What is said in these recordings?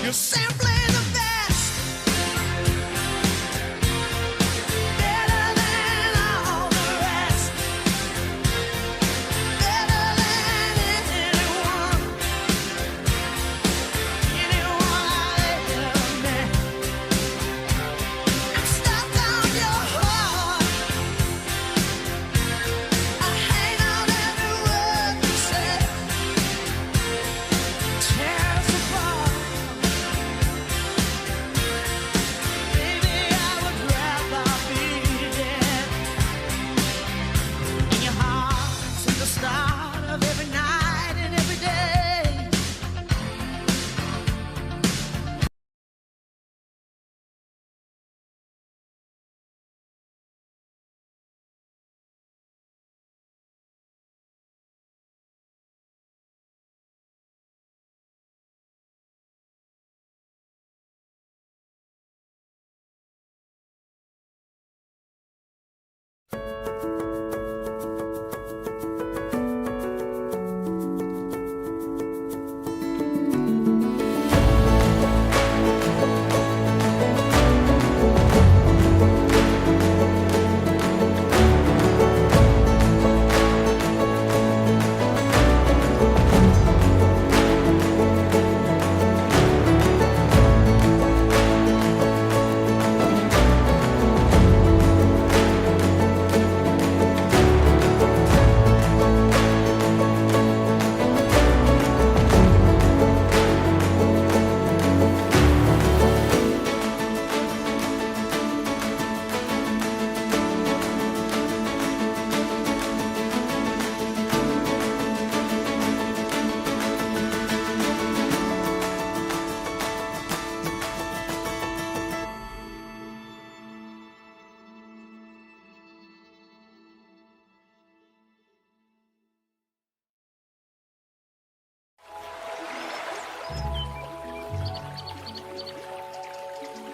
You're simply the best. Better than all the rest. Better than anyone. Anyone I've ever met. I'm stuck on your heart. I hang on every word you say. Tear us apart.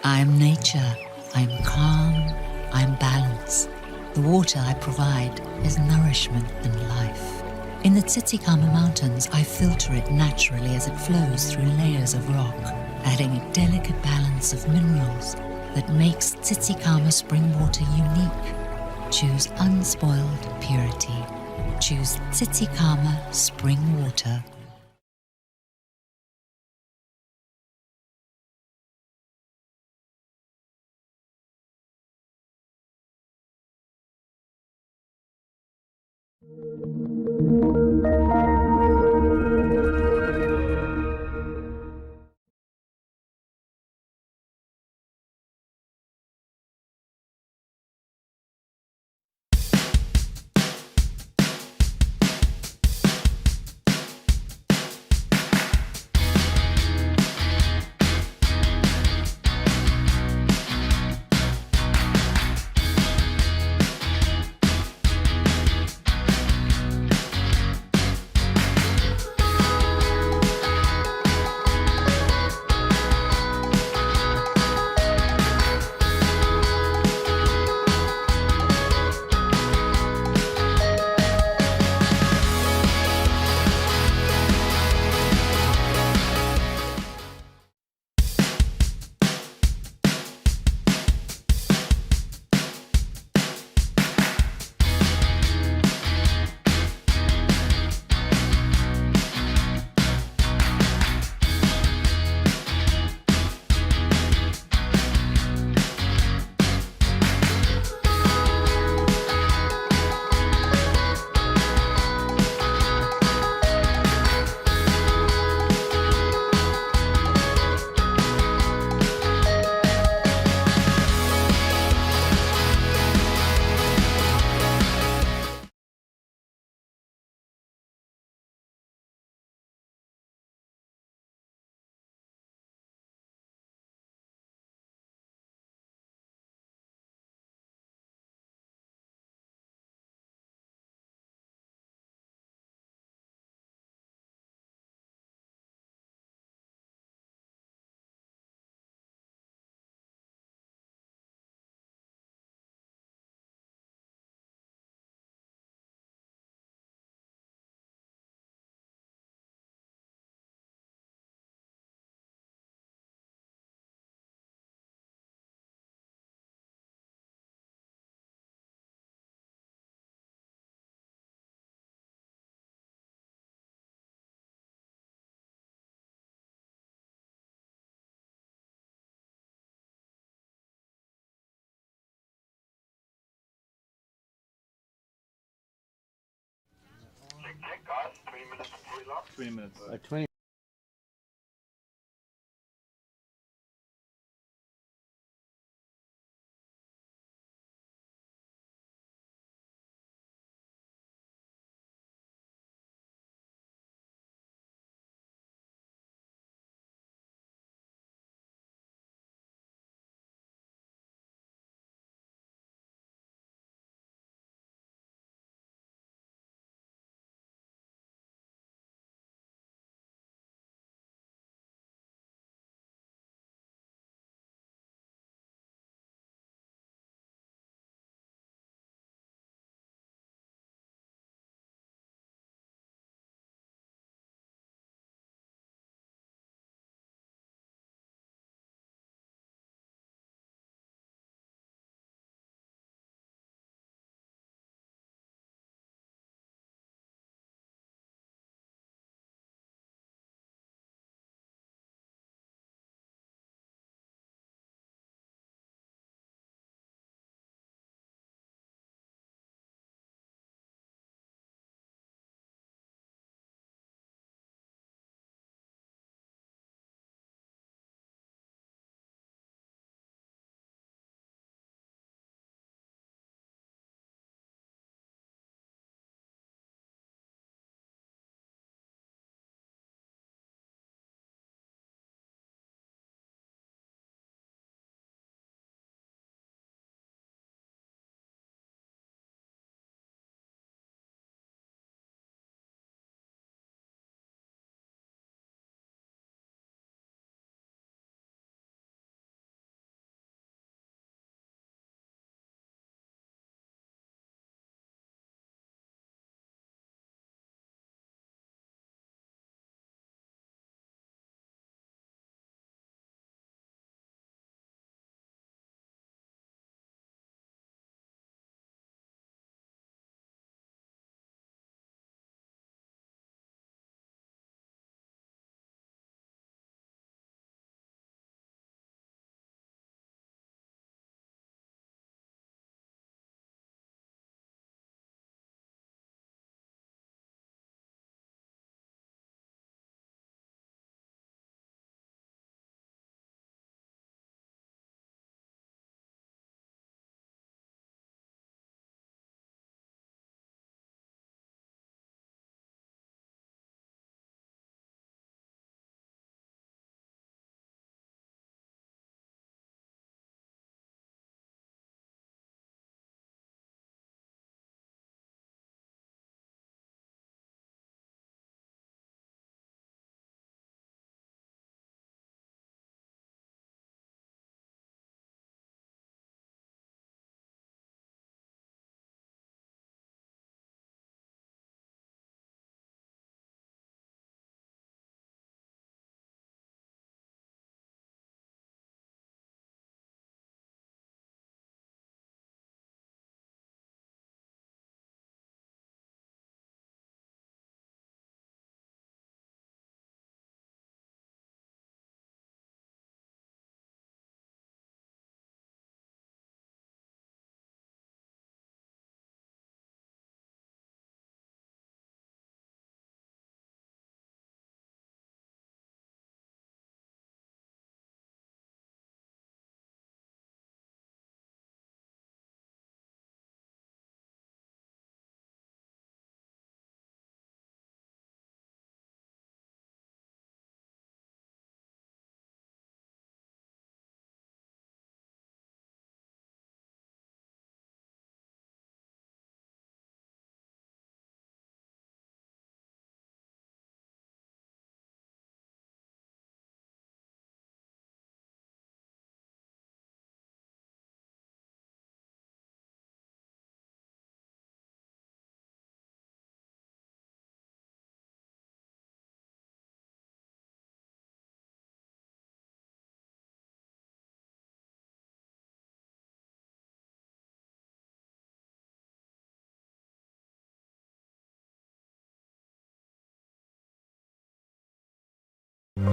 I am nature, I am calm, I am balance. The water I provide is nourishment and life. In the Titicaca Mountains, I filter it naturally as it flows through layers of rock, adding a delicate balance of minerals that makes Titicaca spring water unique. Choose unspoiled purity. Choose Titicaca spring water. Check, guys. 20 minutes before we lock. 20 minutes. 20 You're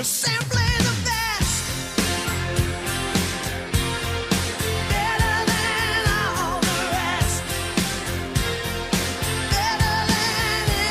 simply the best, better than all the rest, better than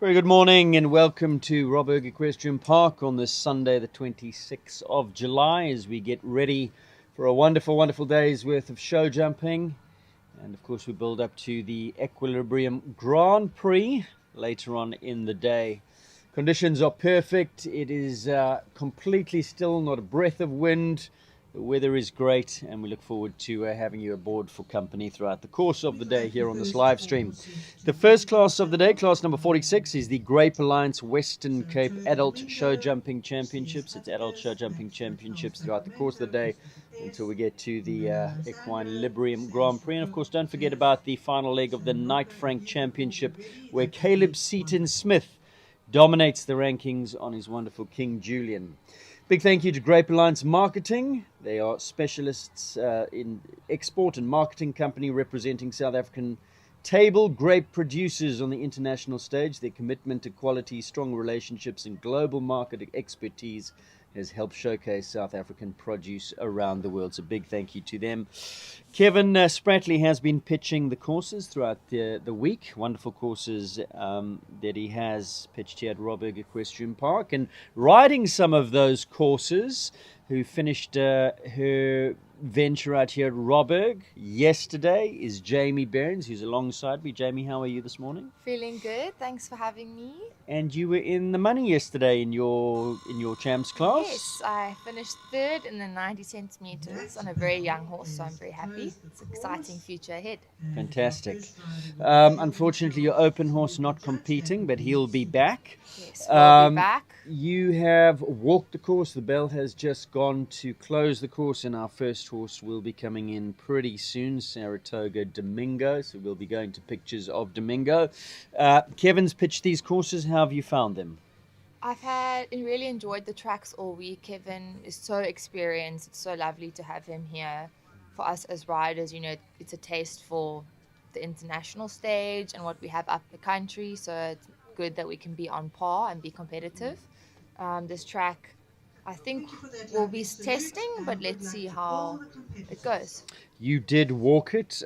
Very good morning and welcome to Robberg Equestrian Park on this Sunday, the 26th of July, as we get ready for a wonderful, wonderful day's worth of show jumping. And of course, we build up to the Equine-Librium Grand Prix later on in the day. Conditions are perfect. It is completely still, not a breath of wind. The weather is great, and we look forward to having you aboard for company throughout the course of the day here on this live stream. The first class of the day, class number 46, is the Grape Alliance Western Cape Adult Show Jumping Championships. It's adult show jumping championships throughout the course of the day until we get to the Equine-Librium Grand Prix. And of course, don't forget about the final leg of the Knight Frank Championship, where Caleb Seaton Smith dominates the rankings on his wonderful King Julian. Big thank you to Grape Alliance Marketing. They are specialists in export and marketing company representing South African table grape producers on the international stage. Their commitment to quality, strong relationships, and global market expertise has helped showcase South African produce around the world. So big thank you to them. Kevin Spratley has been pitching the courses throughout the week. Wonderful courses that he has pitched here at Robberg Equestrian Park. And riding some of those courses, who finished her venture out here at Robberg yesterday, is Jamie Burns, who's alongside me. Jamie, how are you this morning? Feeling good. Thanks for having me. And you were in the money yesterday in your champs class? Yes, I finished third in the 90 centimeters on a very young horse, so I'm very happy. It's an exciting future ahead. Fantastic. Unfortunately, your open horse not competing, but he'll be back. Yes, we'll be back. You have walked the course. The bell has just gone to close the course, and our first horse will be coming in pretty soon, Saratoga Domingo. So we'll be going to pictures of Domingo. Kevin's pitched these courses. How have you found them? I've really enjoyed the tracks all week. Kevin is so experienced. It's so lovely to have him here. For us as riders, you know, it's a taste for the international stage and what we have up the country. So it's good that we can be on par and be competitive. This track, I think, will be testing, but let's see how it goes. You did walk it.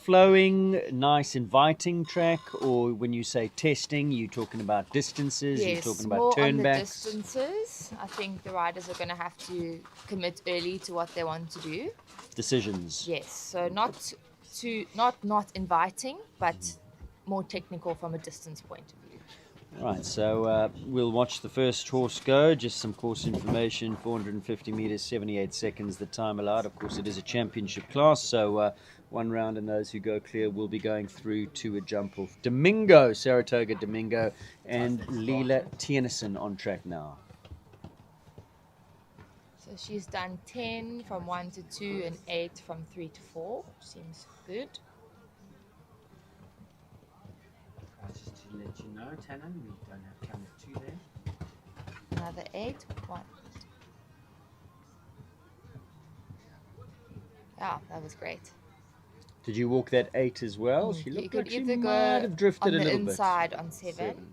Flowing, nice, inviting track, or when you say testing, you're talking about distances, Yes, you're talking about more on the turnbacks? distances. I think the riders are going to have to commit early to what they want to do. Decisions. Yes, so not inviting, but more technical from a distance point of view. Right, so we'll watch the first horse go. Just some course information: 450 meters, 78 seconds, the time allowed. Of course, it is a championship class, so one round, and those who go clear will be going through to a jump off. Domingo, Saratoga Domingo, and Leela Tienison on track now. So she's done 10 from 1 to 2 and 8 from 3 to 4. Seems good. Just to let you know, Tannen, we don't have camera 2 there. Another 8. 1. Yeah, that was great. Did you walk that 8 as well? She You looked could like she either might go have drifted on a the little inside bit. on 7.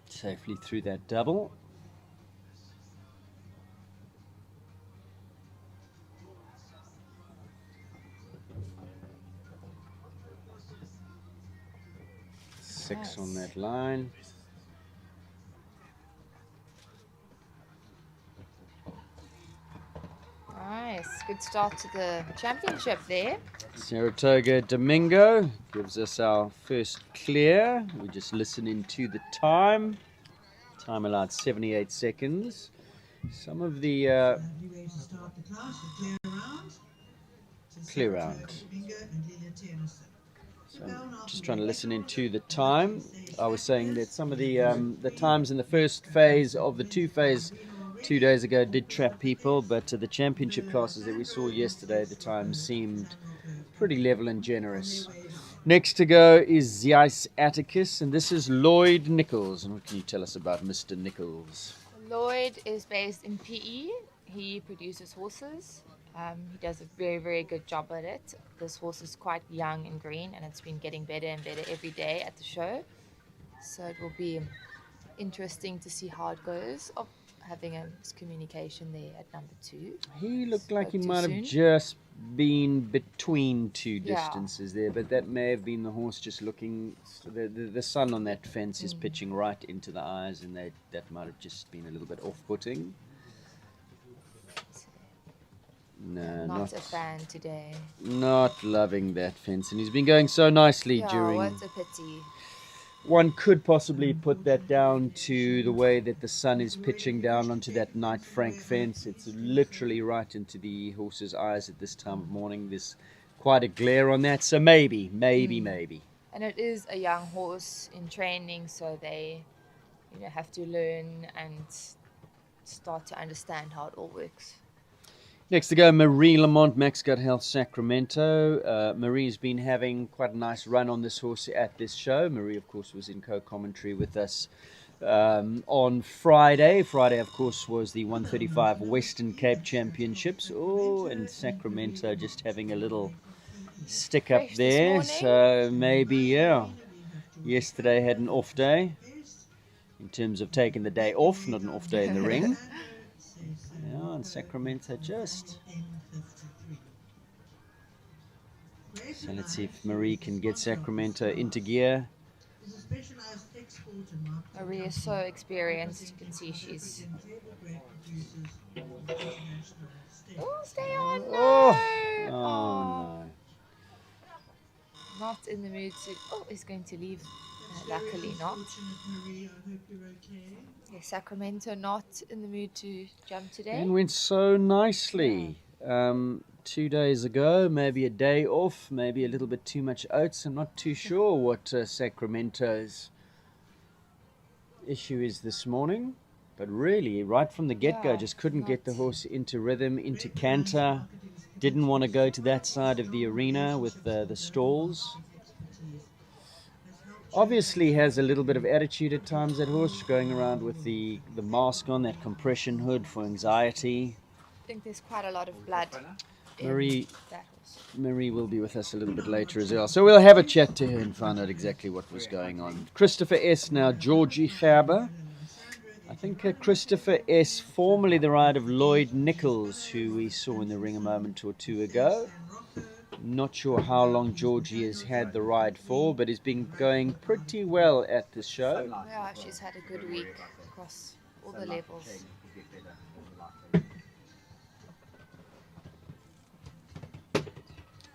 Safely through that double. Six on that line. Nice. Good start to the championship there. Saratoga Domingo gives us our first clear. We just listen into the time. Time allowed 78 seconds. Some of the clear round. So I'm just trying to listen into the time. I was saying that some of the times in the first phase of the two-phase 2 days ago did trap people, but the championship classes that we saw yesterday, the times seemed pretty level and generous. Next to go is Zeiss Atticus, and this is Lloyd Nichols. And what can you tell us about Mr. Nichols? Lloyd is based in PE. He produces horses. He does a very, very good job at it. This horse is quite young and green, and it's been getting better and better every day at the show. So it will be interesting to see how it goes. Of having a miscommunication there at number 2. He looked like he Spoke too might have soon. just been between two Yeah. distances there, but that may have been the horse just looking. The sun on that fence is pitching right into the eyes, and that might have just been a little bit off-putting. No, Not a fan today. not loving that fence, and he's been going so nicely Yeah, during. what a pity. One could possibly put that down to the way that the sun is pitching down onto that Knight Frank fence. It's literally right into the horse's eyes at this time of morning. There's quite a glare on that, so maybe. And it is a young horse in training, so they, have to learn and start to understand how it all works. Next to go, Marie Lamont, Max Gut Health, Sacramento. Marie's been having quite a nice run on this horse at this show. Marie, of course, was in co-commentary with us on Friday. Friday, of course, was the 135 Western Cape Championships. Oh, and Sacramento just having a little stick up Fresh this there. morning. So maybe, yeah. Yesterday had an off day in terms of taking the day off, not an off day in the ring. Yeah, and Sacramento just. So let's see if Marie can get Sacramento into gear. Marie is so experienced. You can see she's. Oh, stay on! No! Oh no. Not in the mood to. Oh, he's going to leave. Luckily not. Yes, Sacramento not in the mood to jump today. And went so nicely. 2 days ago, maybe a day off, maybe a little bit too much oats. I'm not too sure what Sacramento's issue is this morning. But really, right from the get-go, Yeah, just couldn't get the not- horse into rhythm, into canter. Didn't want to go to that side of the arena with the stalls. Obviously has a little bit of attitude at times, that horse, going around with the mask on, that compression hood for anxiety. I think there's quite a lot of blood in Marie- that horse. Marie will be with us a little bit later as well. So we'll have a chat to her and find out exactly what was going on. Christopher S. now, Georgie Gerber. I think Christopher S., formerly the ride of Lloyd Nichols, who we saw in the ring a moment or two ago. Not sure how long Georgie has had the ride for, but has been going pretty well at this show. Yeah, she's had a good week across all the levels.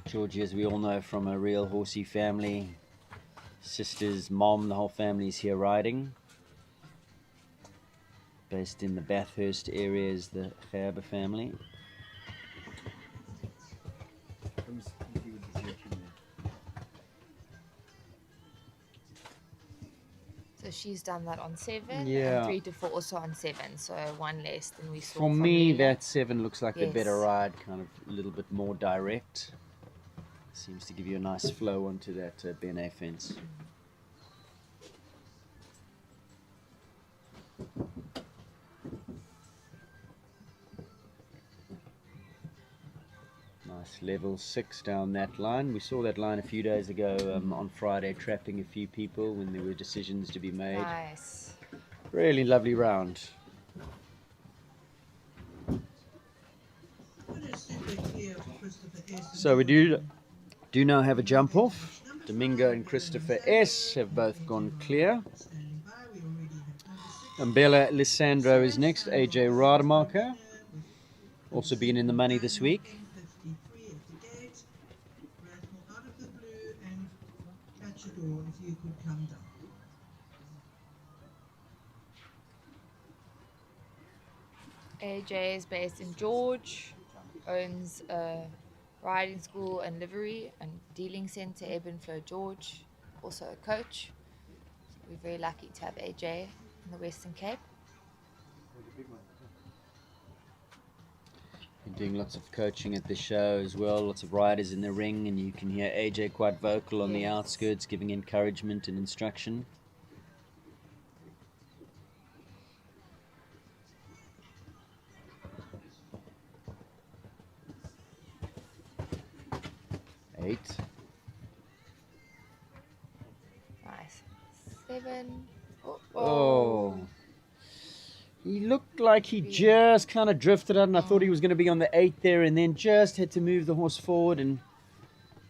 Georgie, as we all know, from a real horsey family. Sisters, mom, the whole family's here riding. Based in the Bathurst area is the Gerber family. So she's done that on 7, Yeah. and 3 to 4 also on 7, so one less than we saw. For from me, Leela. that 7 looks like the Yes. better ride, kind of a little bit more direct. Seems to give you a nice flow onto that Benet fence. Nice level 6 down that line. We saw that line a few days ago on Friday, trapping a few people when there were decisions to be made. Nice. Really lovely round. So we do now have a jump off. Domingo and Christopher S. have both gone clear. And Bella Lissandro is next. AJ Rademacher, also been in the money this week. AJ is based in George, owns a riding school and livery and dealing centre, Ebb and Flow George, also a coach. We're very lucky to have AJ in the Western Cape. Been doing lots of coaching at the show as well, lots of riders in the ring, and you can hear AJ quite vocal on the Yes. outskirts, giving encouragement and instruction. Eight. Nice. 7. Oh. He looked like he just kind of drifted out, and I thought he was going to be on the 8 there, and then just had to move the horse forward and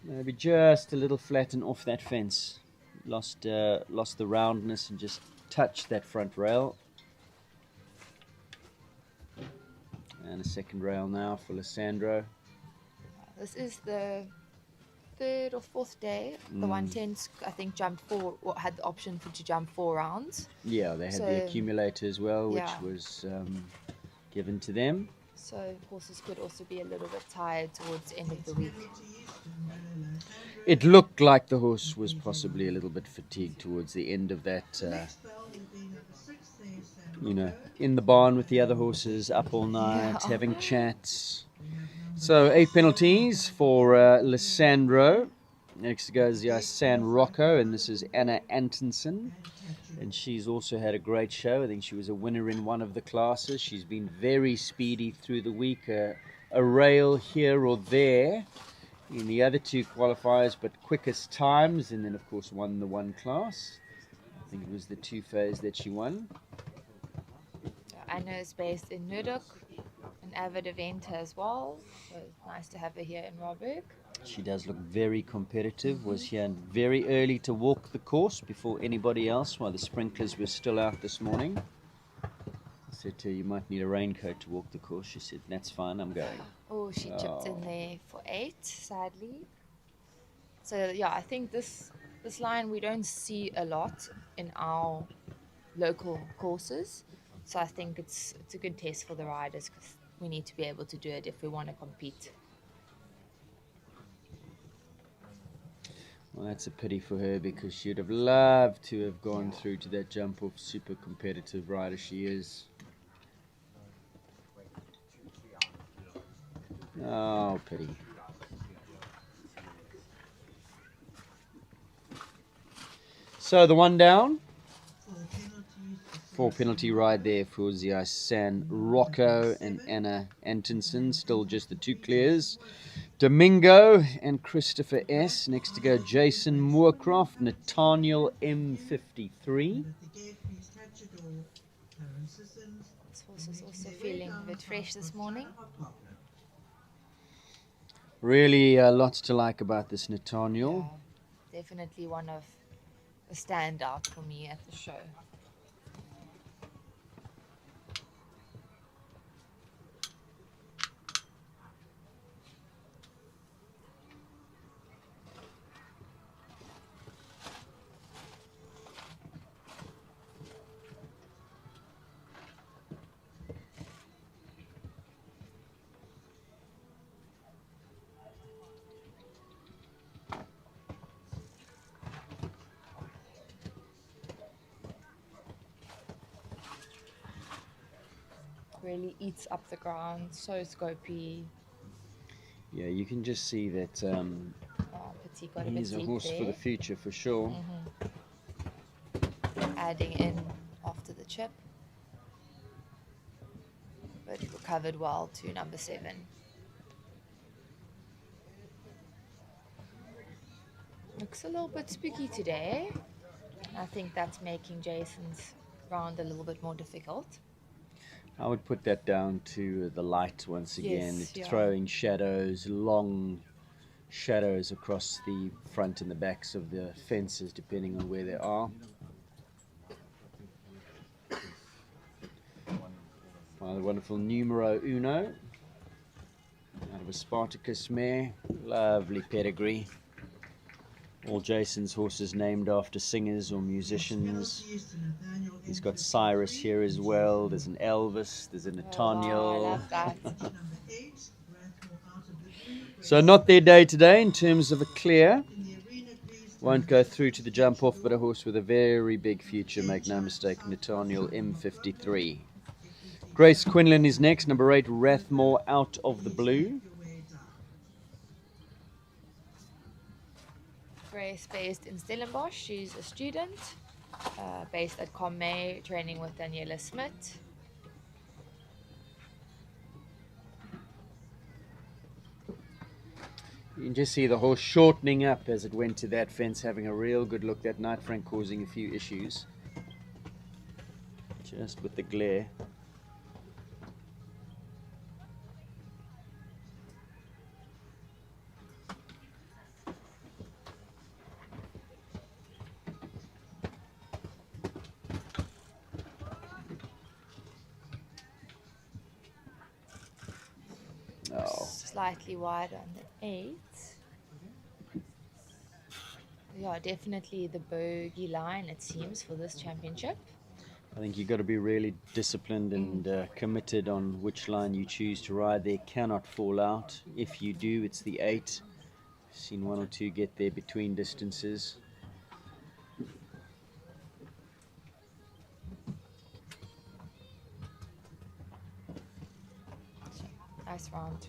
maybe just a little flat and off that fence. Lost the roundness and just touched that front rail. And a second rail now for Lissandro. This is the third or fourth day. The 110, I think, jumped four, or had the option to jump 4 rounds. Yeah, they had So, the accumulator as well, which yeah. was given to them. So horses could also be a little bit tired towards the end of the week. It looked like the horse was possibly a little bit fatigued towards the end of that, in the barn with the other horses, up all night, having chats. So 8 penalties for Lissandro. Next goes San Rocco, and this is Anna Antonsen. And she's also had a great show. I think she was a winner in one of the classes. She's been very speedy through the week. A rail here or there in the other 2 qualifiers, but quickest times, and then of course won the 1 class. I think it was the 2 phase that she won. Anna is based in Nurduk, an avid eventer as well. So it's nice to have her here in Robberg. She does look very competitive. Was here very early to walk the course before anybody else while the sprinklers were still out this morning. I said to her, you might need a raincoat to walk the course. She said, that's fine, I'm going. Oh, she chipped in there for 8, sadly. So yeah, I think this line we don't see a lot in our local courses. So I think it's a good test for the riders, because we need to be able to do it if we want to compete. Well, that's a pity for her, because she'd have loved to have gone through to that jump off. Super competitive rider she is. Oh, pity. So the 1 down. 4 penalty ride there for San Rocco and Anna Antonsen. Still just the 2 clears. Domingo and Christopher S. Next to go Jason Moorcroft, Nathaniel M53. This horse is also feeling a bit fresh this morning. Really lots to like about this Nathaniel. Yeah, definitely one of the standout for me at the show. Really eats up the ground, so scopy. Yeah, you can just see that Petit got a bit he's a deep horse there. for the future for sure. Adding in after the chip, but recovered well to number 7. Looks a little bit spooky today. I think that's making Jason's round a little bit more difficult. I would put that down to the light once again. Yes, yeah. Throwing shadows, long shadows across the front and the backs of the fences, depending on where they are. Well, the wonderful numero uno out of a Spartacus mare. Lovely pedigree. All Jason's horses named after singers or musicians. He's got Cyrus here as well. There's an Elvis. There's a Nathaniel. Oh, I love that. So not their day today in terms of a clear. Won't go through to the jump off, but a horse with a very big future, make no mistake, Nathaniel M53. Grace Quinlan is next, number 8, Rathmore Out of the Blue. Grace based in Stellenbosch. She's a student, based at Comme, training with Daniela Smith. You can just see the horse shortening up as it went to that fence, having a real good look that night. Frank causing a few issues just with the glare. slightly wide on the 8. Yeah, definitely the bogey line, it seems, for this championship. I think you've got to be really disciplined and committed on which line you choose to ride. They cannot fall out. If you do, it's the 8. I've seen one or two get there between distances. Nice round.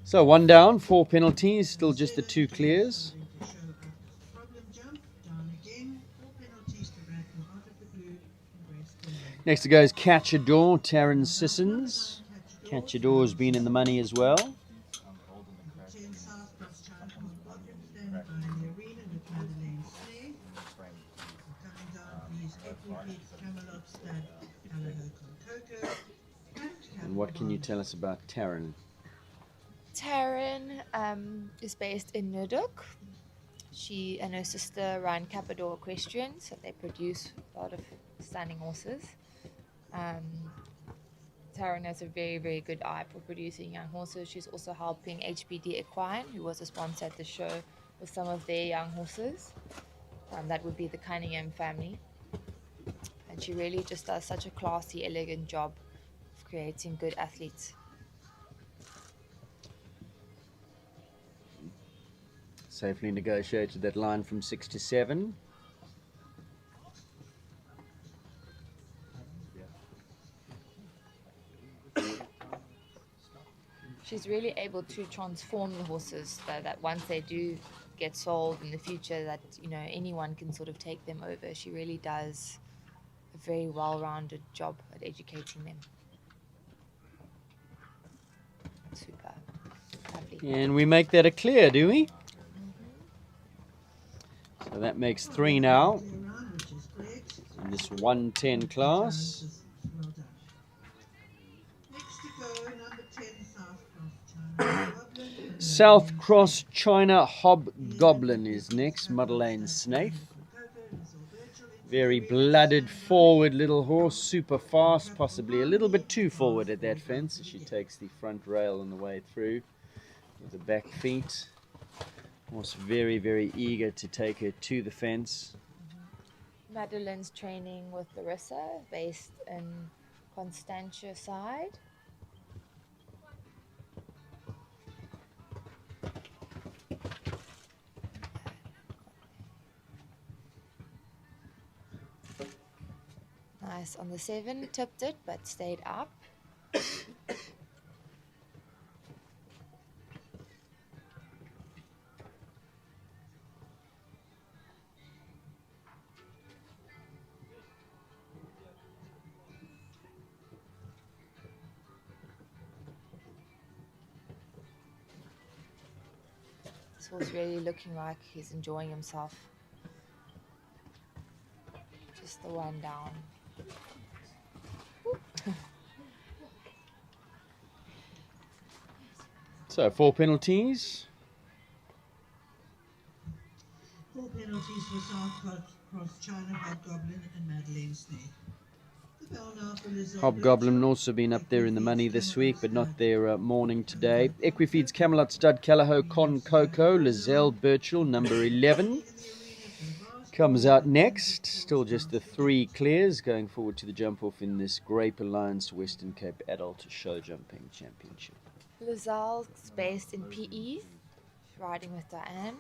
So 1 down, 4 penalties, still just the 2 clears. Next to go is Catchador, Taryn Sissons. Catchador's been in the money as well. And what can you tell us about Taryn? Taryn is based in Nurduk. She and her sister run Cappador Equestrian, so they produce a lot of stunning horses. Taryn has a very, very good eye for producing young horses. She's also helping HPD Equine, who was a sponsor at the show, with some of their young horses. That would be the Cunningham family. And she really just does such a classy, elegant job of creating good athletes. Safely negotiated that line from 6 to 7. She's really able to transform the horses so that once they do get sold in the future, that anyone can sort of take them over. She really does a very well-rounded job at educating them. Super. Lovely. And we make that a clear, do we? So that makes 3 now in this 110 class. South Cross China Hobgoblin is next, Madeleine Snaith. Very blooded, forward little horse, super fast, possibly a little bit too forward at that fence. She takes the front rail on the way through with the back feet. Horse very, very eager to take her to the fence. Madeleine's training with Larissa, based in Constantia side. Nice on the 7, tipped it but stayed up. This horse really looking like he's enjoying himself. Just the 1 down. So 4 penalties. 4 penalties for South Cross China Hobgoblin and Madeleine Snaith. Hobgoblin also been up there in the money this week, but not their morning today. Equifeeds Camelot Stud Callahoo Con Coco, Lizelle Birchall, number 11. Comes out next. Still just the 3 clears going forward to the jump off in this Grape Alliance Western Cape Adult Show Jumping Championship. Lizelle's based in PE, riding with Diane.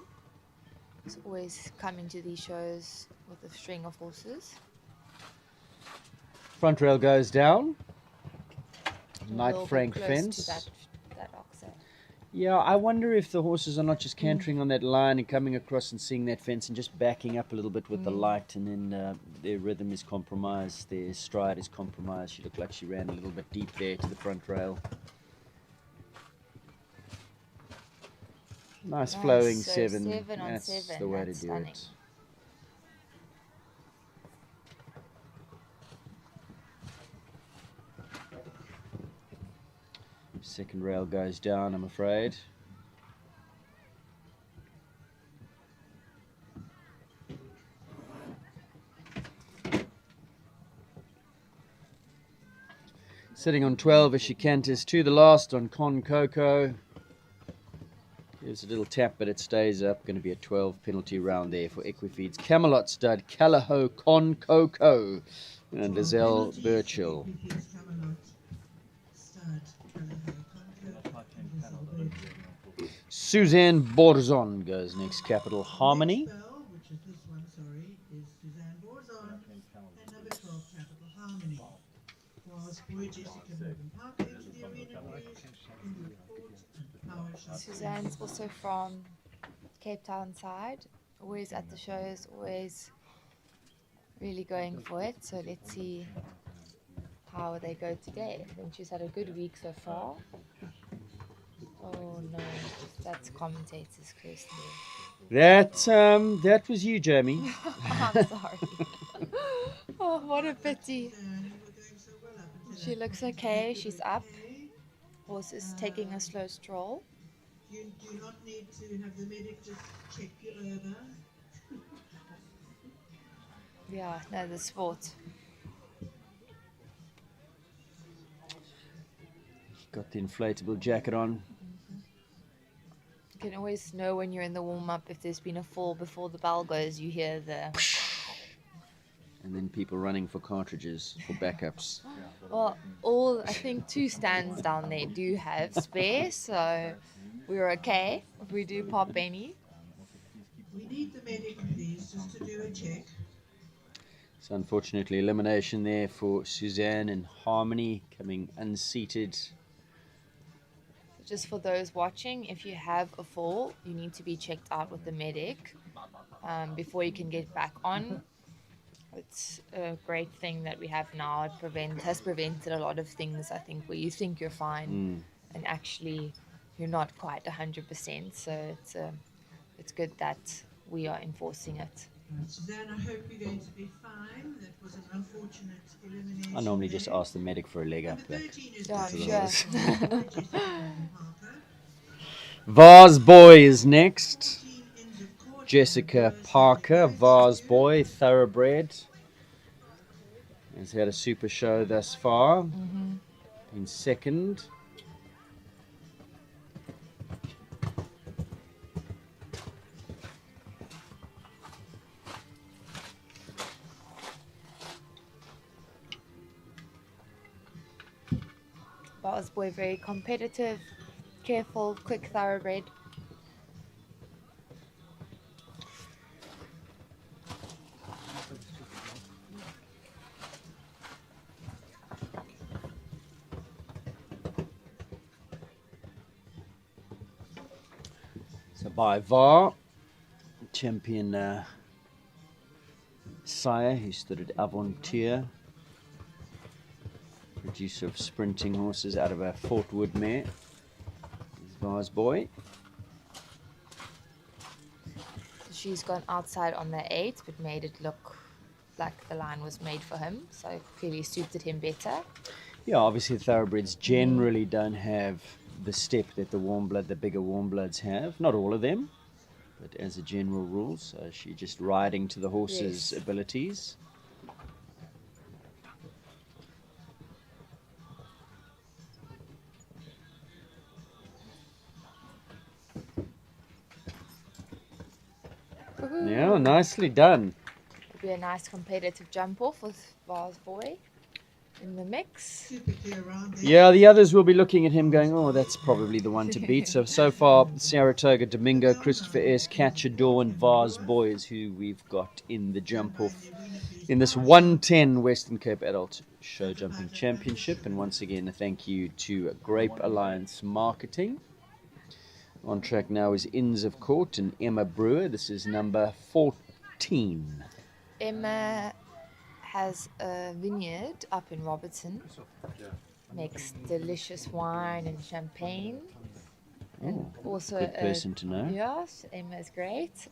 She's always coming to these shows with a string of horses. Front rail goes down. A Knight little bit Frank close fence. to that oxer. Yeah, I wonder if the horses are not just cantering on that line and coming across and seeing that fence and just backing up a little bit with the light, and then their rhythm is compromised, their stride is compromised. She looked like she ran a little bit deep there to the front rail. Nice flowing so 7. 7 on That's 7, the way that's to do stunning. it. Second rail goes down, I'm afraid. Sitting on 12 as she canters to the last on Con Coco. Gives a little tap, but it stays up. Going to be a 12 penalty round there for Equifeed's Camelot stud, Callahoo Con Coco, and Lizelle Birchall. Equifeed's Camelot stud, Callahoo Conco, and Lizelle Suzanne Borzon goes next, Capital Harmony. Next bell, which is this one, sorry, is Suzanne Borzon and number 12, Capital Harmony. Was boy Jessica Morgan Parker into the arena, please, in the court and power shot. Suzanne's also from Cape Town side, always at the shows, always really going for it. So let's see how they go today. I think she's had a good week so far. Oh no, that's commentators closely. That was you, Jamie. I'm sorry. Oh, what a pity. Suzanne, you were going so well up until She that looks point. okay. She's up. Okay. Horse is taking a slow stroll. You do not need to have the medic just check you over. Yeah, no, the sport. Got the inflatable jacket on. You can always know when you're in the warm-up if there's been a fall before the bell goes. You hear the... And then people running for cartridges for backups. Well, I think 2 stands down there do have spare, so we're okay if we do pop any. We need the medic, please, just to do a check. So unfortunately, elimination there for Suzanne and Harmony, coming unseated. Just for those watching, if you have a fall, you need to be checked out with the medic before you can get back on. It's a great thing that we have now. It has prevented a lot of things, I think, where you think you're fine and actually you're not quite 100%. So it's good that we are enforcing it. Suzanne, I hope you're going to be fine. That was an unfortunate elimination. I normally just there. ask the medic for a leg up. Number But 13 is Yeah, the sure. Jessica Morgan Parker. Vars Boy is next. 14 Inns of Court. Jessica Parker, Vars Boy, thoroughbred. Has had a super show thus far. In second. Bars Boy, very competitive, careful, quick thoroughbred. So by Var, champion sire who stood at Aventure, producer of sprinting horses out of a Fort Wood mare. Is Vars Boy. She's gone outside on the 8, but made it look like the line was made for him, so it clearly suited him better. Yeah, obviously thoroughbreds generally don't have the step that the bigger warm bloods have. Not all of them, but as a general rule. So she just riding to the horse's Yes. abilities. Yeah, nicely done. It'll be a nice competitive jump off with Vars Boy in the mix. Super clear around there. Yeah, the others will be looking at him going, oh, that's probably the one to beat. So far, Saratoga Domingo, Christopher S., Catchador, and Vars Boy is who we've got in the jump off in this 110 Western Cape Adult Show Jumping Championship. And once again, a thank you to Grape Alliance Marketing. On track now is Inns of Court and Emma Brewer. This is number 14. Emma has a vineyard up in Robertson. Makes delicious wine and champagne. And also Good person to know. Yes, Emma is great.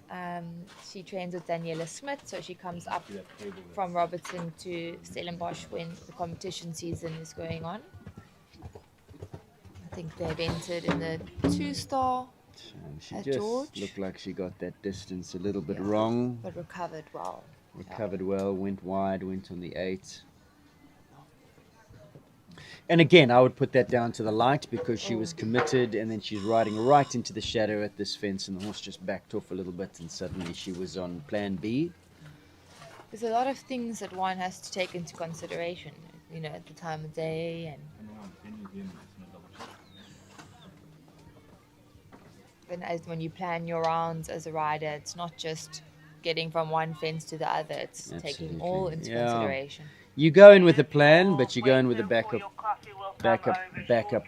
She trains with Daniela Smith, so she comes up from Robertson to Stellenbosch when the competition season is going on. I think they've entered in the 2-star, She At just George. looked like she got that distance a little bit Yeah. wrong. but recovered well. Recovered well, went wide, went on the 8. And again, I would put that down to the light because she was committed, and then she's riding right into the shadow at this fence, and the horse just backed off a little bit, and suddenly she was on plan B. There's a lot of things that one has to take into consideration, you know, at the time of day, and then when you plan your rounds as a rider, it's not just getting from one fence to the other, it's taking all into consideration. You go in with a plan, but you go in with a backup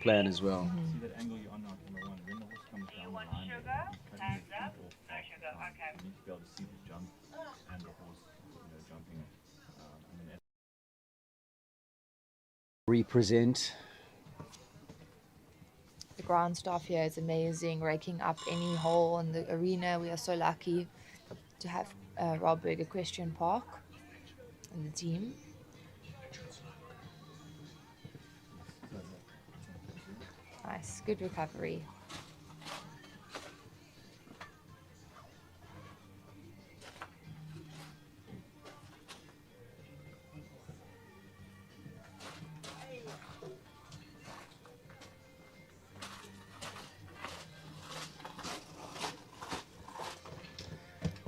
plan as well. See that angle you're on now, camera 1. When the horse comes down the line, cutting his feet off. You need to be able to see the jump and the horse, jumping. And then Represent. The ground staff here is amazing, raking up any hole in the arena. We are so lucky to have Robberg Equestrian Park and the team. Nice, good recovery.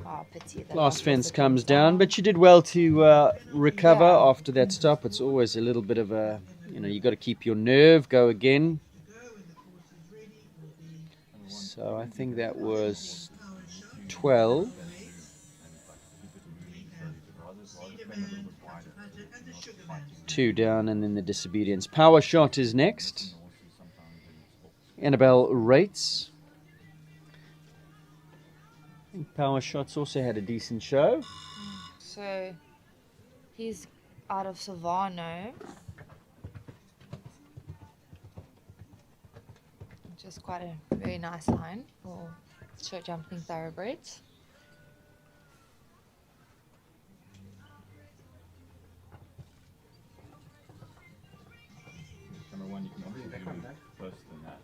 Oh, pity that Last one fence also comes came down, but you did well to recover Yeah. after that stop. It's always a little bit of a, you got to keep your nerve, go again. So I think that was 12. Two down, and then the disobedience. Power Shot is next. Annabelle Rates. I think Power Shots also had a decent show. So he's out of Silvano. Which is quite a very nice line for show jumping thoroughbreds. camera 1, you can obviously do worse than that.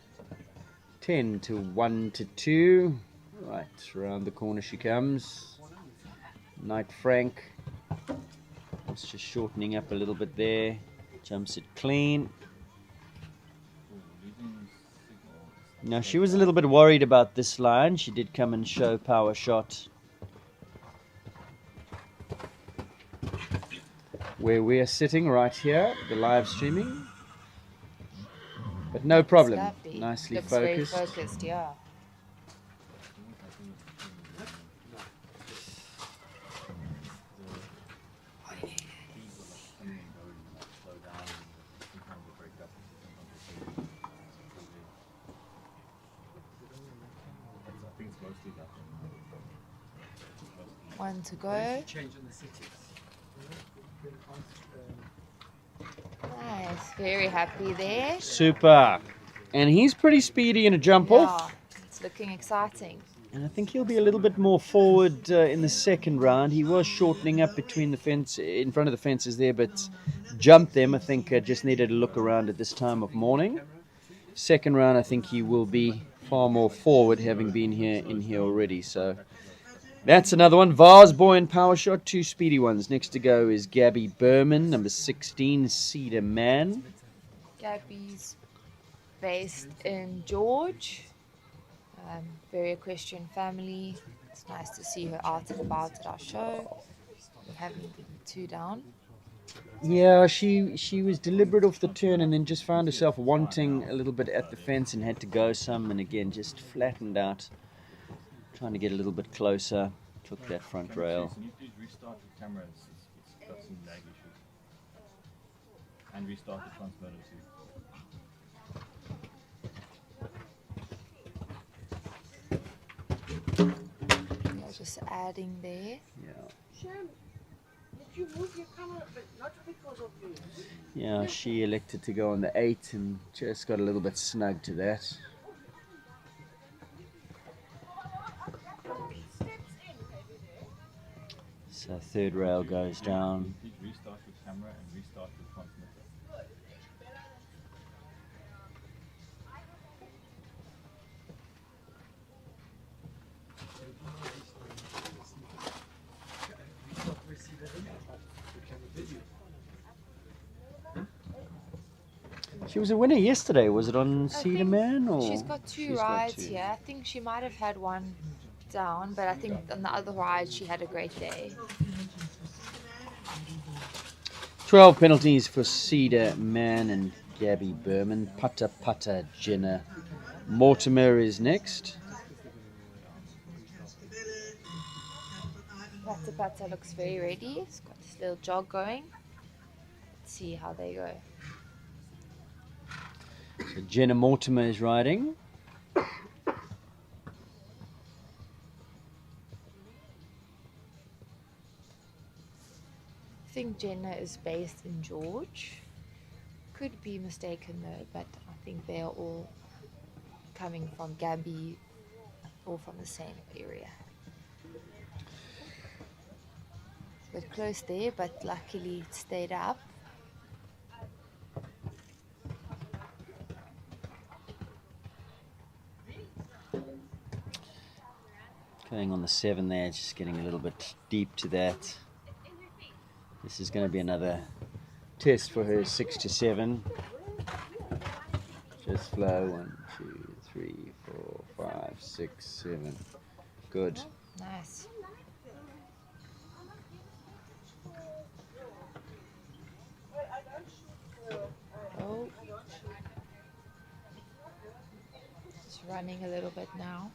10 to 1 to 2. Right, around the corner she comes. Knight Frank. It's just shortening up a little bit there. Jumps it clean. Now she was a little bit worried about this line. She did come and show Power Shot where we are sitting right here, the live streaming. But no problem. Lovely. Nicely Looks focused. very focused, yeah. One to go. Nice, very happy there. Super. And he's pretty speedy in a jump off. Yeah, it's looking exciting. And I think he'll be a little bit more forward in the second round. He was shortening up between the fence, in front of the fences there, but jumped them. I think just needed a look around at this time of morning. Second round, I think he will be far more forward, having been in here already. So that's another one. Vars Boy and Power Shot, two speedy ones. Next to go is Gabby Berman, number 16, Cedar Man. Gabby's based in George. Very equestrian family. It's nice to see her out and about at our show. We haven't been two down. Yeah, she was deliberate off the turn and then just found herself wanting a little bit at the fence and had to go some, and again just flattened out, trying to get a little bit closer. Took that front rail. So you need to restart the camera. It's got some lag issues. And restart the transmitter too. Yeah, just adding there. Yeah, she elected to go on the 8 and just got a little bit snug to that. So third rail goes down. Please restart your camera and restart the transmitter. She was a winner yesterday. Was it on I Cedar think Man? Or she's got two rides here. I think she might have had one down, but I think on the other ride she had a great day. 12 penalties for Cedar Man and Gabby Berman. Putter Putter Jenna Mortimer is next. Pata Pata looks very ready. He's got this little jog going. Let's see how they go. So Jenna Mortimer is riding. I think Jenna is based in George. Could be mistaken though, but I think they are all coming from Gabby or from the same area. Bit close there, but luckily it stayed up. Going on the 7 there, just getting a little bit deep to that. This is going to be another test for her 6 to 7. Just flow. 1, 2, 3, 4, 5, 6, 7. Good. Nice. Oh. Just running a little bit now.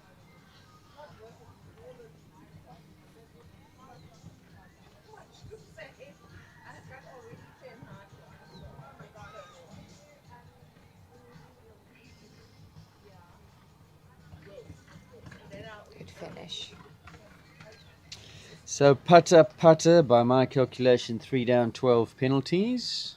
Good finish. So Putter Putter, by my calculation, 3 down, 12 penalties.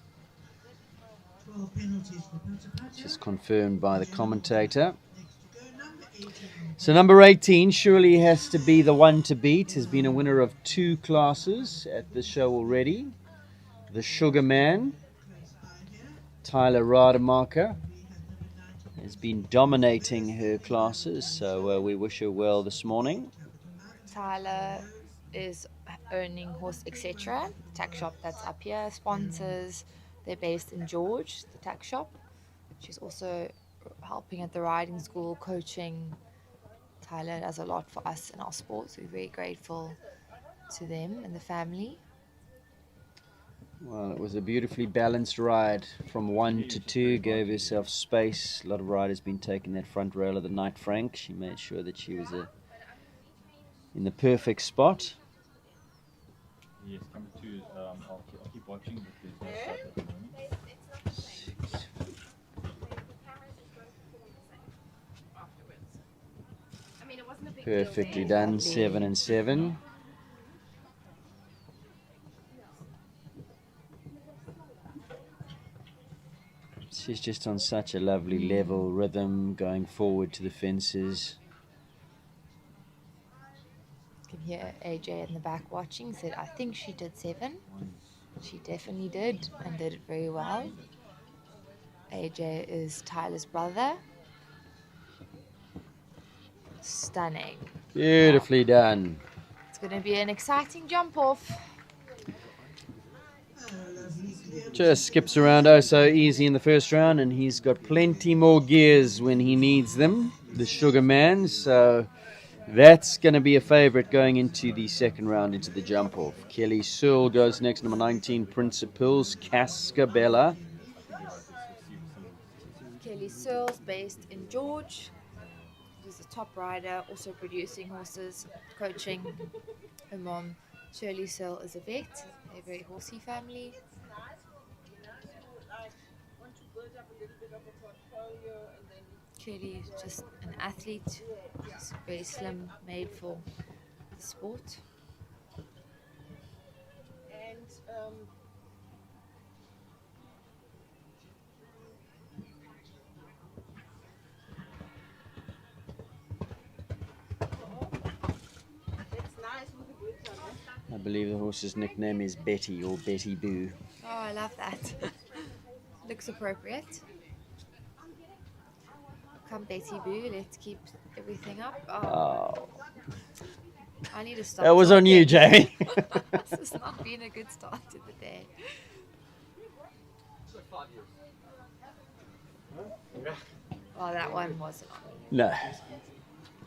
12 penalties for Putter Putter. Just confirmed by the commentator. Next to go, number 18. So number 18 surely has to be the one to beat. Has been a winner of 2 classes at the show already. The Sugar Man, Close eye here. Tyler Rademacher, We have number 19. has been dominating her classes. So we wish her well this morning. Tyler is owning Horse Etc. Tack shop that's up here. Sponsors, they're based in George, the tack shop. She's also helping at the riding school, coaching. Tyler does a lot for us in our sports. We're very grateful to them and the family. Well, it was a beautifully balanced ride from 1 to 2. Gave herself space. A lot of riders been taking that front rail of the Knight Frank. She made sure that she was in the perfect spot. Yes, number 2 is, I'll keep watching, but there's no start at the moment. Perfectly done. 7 and 7. She's just on such a lovely level rhythm, going forward to the fences. You can hear AJ in the back watching. Said, I think she did 7. She definitely did and did it very well. AJ is Tyler's brother. Stunning. Beautifully done. It's going to be an exciting jump off. Just skips around oh so easy in the first round, and he's got plenty more gears when he needs them, the Sugar Man. So that's going to be a favourite going into the second round, into the jump off. Kelly Searle goes next, number 19, Principals, Cascabella. Kelly Searle's based in George. She's a top rider, also producing horses, coaching. Her mom, Shirley Searle, is a vet. They're a very horsey family. Kelly is just an athlete. She's very slim, made for the sport. I believe the horse's nickname is Betty, or Betty Boo. Oh, I love that. Looks appropriate. Come Betty Boo, let's keep everything up. Oh, I need to stop. That was on you, talking. Jamie. This has not been a good start to the day. Well, that one wasn't on. No.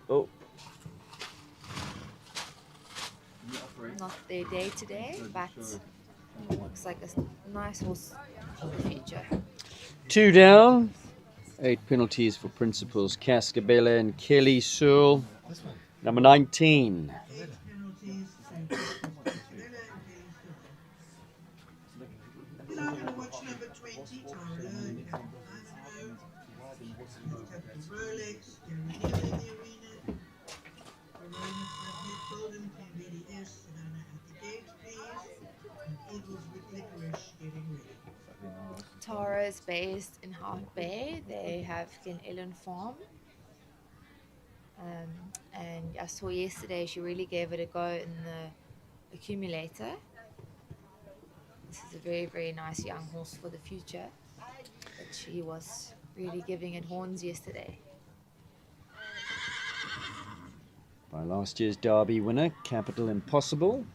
Oh, Not their day today, but looks like a nice horse for the future. 2 down. 8 penalties for principals Cascabella and Kelly Searle. Number 19. 8 penalties to Cascabella and Kelly Searle. Now we're going to watch number 20, Tara and Capital Ivanhoe. Capital Rolex, Gary Neal in the arena. Verona Fronthead Golden, Canberra S, Savannah at the gate, please. And Eagles with Licorice getting ready. Tara is based in Hart Bay. They have Glen Ellen Farm. And I saw yesterday she really gave it a go in the accumulator. This is a very, very nice young horse for the future. But she was really giving it horns yesterday. By last year's Derby winner, Capital Impossible.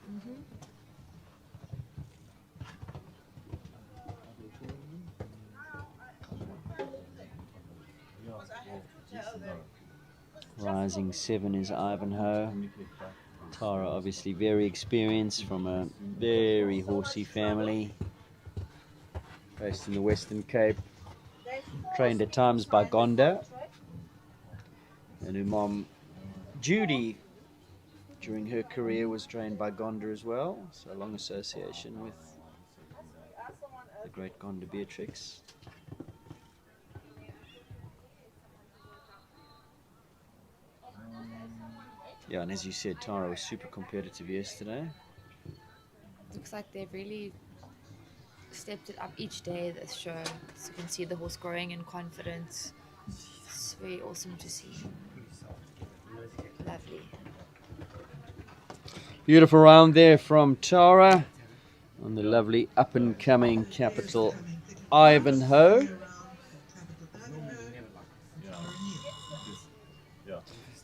Rising 7 is Ivanhoe. Tara obviously very experienced from a very horsey family. Based in the Western Cape. Trained at times by Gonda. And her mom Judy during her career was trained by Gonda as well. So a long association with the great Gonda Beatrix. Yeah, and as you said, Tara was super competitive yesterday. Looks like they've really stepped it up each day this show. So you can see the horse growing in confidence. It's very awesome to see. Lovely. Beautiful round there from Tara on the lovely up-and-coming Capital Ivanhoe.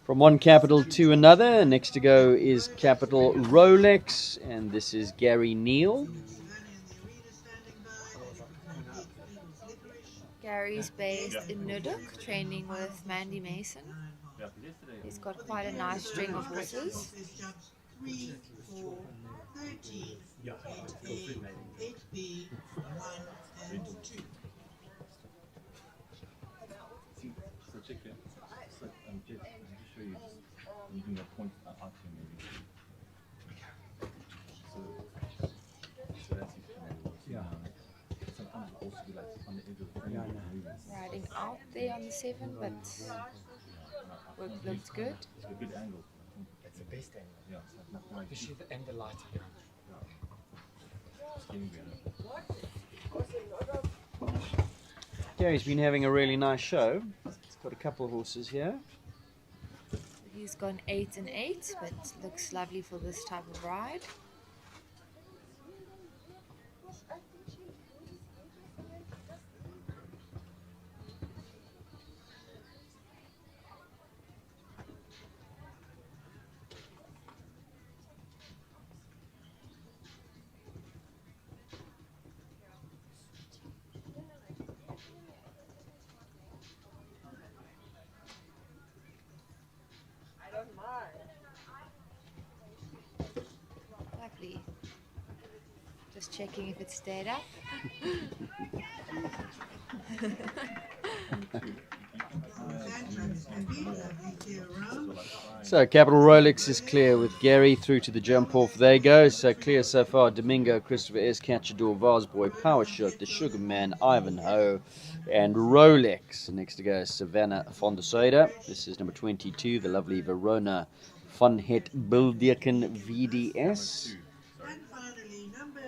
From one Capital to another, next to go is Capital Rolex, and this is Gary Neal. Gary's based in Nuduk, training with Mandy Mason. He's got quite a nice string of horses. 3, 4, 13, 8A, 8B, 1 and 2. So check that. So Jeff, I'll just show you. You can point out to him maybe. So that's his command. Yeah. Sometimes it also be like on the edge of the frame. Riding out there on the 7, but work looked good. It's a good angle. It's the best angle. Yeah. Especially the and the light here. It's getting better. Gary's been having a really nice show. He's got a couple of horses here. He's gone 8 and 8, but looks lovely for this type of ride. Lovely. Just checking if it stayed up. So Capital Rolex is clear with Gary through to the jump off. They go. So clear so far. Domingo, Christopher S, Catchador, Varsboy, Power Shot, the Sugar Man, Ivanhoe, and Rolex. Next to go is Savannah Fondesoida. This is number 22, the lovely Verona Funhet Bildirken VDS.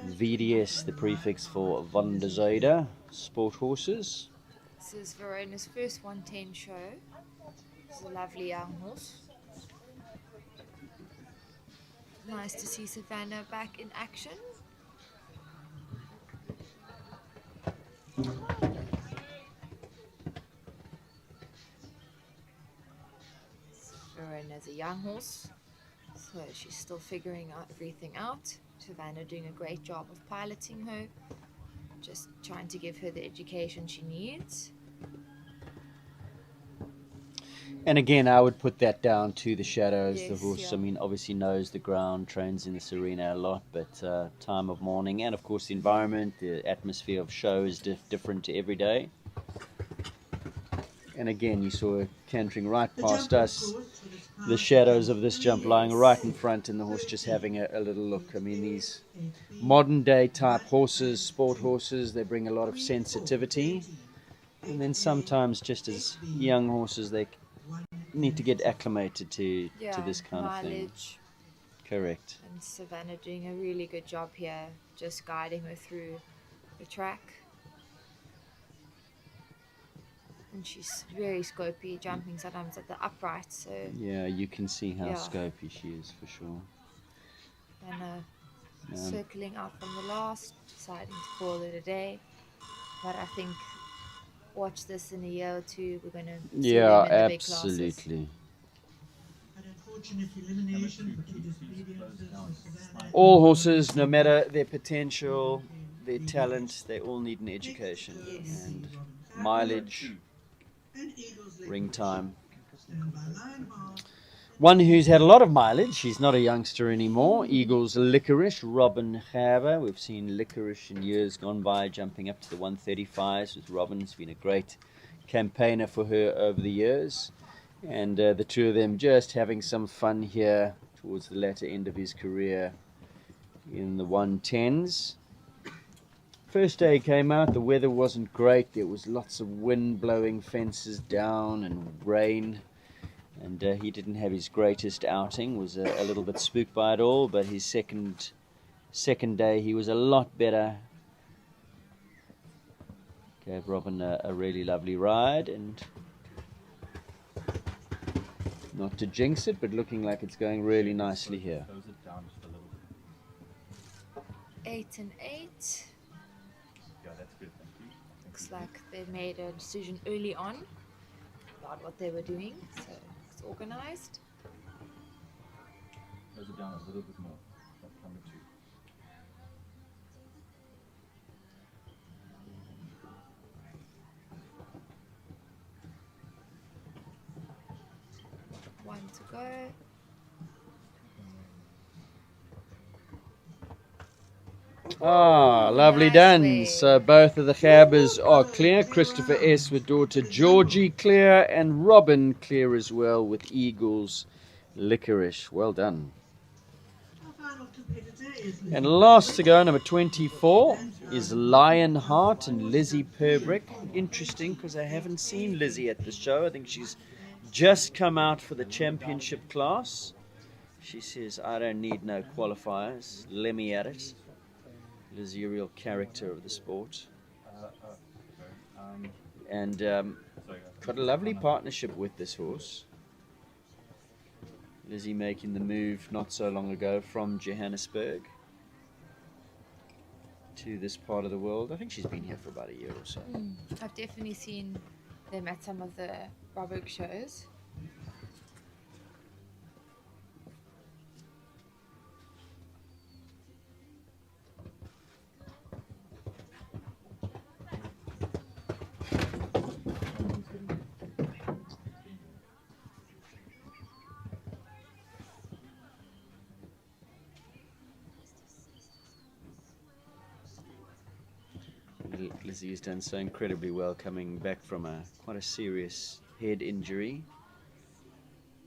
VDS, the prefix for Vondezoida, sport horses. This is Verona's first 110 show. This is a lovely young horse. Nice to see Savannah back in action. Verona's a young horse, so she's still figuring out everything out. Savannah doing a great job of piloting her, just trying to give her the education she needs. And again, I would put that down to the shadows. The Yes, horse, yeah. I mean, obviously knows the ground, trains in this arena a lot, but time of morning and, of course, the environment, the atmosphere of show is different to every day. And again, you saw it cantering right The past jump, of us, course, for this class the is shadows of this three jump lying years right in old. front, and the horse just having a little look. I mean, these HB, modern day type 1 horses, and sport 2, horses, they bring a lot of 3, 4, sensitivity. 18, And then 8A, sometimes, just as young horses, they 1 need to get and acclimated to Yeah, this kind of thing. mileage. Correct. And Savannah doing a really good job here, just guiding her through the track. And she's very scopy, jumping sometimes at the upright, so Yeah, you can see how Yeah. scopy she is for sure. and Yeah. circling out from the last, deciding to call it a day. But I think watch this in a year or two, we're gonna see Yeah, them in the big classes. absolutely. An unfortunate elimination for two disobediences for Savannah. All horses, no matter their potential, their talent, they all need an education. Yes. And mileage, And Eagles ring time. stand by Lionheart. One who's had a lot of mileage, he's not a youngster anymore, Eagles Licorice, Robin Haber. We've seen Licorice in years gone by jumping up to the 135s with Robin. It's been a great campaigner for her over the years. And the two of them just having some fun here towards the latter end of his career in the 110s. First day he came out, the weather wasn't great. There was lots of wind blowing fences down and rain. And he didn't have his greatest outing, was a little bit spooked by it all, but his second day he was a lot better. Gave Robin a really lovely ride, and not to jinx it, but looking like it's going really nicely here. Close it down just a little bit. 8 and 8. Yeah, that's good, thank you. Looks like they made a decision early on about what they were doing, so it's organized. Close it down a little bit more. Not coming to. One to go. Ah, lovely Nice done. way. So both of the Gabers are clear. Christopher S. with daughter Georgie clear, and Robin clear as well with Eagles Licorice. Well done. Our final competitor is And last to go, number 24, is Lionheart and Lizzie Purbrick. Interesting, because I haven't seen Lizzie at the show. I think she's just come out for the championship class. She says, I don't need no qualifiers. Let me at it. Lizzie, a real character of the sport. And got a lovely partnership with this horse. Lizzie making the move not so long ago from Johannesburg to this part of the world. I think she's been here for about a year or so. I've definitely seen them at some of the Robberg shows. Lizzie has done so incredibly well coming back from quite a serious head injury.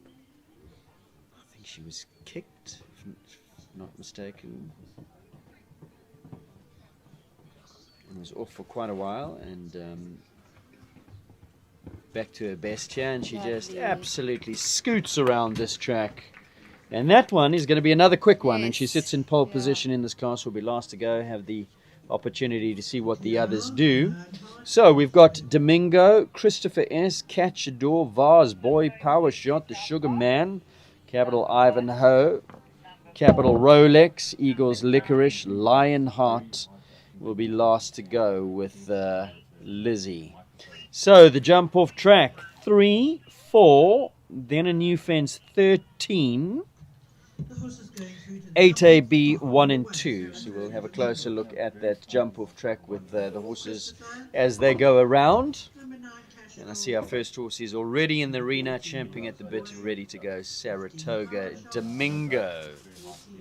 I think she was kicked, if not mistaken, and was off for quite a while, and back to her best here, and she just Lovely. absolutely scoots around this track. And that one is going to be another quick one, and she Yes. sits in pole Yeah. position in this class. Will be last to go, have the opportunity to see what the others do. So we've got Domingo, Christopher S, Catch Adore, Vars Boy, Power Shot, the Sugar Man, Capital Ivanhoe, Capital Rolex, Eagles Licorice, Lionheart will be last to go with Lizzie. So the jump off track 3, 4, then a new fence 13. the horse is going through to the 8AB 1 and 2. So we'll have a closer look at that jump off track with the horses as they go around. number 9 Cash And I see our first horse is already in the arena, champing at the bit, ready to go. Saratoga Domingo.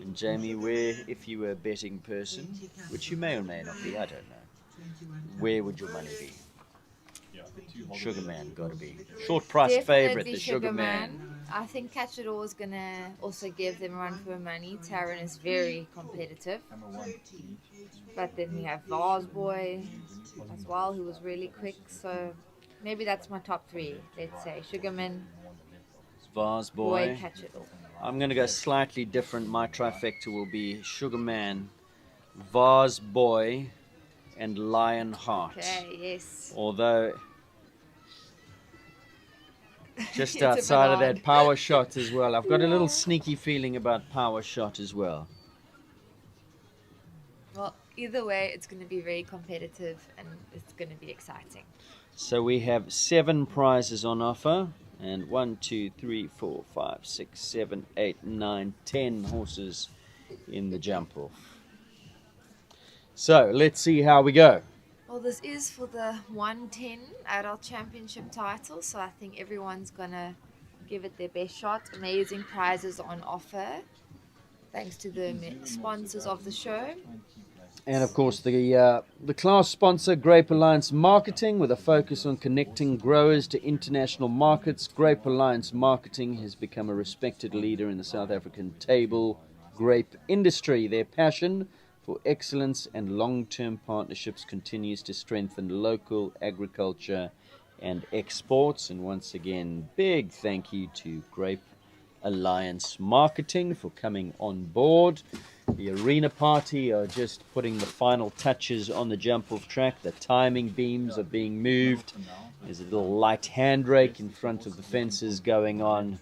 And Jamie, where, if you were a betting person, which you may or may not be, I don't know, where would your money be? Sugar Man, got to be. Short price favourite, the Sugar Man. I think Catch It All is going to also give them a run for money. Taryn is very competitive. But then we have Vars Boy as well, who was really quick. So maybe that's my top three. Let's say Sugarman, Vars Boy. Catch It All. I'm going to go slightly different. My trifecta will be Sugar Man, Vars Boy, and Lionheart. Okay, yes. Although just It's a outside of banana. that, Power Shot as well. I've got a little sneaky feeling about Power Shot as well. Well, either way, it's going to be very competitive and it's going to be exciting. So we have 7 prizes on offer, and 1, 2, 3, 4, 5, 6, 7, 8, 9, 10 horses in the jump off. So let's see how we go. Well, this is for the 110 Adult Championship title, so I think everyone's going to give it their best shot. Amazing prizes on offer, thanks to the sponsors of the show. And of course the class sponsor, Grape Alliance Marketing, with a focus on connecting growers to international markets. Grape Alliance Marketing has become a respected leader in the South African table grape industry. Their passion for excellence and long-term partnerships continues to strengthen local agriculture and exports. And once again, big thank you to Grape Alliance Marketing for coming on board. The arena party are just putting the final touches on the jump-off track. The timing beams are being moved. There's a little light handrake in front of the fences going on.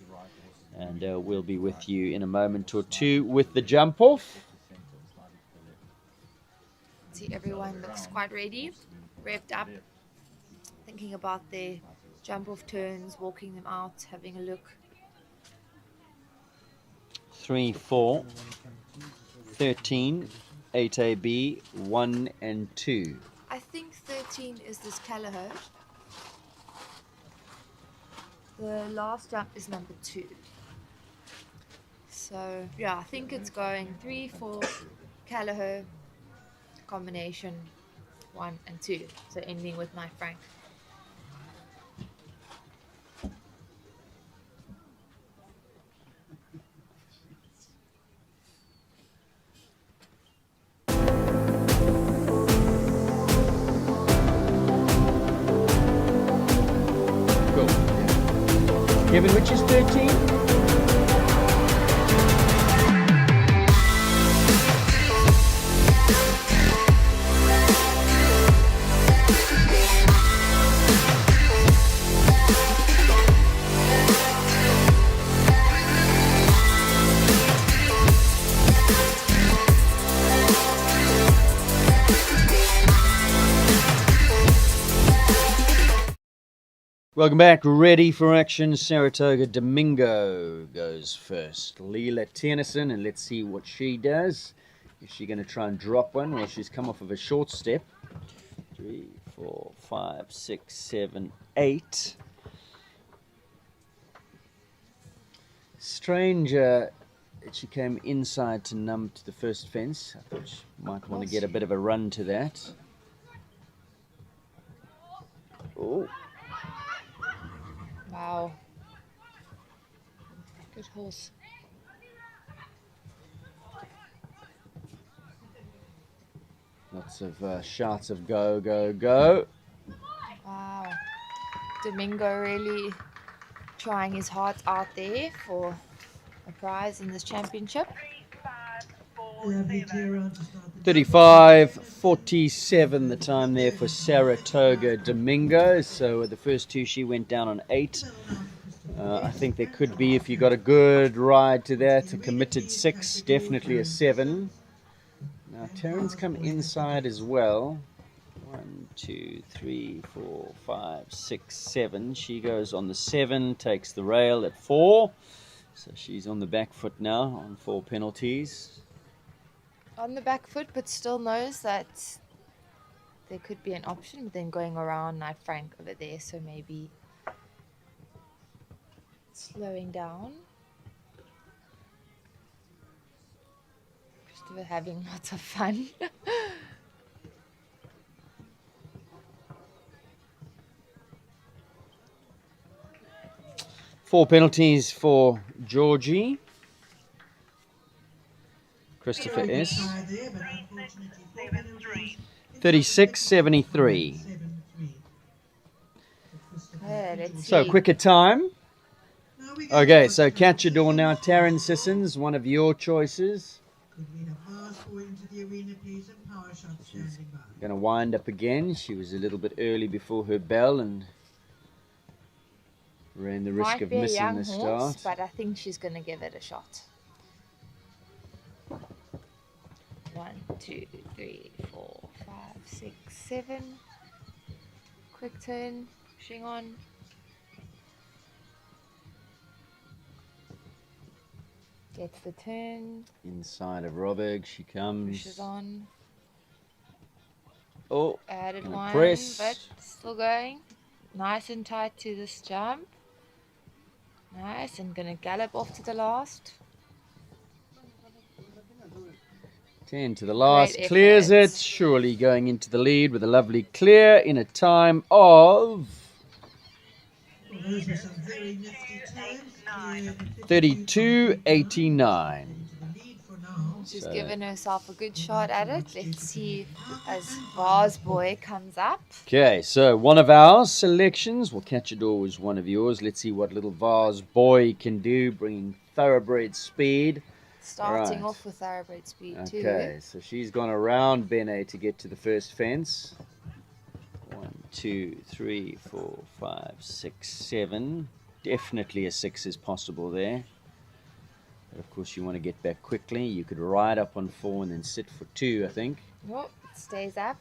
And we'll be with you in a moment or two with the jump-off. See, everyone looks quite ready, revved up, thinking about their jump-off turns, walking them out, having a look. 3, 4, 13, 8AB, 1 and 2. I think 13 is this Callahert. The last jump is number 2. So, yeah, I think it's going 3, 4, Callahert, combination 1 and 2. So ending with Knife Frank. Cool. Kevin, which is 13? Welcome back. Ready for action. Saratoga Domingo goes first. Leela Tennyson, and let's see what she does. Is she going to try and drop one? Well, she's come off of a short step. 3, 4, 5, 6, 7, 8. Strange that she came inside to numb to the first fence. I thought she might want to get a bit of a run to that. Oh. Wow. Good horse. Lots of shouts of go, go, go. Wow. Domingo really trying his heart out there for a prize in this championship. Lovely clear on to start the 35:47 the time there for Saratoga Domingo. So the first two she went down on 8. I think there could be, if you got a good ride to that, a committed 6, definitely a 7. Now Taryn's come inside as well. 1, 2, 3, 4, 5, 6, 7. She goes on the 7, takes the rail at 4. So she's on the back foot now on 4 penalties. On the back foot, but still knows that there could be an option, but then going around Knight Frank over there, so maybe slowing down. Christopher having lots of fun. 4 penalties for Georgie. Christopher S. 36.73. Let's So see. quicker time. Okay, so catch a door now. Taryn Sissons, one of your choices. Could we have Vars Boy into the arena, please, and Power Shot standing by. Going to wind up again. She was a little bit early before her bell and ran the risk Might of be a missing young the horse, start. but I think she's going to give it a shot. 1, 2, 3, 4, 5, 6, 7. Quick turn, pushing on. Gets the turn, Inside of Robberg, she comes. pushes on. Oh, Added gonna one, press. but still going. Nice and tight to this jump. Nice, and gonna gallop off to the last. 10 to the last, Great clears effort. it. Surely going into the lead with a lovely clear in a time of Well, those were some very nifty turns. 32.89. Into the lead for now. She's So- given herself a good shot at it. Let's see as Vars Boy comes up. Okay, so one of our selections. We'll catch a door was one of yours. Let's see what little Vars Boy can do, bringing thoroughbred speed. Starting Right. off with thoroughbred speed Okay, too. so she's gone around Bene to get to the first fence. 1, 2, 3, 4, 5, 6, 7. Definitely a 6 is possible there. But of course, you want to get back quickly. You could ride up on 4 and then sit for 2, I think. Oh, it stays up.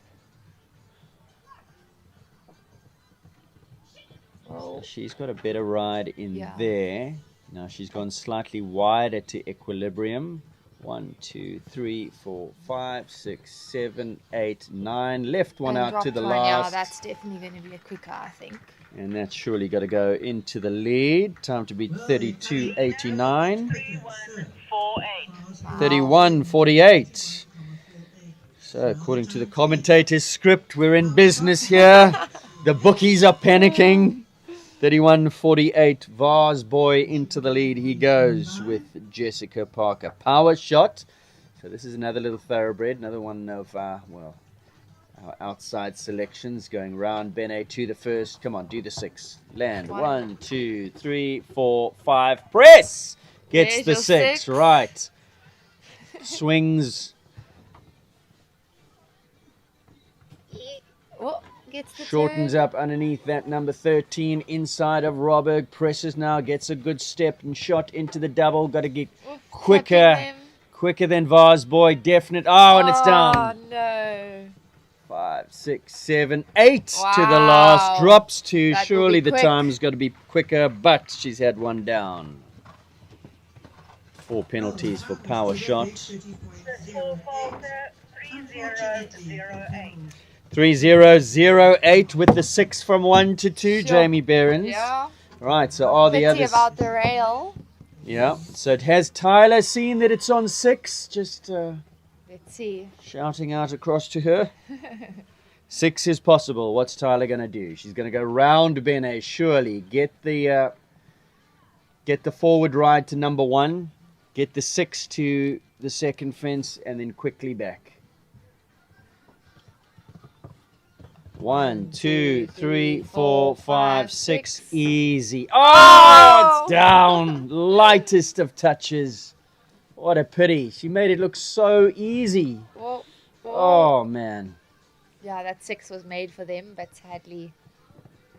So she's got a better ride in Yeah. there. Now she's gone slightly wider to Equilibrium. 1, 2, 3, 4, 5, 6, 7, 8, 9. Left one And out to dropped the one. Yeah, last. that's definitely going to be a quicker, I think. And that's surely got to go into the lead. Time to beat 32.89. 31.48. So according to the commentator's script, we're in business here. The bookies are panicking. 31.48. Vars Boy into the lead. He goes with Jessica Parker. Power Shot. So this is another little thoroughbred. Another one of our outside selections going round Bene to the first. Come on, do the 6. Land. 1, 2, 3, 4, 5. Press! Gets There's the your 6. 6. Right. Swings. Oh, gets the Shortens turn. up underneath that number 13 inside of Robberg. Presses now. Gets a good step and shot into the double. Got to get Oof, quicker. tapping them. Quicker than Vars Boy. Definite. Oh, and it's down. Oh, no. 5, 6, 7, 8 to the last. Wow. Drops to. That will Surely be the quick. time's got to be quicker, but she's had one down. 4 penalties for Power Shot. 3008 with the 6 from 1 to 2. Sure. Jamie Behrens. Yeah. Right, so are the Pity others. about the rail. Yeah, so it has Tyler seen that it's on 6. Just Let's see. shouting out across to her. 6 is possible. What's Tyler going to do? She's going to go round Bene, surely. Get the forward ride to number 1. Get the 6 to the second fence and then quickly back. 1, 2, 3, 4, 5, 6. Easy. Oh, it's down. Lightest of touches. What a pity. She made it look so easy. Whoa, whoa. Oh, man. Yeah, that 6 was made for them, but sadly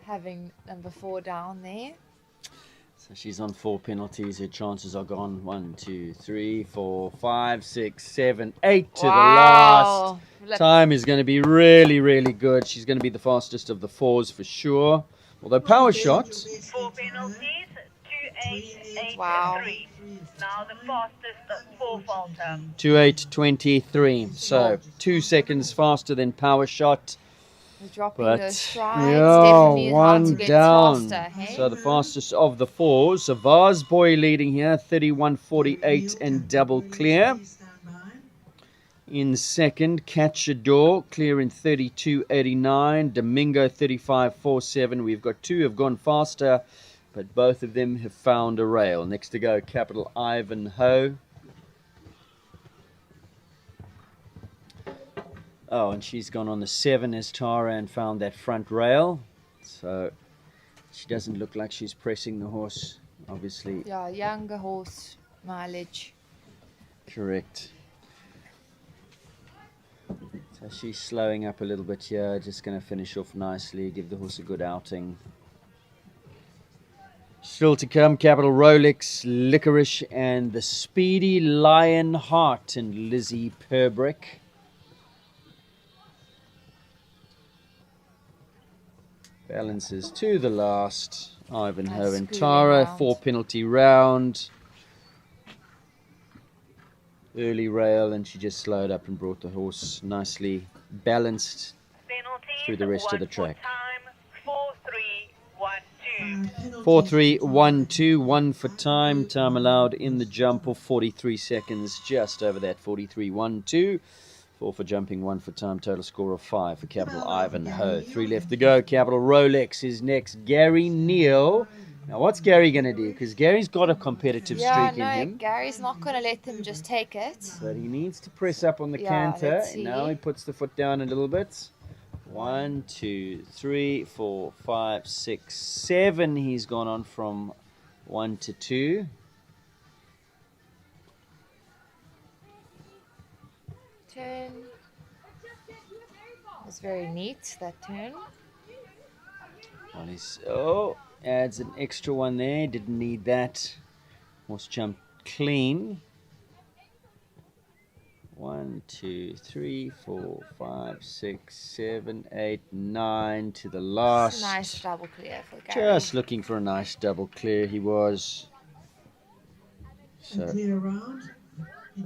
having number 4 down there. So she's on 4 penalties. Her chances are gone. 1, 2, 3, 4, 5, 6, 7, 8 to the last. Flip. Time is going to be really, really good. She's going to be the fastest of the 4s for sure. Although Power Shot, 4 penalties, 2.883. Wow. Now the fastest 4 falter. 2:8:23. So 2 seconds faster than Power Shot. We're dropping But those strides. yeah, Definitely hard to one get down. faster, hey? So the fastest of the four. So Vars Boy leading here, 31.48 and double clear. In second, Catchador clear in 32.89. Domingo 35.47. We've got two have gone faster, but both of them have found a rail. Next to go, Capital Ivanhoe. Oh, and she's gone on the 7 as Tara and found that front rail. So she doesn't look like she's pressing the horse, obviously. Yeah, younger horse mileage. Correct. So she's slowing up a little bit here, just going to finish off nicely, give the horse a good outing. Still to come, Capital Rolex, Licorice, and the Speedy Lion Heart and Lizzie Purbrick. Balances to the last. Ivanhoe and Tara, 4 penalty round. Early rail, and she just slowed up and brought the horse nicely balanced through the rest of the track. 4-3-1-2, 1 for time. Time allowed in the jump of 43 seconds, just over that 43-1-2. 4 for jumping, 1 for time. Total score of 5 for Capital Ivanhoe. 3 left to go. Capital Rolex is next. Gary Neal. Now, what's Gary going to do? Because Gary's got a competitive streak in him. Gary's not going to let them just take it. But he needs to press up on the canter. And now he puts the foot down a little bit. 1, 2, 3, 4, 5, 6, 7. He's gone on from 1 to 2. Turn. It's very neat, that turn. Adds an extra one there. Didn't need that. Horse jumped clean. 1, 2, 3, 4, 5, 6, 7, 8, 9 to the last. Nice double clear for Gary. Just looking for a nice double clear. He was. So. Clear round in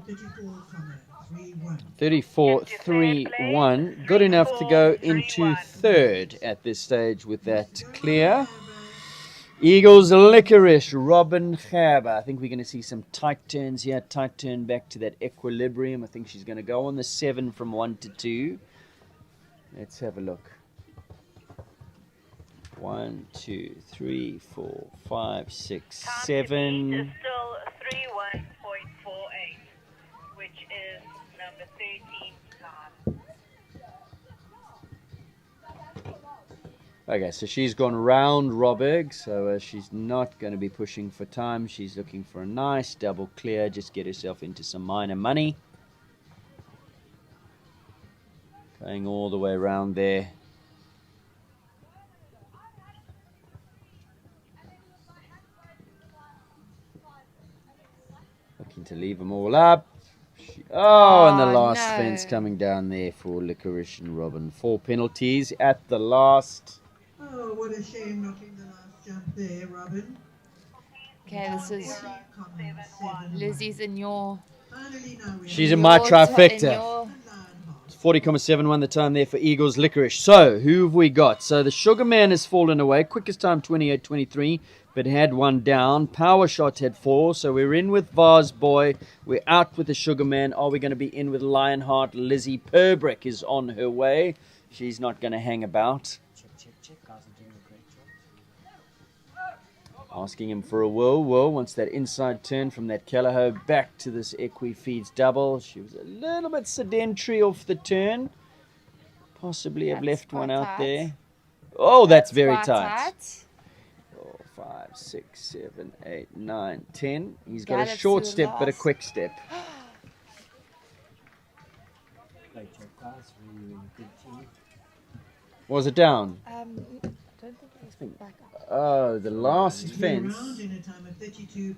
34-3-1. Good enough to go into third at this stage with that clear. Eagles Licorice, Robin Gerber. I think we're going to see some tight turns here. Tight turn back to that Equilibrium. I think she's going to go on the 7 from 1 to 2. Let's have a look. 1, 2, 3, 4, 5, 6, 7. Is still 31.48, which is number 13 time. Okay, so she's gone round Robberg, so she's not going to be pushing for time. She's looking for a nice double clear, just get herself into some minor money. Going all the way around there. Looking to leave them all up. And the last fence coming down there for Licorice and Robin. 4 penalties at the last. Oh, what a shame not in the last jump there, Robin. Okay, this is Lizzie's in your... She's in my trifecta. 40.71 the time there for Eagles Licorice. So, who have we got? So, the Sugar Man has fallen away. Quickest time 28.23, but had one down. Power Shot had 4. So, we're in with Vars Boy. We're out with the Sugar Man. Are we going to be in with Lionheart? Lizzie Purbrick is on her way. She's not going to hang about. Asking him for a whirl. Wants that inside turn from that Callahoo back to this Equi-Feeds double. She was a little bit sedentary off the turn. Possibly have left one out there. Oh, that's very tight. 4, 5, 6, 7, 8, 9, 10. He's got a short step but a quick step. Was it down? I don't think it was back up. Oh, the last fence. Round in a time of 32.79.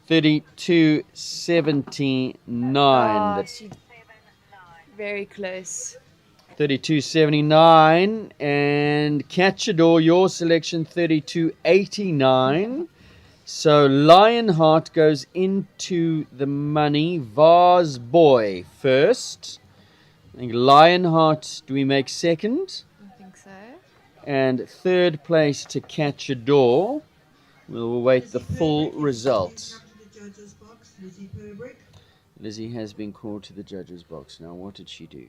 32.79. Very close. 32.79. And Catchador, your selection, 32.89. So Lionheart goes into the money. Vars Boy first. I think Lionheart, do we make second? I think so. And third place to Catch a Door. We'll await the full results. To the judges' box, Lizzie Purbrick. Lizzie has been called to the judges' box. Now, what did she do?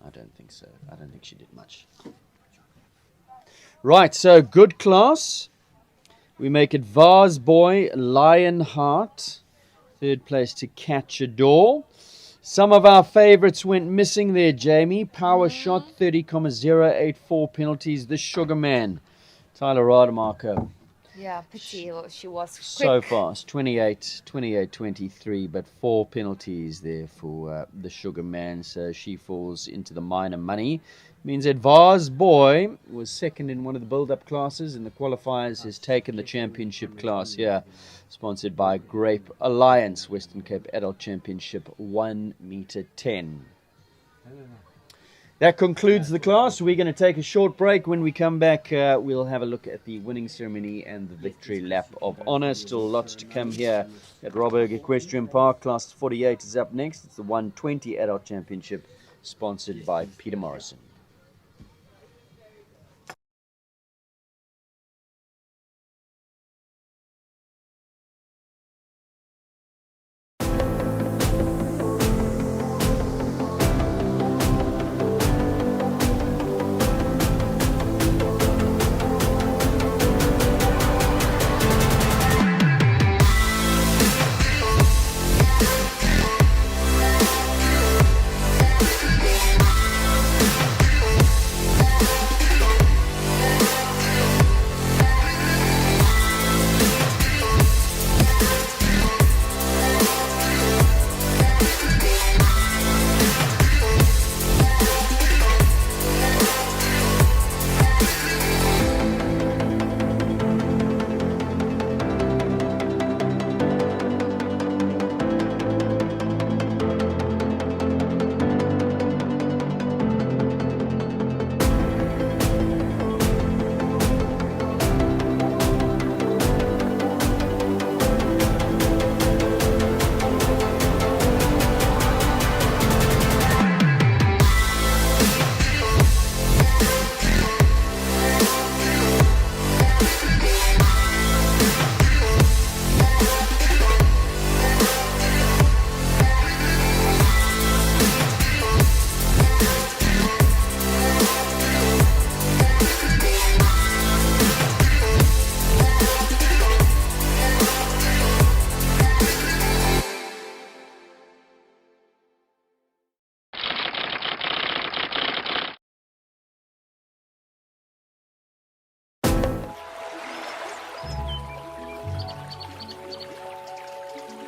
I don't think so. I don't think she did much. Right, so good class. We make it Vase Boy, Lionheart. Third place to Catch a Door. Some of our favorites went missing there, Jamie. Power Shot, 30,084 penalties. The Sugar Man, Tyler Rademacher. Yeah, pity. She was quick. So fast, 28, 23, but 4 penalties there for the Sugar Man. So she falls into the minor money. Means that Vase Boy was second in one of the build-up classes, and the qualifiers has taken the championship class here, sponsored by Grape Alliance, Western Cape Adult Championship, 1 meter 10. That concludes the class. We're going to take a short break. When we come back, we'll have a look at the winning ceremony and the victory lap of honor. Still lots to come here at Robberg Equestrian Park. Class 48 is up next. It's the 120 Adult Championship, sponsored by Peter Morrison.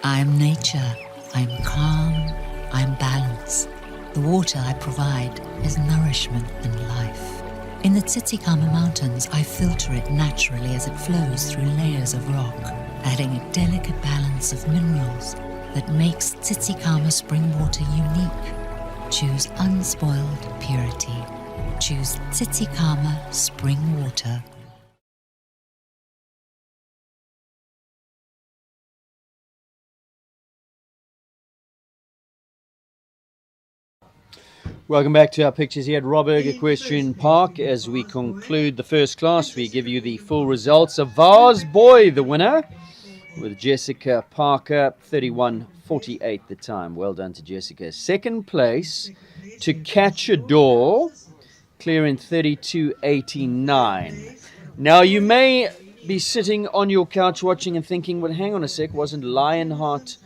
I'm nature, I'm calm, I'm balance. The water I provide is nourishment and life. In the Tsitsikamma Mountains, I filter it naturally as it flows through layers of rock, adding a delicate balance of minerals that makes Tsitsikamma spring water unique. Choose unspoiled purity. Choose Tsitsikamma spring water. Welcome back to our pictures here at Robberg Equestrian Park. As we conclude the first class, we give you the full results of Vase Boy, the winner, with Jessica Parker, 31.48 the time. Well done to Jessica. Second place to Catch a Door, clearing 32.89. Now you may be sitting on your couch watching and thinking, well, hang on a sec, wasn't Lionheart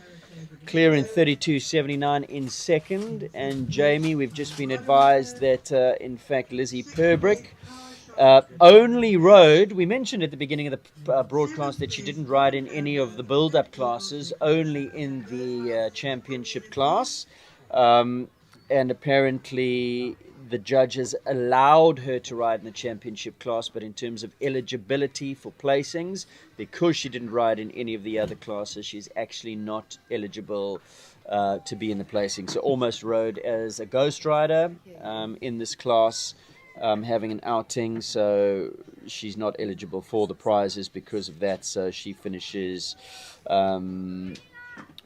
clearing 32.79 in second? And Jamie, we've just been advised that in fact Lizzie Purbrick only rode, we mentioned at the beginning of the broadcast that she didn't ride in any of the build-up classes, only in the championship class, and apparently the judges allowed her to ride in the championship class, but in terms of eligibility for placings, because she didn't ride in any of the other classes, she's actually not eligible to be in the placing. So almost rode as a ghost rider in this class, having an outing, so she's not eligible for the prizes because of that. So she finishes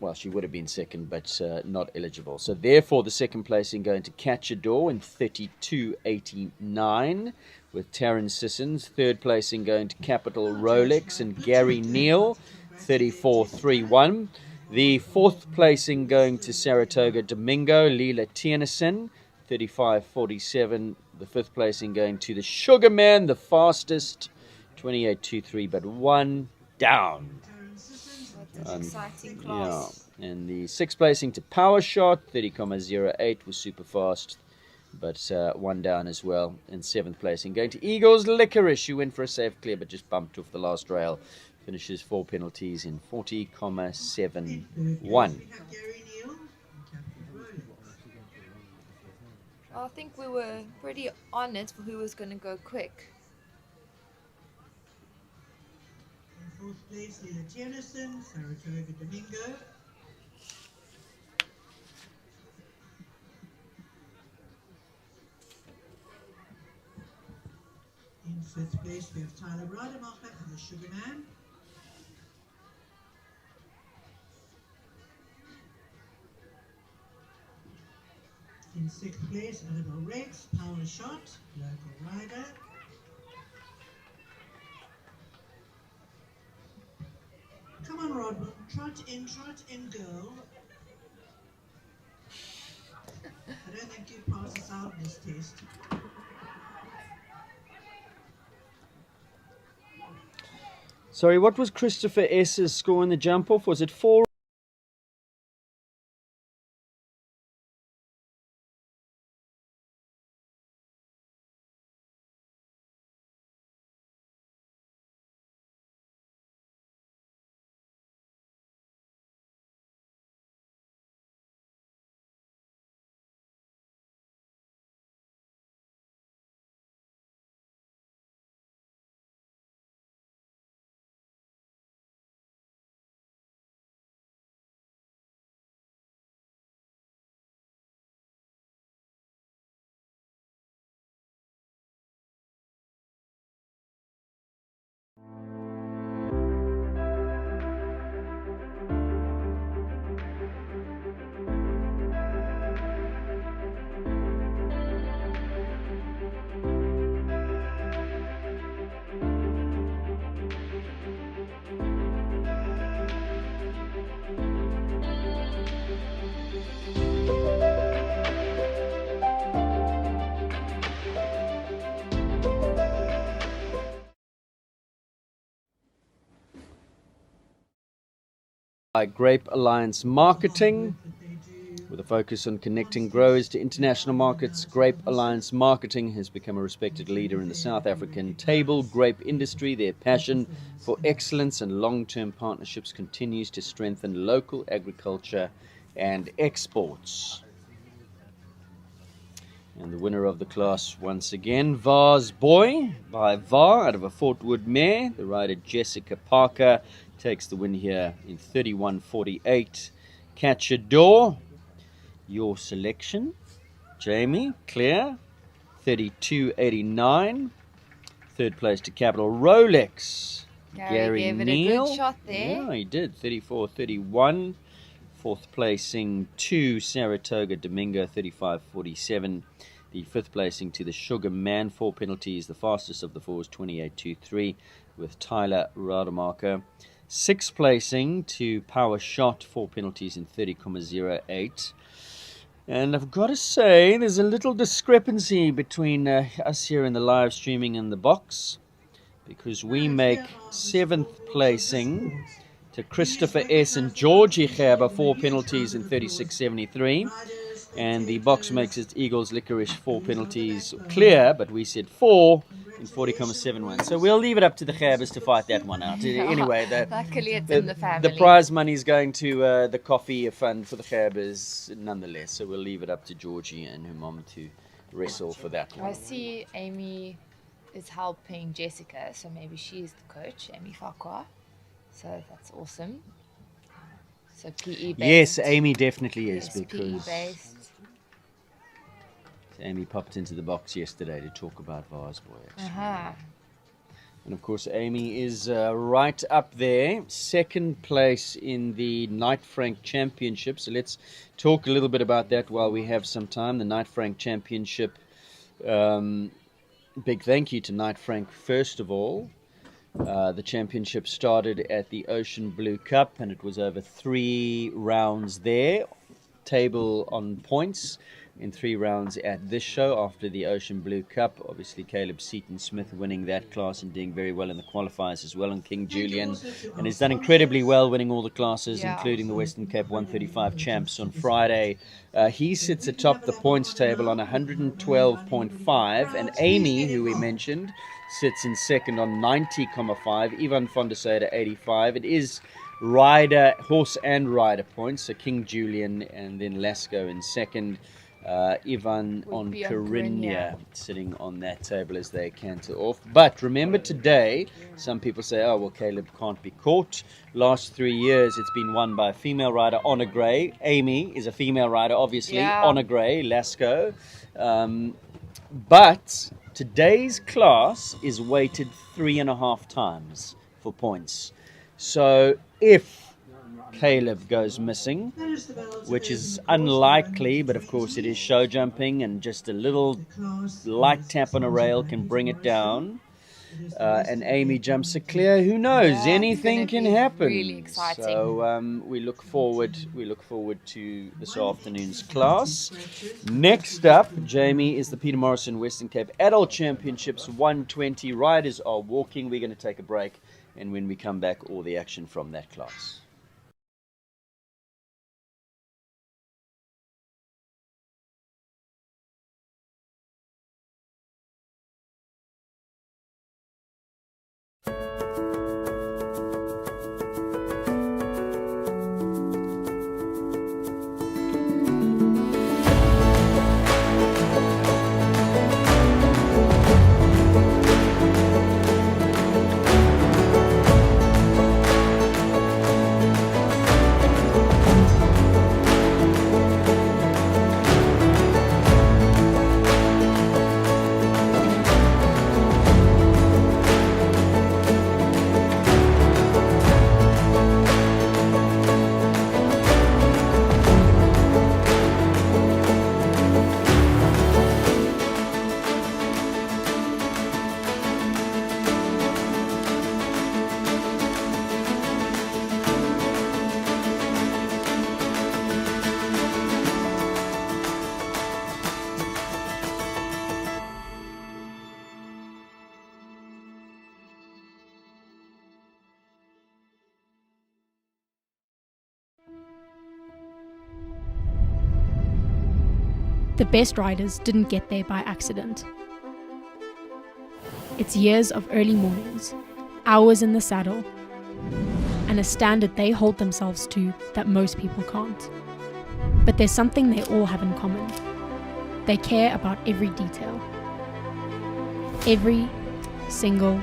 well, she would have been second, but not eligible. So therefore, the second placing going to Catch a Door in 32.89 with Taryn Sissons. Third placing going to Capital Rolex and Gary Neal, 34.31. The fourth placing going to Saratoga Domingo, Leela Tiernason, 35.47. The fifth placing going to the Sugar Man, the fastest, 28.23, but one down. What an exciting class. Yeah, and the sixth placing to Power Shot, 30.08 was super fast, but one down as well. And seventh placing going to Eagles Licorice, who went for a safe clear but just bumped off the last rail. Finishes 4 penalties in 40.71. I think we were pretty on it for who was going to go quick. In fourth place, Leela Tiernason, Saratoga Domingo. In fifth place, we have Tyler Rademacher and the Sugar Man. In sixth place, Annabelle Rex, Power Shot, local rider. Come on, Rodman, trot in, girl. I don't think you pass us out in this test. Sorry, what was Christopher S.'s score in the jump off? Was it 4? By Grape Alliance Marketing, with a focus on connecting growers to international markets. Grape Alliance Marketing has become a respected leader in the South African table grape industry. Their passion for excellence and long-term partnerships continues to strengthen local agriculture and exports. And the winner of the class once again, Var's Boy by Var out of a Fort Wood mare. The rider Jessica Parker takes the win here in 31.48. Catch a Door, your selection, Jamie, clear, 32.89. Third place to Capital Rolex, Gary gave it Neal. a good shot there. Yeah, he did, 34.31. Fourth placing to Saratoga Domingo, 35.47. The fifth placing to the Sugar Man, 4 penalties. The fastest of the four is 28.23 with Tyler Rademacher. Sixth placing to Power Shot, 4 penalties in 30.08. And I've got to say, there's a little discrepancy between us here in the live streaming and the box, because we make seventh placing to Christopher S. and Georgie Gerber, 4 penalties in 36.73. And the box makes it Eagles Licorice, 4 penalties clear, but we said 4 in 40.71. So we'll leave it up to the Gerbers to fight that one out. Anyway, Luckily it's in the family. the prize money is going to the coffee fund for the Gerbers nonetheless. So we'll leave it up to Georgie and her mom to wrestle for that one. I see Amy is helping Jessica, so maybe she's the coach, Amy Farquhar. So that's awesome. So PE based. Yes, Amy definitely is, Yes, because PE based. Amy popped into the box yesterday to talk about Vars Boy. Actually. And of course, Amy is right up there, second place in the Knight Frank Championship. So let's talk a little bit about that while we have some time. The Knight Frank Championship, big thank you to Knight Frank first of all. The championship started at the Ocean Blue Cup, and it was over 3 rounds there. Table on points in 3 rounds at this show after the Ocean Blue Cup. Obviously, Caleb Seaton-Smith winning that class and doing very well in the qualifiers as well, and King Julian. And he's done incredibly well winning all the classes, including the Western Cape 135 champs on Friday. He sits atop the points table on 112.5, and Amy, who we mentioned, sits in second on 90.5. Ivan van der Sade 85. It is rider, horse and rider points. So King Julian and then Lasco in second. Ivan on Corinna sitting on that table as they canter off. But remember today, some people say, oh, well, Caleb can't be caught. Last 3 years, it's been won by a female rider, Honor Gray. Amy is a female rider, obviously. Honor Gray, Lasco. But today's class is weighted 3.5 times for points. So if Caleb goes missing, which is unlikely, but of course it is show jumping, and just a little light tap on a rail can bring it down, and Amy jumps it clear, who knows, anything can happen. Really exciting. So we look forward to this afternoon's class. Next up, Jamie, is the Peter Morrison Western Cape Adult Championships 120. Riders are walking. We're going to take a break, and when we come back, all the action from that class. The best riders didn't get there by accident. It's years of early mornings, hours in the saddle, and a standard they hold themselves to that most people can't. But there's something they all have in common. They care about every detail. Every single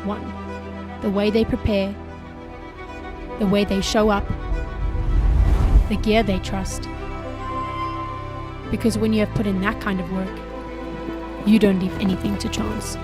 one. The way they prepare, the way they show up, the gear they trust. Because when you have put in that kind of work, you don't leave anything to chance.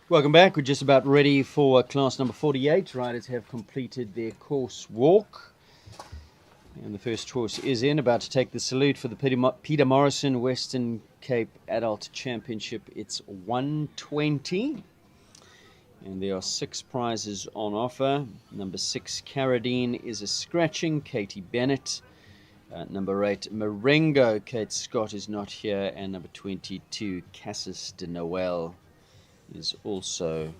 Welcome back. We're just about ready for class number 48. Riders have completed their course walk. And the first horse is in, about to take the salute for the Peter Morrison Western Cape Adult Championship. It's 120. And there are 6 prizes on offer. Number 6, Carradine, is a scratching. Katie Bennett. Number 8, Marengo. Kate Scott is not here. And number 22, Cassis de Noel, is also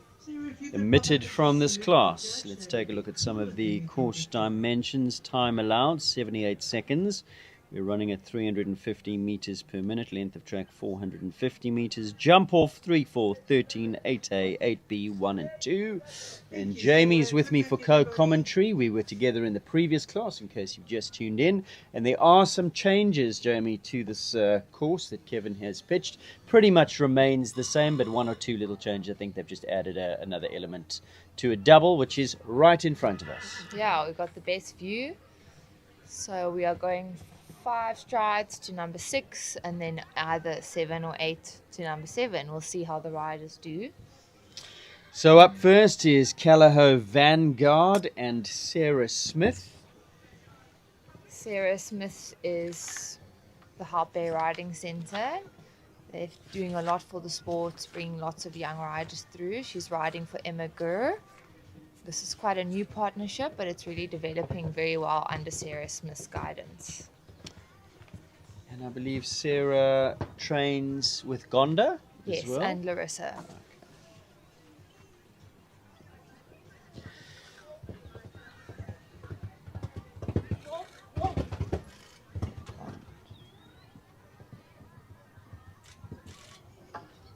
omitted from this class. Let's take a look at some of the course dimensions. Time allowed, 78 seconds. We're running at 350 meters per minute. Length of track, 450 meters. Jump off, 3, 4, 13, 8A, 8B, 1 and 2. And Jamie's with me for co-commentary. We were together in the previous class, in case you've just tuned in. And there are some changes, Jamie, to this course that Kevin has pitched. Pretty much remains the same, but 1 or 2 little changes. I think they've just added another element to a double, which is right in front of us. Yeah, we've got the best view. So we are going 5 strides to number 6, and then either 7 or 8 to number 7. We'll see how the riders do. So up first is Callagho Vanguard and Sarah Smith. Sarah Smith is the Harp Bay Riding Centre. They're doing a lot for the sport, bringing lots of young riders through. She's riding for Emma Gurr. This is quite a new partnership, but it's really developing very well under Sarah Smith's guidance. And I believe Sarah trains with Gonda Yes, as well. and Larissa.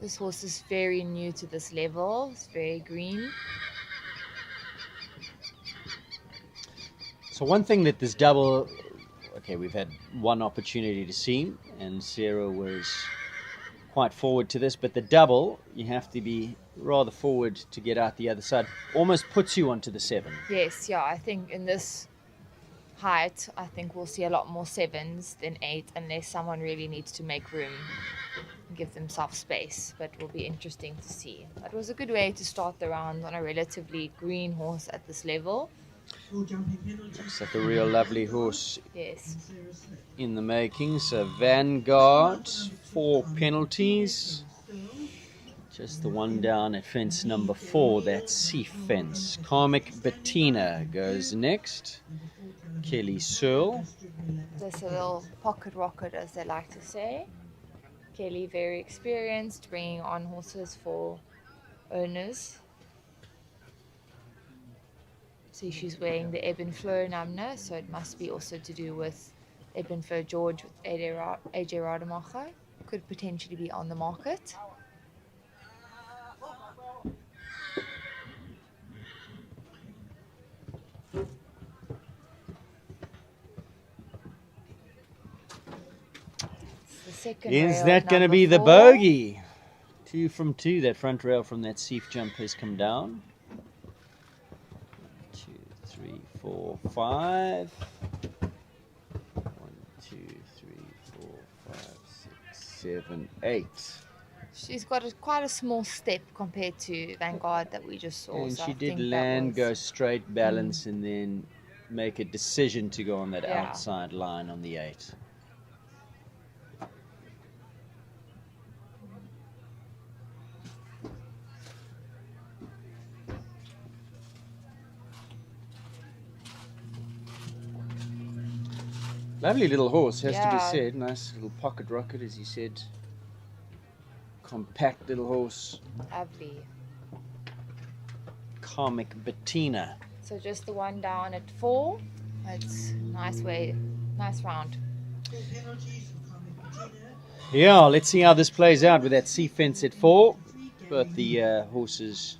This horse is very new to this level. It's very green. So one thing that this double, okay, we've had one opportunity to see, and Sarah was quite forward to this, but the double, you have to be rather forward to get out the other side. Almost puts you onto the 7. Yes, yeah, I think in this height, I think we'll see a lot more 7s than 8, unless someone really needs to make room and give themselves space. But it will be interesting to see. It was a good way to start the round on a relatively green horse at this level. Looks like a real lovely horse Yes. in the making. So Vanguard, 4 penalties. Just the one down at fence number 4, that's Sea Fence. Karmic Bettina goes next. Kelly Searle. There's a little pocket rocket, as they like to say. Kelly, very experienced, bringing on horses for owners. See, she's wearing the Ebb and Flow number, so it must be also to do with Ebb and Flow George with AJ Rademacher. Could potentially be on the market. Is that going to be the bogey? 2 from 2. That front rail from that Seif jump has come down. 2, 3, 4, 5. 1, 2, 3, 4, 5, 6, 7, 8. She's got quite a small step compared to Vanguard that we just saw. And so she I did think land, go straight, balance, and then make a decision to go on that Yeah. outside line on the 8. Lovely little horse, has to be Yeah. said. Nice little pocket rocket, as you said. Compact little horse. Lovely. Karmic Bettina. So just the one down at 4. It's nice round. Yeah, let's see how this plays out with that Sea Fence at 4. Both the horses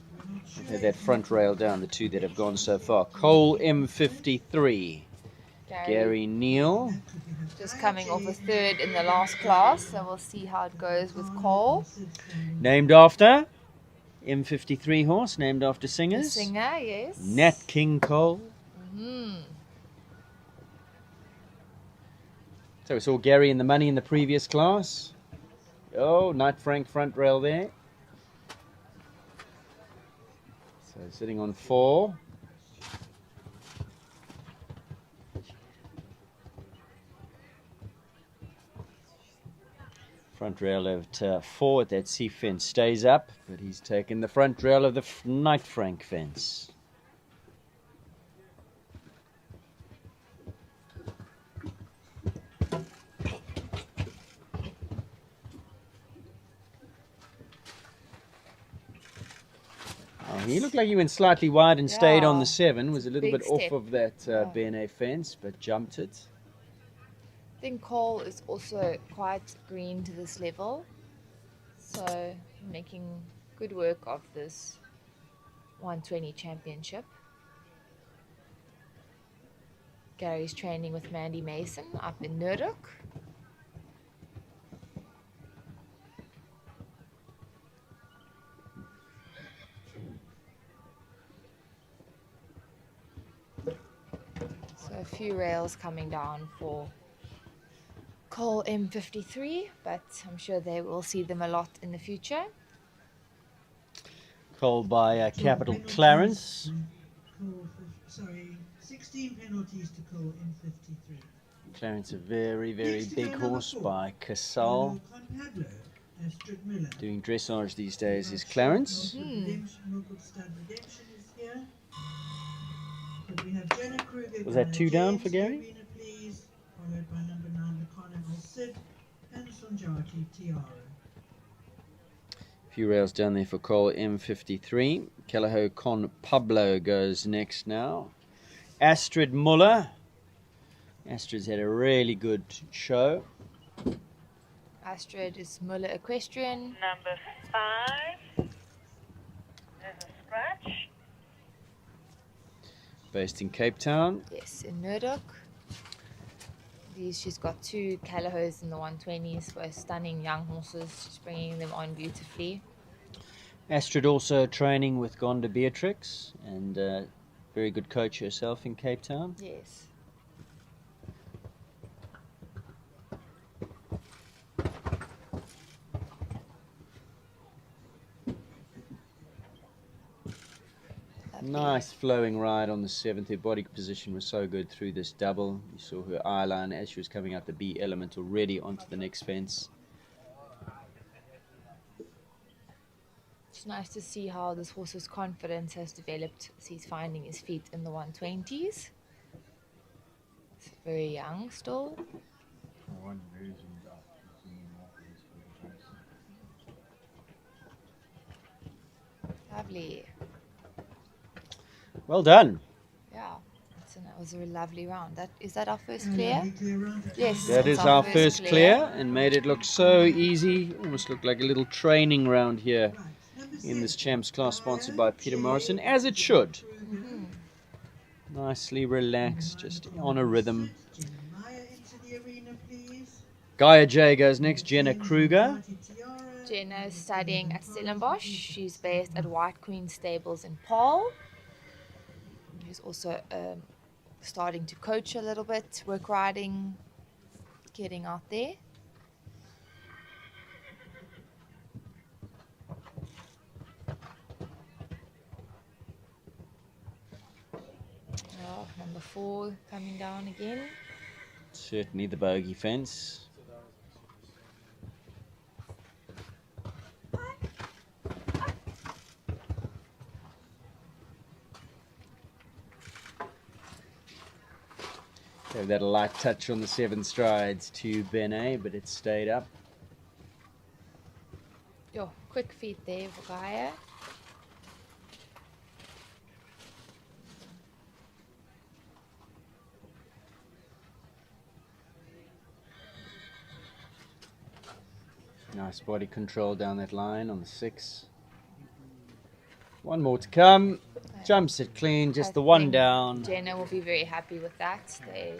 have had that front rail down, the 2 that have gone so far. Cole M53. Gary Neal. Just coming off a 3rd in the last class, so we'll see how it goes with Cole. Named after M53 horse, named after singers. The singer, yes. Nat King Cole. So we saw Gary in the money in the previous class. Oh, Knight Frank front rail there. sitting on 4. Front rail of 4 at that C fence stays up, but he's taken the front rail of the Knight Frank fence. He looked like he went slightly wide and stayed on the 7, was a little bit off of that B&A fence, but jumped it. I think Cole is also quite green to this level, so making good work of this 120 championship. Gary's training with Mandy Mason up in Nurduk. So a few rails coming down for Cole M53, but I'm sure they will see them a lot in the future. Called by Capital Clarence. Sorry, 16 penalties to Cole M53. Clarence, a very, very big horse by Casal. Doing dressage these days is Clarence. Was that 2 down for Gary? Followed by number 9, the Carnival Sid, and Sonjati Tiara. A few rails down there for Cole M53. Callao Con Pablo goes next now. Astrid Muller. Astrid's had a really good show. Astrid is Muller Equestrian. Number 5. There's a scratch. Based in Cape Town. Yes, in Nurduk. She's got 2 Callahos in the 120s for stunning young horses. She's bringing them on beautifully. Astrid also training with Gonda Beatrix, and very good coach herself in Cape Town. Yes. Nice flowing ride on the 7th. Her body position was so good through this double. You saw her eye line as she was coming out the B element already onto the next fence. It's nice to see how this horse's confidence has developed as he's finding his feet in the 120s. It's very young still. Lovely. Well done. Yeah, that was a lovely round. Is that our first clear? Yes. That is our first clear, and made it look so easy. Almost looked like a little training round here in this Champs class sponsored by Peter Morrison, as it should. Nicely relaxed, just on a rhythm. Gaia J goes next, Jenna Kruger. Jenna is studying at Stellenbosch. She's based at White Queen Stables in Paarl. She's also starting to coach a little bit, work riding, getting out there. Oh, number 4 coming down again. Certainly the bogey fence. Gave that a light touch on the 7 strides to Benet, but it stayed up. Yo, quick feet there for Gaia. Nice body control down that line on the 6. One more to come. Jumps it clean, just the one down. Jenna will be very happy with that. They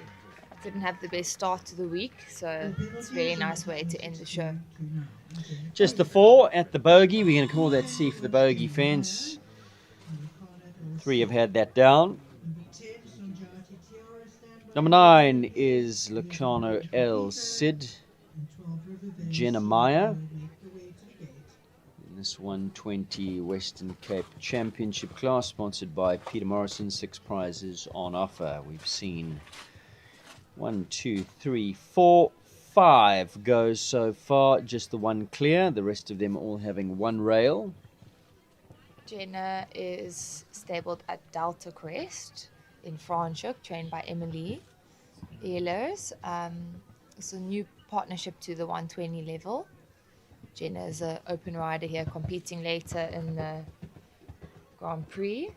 didn't have the best start to the week, so it's a really nice way to end the show. Just the 4 at the bogey. We're going to call that C for the bogey fence. 3 have had that down. Number 9 is Lucano El Cid. Jenna Meyer. This 120 Western Cape Championship class, sponsored by Peter Morrison. 6 prizes on offer. We've seen 1, 2, 3, 4, 5 goes so far. Just the one clear. The rest of them all having one rail. Jenna is stabled at Delta Crest in Franschhoek, trained by Emily Ehlers. It's a new partnership to the 120 level. Jenna is an open rider here, competing later in the Grand Prix.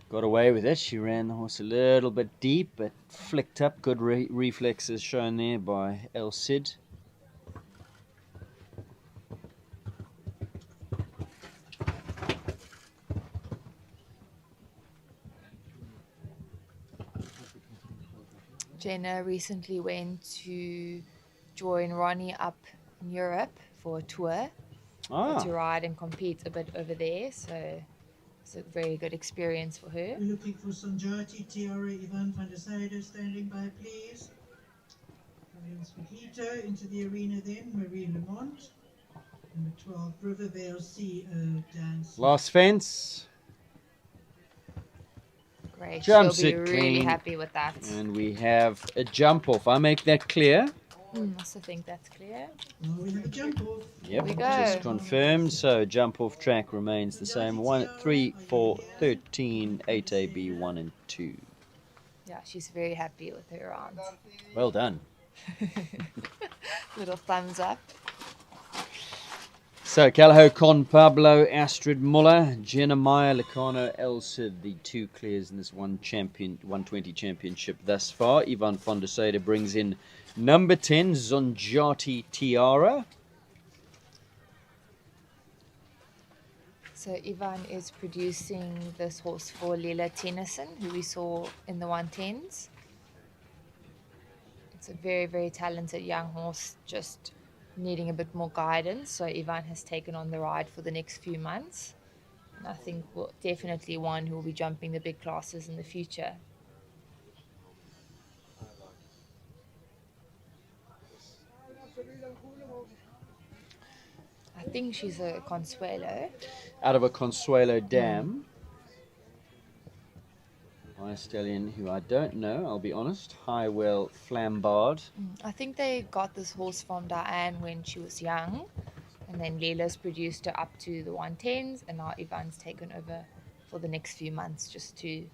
Got away with it. She ran the horse a little bit deep, but flicked up. Good reflexes shown there by El Cid. Jenna recently went to join Ronnie up in Europe for a tour to ride and compete a bit over there. So it's a very good experience for her. We're looking for Sanjati, Tiara, Ivan van der Zijde standing by, please. Florence Mojito into the arena then, Marie Lamont. Number 12, Rivervale CEO Dance. Last fence. Great. Jumps She'll be it really clean. happy with that. And we have a jump off. I make that clear. I also think that's clear. Well, we have a jump off. Yep, we go. just confirmed. So jump off track remains the same. 1, 3, 4, 13, 8AB, 1 and 2. Yeah, she's very happy with her round. Well done. Little thumbs up. So Callao, Con Pablo, Astrid Muller, Jenna Meyer, Licano, El Cid, the 2 clears in this 120 championship thus far. Ivan van der Zijde brings in number 10, Zonjati Tiara. So Ivan is producing this horse for Lila Tennyson, who we saw in the 110s. It's a very, very talented young horse, just needing a bit more guidance. So Ivan has taken on the ride for the next few months. And I think definitely one who will be jumping the big classes in the future. I think she's a Consuelo. Out of a Consuelo dam. By a stallion who I don't know, I'll be honest. Highwell Flambard. I think they got this horse from Diane when she was young. And then Leila's produced her up to the 110s. And now Ivan's taken over for the next few months just to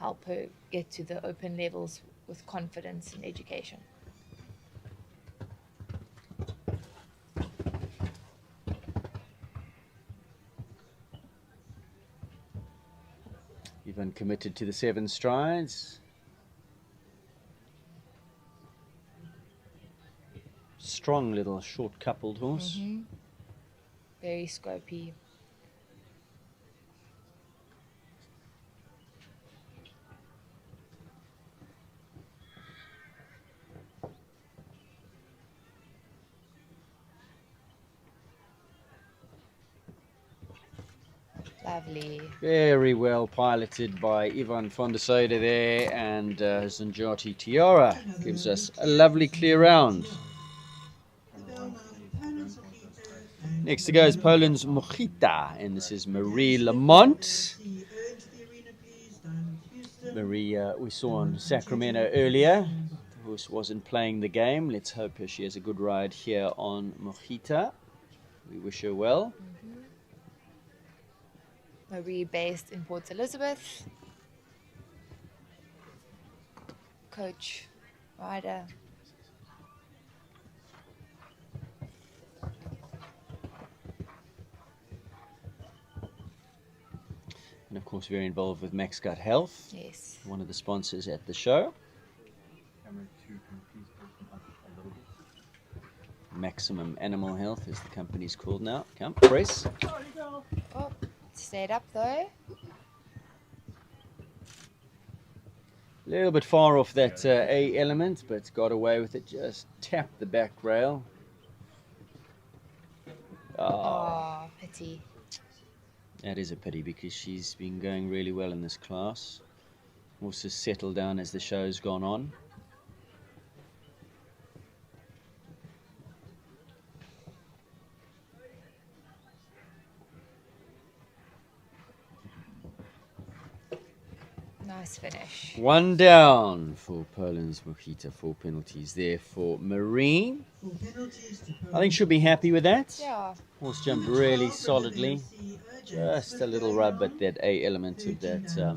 help her get to the open levels with confidence and education. Ivan committed to the 7 strides. Strong little short coupled horse. Very scopy. Lovely. Very well piloted by Ivan van der Zijde there, and Zanjati Tiara gives us a lovely clear round. Next to go is Poland's Mojita, and this is Marie Lamont. Marie we saw on Sacramento earlier. The horse wasn't playing the game. Let's hope she has a good ride here on Mojita. We wish her well. Marie based in Port Elizabeth. Coach, rider. And of course very involved with Max Gut Health. Yes. One of the sponsors at the show. Camera 2, can you please open up a little bit? Maximum Animal Health is the company's called now. Come, press. Oh, stayed up though. A little bit far off that A element, but got away with it. Just tapped the back rail. Oh, pity. That is a pity because she's been going really well in this class. Also settled down as the show's gone on. Nice finish. 1 down for Poland's Mojita. 4 penalties there for Marine. 4 penalties to I think she'll be happy with that. Yeah. Horse jumped really solidly. Just a little rub at that A element of that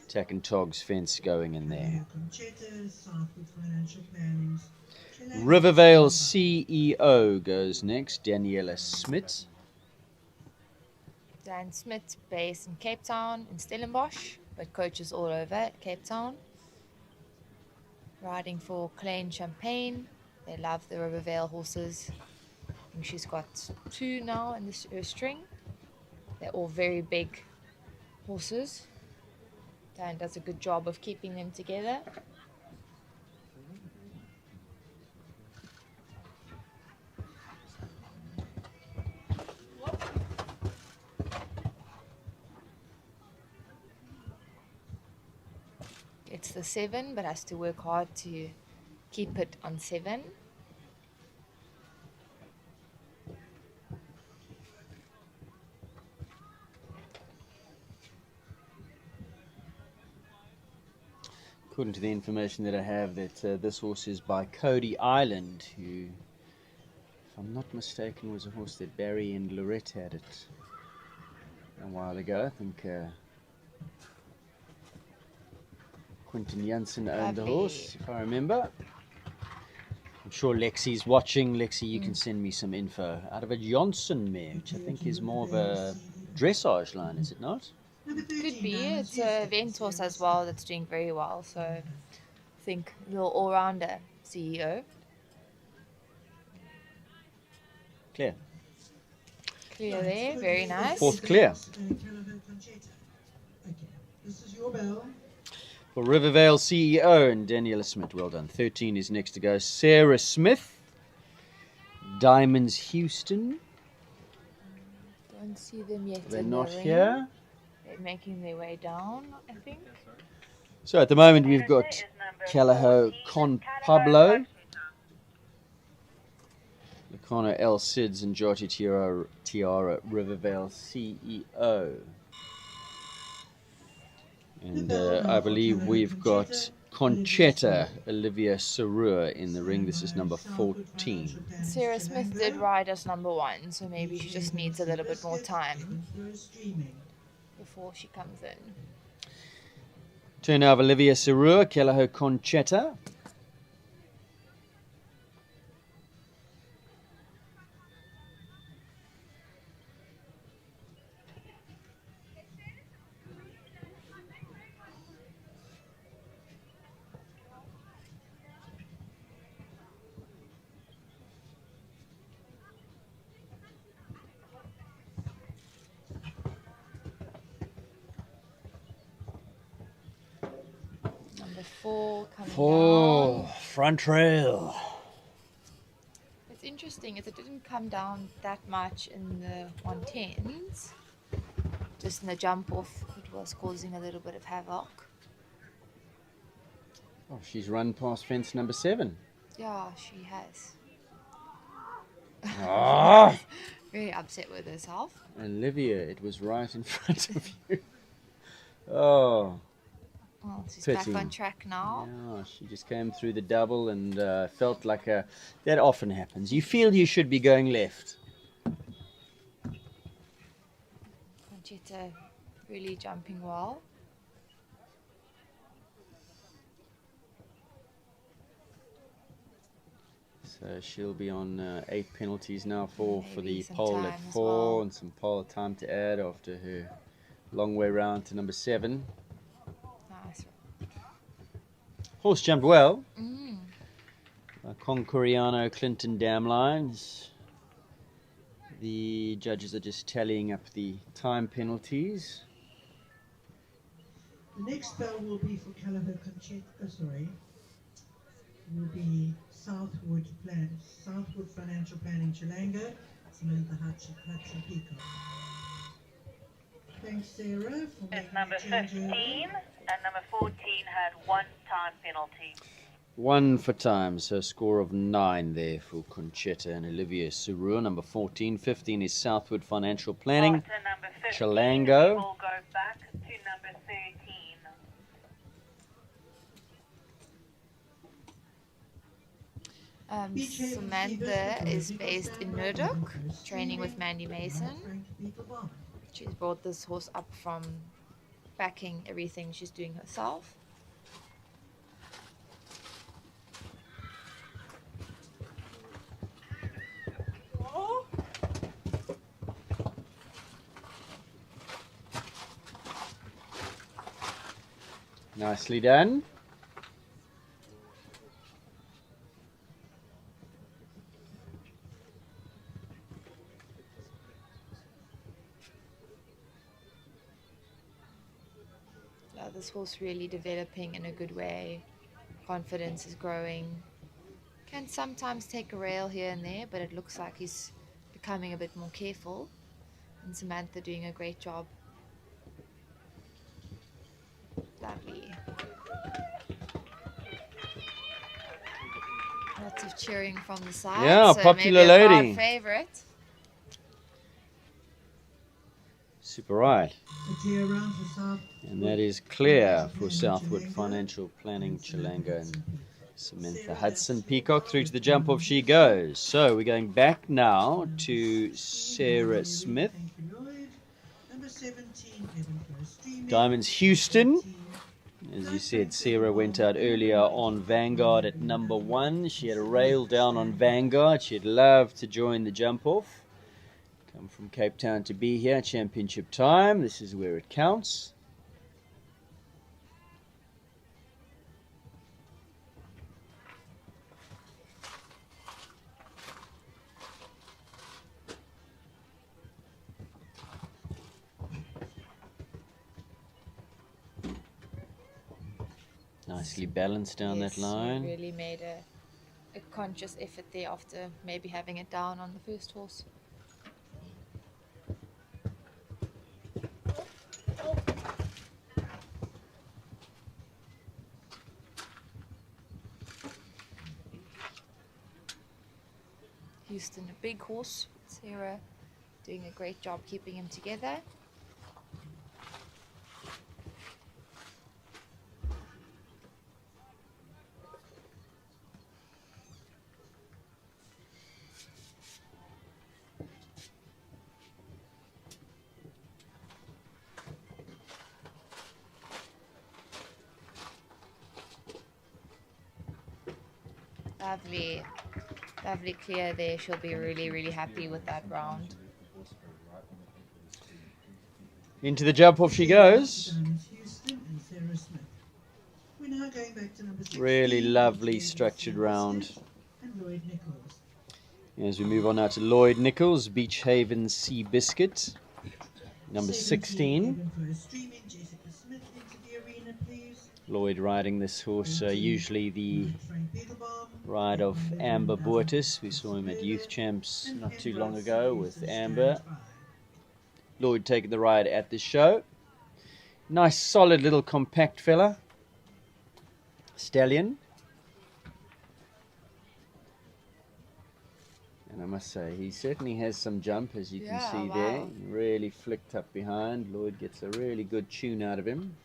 Tack and Togs fence going in there. Rivervale CEO goes next. Daniela Smit. Dan Smith, based in Cape Town, in Stellenbosch, but coaches all over Cape Town. Riding for Klein Champagne. They love the Rivervale horses. I think she's got 2 now in her string. They're all very big horses. Dan does a good job of keeping them together. It's the 7, but has to work hard to keep it on 7. According to the information that I have, that this horse is by Cody Island, who, if I'm not mistaken, was a horse that Barry and Lorette had it a while ago. I think Quentin Janssen owned the horse, if I remember. I'm sure Lexi's watching. Lexi, you can send me some info. Out of a Johnson mare, which I think is more of a dressage line, is it not? Could be. It's a event horse as well that's doing very well. So I think a little all-rounder CEO. Clear. Clear there, very nice. 4th clear. This is your bell. For Rivervale CEO and Daniela Smith, well done. 13 is next to go. Sarah Smith, Diamonds Houston. Don't see them yet. They're in the not ring. here. They're making their way down, I think. So at the moment we've got Calaho Con Pablo, Lacano El Cids and Georgie Tiara Rivervale CEO. And I believe we've got Conchetta Olivia Sarua in the ring. This is number 14. Sarah Smith did ride as number 1, so maybe she just needs a little bit more time before she comes in. Turn of Olivia Sarua, Calaho Conchetta. Number 4 coming 4, down. front rail. It's interesting is it didn't come down that much in the 110s. Just in the jump off, it was causing a little bit of havoc. Oh, she's run past fence number 7. Yeah, she has. Ah! Very upset with herself. Olivia, it was right in front of you. Oh. Well, she's Pity. back on track now. Yeah, she just came through the double and felt like that often happens. You feel you should be going left. Conchetta really jumping well. So she'll be on 8 penalties now for Maybe the some pole time at as 4 well. and some pole time to add after her long way round to number 7. Nice. Horse jumped well. Mm. Concoriano Clinton dam lines. The judges are just tallying up the time penalties. The next bell will be for Calaho Conchetta, will be Southwood Financial Planning Chilanga, Samantha Hudson Pico. Thanks, Sarah, for making It's number the change 15 over. and number 14 had 1 time penalty. 1 for time, so a score of 9 there for Conchetta and Olivia Surua. Number 14, 15 is Southwood Financial Planning. After number 15, Chilango. we will go back to number 13, Samantha is based in Murdoch, training with Mandy Mason. She's brought this horse up from backing everything she's doing herself. Nicely done. This horse really developing in a good way. Confidence is growing. Can sometimes take a rail here and there, but it looks like he's becoming a bit more careful. And Samantha doing a great job. Lovely. Lots of cheering from the side. Yeah, so popular maybe a lady. crowd favorite. Super right. around for South. And that is clear for Southwood Financial Planning, Chilanga and Samantha Hudson. Peacock through to the jump off she goes. So we're going back now to Sarah Smith. Number 17, Plettenberg Streaming. Diamonds Houston. As you said, Sarah went out earlier on Vanguard at number 1. She had a rail down on Vanguard. She'd love to join the jump off. Come from Cape Town to be here. Championship time. This is where it counts. Nicely balanced down that line. She really made a conscious effort there after maybe having it down on the first horse. Houston, a big horse. Sarah doing a great job keeping him together. Lovely. Lovely clear there. She'll be really, really happy with that round. Into the jump off she goes. Diamonds Houston and Sarah Smith. We're now going back to number 16. Really lovely structured round. And Lloyd Nichols. As we move on now to Lloyd Nichols, Beach Haven Sea Biscuit. Number 16. Plettenberg Streaming, Jessica Smith into the arena, please. Lloyd riding this horse, usually the Frank Beetlebaum. ride of Amber Boertis. We saw him at Youth Champs not too long ago with Amber. Lloyd taking the ride at the show. Nice solid little compact fella. Stallion. And I must say, he certainly has some jump, as you can see there. Really flicked up behind. Lloyd gets a really good tune out of him.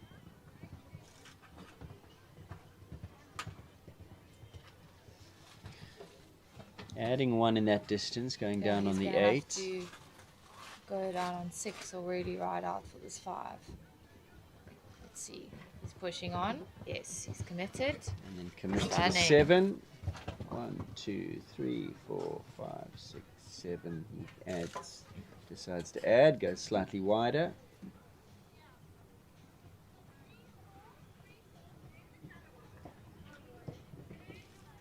Adding 1 in that distance, going down on the 8. To go down on 6 or really ride out for this 5. Let's see. He's pushing on. Yes, he's committed. And then commit to the Stunning. 7. 1, 2, 3, 4, 5, 6, 7. He adds, decides to add, goes slightly wider.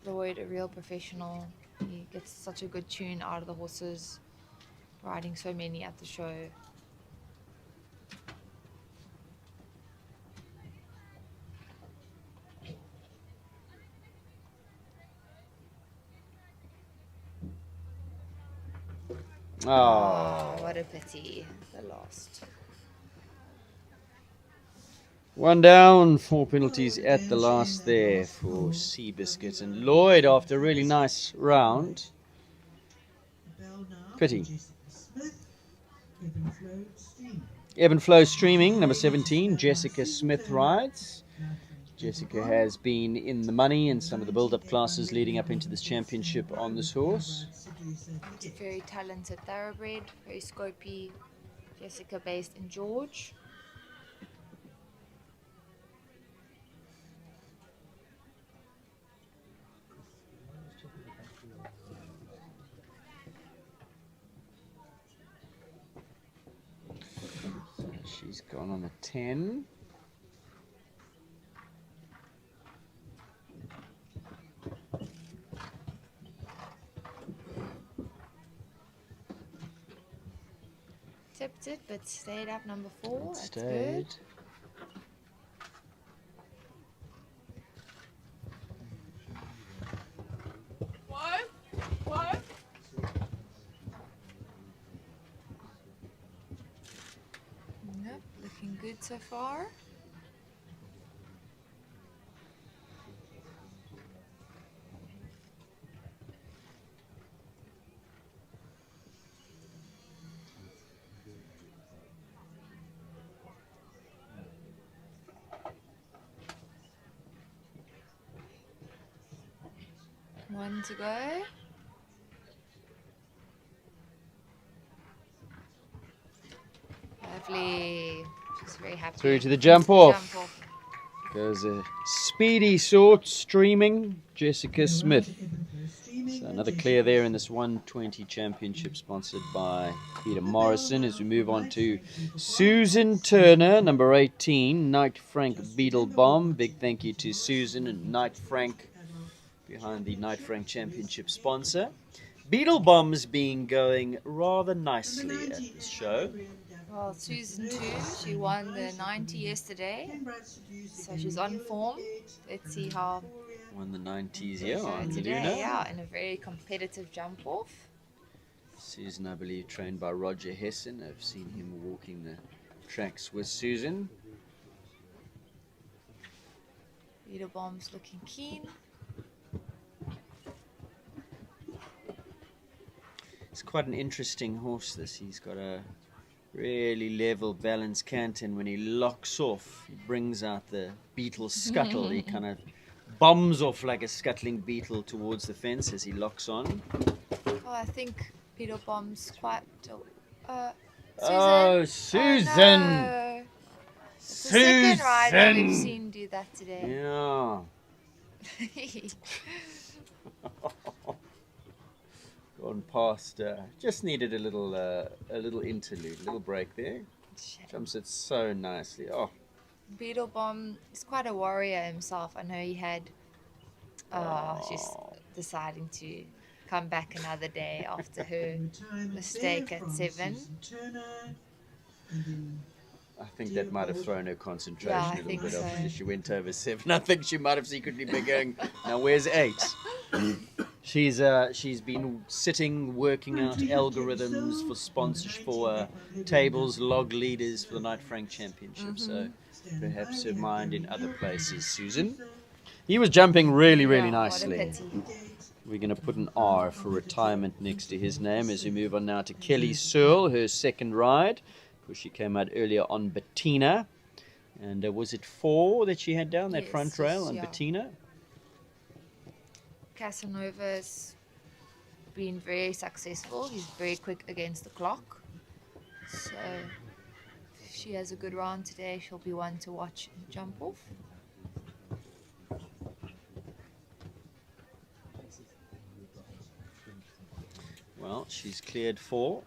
Lloyd, a real professional. He gets such a good tune out of the horses, riding so many at the show. Oh, What a pity. The last. 1 down, 4 penalties at the last there for Seabiscuit. And Lloyd, after a really nice round. Bell now. Pity. Jessica Smith. Kevin Flo Streaming. Ebb and Flow Streaming, number 17, Jessica Smith rides. Jessica has been in the money in some of the build-up classes leading up into this championship on this horse. It's a very talented thoroughbred, very scopy. Jessica based in George. She's gone on the 10. Tipped it, but stayed up number 4. That's Stayed. good. What? Nope, looking good so far. One to go. Lovely. She's very happy. Through to the jump off. Jump off. Goes a speedy sort streaming, Jessica Smith. So another clear there in this 120 championship sponsored by Peter Morrison. As we move on to Susan Turner, number 18, Knight Frank Beetle Bomb. Big thank you to Susan and Knight Frank behind the Knight Frank Championship sponsor. Beetle Bomb's been going rather nicely at this show. Well, Susan too. She won the 90 yesterday, so she's on form. Let's see how Won the 90s, yeah, on today. Luna. Yeah, in a very competitive jump off. Susan, I believe, trained by Roger Hessen. I've seen him walking the tracks with Susan. Beetle Bomb's looking keen. It's quite an interesting horse, this. He's got a really level balanced cant, and when he locks off, he brings out the beetle scuttle. He kind of bombs off like a scuttling beetle towards the fence as he locks on. Oh, I think Beetle Bomb's quite... Susan. Oh, Susan! Oh, no. It's the second rider we've seen do that today. Yeah. Gone past. Just needed a little interlude, a little break there. Jumps it so nicely. Oh, Beetle Bomb is quite a warrior himself. I know he had. She's deciding to come back another day after her mistake at 7. I think that might have thrown her concentration Yeah, I a little think bit so. off. She went over 7. I think she might have secretly been going, now where's 8? She's been sitting, working out algorithms for sponsorship for tables, log leaders for the Knight Frank Championship. So perhaps her mind in other places. Susan, he was jumping really, really Yeah, what a nicely. pity. We're going to put an R for retirement next to his name as we move on now to Kelly Searle, her second ride. Of course, she came out earlier on Bettina. And was it 4 that she had down, that Yes, front rail on yeah. Bettina? Casanova's been very successful. He's very quick against the clock. So if she has a good round today, she'll be one to watch and jump off. Well, she's cleared 4.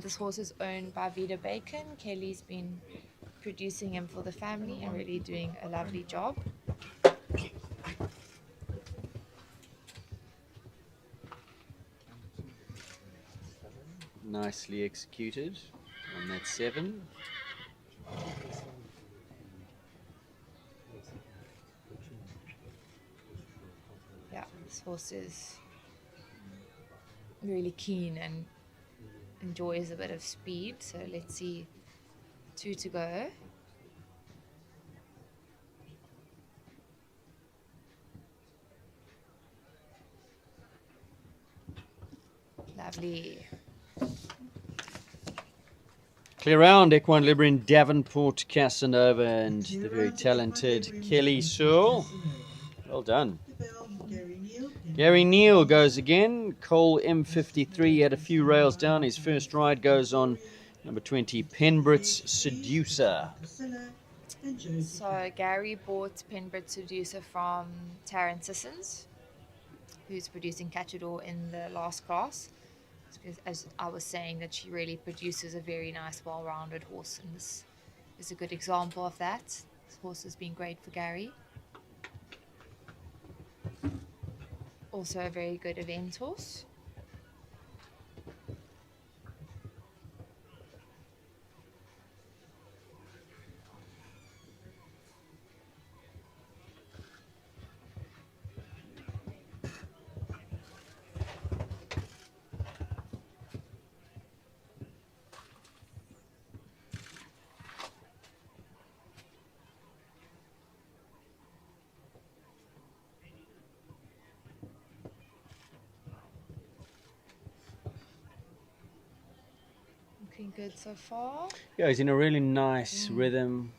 This horse is owned by Vida Bacon. Kelly's been producing him for the family and really doing a lovely job. Nicely executed on that 7. Yeah, this horse is really keen and enjoys a bit of speed. So let's see, 2 to go. Lovely. Clear round, Equine-Librium Davenport Casanova and the very talented Kelly Searle. Well done. Gary Neal goes again. Cole M53 had a few rails down. His first ride goes on number 20, Penbrit's Seducer. So Gary bought Penbrit Seducer from Taryn Sissons, who's producing Catchador in the last class. Because, as I was saying, that she really produces a very nice, well-rounded horse, and this is a good example of that. This horse has been great for Gary. Also a very good event horse. Looking good so far. Yeah, he's in a really nice rhythm.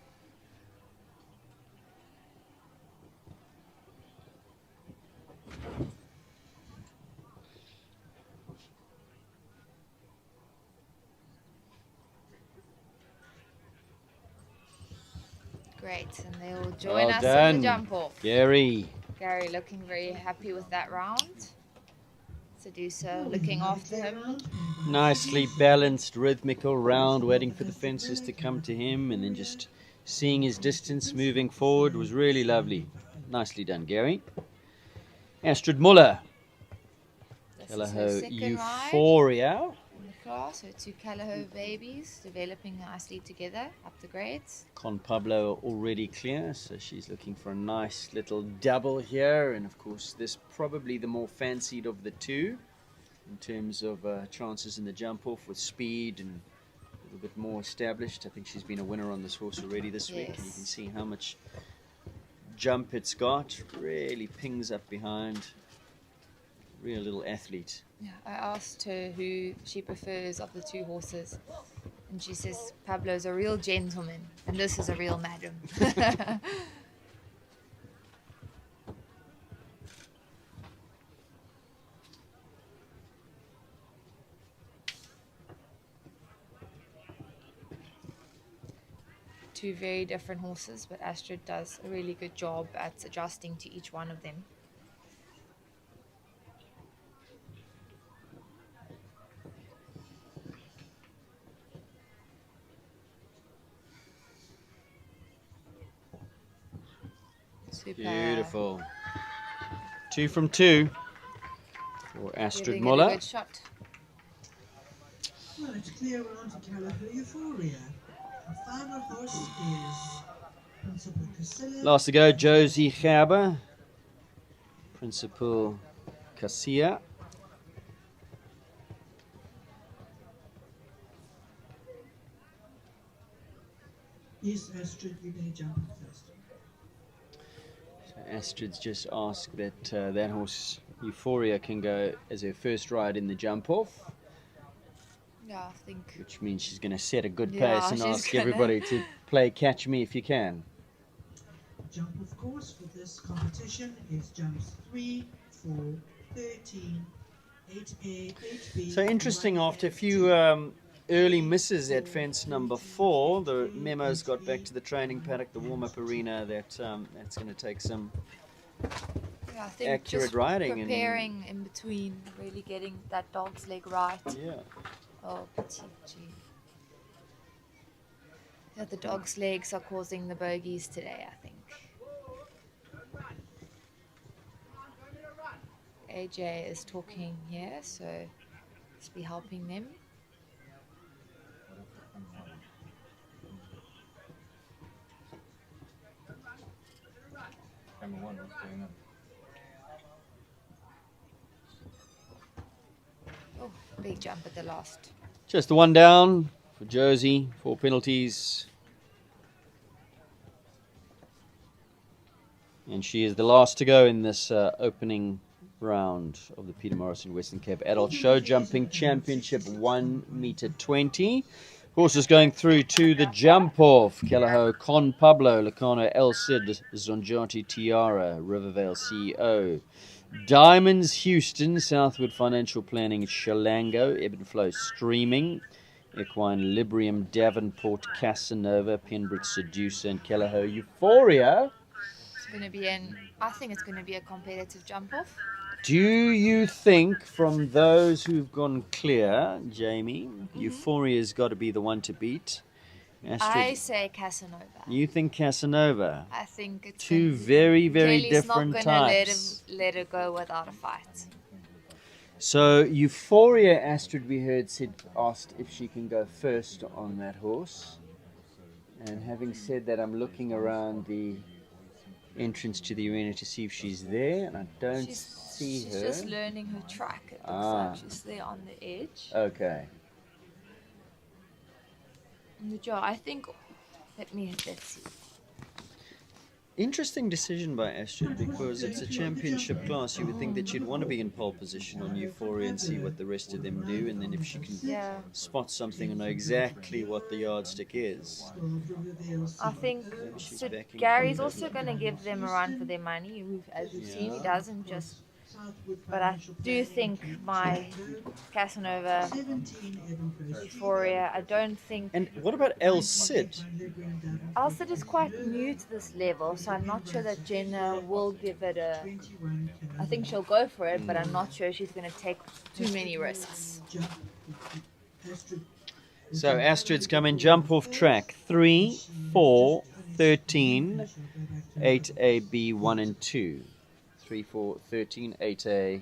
Great, and they will join Well us in done, the jump off. Gary. Gary looking very happy with that round. Seducer looking after him. Nicely balanced, rhythmical round, waiting for the fences to come to him, and then just seeing his distance moving forward was really lovely. Nicely done, Gary. Astrid Muller. This is Callao her second Euphoria. ride in the class. Her two Callao babies developing nicely together up the grades. Con Pablo already clear, so she's looking for a nice little double here, and of course this probably the more fancied of the two in terms of chances in the jump off with speed and a little bit more established. I think she's been a winner on this horse already this week, and you can see how much jump it's got. Really pings up behind. Real little athlete. Yeah, I asked her who she prefers of the two horses, and she says Pablo's a real gentleman and this is a real madam. Two very different horses, but Astrid does a really good job at adjusting to each one of them. Super. Beautiful. 2 from 2 for Astrid Giving it Muller. a good shot. Well, it's clear on to Callao Euphoria. The final horse is Principal Casilla. Last to go, Josie Gerber. Principal Casilla. Yes, Astrid, you may jump first. Astrid's just asked that that horse Euphoria can go as her first ride in the jump off, Yeah, I think. which means she's going to set a good Yeah, pace and she's ask gonna- everybody to play catch me if you can. Jump, of course, for this competition is jumps 3, 4, 13, 8A, 8B. So interesting, and after a 1F. few early misses at fence number 4, the memos got back to the training paddock, the warm-up arena, that that's going to take some Yeah, I think accurate just riding and- preparing in between, really getting that dog's leg right. yeah. Oh, pity, gee. Yeah, the dog's legs are causing the bogeys today, I think. AJ is talking here, so let's be helping them. Camera 1, what's going on? Oh, big jump at the last. Just the one down for Josie, 4 penalties. And she is the last to go in this opening round of the Peter Morrison Western Cape Adult Show Jumping Championship 1 meter 20. Horses going through to the jump off. Callao, Con Pablo, Lacano, El Cid, Zonjati Tiara, Rivervale CEO. Diamonds, Houston, Southwood Financial Planning, Shalango, Ebb and Flow Streaming, Equine-Librium, Davenport, Casanova, Pembroke Seducer, and Callao Euphoria. It's going to be I think it's going to be a competitive jump off. Do you think from those who've gone clear, Jamie, Euphoria's got to be the one to beat? Astrid, I say Casanova. you think Casanova? I think it's Two very, very Jelly's different not gonna types. let her go without a fight. So Euphoria, Astrid, we heard, asked if she can go first on that horse. And having said that, I'm looking around the entrance to the arena to see if she's there, and I don't see her. She's just learning her track. It looks like she's there on the edge. Okay. I think. Let's see. Interesting decision by Astrid, because it's a championship class. You would think that she'd want to be in pole position on Euphoria and see what the rest of them do, and then if she can spot something and know exactly what the yardstick is. I think Gary's also going to give them a run for their money. As we've seen, he doesn't just. But I do think my Casanova, Euphoria, I don't think. And what about El Cid? El Cid is quite new to this level, so I'm not sure that Jenna will give it a. I think she'll go for it, but I'm not sure she's going to take too many risks. So Astrid's coming jump off track 3, 4, 13, 8A, B, 1 and 2. 3, 4, 13, 8A,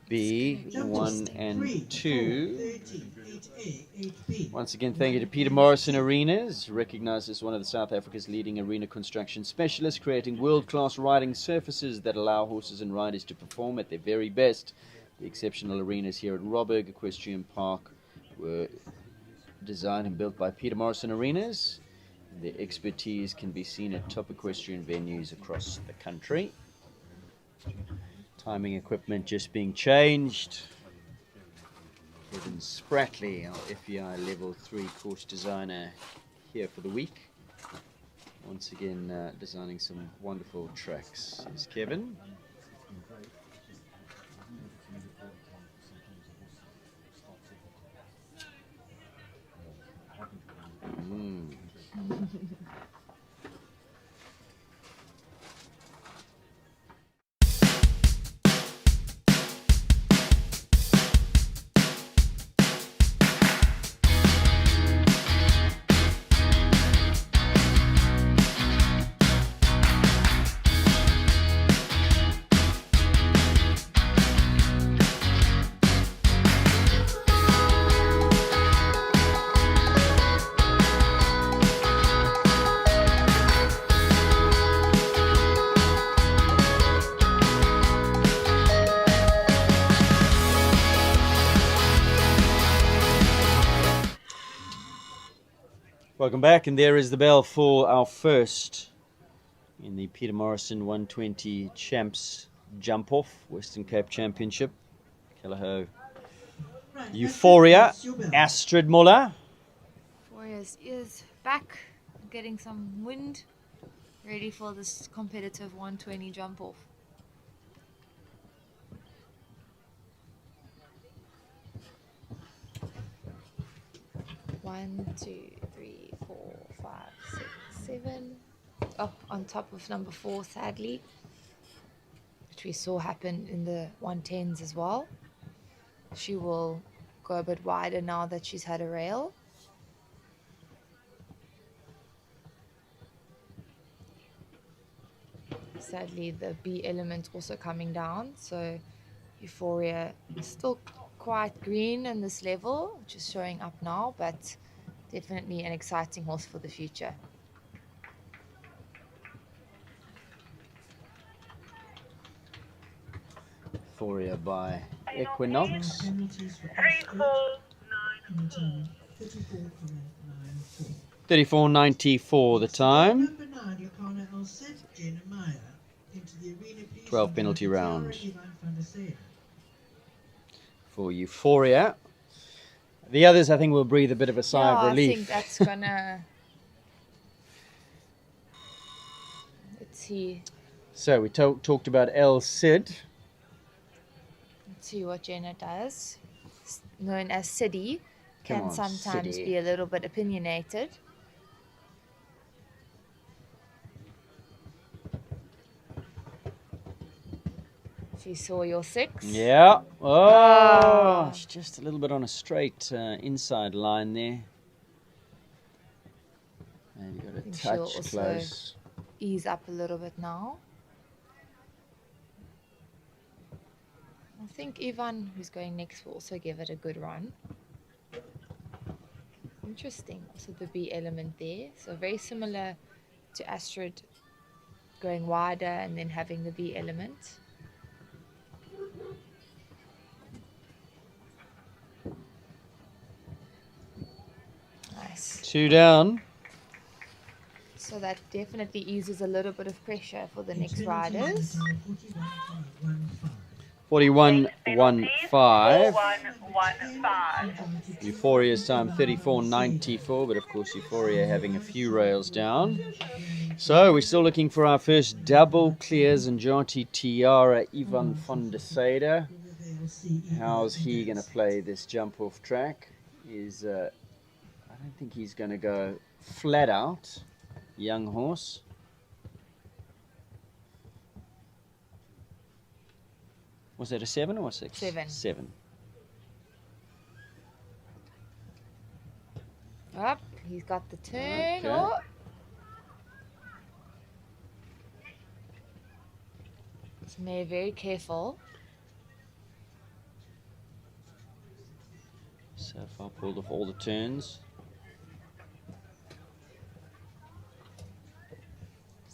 B, 1 and 2. Once again, thank you to Peter Morrison Arenas, recognized as one of South Africa's leading arena construction specialists, creating world-class riding surfaces that allow horses and riders to perform at their very best. The exceptional arenas here at Robberg Equestrian Park were designed and built by Peter Morrison Arenas. Their expertise can be seen at top equestrian venues across the country. Timing equipment just being changed. Kevin Spratley, our FEI Level 3 course designer, here for the week. Once again, designing some wonderful tracks. Here's Kevin. Welcome back, and there is the bell for our first in the Peter Morrison 120 Champs Jump Off Western Cape Championship. Callao Euphoria, Astrid Muller. Euphoria is back, getting some wind, ready for this competitive 120 jump off. One, 2, 3, 4, 5, 6, 7. Oh, on top of number 4, sadly, which we saw happen in the 110s as well. She will go a bit wider now that she's had a rail. Sadly, the B element also coming down, so Euphoria is still quite green in this level, which is showing up now, but definitely an exciting horse for the future. Euphoria by Equinox. 34.94 the time. 12 penalty round for Euphoria. The others, I think, will breathe a bit of a sigh of I relief. think that's gonna. Let's see. So we talked about El Cid. Let's see what Jenna does. Known as City, Come can on, sometimes City. be a little bit opinionated. She saw your 6. Yeah. Oh, Ah. it's just a little bit on a straight inside line there. Maybe got a think she'll touch also- close. Ease up a little bit now. I think Ivan, who's going next, will also give it a good run. Interesting. Also the B element there. So very similar to Astrid going wider and then having the B element. Nice. 2 down. So that definitely eases a little bit of pressure for the next Xfinity riders. time 41.15. 41.15. 4115. Euphoria's time 34.94, but of course Euphoria having a few rails down. So we're still looking for our first double clears and Jati Tiara Ivan van der Sade. How's he going to play this jump off track? I don't think he's going to go flat out. Young horse. Was that a 7 or a 6? 7. 7. Up, he's got the turn. Okay. Oh. This mare very careful. So far pulled off all the turns.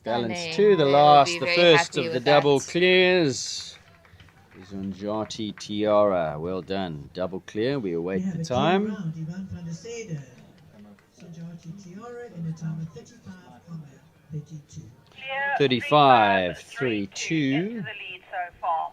Balance Stunning. to the They'll last, be the very first happy of the with double that. clears is on Jati Tiara. Well done. Double clear. We We await have the a clear time. round, Ivan van der Sade. Sajati Tiara in a time of 35.32. 35.32. To the lead so far.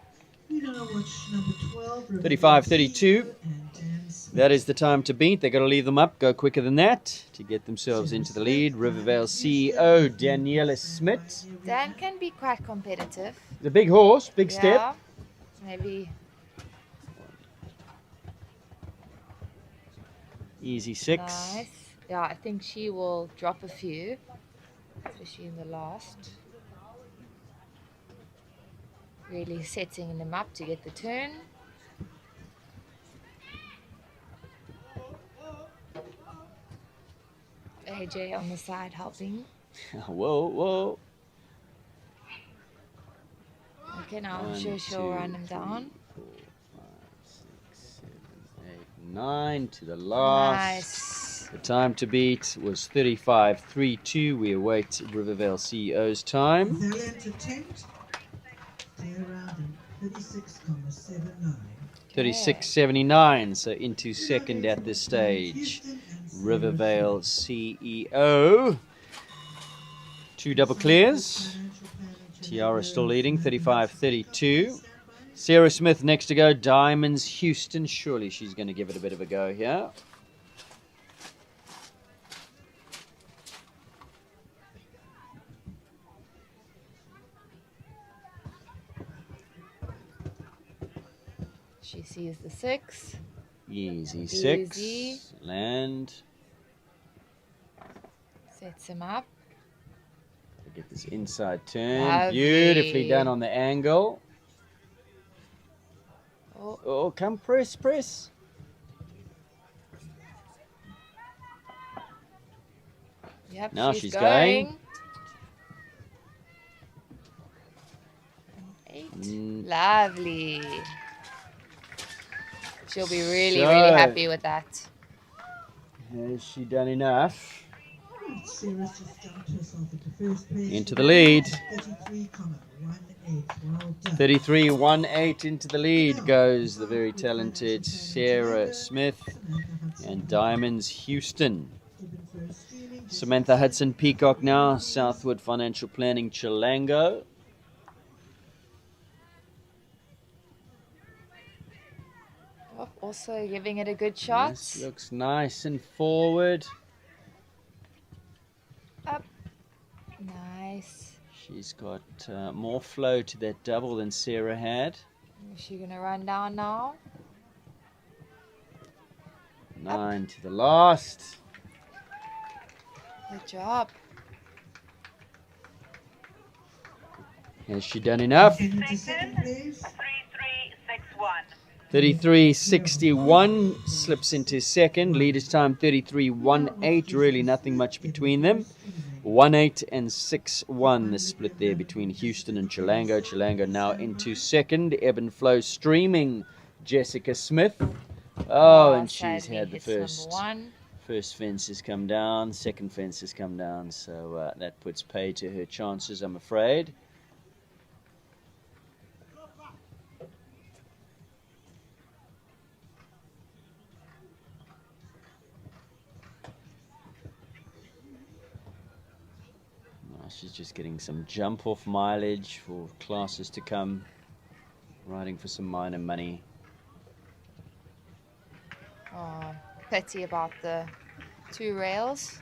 We now watch number 12. 35.32. And Dan Smith. That is the time to beat. They've got to leave them up, go quicker than that to get themselves into the lead. Rivervale CEO Daniela Smith. Dan can be quite competitive. The big horse, big step. Yeah, maybe. Easy 6. Nice. Yeah, I think she will drop a few, especially in the last. Really setting them up to get the turn. AJ on the side helping. Whoa, whoa. Okay, now I'm 1, sure she'll 2, run him 3, down. 4, 5, 6, 7, 8, 9 to the last. Nice. The time to beat was 35.32. We await Rivervale CEO's time. Valiant attempt. Clear round in 36.79. 36.79, so into second at this stage. Rivervale CEO. 2 double clears. Tiara still leading, 35.32. Sarah Smith next to go, Diamonds Houston. Surely she's going to give it a bit of a go here. She sees the 6. Easy 6. Easy. Land. Sets him up. Get this inside turn. Lovely. Beautifully done on the angle. Oh, Oh, come press, press. yep, Now she's she's going. going. An 8. Mm. Lovely. She'll be really, So- really happy with that. Has she done enough? Sarah's just dumped herself into first place. Into the lead. 33.18. Well done. 33.18 into the lead goes the very talented Sarah Smith and Diamonds Houston. Samantha Hudson Peacock now, Southwood Financial Planning Chilango. Oh, Also giving it a good shot. This looks nice and forward. Up. Nice. She's got more flow to that double than Sarah had. Is she going to run down now? 9 to the last. Good job. Has she done enough? Continue to second, please. 3361. 33.61 slips into second. Leader's time 33.18. Really nothing much between them. 1.8 and 6.1. The split there between Houston and Chilango. Chilango now into second. Ebb and Flow streaming Jessica Smith. Oh, and she's sadly had the hits number first. one. First fence has come down. Second fence has come down. So that puts pay to her chances, I'm afraid. She's just getting some jump off mileage for classes to come, riding for some minor money. Oh, pity about the 2 rails.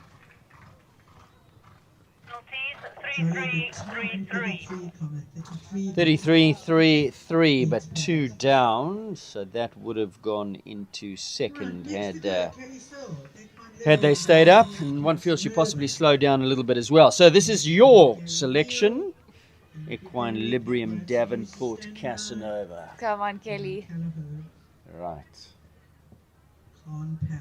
33.33, but 2 down, so that would have gone into second had they stayed up, and one feels she possibly slowed down a little bit as well. So this is your selection. Equine-Librium Davenport Casanova. Come on, Kelly. Right. On Pablo.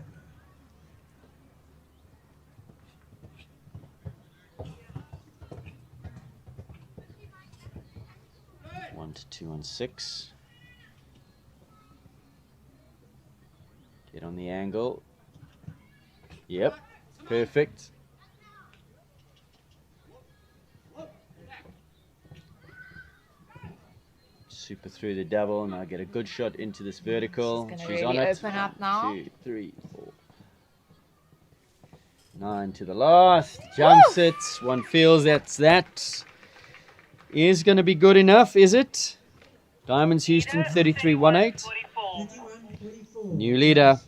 One to 2 on 6. Get on the angle. Yep, perfect. Super through the double, and I get a good shot into this vertical. She's She's gonna on really it. open up now. 2, 3, 4. 9 to the last. Jumps it. One feels that is going to be good enough, is it? Diamonds Houston 33.18. 31.44. New leader.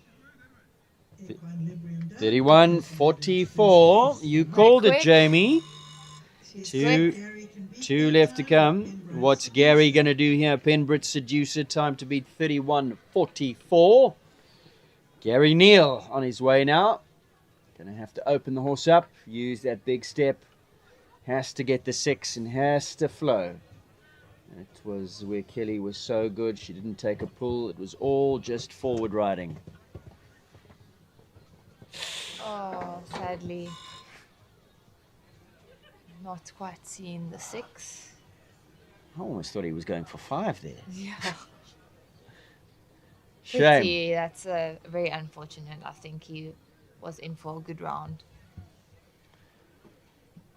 31.44. You called it, quick. Jamie. She's Two left to come. What's Gary going to do here? Penbridge Seducer, time to beat 31.44. Gary Neal on his way now. Going to have to open the horse up, use that big step. Has to get the 6 and has to flow. It was where Kelly was so good. She didn't take a pull. It was all just forward riding. Oh, sadly. Not quite seeing the 6. I almost thought he was going for 5 there. Yeah. Shame. Pity. That's very unfortunate. I think he was in for a good round.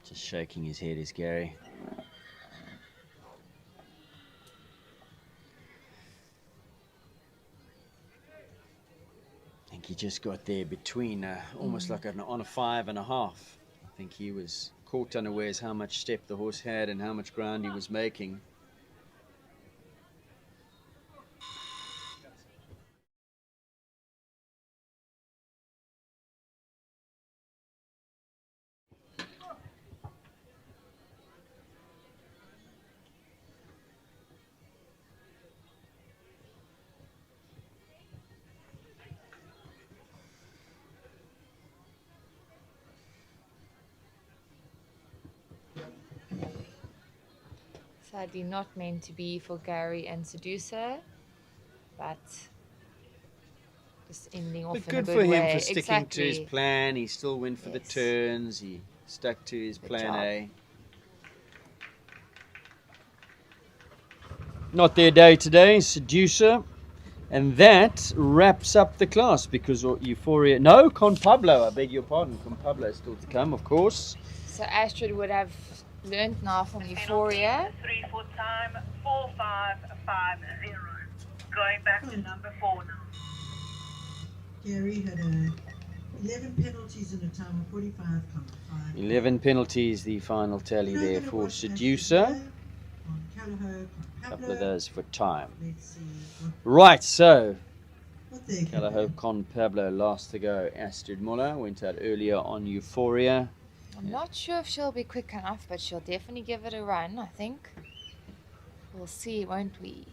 Just shaking his head is Gary. I think he just got there between almost like on a 5.5. I think he was caught unawares how much step the horse had and how much ground he was making. Sadly not meant to be for Gary and Seducer, but just ending off But in a good good for him way. for sticking to his Exactly. plan. He still went for the Yes. turns. He stuck to his Good plan job. A. Not their day today, Seducer. And that wraps up the class because Euphoria... No, Con Pablo, I beg your pardon. Con Pablo is still to come, of course. So Astrid would have learned now from Euphoria. 3 for time 4550. Going back to number 4 now. Gary had 11 penalties in a time of 45.5. 11 penalties, the final tally there for Seducer. A couple of those for time. Let's see. Right, so What they can Calaho do. Con Pablo last to go. Astrid Muller went out earlier on Euphoria. I'm not sure if she'll be quick enough, but she'll definitely give it a run, I think. We'll see, won't we?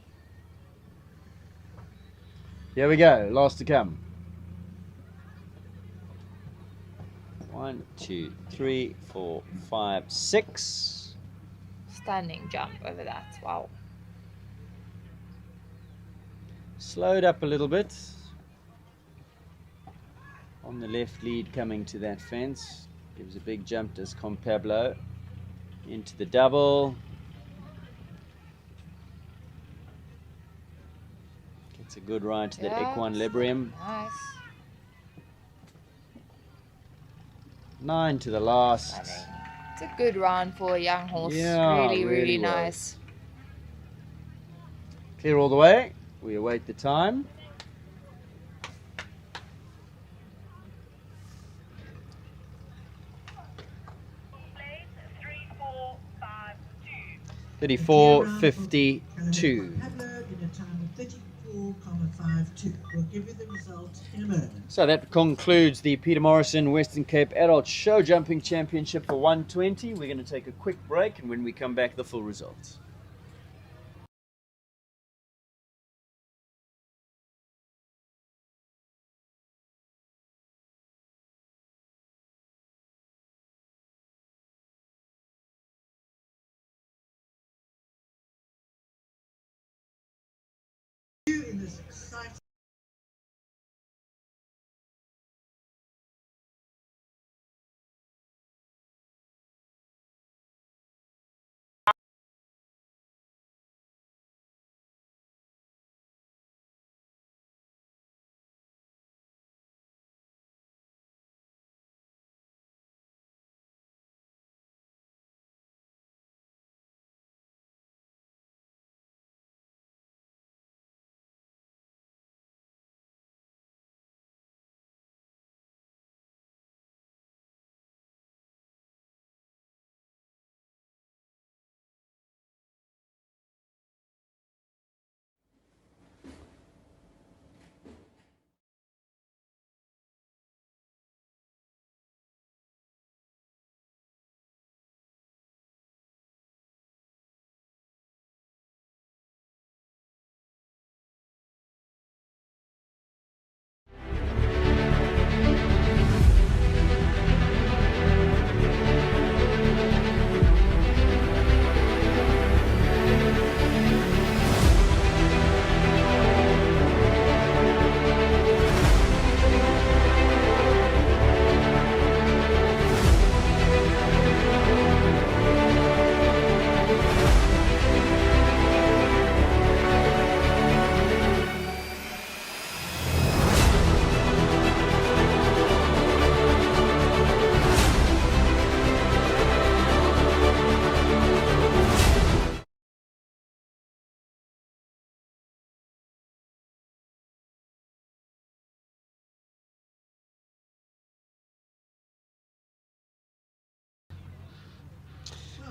Here we go, last to come. 1, 2, 3, 4, 5, 6. Stunning jump over that. Wow. Slowed up a little bit. On the left lead coming to that fence. Gives a big jump, does Con Pablo. Into the double. Gets a good ride to that Equine-Librium. Nice. 9 to the last. Stunning. It's a good round for a young horse. Yeah, really, really really well. nice. Clear all the way. We await the time. Place 3452. 34.52. Pablo in a time of 34,52. We'll give you the result in a moment. So that concludes the Peter Morrison Western Cape Adult Show Jumping Championship for 120. We're going to take a quick break, and when we come back, the full results. You in this exciting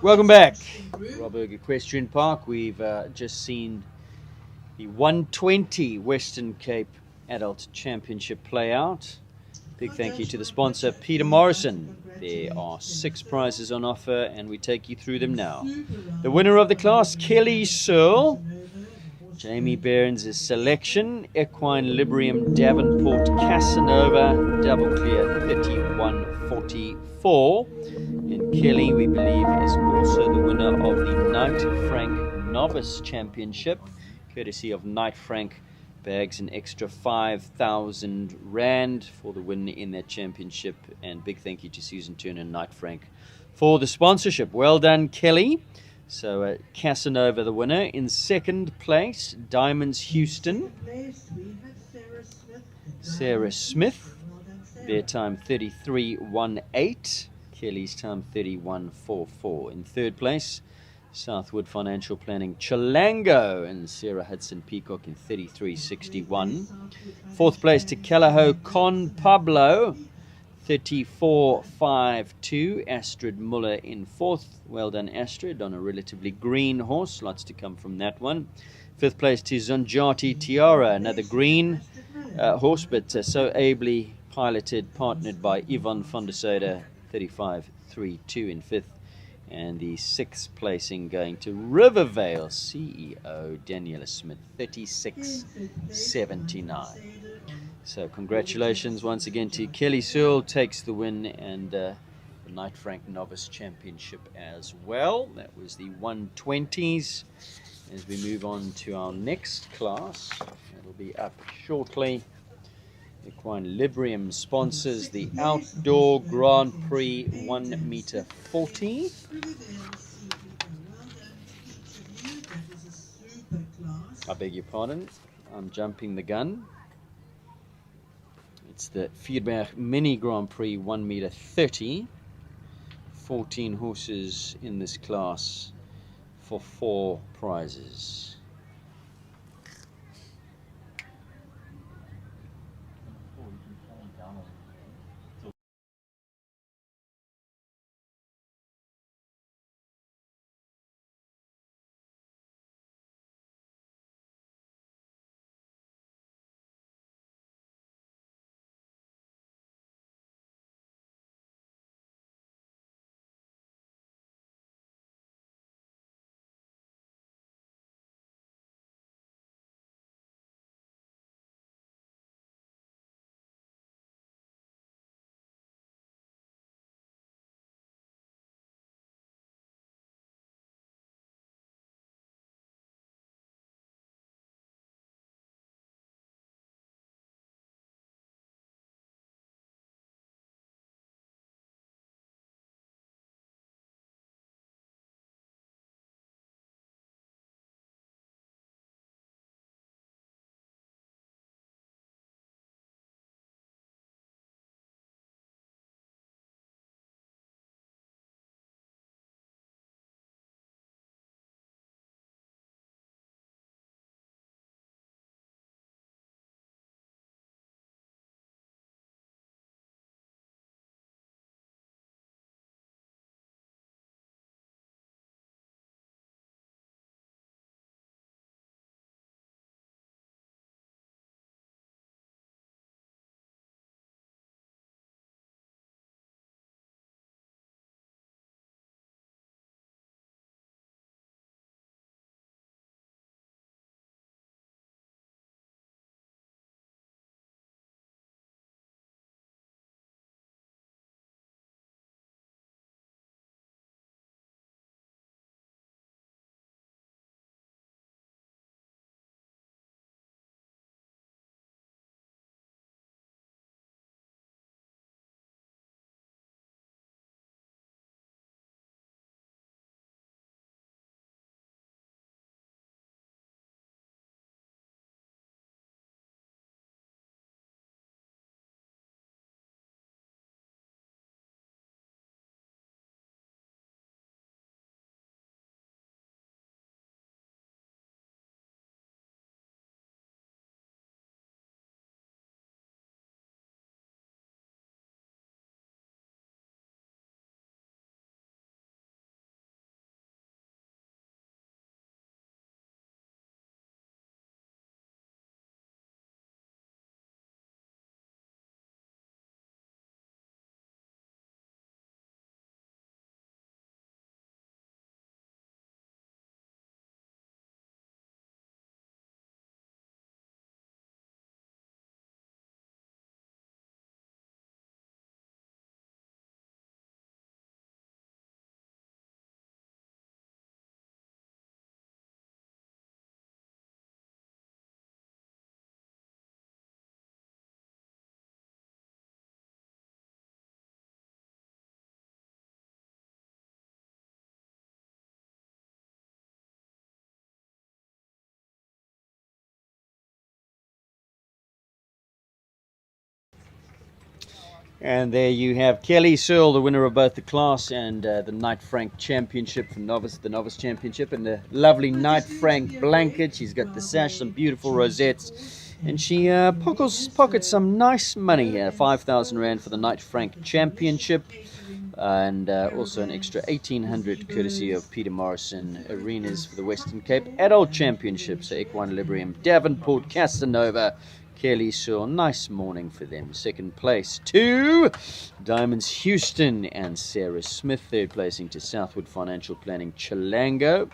Welcome back, Robberg Equestrian Park. We've just seen the 120 Western Cape Adult Championship play out. Big thank you to the sponsor, Peter Morrison. There are 6 prizes on offer, and we take you through them now. The winner of the class, Kelly Searle. Jamie Behrens' selection, Equine-Librium Davenport Casanova, double clear 31.44. And Kelly, we believe, is also the winner of the Knight Frank Novice Championship, courtesy of Knight Frank. Bags an extra 5,000 Rand for the win in that championship. And big thank you to Susan Turner and Knight Frank for the sponsorship. Well done, Kelly. So Casanova the winner. In second place, Diamonds Houston. Sarah Smith. Their time 33.18. Kelly's time 31.44. In third place, Southwood Financial Planning Chilango and Sarah Hudson Peacock in 33.61. Fourth place to Calaho Con Pablo, 34.52. Astrid Muller in fourth. Well done, Astrid, on a relatively green horse. Lots to come from that one. 5th place to Zonjati Tiara, another green horse, but so ably piloted, partnered by Yvonne van der Soda, 35.32 in 5th. And the 6th placing going to Rivervale CEO Daniela Smith, 36.79. So congratulations once again to Kelly Searle, takes the win, and the Knight Frank Novice Championship as well. That was the 120s. As we move on to our next class, it'll be up shortly. Equine-Librium sponsors the Outdoor Grand Prix 1 meter 40. I beg your pardon, I'm jumping the gun. It's the Plettenberg Mini Grand Prix 1 meter 30. 14 horses in this class for 4 prizes. And there you have Kelly Searle, the winner of both the class and the Knight Frank Championship for novice, the Novice Championship, and the lovely Knight Frank blanket. She's got the sash, some beautiful rosettes, and she pockets some nice money here, 5,000 Rand for the Knight Frank Championship. and also an extra 1800 courtesy of Peter Morrison Arenas for the Western Cape Adult Championships. So Equine-Librium, Davenport, Casanova, Kelly Shaw. Nice morning for them. Second place to Diamonds Houston and Sarah Smith. Third placing to Southwood Financial Planning Chilango,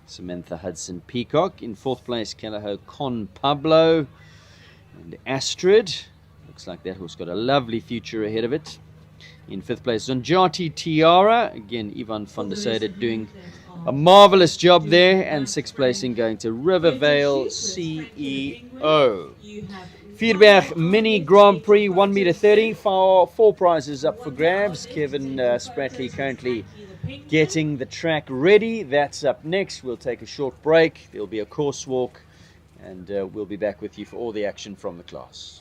Samantha Hudson Peacock. In fourth place, Callahoo Con Pablo and Astrid. Looks like that horse got a lovely future ahead of it. In fifth place, Zonjati Tiara. Again, Ivan van der Sade doing a marvelous job there. And sixth placing going to Rivervale CEO. Vierberg Mini Grand Prix 1 meter 30. Four prizes up for grabs. Kevin Spratley currently getting the track ready. That's up next. We'll take a short break. There'll be a course walk. And we'll be back with you for all the action from the class.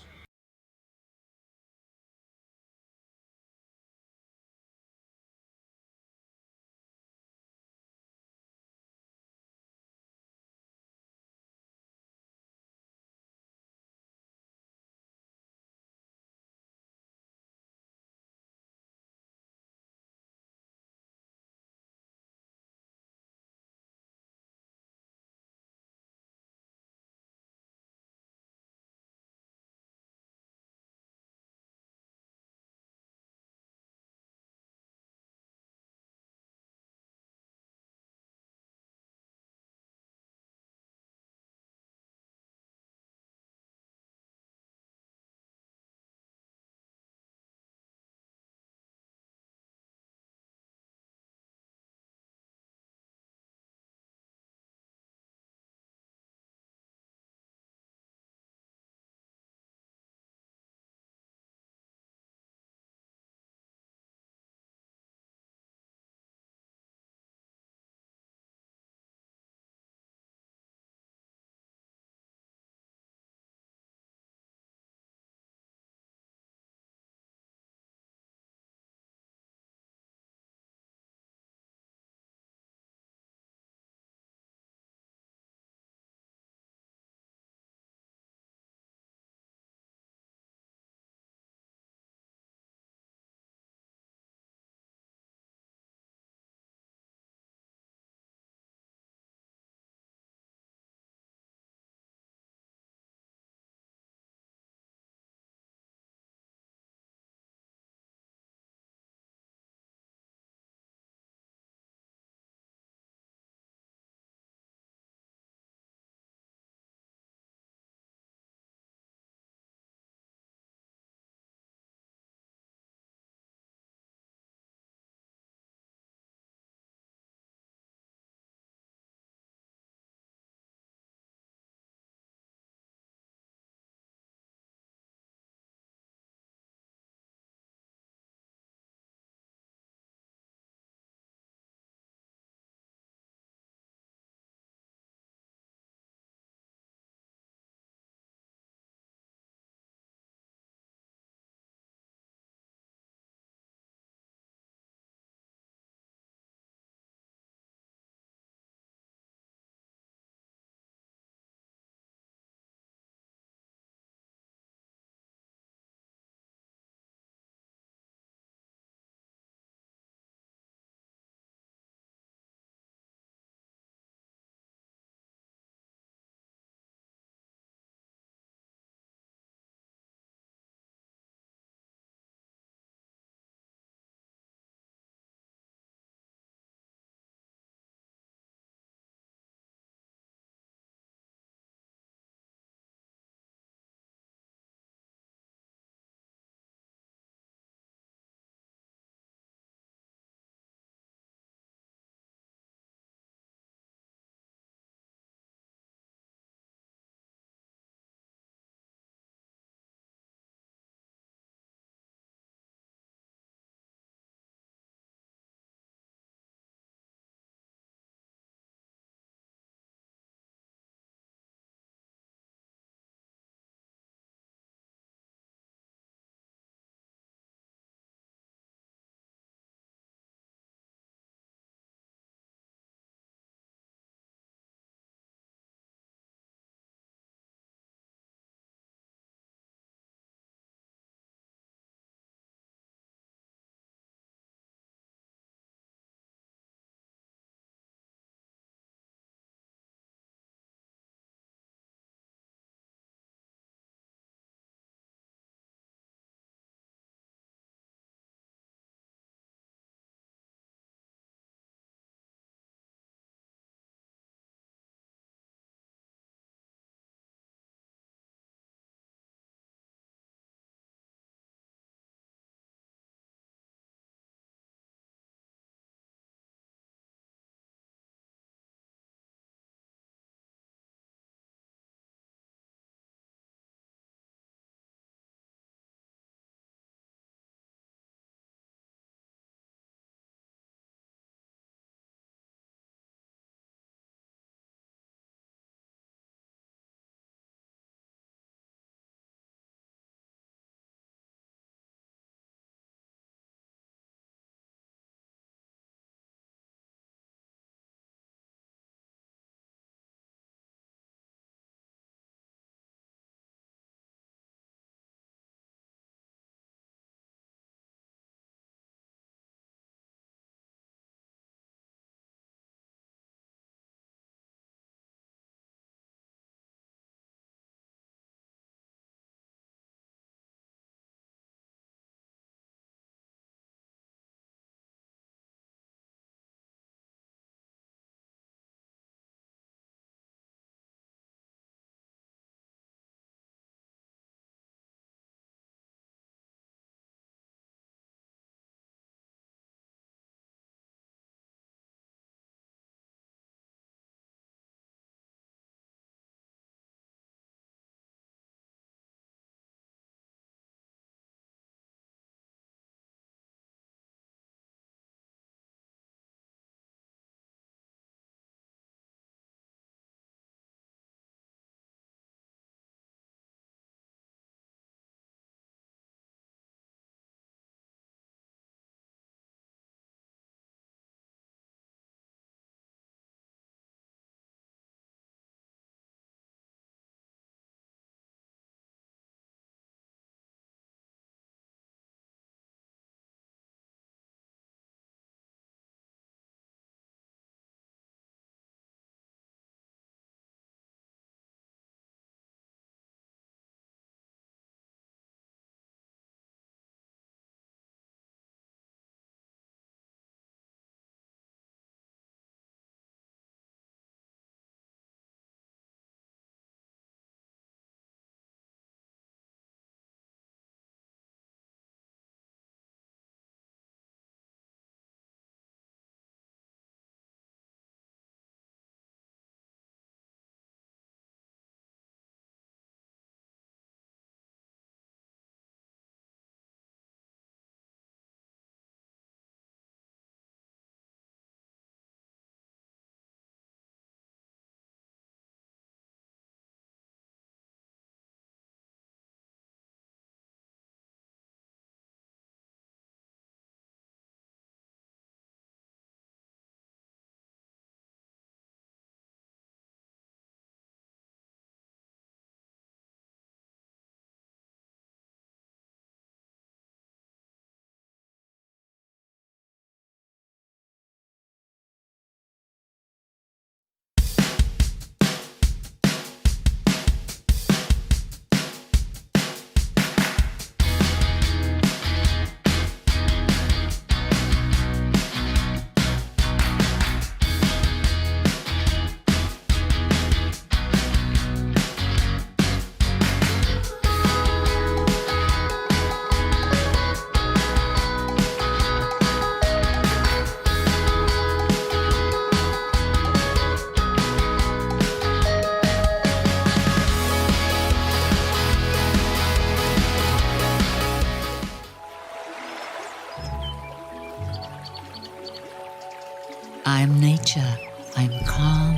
I am nature. I am calm.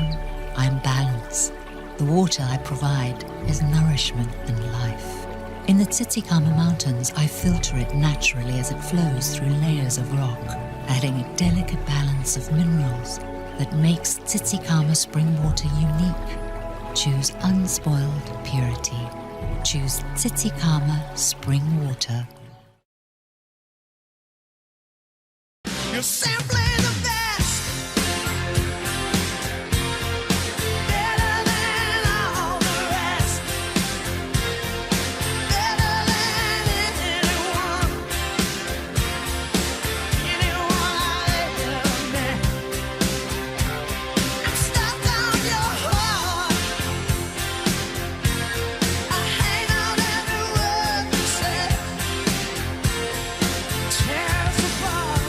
I am balance. The water I provide is nourishment and life. In the Titicaca Mountains, I filter it naturally as it flows through layers of rock, adding a delicate balance of minerals that makes Titicaca spring water unique. Choose unspoiled purity. Choose Titicaca spring water. You're simply the best. Better than all the rest. Better than anyone. Anyone I've ever met. I'm stuck on your heart. I hang on every word you say. Tear us apart.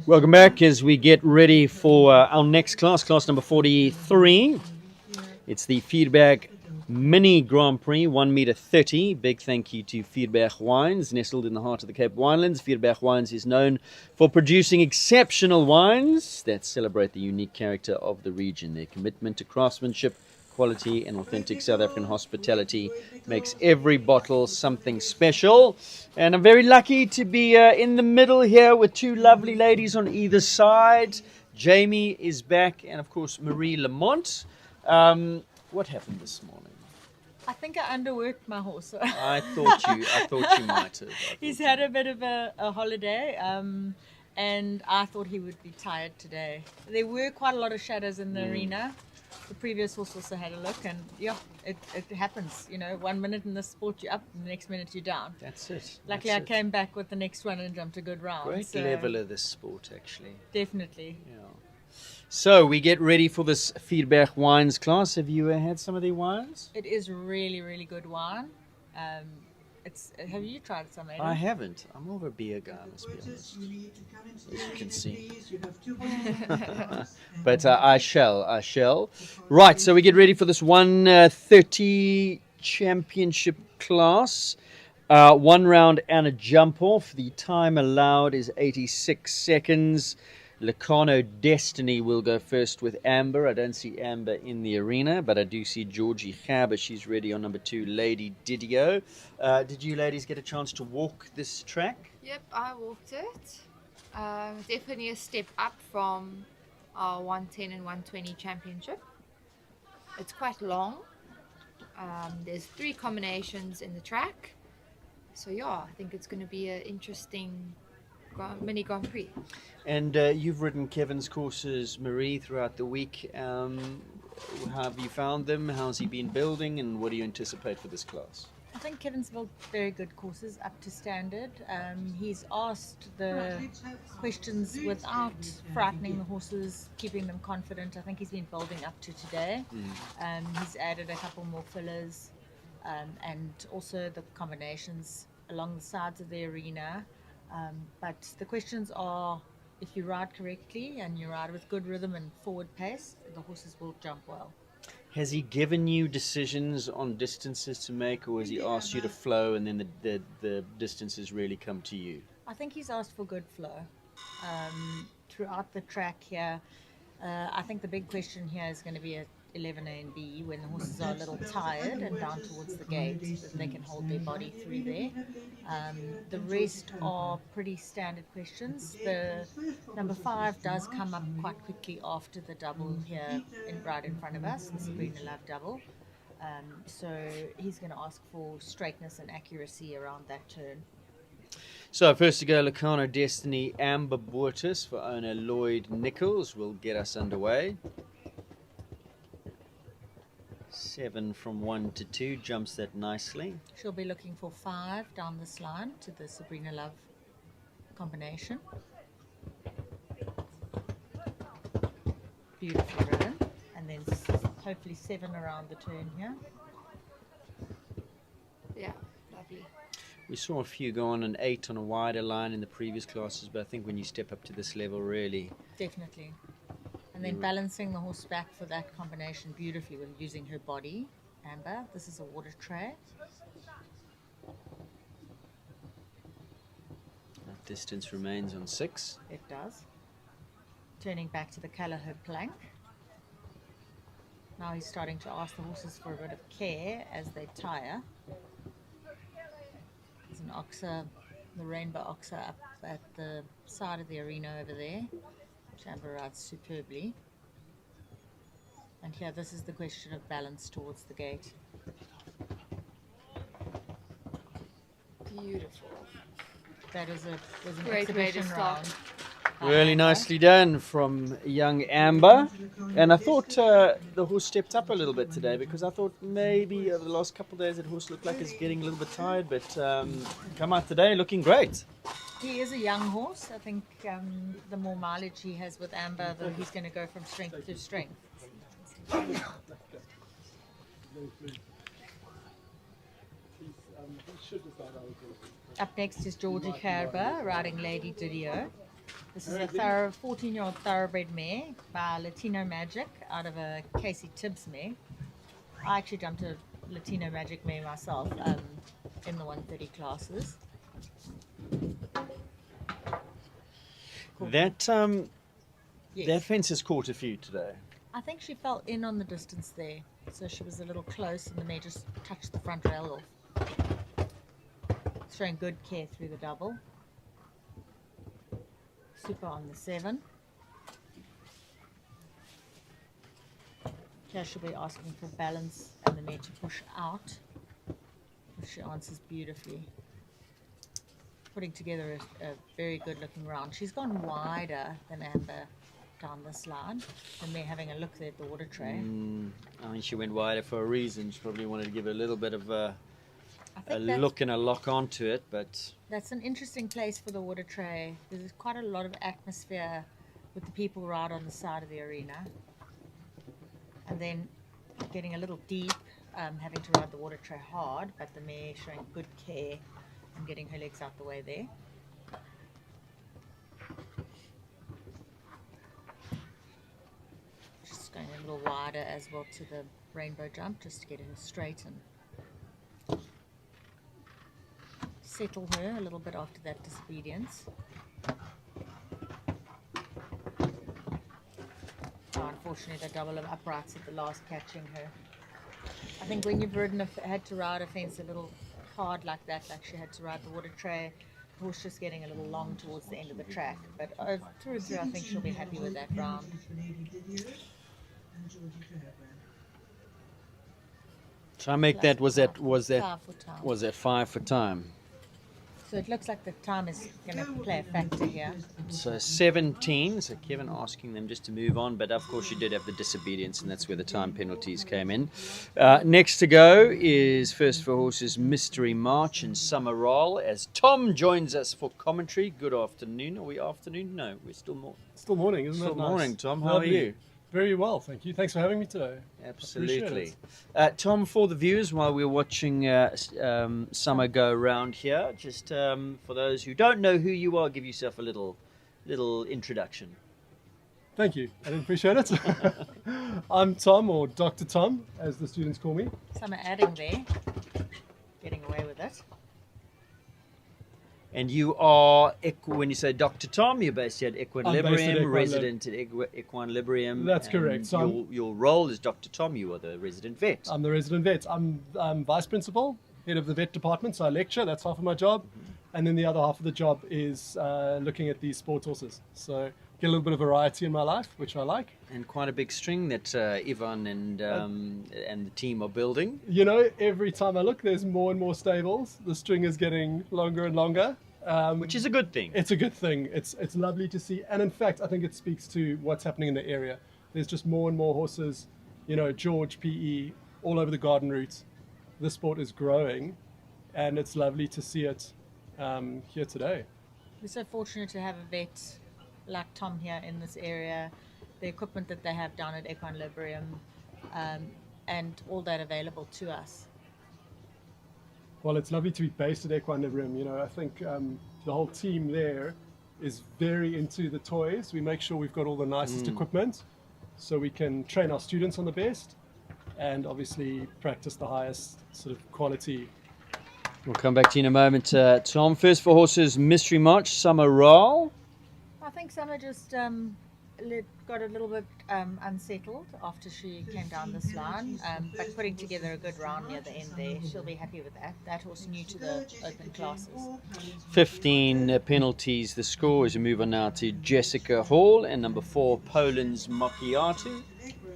Welcome back as we get ready for our next class, class number 43. It's the Plettenberg Mini Grand Prix, 1 meter 30. Big thank you to Plettenberg Wines, nestled in the heart of the Cape Winelands. Plettenberg Wines is known for producing exceptional wines that celebrate the unique character of the region. Their commitment to craftsmanship, quality, and authentic South African hospitality makes every bottle something special. And I'm very lucky to be in the middle here with two lovely ladies on either side. Jamie is back, and of course Marie Lamont. What happened this morning? I think I underworked my horse. I thought you might have. He's had a bit of a holiday, and I thought he would be tired today. There were quite a lot of shadows in the arena. The previous horse also had a look, and yeah, it happens. You know, 1 minute in the sport you're up, and the next minute you're down. That's it. Luckily, I came back with the next one and jumped a good round. Great level of this sport, actually. Definitely. Yeah. So we get ready for this Plettenberg Wines class. Have you had some of their wines? It is really, really good wine. Have you tried some? Aidan? I haven't. I'm more of a beer guy, let's be honest. As you can see. But I shall. Right, so we get ready for this 130 championship class. 1 round and a jump off. The time allowed is 86 seconds. Locarno Destiny will go first with Amber. I don't see Amber in the arena, but I do see Georgie Gerber. She's ready on number 2, Lady Didio. Did you ladies get a chance to walk this track? Yep, I walked it. Definitely a step up from our 110 and 120 championship. It's quite long. There's 3 combinations in the track. So yeah, I think it's going to be an interesting mini Grand Prix. And you've ridden Kevin's courses, Marie, throughout the week. How have you found them? How's he been building? And what do you anticipate for this class? I think Kevin's built very good courses up to standard. He's asked the questions without frightening the horses, keeping them confident. I think he's been building up to today. He's added a couple more fillers and also the combinations along the sides of the arena. But the questions are, if you ride correctly and you ride with good rhythm and forward pace, the horses will jump well. Has he given you decisions on distances to make, or has he asked you to flow and then the distances really come to you? I think he's asked for good flow throughout the track here. I think the big question here is going to be at 11A and B, when the horses are a little tired and down towards the gate, that they can hold their body through there. The rest are pretty standard questions. The number 5 does come up quite quickly after the double here right in front of us, the Sabrina Love double. So he's going to ask for straightness and accuracy around that turn. So first to go, Locarno Destiny, Amber Bortis for owner Lloyd Nichols will get us underway. 7 from 1 to 2, jumps that nicely. She'll be looking for 5 down this line to the Sabrina Love combination. Beautifully ridden. And then hopefully 7 around the turn here. Yeah, lovely. We saw a few go on an 8 on a wider line in the previous classes, but I think when you step up to this level, really... Definitely. And then balancing the horse back for that combination beautifully with using her body. Amber, this is a water tray. That distance remains on 6. It does. Turning back to the Callahoo plank. Now he's starting to ask the horses for a bit of care as they tire. There's an oxer, the rainbow oxer up at the side of the arena over there. Amber rides superbly. And here, this is the question of balance towards the gate. Beautiful. That was an Great way to exhibition start. round. Really nicely done from young Amber. And I thought the horse stepped up a little bit today, because I thought maybe over the last couple of days that horse looked like it's getting a little bit tired, but come out today looking great. He is a young horse. I think the more mileage he has with Amber, he's going to go from strength to strength. Up next is Georgie Gerber riding Lady Didio. This is a 14-year-old thoroughbred mare by Latino Magic out of a Casey Tibbs mare. I actually jumped a Latino Magic mare myself in the 130 classes. That Yes. that fence has caught a few today. I think she fell in on the distance there, so she was a little close and the mare just touched the front rail off. Showing good care through the double. Super on the 7. Here she'll be asking for balance and the mare to push out, which she answers beautifully. Putting together a very good looking round. She's gone wider than Amber down this line, and they're having a look there at the water tray. I mean, she went wider for a reason. She probably wanted to give a little bit of a think look and a lock onto it, but That's an interesting place for the water tray. There's quite a lot of atmosphere with the people right on the side of the arena. And then getting a little deep, having to ride the water tray hard, but the mare showing good care and getting her legs out the way there. Just going a little wider as well to the rainbow jump, just to get her straight and settle her a little bit after that disobedience. Oh, unfortunately, the double of uprights at the last catching her. I think when you've had to ride a fence a little hard like that, like she had to ride the water tray, the horse just getting a little long towards the end of the track. But through and through, I think she'll be happy with that round. so I make that was that 5 for time. So it looks like the time is going to play a factor here. So 17. So Kevin asking them just to move on, but of course you did have the disobedience, and that's where the time penalties came in. Next to go is First for Horses Mystery March and Summer Roll as Tom joins us for commentary. Good afternoon. Are we afternoon? No, we're still morning. Still morning, isn't Still it? Nice? morning, Tom. How are Lovely. you? Very well, thank you. Thanks for having me today. Absolutely. Appreciate Tom, for the viewers, while we're watching Summer go around here, just for those who don't know who you are, give yourself a little introduction. Thank you. I appreciate it. I'm Tom, or Dr. Tom, as the students call me. Some are adding there, getting away with it. And you are, when you say Dr. Tom, you're based here at I'm based at Equine-Librium, Equine-Lib- resident at Equine-Librium. That's and correct. So your role is Dr. Tom, you are the resident vet. I'm the resident vet. I'm vice principal, head of the vet department, so I lecture. That's half of my job. And then the other half of the job is looking at these sports horses. So get a little bit of variety in my life, which I like. And quite a big string that Ivan and the team are building. You know, every time I look, there's more and more stables. The string is getting longer and longer. Which is a good thing. It's a good thing. It's lovely to see. And in fact, I think it speaks to what's happening in the area. There's just more and more horses, you know, George, PE, all over the garden route. The sport is growing, and it's lovely to see it here today. We're so fortunate to have a vet like Tom here in this area, the equipment that they have down at Equine-Librium, and all that available to us. Well, it's lovely to be based at Equine-Librium. You know, I think the whole team there is very into the toys. We make sure we've got all the nicest equipment so we can train our students on the best and obviously practice the highest sort of quality. We'll come back to you in a moment, Tom. First for Horses Mystery March, Summer Roll. I think Summer just got a little bit unsettled after she came down this line, but putting together a good round near the end there. She'll be happy with that. That horse new to the open classes. 15 penalties the score as we move on now to Jessica Hall and number 4, Poland's Macchiato.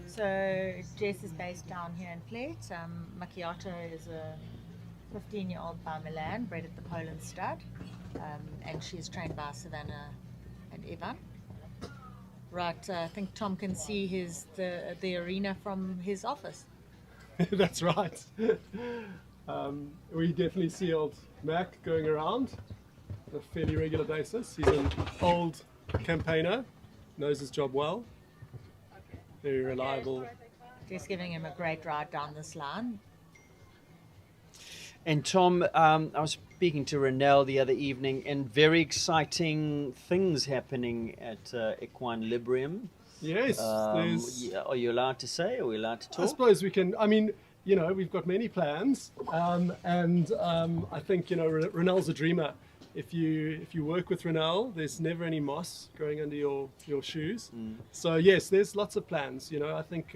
So Jess is based down here in Plett. Macchiato is a 15-year-old by Milan, bred at the Poland stud, and she's trained by Savannah and Ivan. Right, I think Tom can see the arena from his office. That's right. We definitely see old Mac going around on a fairly regular basis. He's an old campaigner, knows his job well, very reliable. Just giving him a great ride down this line. And Tom, I was speaking to Renelle the other evening, and very exciting things happening at Equine-Librium. Yes. Are you allowed to say? Are we allowed to talk? I suppose we can. I mean, you know, we've got many plans, and I think, you know, Renelle's a dreamer. If you work with Renelle, there's never any moss growing under your shoes. So yes, there's lots of plans. You know, I think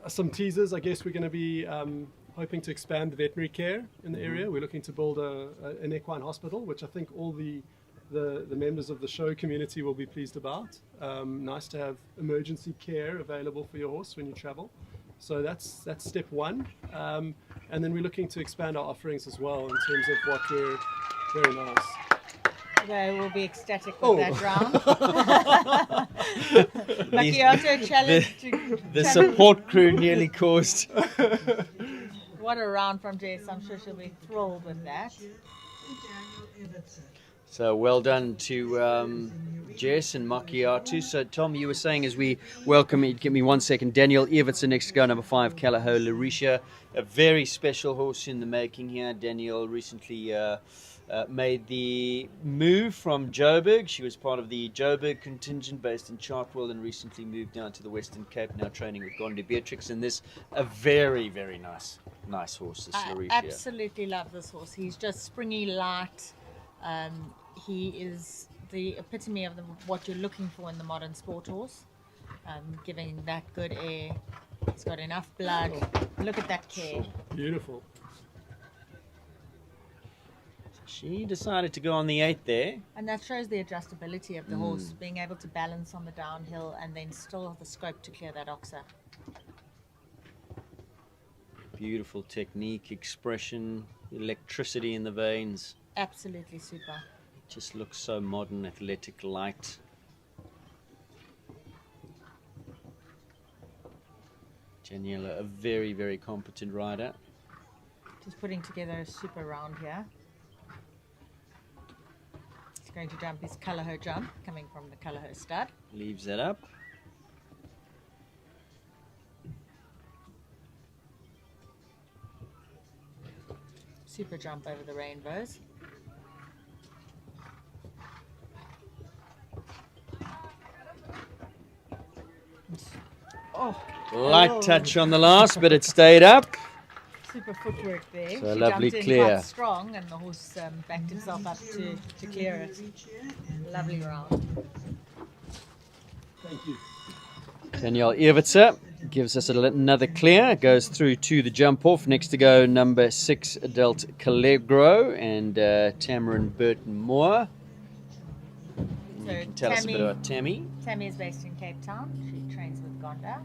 some teasers. I guess we're going to be hoping to expand the veterinary care in the area. We're looking to build an equine hospital, which I think all the members of the show community will be pleased about. Nice to have emergency care available for your horse when you travel. So that's step one. And then we're looking to expand our offerings as well in terms of what we're... Very nice. They will be ecstatic with that round. Macchiato challenge. The support crew nearly caused. What a round from Jess. I'm sure she'll be thrilled with that. So well done to Jess and Macchiato. So Tom, you were saying as we welcome, give me 1 second, Daniel Evertson next to go, number 5, Calaho Larisha. A very special horse in the making here. Daniel recently made the move from Joburg. She was part of the Joburg contingent based in Chartwell and recently moved down to the Western Cape, now training with Gonde Beatrix. And this, a very, very nice horse, this Larisha. I absolutely love this horse. He's just springy, light. He is the epitome of what you're looking for in the modern sport horse, giving that good air. He's got enough blood. Look at that care. Beautiful. She decided to go on the 8 there. And that shows the adjustability of the horse, being able to balance on the downhill and then still have the scope to clear that oxer. Beautiful technique, expression, electricity in the veins. Absolutely super. Just looks so modern, athletic, light. Daniela, a very, very competent rider. Just putting together a super round here. He's going to jump his Calaho jump, coming from the Calaho stud. Leaves that up. Super jump over the rainbows. Oh, Light touch on the last, but it stayed up. super footwork there. So she lovely jumped in clear. quite strong, and the horse backed himself up to clear it. Lovely round. Thank you. Danielle Evertser gives us another clear. Goes through to the jump off. Next to go, number 6, Adelt Calegro and Tamarin Burton Moore. So You can tell us a bit about Tammy. Tammy is based in Cape Town. She trains with Gonda.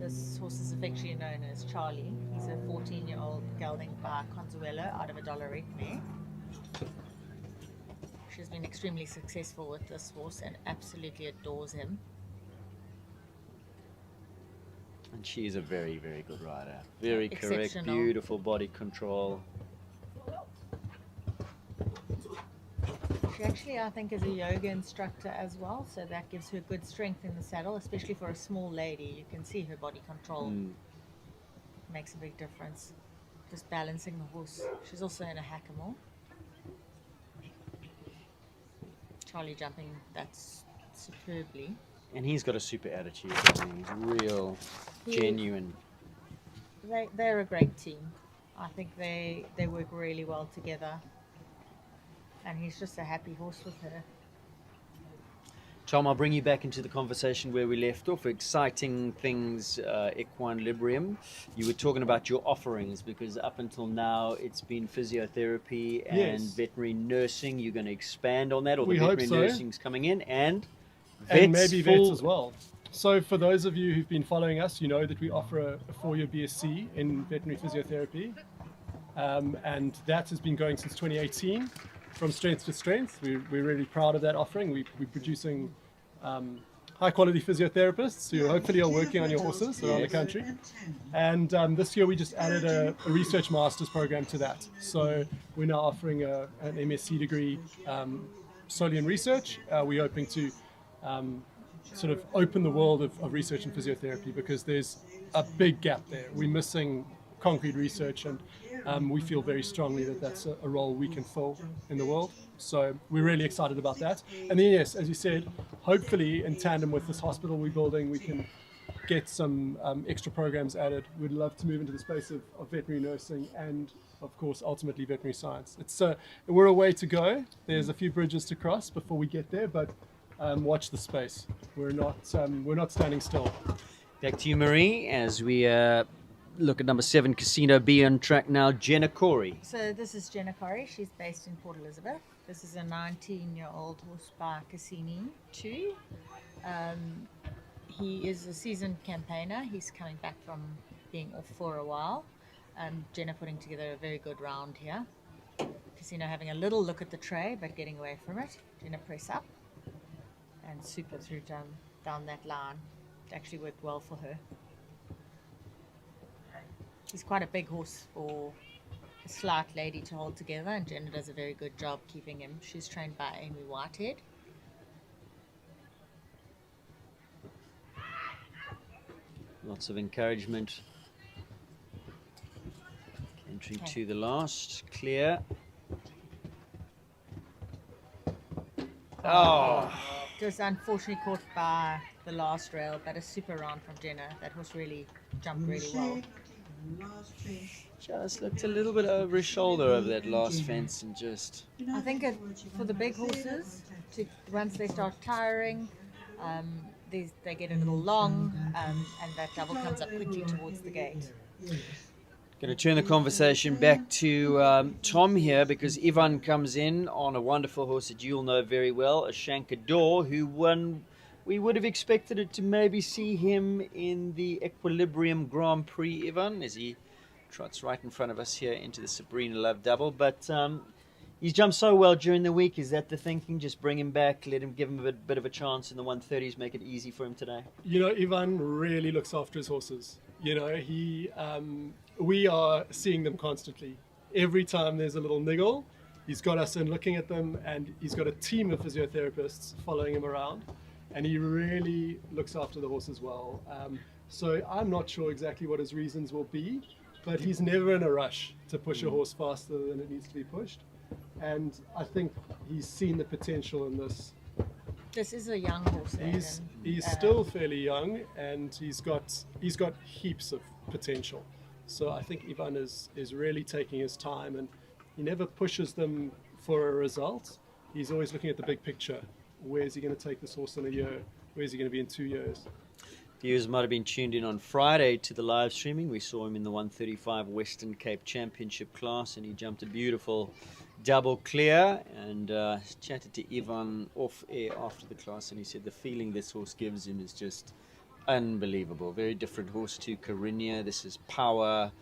This horse is affectionately known as Charlie. He's a 14-year-old gelding by Consuelo out of a Dollaret mare. She's been extremely successful with this horse and absolutely adores him. And she's a very, very good rider. Very correct, Exceptional. beautiful body control. She actually, I think, is a yoga instructor as well, so that gives her good strength in the saddle, especially for a small lady. You can see her body control makes a big difference. Just balancing the horse. She's also in a hackamore. Charlie jumping that's superbly. And he's got a super attitude. I mean, he's real, genuine. They're a great team. I think they work really well together. And he's just a happy horse with her. Tom, I'll bring you back into the conversation where we left off. Exciting things, Equine-Librium. You were talking about your offerings because up until now it's been physiotherapy and veterinary nursing. You're going to expand on that, or the veterinary nursing's coming in, and vets, and maybe vets as well. So for those of you who've been following us, you know that we offer a 4-year BSc in veterinary physiotherapy, and that has been going since 2018. From strength to strength. We're really proud of that offering. We're producing high quality physiotherapists who hopefully are working on your horses around the country. And this year we just added a research master's program to that. So we're now offering an MSc degree solely in research. We're hoping to sort of open the world of research in physiotherapy because there's a big gap there. We're missing concrete research, and we feel very strongly that that's a role we can fill in the world. So we're really excited about that. And then, yes, as you said, hopefully in tandem with this hospital we're building, we can get some extra programs added. We'd love to move into the space of veterinary nursing and, of course, ultimately veterinary science. We're a way to go. There's a few bridges to cross before we get there, but watch the space. We're not standing still. Back to you, Marie, as we look at number 7, Casino B on track now. Jenna Corey. So this is Jenna Corey. She's based in Port Elizabeth. This is a 19-year-old horse by Cassini 2. He is a seasoned campaigner. He's coming back from being off for a while. Jenna putting together a very good round here. Casino having a little look at the tray, but getting away from it. Jenna press up and super through down that line. It actually worked well for her. He's quite a big horse for a slight lady to hold together, and Jenna does a very good job keeping him. She's trained by Amy Whitehead. Lots of encouragement. Entry to the last. Clear. Oh. Just unfortunately caught by the last rail, but a super round from Jenna. That horse really jumped really well. Just looked a little bit over his shoulder over that last fence and just... I think for the big horses, once they start tiring, they get a little long, and that double comes up quickly towards the gate. Going to turn the conversation back to Tom here, because Ivan comes in on a wonderful horse that you'll know very well, a Shankador, who won. We would have expected it to maybe see him in the Equine-Librium Grand Prix, Ivan, as he trots right in front of us here into the Sabrina Love double. But he's jumped so well during the week. Is that the thinking? Just bring him back, give him a bit of a chance in the 130s, make it easy for him today? You know, Ivan really looks after his horses. You know, we are seeing them constantly. Every time there's a little niggle, he's got us in looking at them, and he's got a team of physiotherapists following him around. And he really looks after the horse as well. So I'm not sure exactly what his reasons will be, but he's never in a rush to push a horse faster than it needs to be pushed. And I think he's seen the potential in this. This is a young horse. He's still fairly young, and he's got heaps of potential. So I think Ivan is really taking his time, and he never pushes them for a result. He's always looking at the big picture. Where's he going to take this horse in a year? Where's he going to be in 2 years? Viewers might have been tuned in on Friday to the live streaming. We saw him in the 135 Western Cape Championship class, and he jumped a beautiful double clear, and chatted to Ivan off air after the class, and he said the feeling this horse gives him is just unbelievable. Very different horse to Carinia. This is power.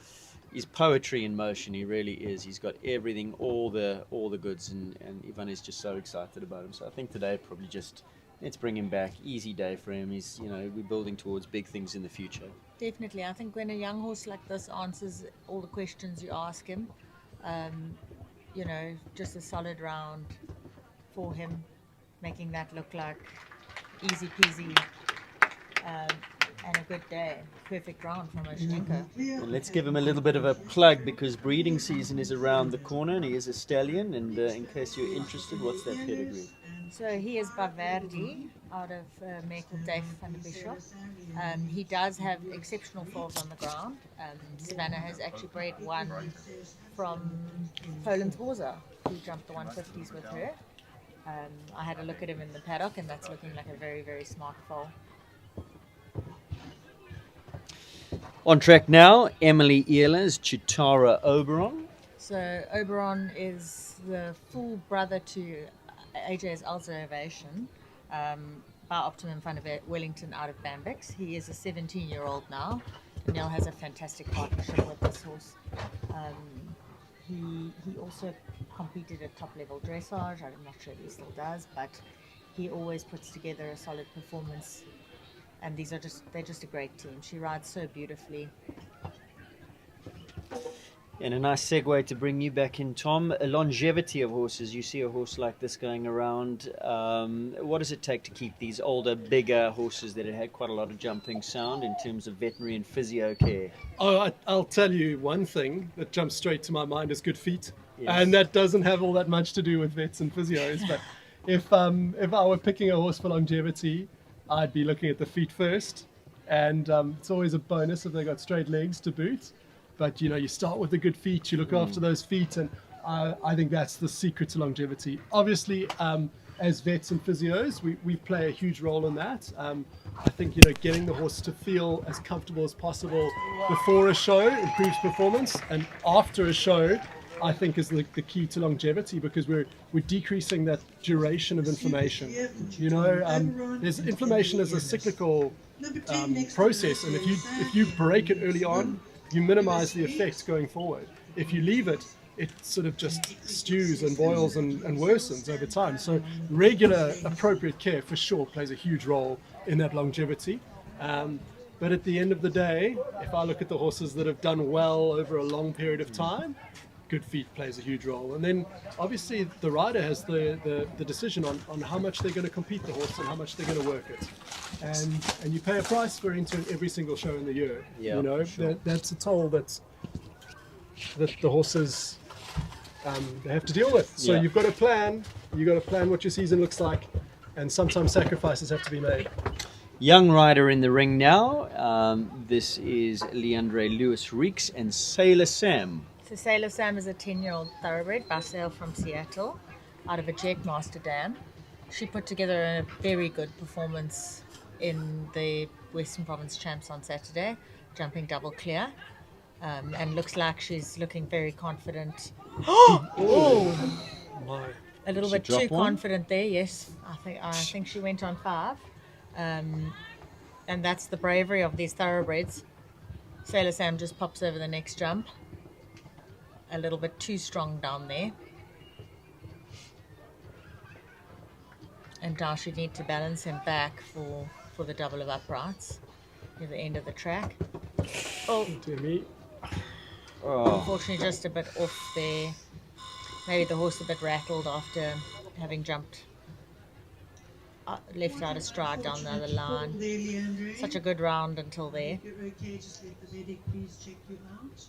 He's poetry in motion. He really is. He's got everything, all the goods, and Ivan is just so excited about him. So I think today probably just let's bring him back. Easy day for him. He's, we're building towards big things in the future. Definitely. I think when a young horse like this answers all the questions you ask him, just a solid round for him, making that look like easy peasy. And a good day. Perfect round from Oshenko. And let's give him a little bit of a plug, because breeding season is around the corner, and he is a stallion. And in case you're interested, what's that pedigree? So he is Bavardi out of mare called Dave van der Bischoff. He does have exceptional falls on the ground. Savannah has actually bred one from Poland's Warza, who jumped the 150s with her. I had a look at him in the paddock, and that's looking like a very, very smart foal. On track now, Emily Ehlers, Chitara Oberon. So Oberon is the full brother to AJ's Alza Ovation, by Optimum van der Wellington out of Bambix. He is a 17-year-old now. Danielle has a fantastic partnership with this horse. He also competed at top-level dressage. I'm not sure if he still does, but he always puts together a solid performance. And they're just a great team. She rides so beautifully. And a nice segue to bring you back in, Tom. A longevity of horses. You see a horse like this going around. What does it take to keep these older, bigger horses that have had quite a lot of jumping sound in terms of veterinary and physio care? Oh, I'll tell you one thing that jumps straight to my mind is good feet. Yes. And that doesn't have all that much to do with vets and physios. But if I were picking a horse for longevity, I'd be looking at the feet first. And it's always a bonus if they got straight legs to boot. But, you start with the good feet, you look after those feet, and I think that's the secret to longevity. Obviously, as vets and physios, we play a huge role in that. I think, getting the horse to feel as comfortable as possible before a show improves performance, and after a show, I think is the key to longevity, because we're decreasing that duration of inflammation. There's inflammation as a cyclical process, and if you break it early on, you minimize the effects going forward. If you leave it, it sort of just stews and boils and worsens over time. So regular, appropriate care for sure plays a huge role in that longevity. But at the end of the day, if I look at the horses that have done well over a long period of time, good feet plays a huge role. And then obviously the rider has the decision on how much they're going to compete the horse and how much they're going to work it. And you pay a price for entering every single show in the year. Yeah, sure. That's a toll that the horses they have to deal with. So Yeah. you've got to plan what your season looks like, and sometimes sacrifices have to be made. Young rider in the ring now. This is Leandre Lewis Reeks and Sailor Sam. So Sailor Sam is a 10-year-old thoroughbred by sale from Seattle, out of a Jackmaster dam. She put together a very good performance in the Western Province Champs on Saturday, jumping double clear, and looks like she's looking very confident. Oh! A little bit too confident there. Yes, I think she went on 5, and that's the bravery of these thoroughbreds. Sailor Sam just pops over the next jump. A little bit too strong down there. And now she'd need to balance him back for the double of uprights near the end of the track. Oh, Dear me. unfortunately just a bit off there. Maybe the horse a bit rattled after having jumped left out of stride down the other line. Such a good round until there. If you're okay, just let the medic please check you out.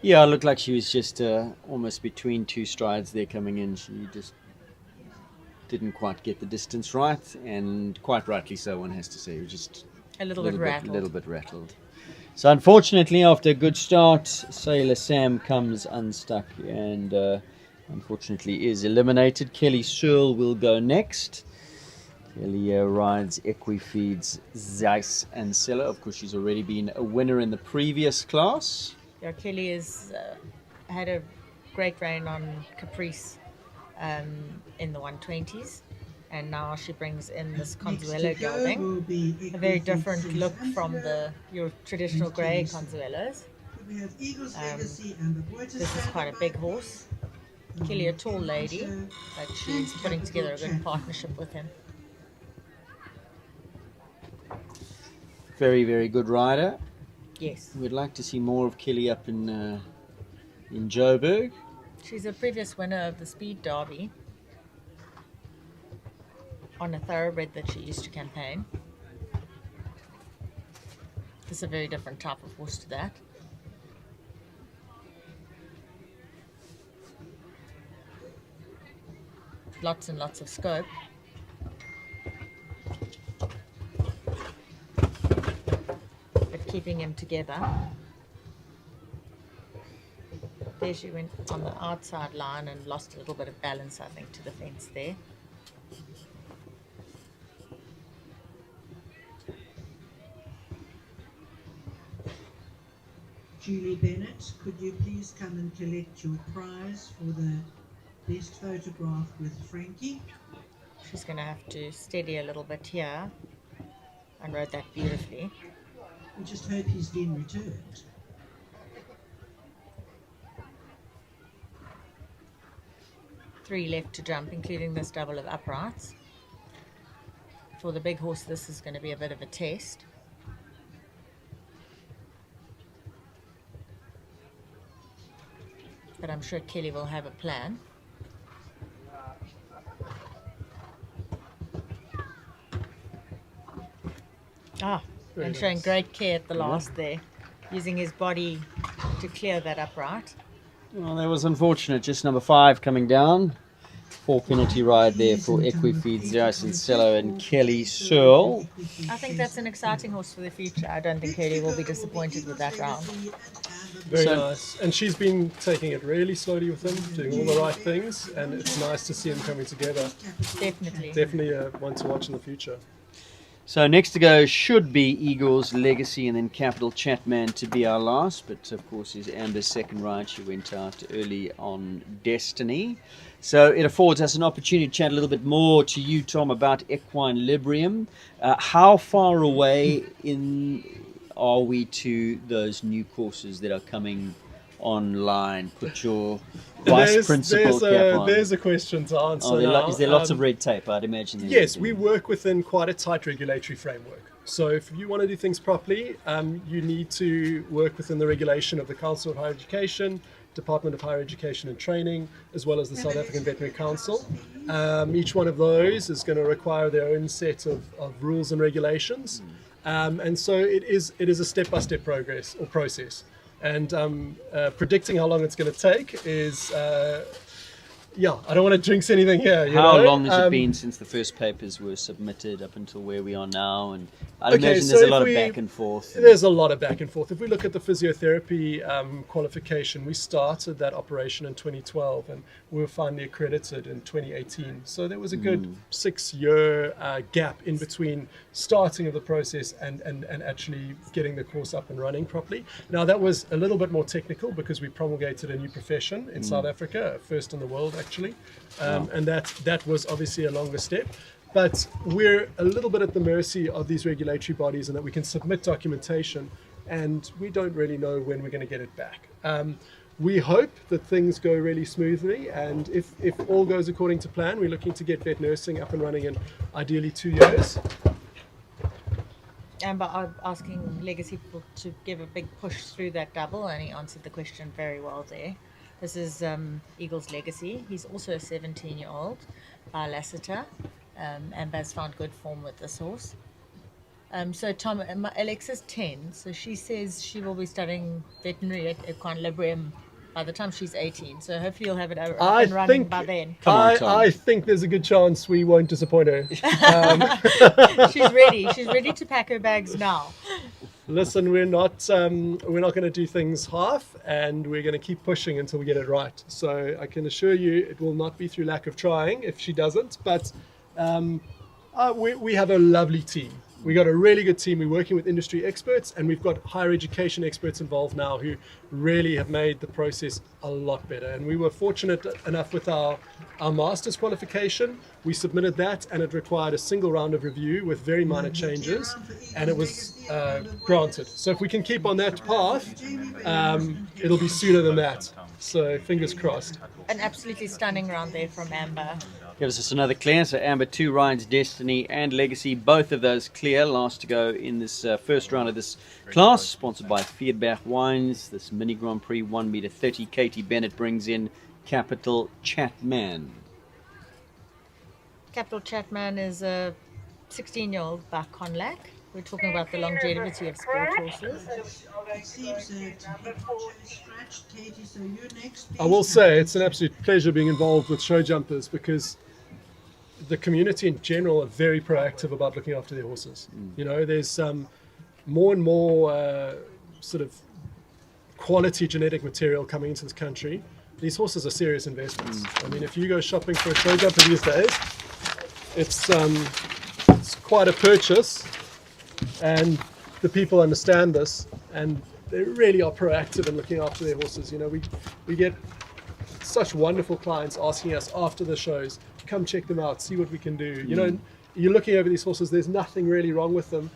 Yeah, it looked like she was just almost between two strides there coming in. She just didn't quite get the distance right, and quite rightly so, one has to say. It was just A little bit rattled. So unfortunately, after a good start, Sailor Sam comes unstuck and unfortunately is eliminated. Kelly Searle will go next. Kelly rides Equifeeds, Zeiss and Seller. Of course, she's already been a winner in the previous class. Yeah, Kelly has had a great reign on Caprice in the 120s, and now she brings in this Consuelo gelding, a very different look from your traditional grey Consuelos. We have Eagles Legacy and the This is quite a big horse. Kelly, a tall lady, but she's putting together a good partnership with him. Very, very good rider. Yes. We'd like to see more of Kelly up in Joburg. She's a previous winner of the Speed Derby on a thoroughbred that she used to campaign. This is a very different type of horse to that. Lots and lots of scope. But keeping him together. There she went on the outside line and lost a little bit of balance, I think, to the fence there. Julie Bennett, could you please come and collect your prize for the best photograph with Frankie? She's going to have to steady a little bit here, and rode that beautifully. We just hope he's been returned. Three left to jump, including this double of uprights. For the big horse, this is going to be a bit of a test. but I'm sure Kelly will have a plan. Very And showing nice. great care at the last there, using his body to clear that upright. Well, that was unfortunate. Just number 5 coming down. 4 penalty ride there for Equifeed, Zero Cincello and Kelly Searle. I think that's an exciting horse for the future. I don't think Kelly will be disappointed with that round. Very So- nice. And she's been taking it really slowly with him, doing all the right things, and it's nice to see him coming together. Definitely. Definitely one to watch in the future. So next to go should be Eagle's Legacy and then Capital Chatman to be our last. But of course is Amber's second ride. She went out early on Destiny. So it affords us an opportunity to chat a little bit more to you, Tom, about Equine-Librium. How far away are we to those new courses that are coming online? Put your vice principal cap on. There's a question to answer now. Is there lots of red tape? I'd imagine there Yes, would be. we work within quite a tight regulatory framework. So if you want to do things properly, you need to work within the regulation of the Council of Higher Education, Department of Higher Education and Training, as well as the South African Veterinary Council. Each one of those is going to require their own set of rules and regulations. And so it is a step-by-step process. And predicting how long it's going to take is, I don't want to jinx anything here. How long has it been since the first papers were submitted up until where we are now? And I imagine there's a lot of back and forth. There's a lot of back and forth. If we look at the physiotherapy qualification, we started that operation in 2012 and we were finally accredited in 2018. So there was a good 6-year gap in between starting of the process and actually getting the course up and running properly. Now that was a little bit more technical because we promulgated a new profession in South Africa, first in the world actually, and that was obviously a longer step. But we're a little bit at the mercy of these regulatory bodies, and that we can submit documentation, and we don't really know when we're going to get it back. We hope that things go really smoothly, and if all goes according to plan, we're looking to get vet nursing up and running in ideally 2 years. Amber asking Legacy people to give a big push through that double, and he answered the question very well there. This is Eagle's Legacy. He's also a 17-year-old by Lassiter. Amber's found good form with this horse. So Tom, Alexa's 10, so she says she will be studying veterinary at Equine-Librium by the time she's 18. So hopefully you'll have it up and running by then. I think there's a good chance we won't disappoint her. She's ready. She's ready to pack her bags now. Listen, we're not going to do things half, and we're going to keep pushing until we get it right. So I can assure you it will not be through lack of trying if she doesn't, but we have a lovely team. We got a really good team. We're working with industry experts, and we've got higher education experts involved now who really have made the process a lot better. And we were fortunate enough with our master's qualification. We submitted that, and it required a single round of review with very minor changes, and it was granted. So if we can keep on that path, it'll be sooner than that. So fingers crossed. An absolutely stunning round there from Amber. Gives us another clear. So Amber, 2 rides, Destiny and Legacy, both of those clear. Last to go in this first round of this class, sponsored by Plettenberg Wines. This mini Grand Prix, 1 meter 30. Katie Bennett brings in Capital Chatman. Capital Chatman is a 16-year-old by Conlac. We're talking about the longevity of sport horses. It seems scratched, Katie, so you're next. I will say it's an absolute pleasure being involved with show jumpers, because the community in general are very proactive about looking after their horses. You know, there's more and more sort of quality genetic material coming into this country. These horses are serious investments. I mean, if you go shopping for a show jumper these days, it's quite a purchase, and the people understand this, and they really are proactive in looking after their horses. You know, we get such wonderful clients asking us after the shows, come check them out, see what we can do. You know, you're looking over these horses, there's nothing really wrong with them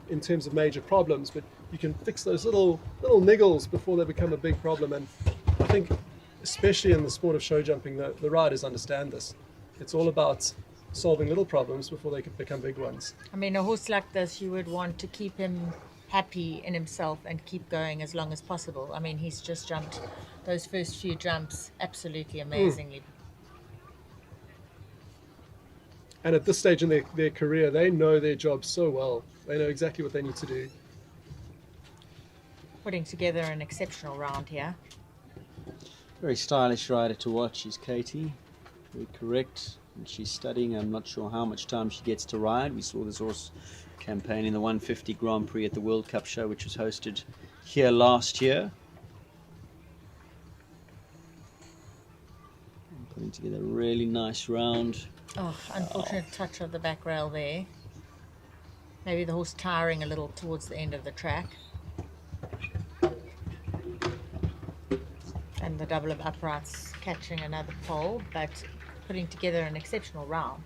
in terms of major problems, but you can fix those little niggles before they become a big problem. And I think, especially in the sport of show jumping, the riders understand this. It's all about solving little problems before they could become big ones. I mean, a horse like this, you would want to keep him happy in himself and keep going as long as possible. I mean, he's just jumped those first few jumps absolutely amazingly. And at this stage in their career, they know their job so well. They know exactly what they need to do. Putting together an exceptional round here. Very stylish rider to watch is Katie. Very correct. And she's studying. I'm not sure how much time she gets to ride. We saw this horse campaign in the 150 Grand Prix at the World Cup show, which was hosted here last year. And putting together a really nice round. Oh, unfortunate touch of the back rail there. Maybe the horse tiring a little towards the end of the track. And the double of uprights catching another pole, but putting together an exceptional round.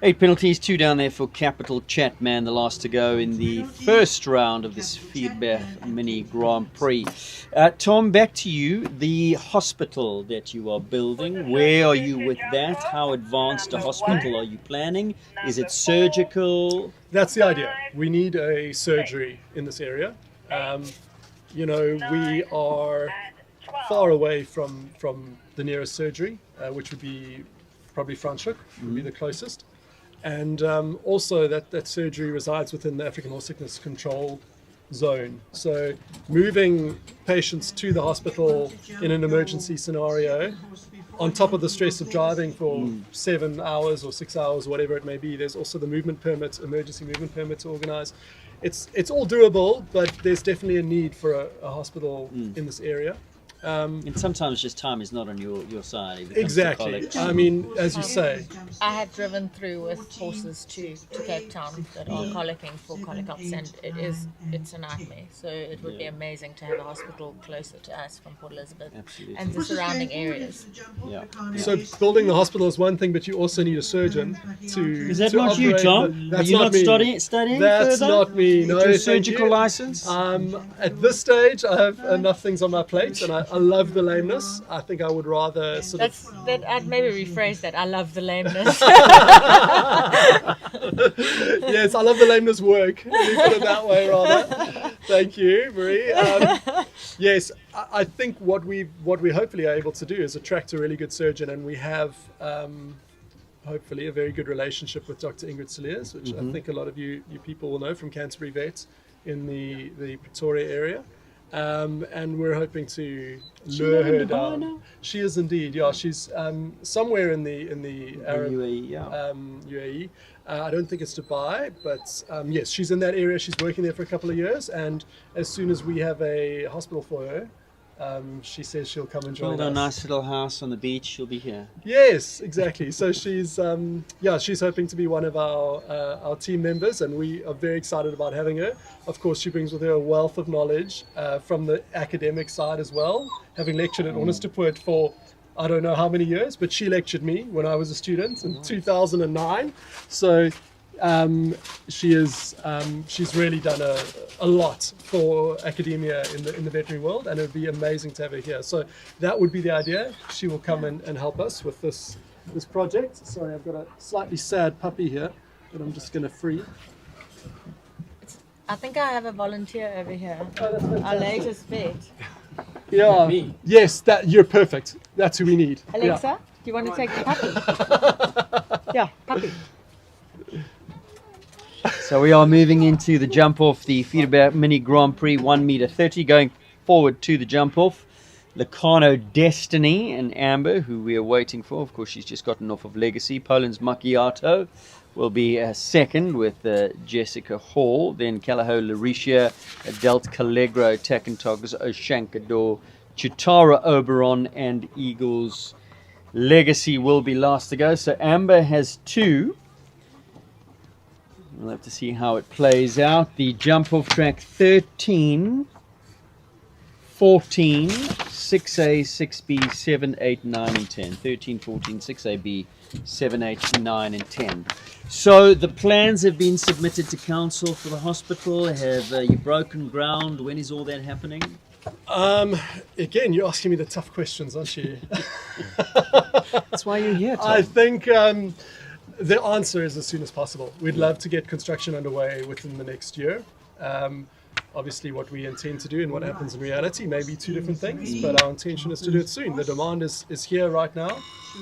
8 penalties, 2 down there for Capital Chatman, the last to go in the first round of this Plettenberg Mini Grand Prix. Tom, back to you. The hospital that you are building, where are you with that? How advanced a hospital are you planning? Is it surgical? That's the idea. We need a surgery in this area. You know, we are far away from the nearest surgery, which would be probably Franschhoek, would be the closest. And also that surgery resides within the African Horse Sickness Control Zone. So moving patients to the hospital in an emergency scenario, on top of the stress of driving for 7 hours or 6 hours, whatever it may be, there's also the movement permit, emergency movement permit to organize. It's all doable, but there's definitely a need for a hospital in this area. And sometimes just time is not on your side. It becomes Exactly. I mean, as you say, I have driven through with horses to Cape Town that are colicking for colic ops, and it's a nightmare. So it would be amazing to have a hospital closer to us from Port Elizabeth and the surrounding areas. Yeah. So building the hospital is one thing, but you also need a surgeon to. Is that to not you, operate Tom? That's Are you not me. studying That's further? not me. No, Your thank surgical you. license? At this stage, I have enough things on my plate, and I love the lameness. I think I would rather sort of. I'd maybe rephrase that. I love the lameness. Yes, I love the lameness work. Let me put it that way, rather. Thank you, Marie. Yes, I think what we hopefully are able to do is attract a really good surgeon, and we have hopefully a very good relationship with Dr. Ingrid Saliers, which I think a lot of you people will know from Canterbury Vets in the Pretoria area. And we're hoping to lure her down. She is indeed, yeah. She's somewhere in the Arab UAE, yeah. UAE. I don't think it's Dubai, but yes, she's in that area. She's working there for a couple of years, and as soon as we have a hospital for her, she says she'll come and join Build us. a nice little house on the beach. She'll be here. Yes, exactly. So she's she's hoping to be one of our team members, and we are very excited about having her. Of course, she brings with her a wealth of knowledge from the academic side as well, having lectured at Onderstepoort for I don't know how many years, but she lectured me when I was a student in 2009. So she's really done a lot for academia in the veterinary world, and it would be amazing to have her here. So that would be the idea. She will come and help us with this project. Sorry, I've got a slightly sad puppy here that I'm just going to free. I think I have a volunteer over here. Oh, Our latest vet. Yeah. Yes, you're perfect. That's who we need. Alexa, do you want to take the puppy? Yeah, puppy. So we are moving into the jump off the Plettenberg Mini Grand Prix 1 meter 30, going forward to the jump off. Locarno Destiny and Amber, who we are waiting for. Of course, she's just gotten off of Legacy. Poland's Macchiato will be second with Jessica Hall. Then Calaho Lauricia, Delt Callegro, Tack and Togs, Oshankador, Chitara Oberon, and Eagles Legacy will be last to go. So Amber has 2. We'll have to see how it plays out. The jump off track 13, 14, 6A, 6B, 7, 8, 9, and 10. 13, 14, 6AB, 7, 8, 9, and 10. So the plans have been submitted to council for the hospital. Have you broken ground? When is all that happening? Again, you're asking me the tough questions, aren't you? That's why you're here, Tom. I think the answer is as soon as possible. We'd love to get construction underway within the next year. Obviously, what we intend to do and what happens in reality may be two different things, but our intention is to do it soon. The demand is here right now,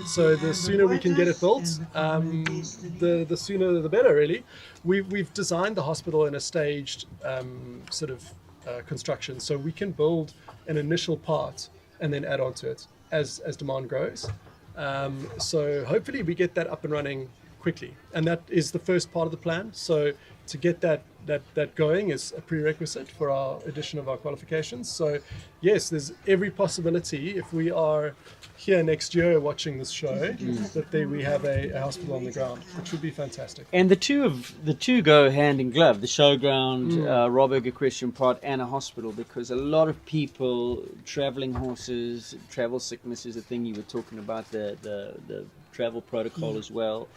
so the sooner we can get it built, the sooner the better, really. We've designed the hospital in a staged sort of construction, so we can build an initial part and then add on to it as demand grows. So hopefully we get that up and running quickly, and that is the first part of the plan. So to get that going is a prerequisite for our addition of our qualifications. So yes, there's every possibility, if we are here next year watching this show, that we have a hospital on the ground, which would be fantastic. And the two go hand in glove, the showground, Robberg Equestrian Park, and a hospital, because a lot of people, traveling horses, travel sickness is a thing you were talking about, the travel protocol as well.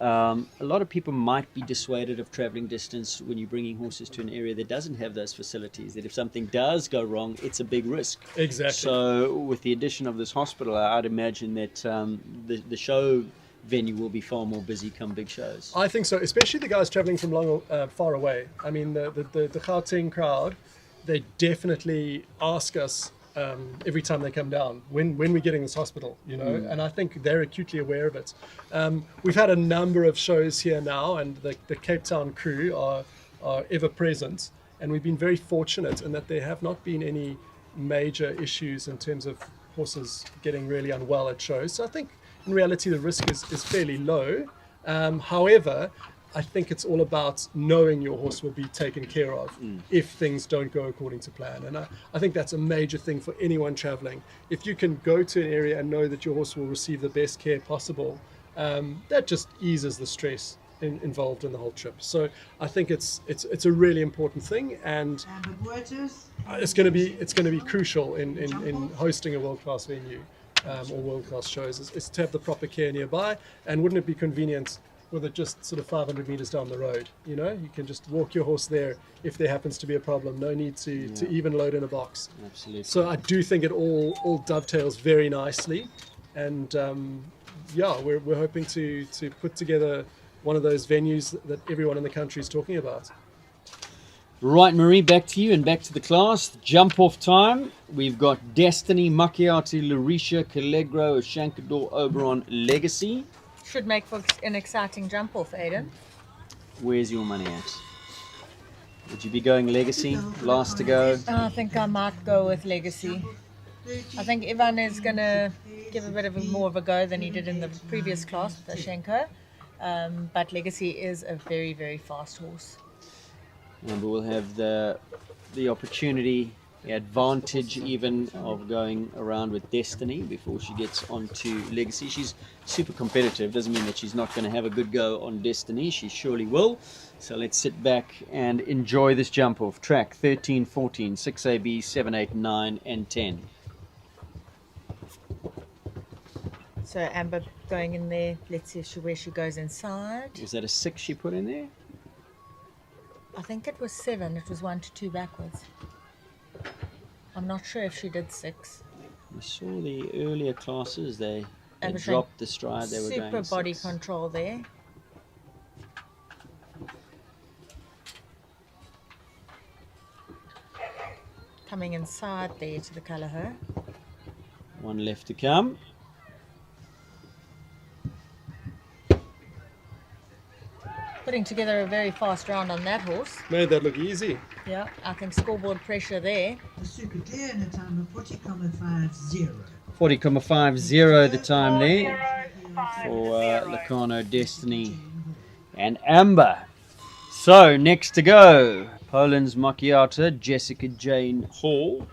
A lot of people might be dissuaded of traveling distance when you're bringing horses to an area that doesn't have those facilities, that if something does go wrong, it's a big risk. Exactly. So with the addition of this hospital, I'd imagine that the show venue will be far more busy come big shows. I think so, especially the guys traveling from far away. I mean, the Gauteng crowd, they definitely ask us every time they come down, when we're getting this hospital, you know, and I think they're acutely aware of it. We've had a number of shows here now, and the Cape Town crew are ever present, and we've been very fortunate in that there have not been any major issues in terms of horses getting really unwell at shows. So I think in reality the risk is fairly low. However, I think it's all about knowing your horse will be taken care of if things don't go according to plan. And I think that's a major thing for anyone traveling. If you can go to an area and know that your horse will receive the best care possible, that just eases the stress involved in the whole trip. So I think it's a really important thing, and it's going to be crucial in hosting a world-class venue or world-class shows, is to have the proper care nearby. And wouldn't it be convenient with it just sort of 500 meters down the road? You know, you can just walk your horse there if there happens to be a problem. No need to even load in a box. Absolutely. So I do think it all dovetails very nicely, and we're hoping to put together one of those venues that everyone in the country is talking about. Right, Marie, back to you and back to the class. Jump off time. We've got Destiny, Macchiati, Larisha, Callegro, Shankador, Oberon, Legacy. Should make for an exciting jump off, Aidan. Where's your money at? Would you be going Legacy, last to go? I think I might go with Legacy. I think Ivan is going to give a bit of more of a go than he did in the previous class with Ashenko. But Legacy is a very, very fast horse. And we'll have the opportunity, the advantage even of going around with Destiny before she gets onto Legacy. She's super competitive. Doesn't mean that she's not going to have a good go on Destiny. She surely will. So let's sit back and enjoy this jump off. Track 13, 14, 6AB, 7, 8, 9, and 10. So Amber going in there. Let's see where she goes inside. Was that a 6 she put in there? I think it was 7. It was 1 to 2 backwards. I'm not sure if she did 6. We saw the earlier classes, they dropped the stride, they were going super body 6. control there. Coming inside there to the Callagher. 1 left to come. Putting together a very fast round on that horse. Made that look easy. Yeah, I think scoreboard pressure there. The super clear in a time of 40,50. 40,50 the time there for Lacano, Destiny, and Amber. So next to go, Poland's Macchiata, Jessica Jane Hall.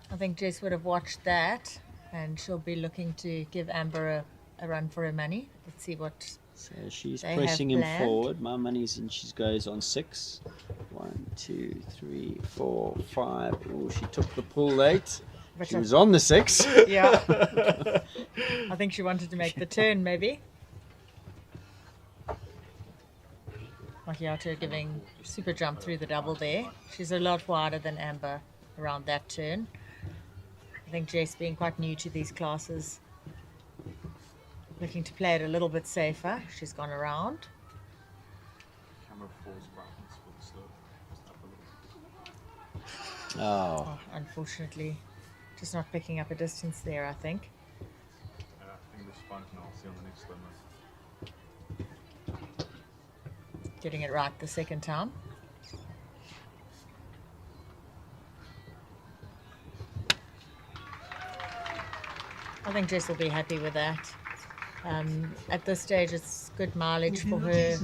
I think Jess would have watched that, and she'll be looking to give Amber a run for her money. Let's see what. So she's pressing him forward. My money's in. She goes on 6. 1, 2, 3, 4, 5. Oh, she took the pull late. But She was on the 6. Yeah. I think she wanted to make the turn, maybe. Macchiato giving super jump through the double there. She's a lot wider than Amber around that turn. I think Jess, being quite new to these classes, looking to play it a little bit safer. She's gone around. Camera 4's brightness for the slope. Just up a little. Oh, Unfortunately, just not picking up a distance there, I think. I think this fine, and I'll see on the next swimmer. Getting it right the second time. I think Jess will be happy with that. At this stage, it's good mileage for her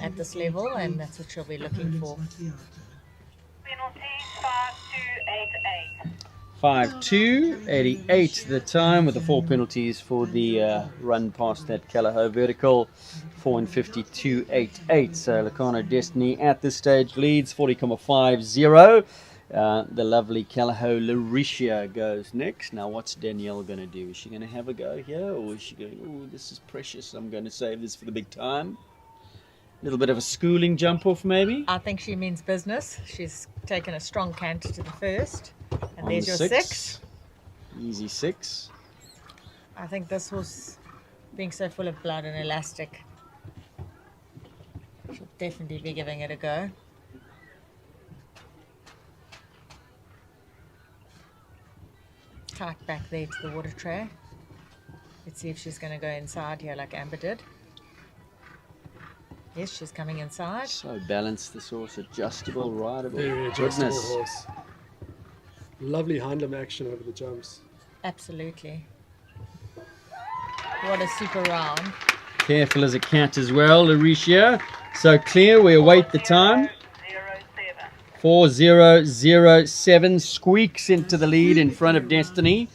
at this level, and that's what she'll be looking for. Penalties 5288. 5:2:88 the time, with the 4 penalties for the run past that Callao vertical. 4 and 52.88. So Lacano Destiny at this stage leads 40.50. The lovely Callao Lauricia goes next. Now, what's Danielle going to do? Is she going to have a go here, or is she going, oh, this is precious, I'm going to save this for the big time? A little bit of a schooling jump off, maybe? I think she means business. She's taken a strong canter to the first. And On there's the your 6. Easy 6. I think this horse, being so full of blood and elastic, she'll definitely be giving it a go. Tack back there to the water tray. Let's see if she's going to go inside here like Amber did. Yes, she's coming inside. So balanced, this horse, adjustable, rideable. Very adjustable Goodness. horse. Lovely hind limb action over the jumps. Absolutely. What a super round. Careful as a cat as well, Lauricia. So clear, we await the time. 4007 squeaks into the lead in front of Destiny,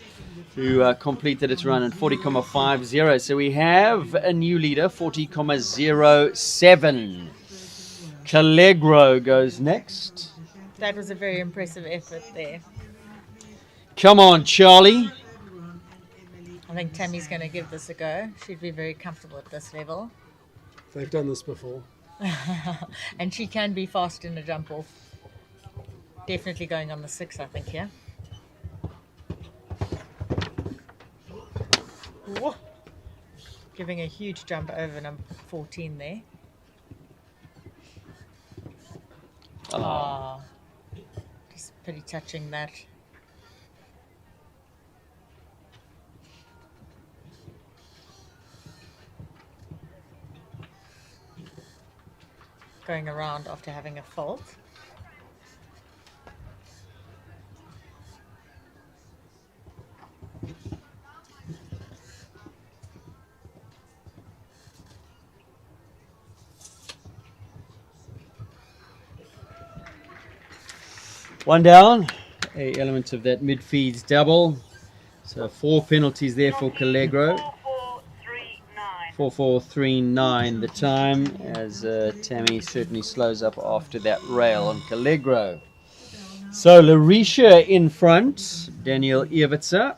who completed its run in 40.50. So we have a new leader, 40.07. Callegro goes next. That was a very impressive effort there. Come on, Charlie. I think Tammy's going to give this a go. She'd be very comfortable at this level. They've done this before. And she can be fast in a jump off. Definitely going on the 6, I think, here. Whoa. Giving a huge jump over number 14 there. Oh. Just pretty touching that. Going around after having a fault. One down, a element of that mid-feeds double. So 4 penalties there for Callegro. 4439 the time, as Tammy certainly slows up after that rail on Callegro. So Lauricia in front, Daniel Evitzer.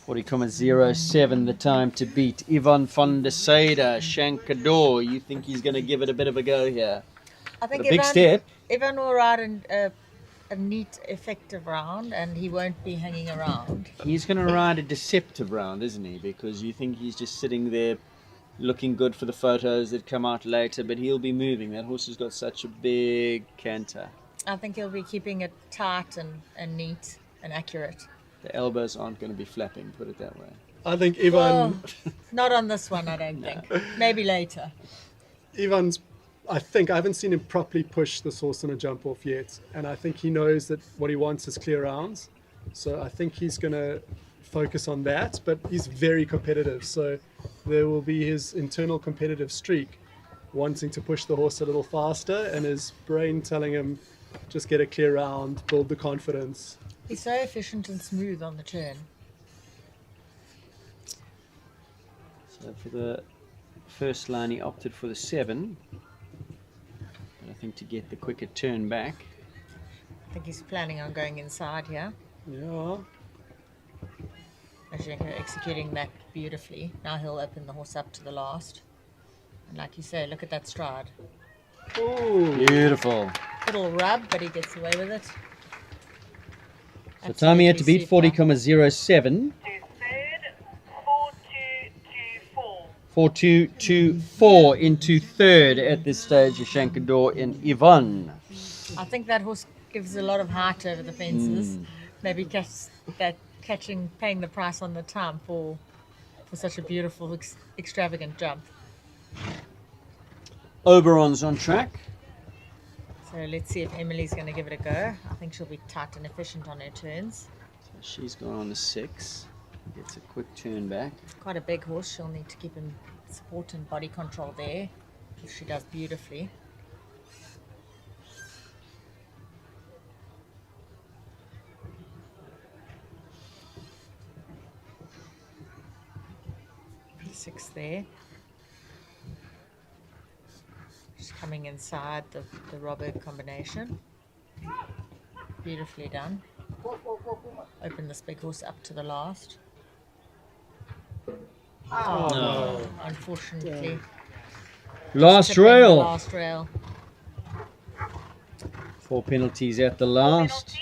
40.07 the time to beat Ivan van der Seyde. Shankador, you think he's going to give it a bit of a go here? I think A big step. Ivan will ride a neat, effective round, and he won't be hanging around. He's going to ride a deceptive round, isn't he? Because you think he's just sitting there looking good for the photos that come out later, but he'll be moving. That horse has got such a big canter. I think he'll be keeping it tight and neat and accurate. The elbows aren't going to be flapping, put it that way. I think Ivan... Not on this one, I don't think. Maybe later. Ivan's... I haven't seen him properly push this horse in a jump off yet, and I think he knows that what he wants is clear rounds, so I think he's going to focus on that, but he's very competitive, so there will be his internal competitive streak wanting to push the horse a little faster, and his brain telling him just get a clear round, build the confidence. He's so efficient and smooth on the turn. So for the first line he opted for the 7. I think to get the quicker turn back. I think he's planning on going inside here. Yeah. Actually, executing that beautifully. Now he'll open the horse up to the last. And like you say, look at that stride. Ooh. Beautiful. Little rub, but he gets away with it. So time he had to beat 40.07. 4224 into third at this stage of Shankador in Yvonne. I think that horse gives a lot of height over the fences. Maybe paying the price on the time for such a beautiful, extravagant jump. Oberon's on track. So let's see if Emily's going to give it a go. I think she'll be tight and efficient on her turns. So she's gone on the 6. Gets a quick turn back. Quite a big horse. She'll need to keep him support and body control there, which she does beautifully. Six there. She's coming inside the Robberg combination. Beautifully done. Open this big horse up to the last. Oh, No. Unfortunately. Last Tipping the rail. Last rail. 4 penalties at the last.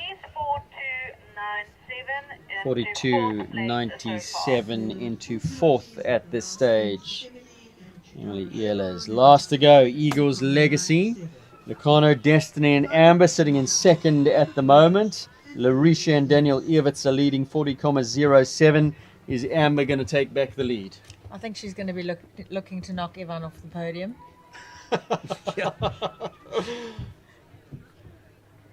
42.97 into 4th at this stage. Emily Ehlers last to go. Eagles Legacy. Lucano, Destiny and Amber sitting in 2nd at the moment. Larisha and Daniel Evitz are leading 40.07. Is Amber going to take back the lead? I think she's going to be looking to knock Ivan off the podium.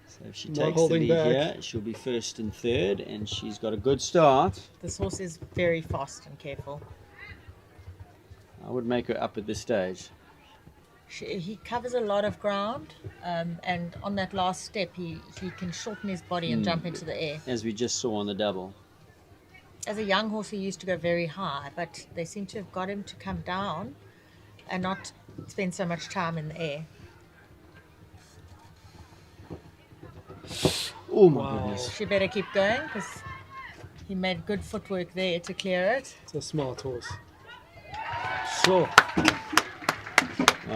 So if she Not takes the holding lead back. here, she'll be 1st and 3rd, and she's got a good start. This horse is very fast and careful. I would make her up at this stage. He covers a lot of ground, and on that last step, he can shorten his body and jump into the air. As we just saw on the double. As a young horse, he used to go very high, but they seem to have got him to come down and not spend so much time in the air. Oh my goodness. She better keep going because he made good footwork there to clear it. It's a smart horse. Sure.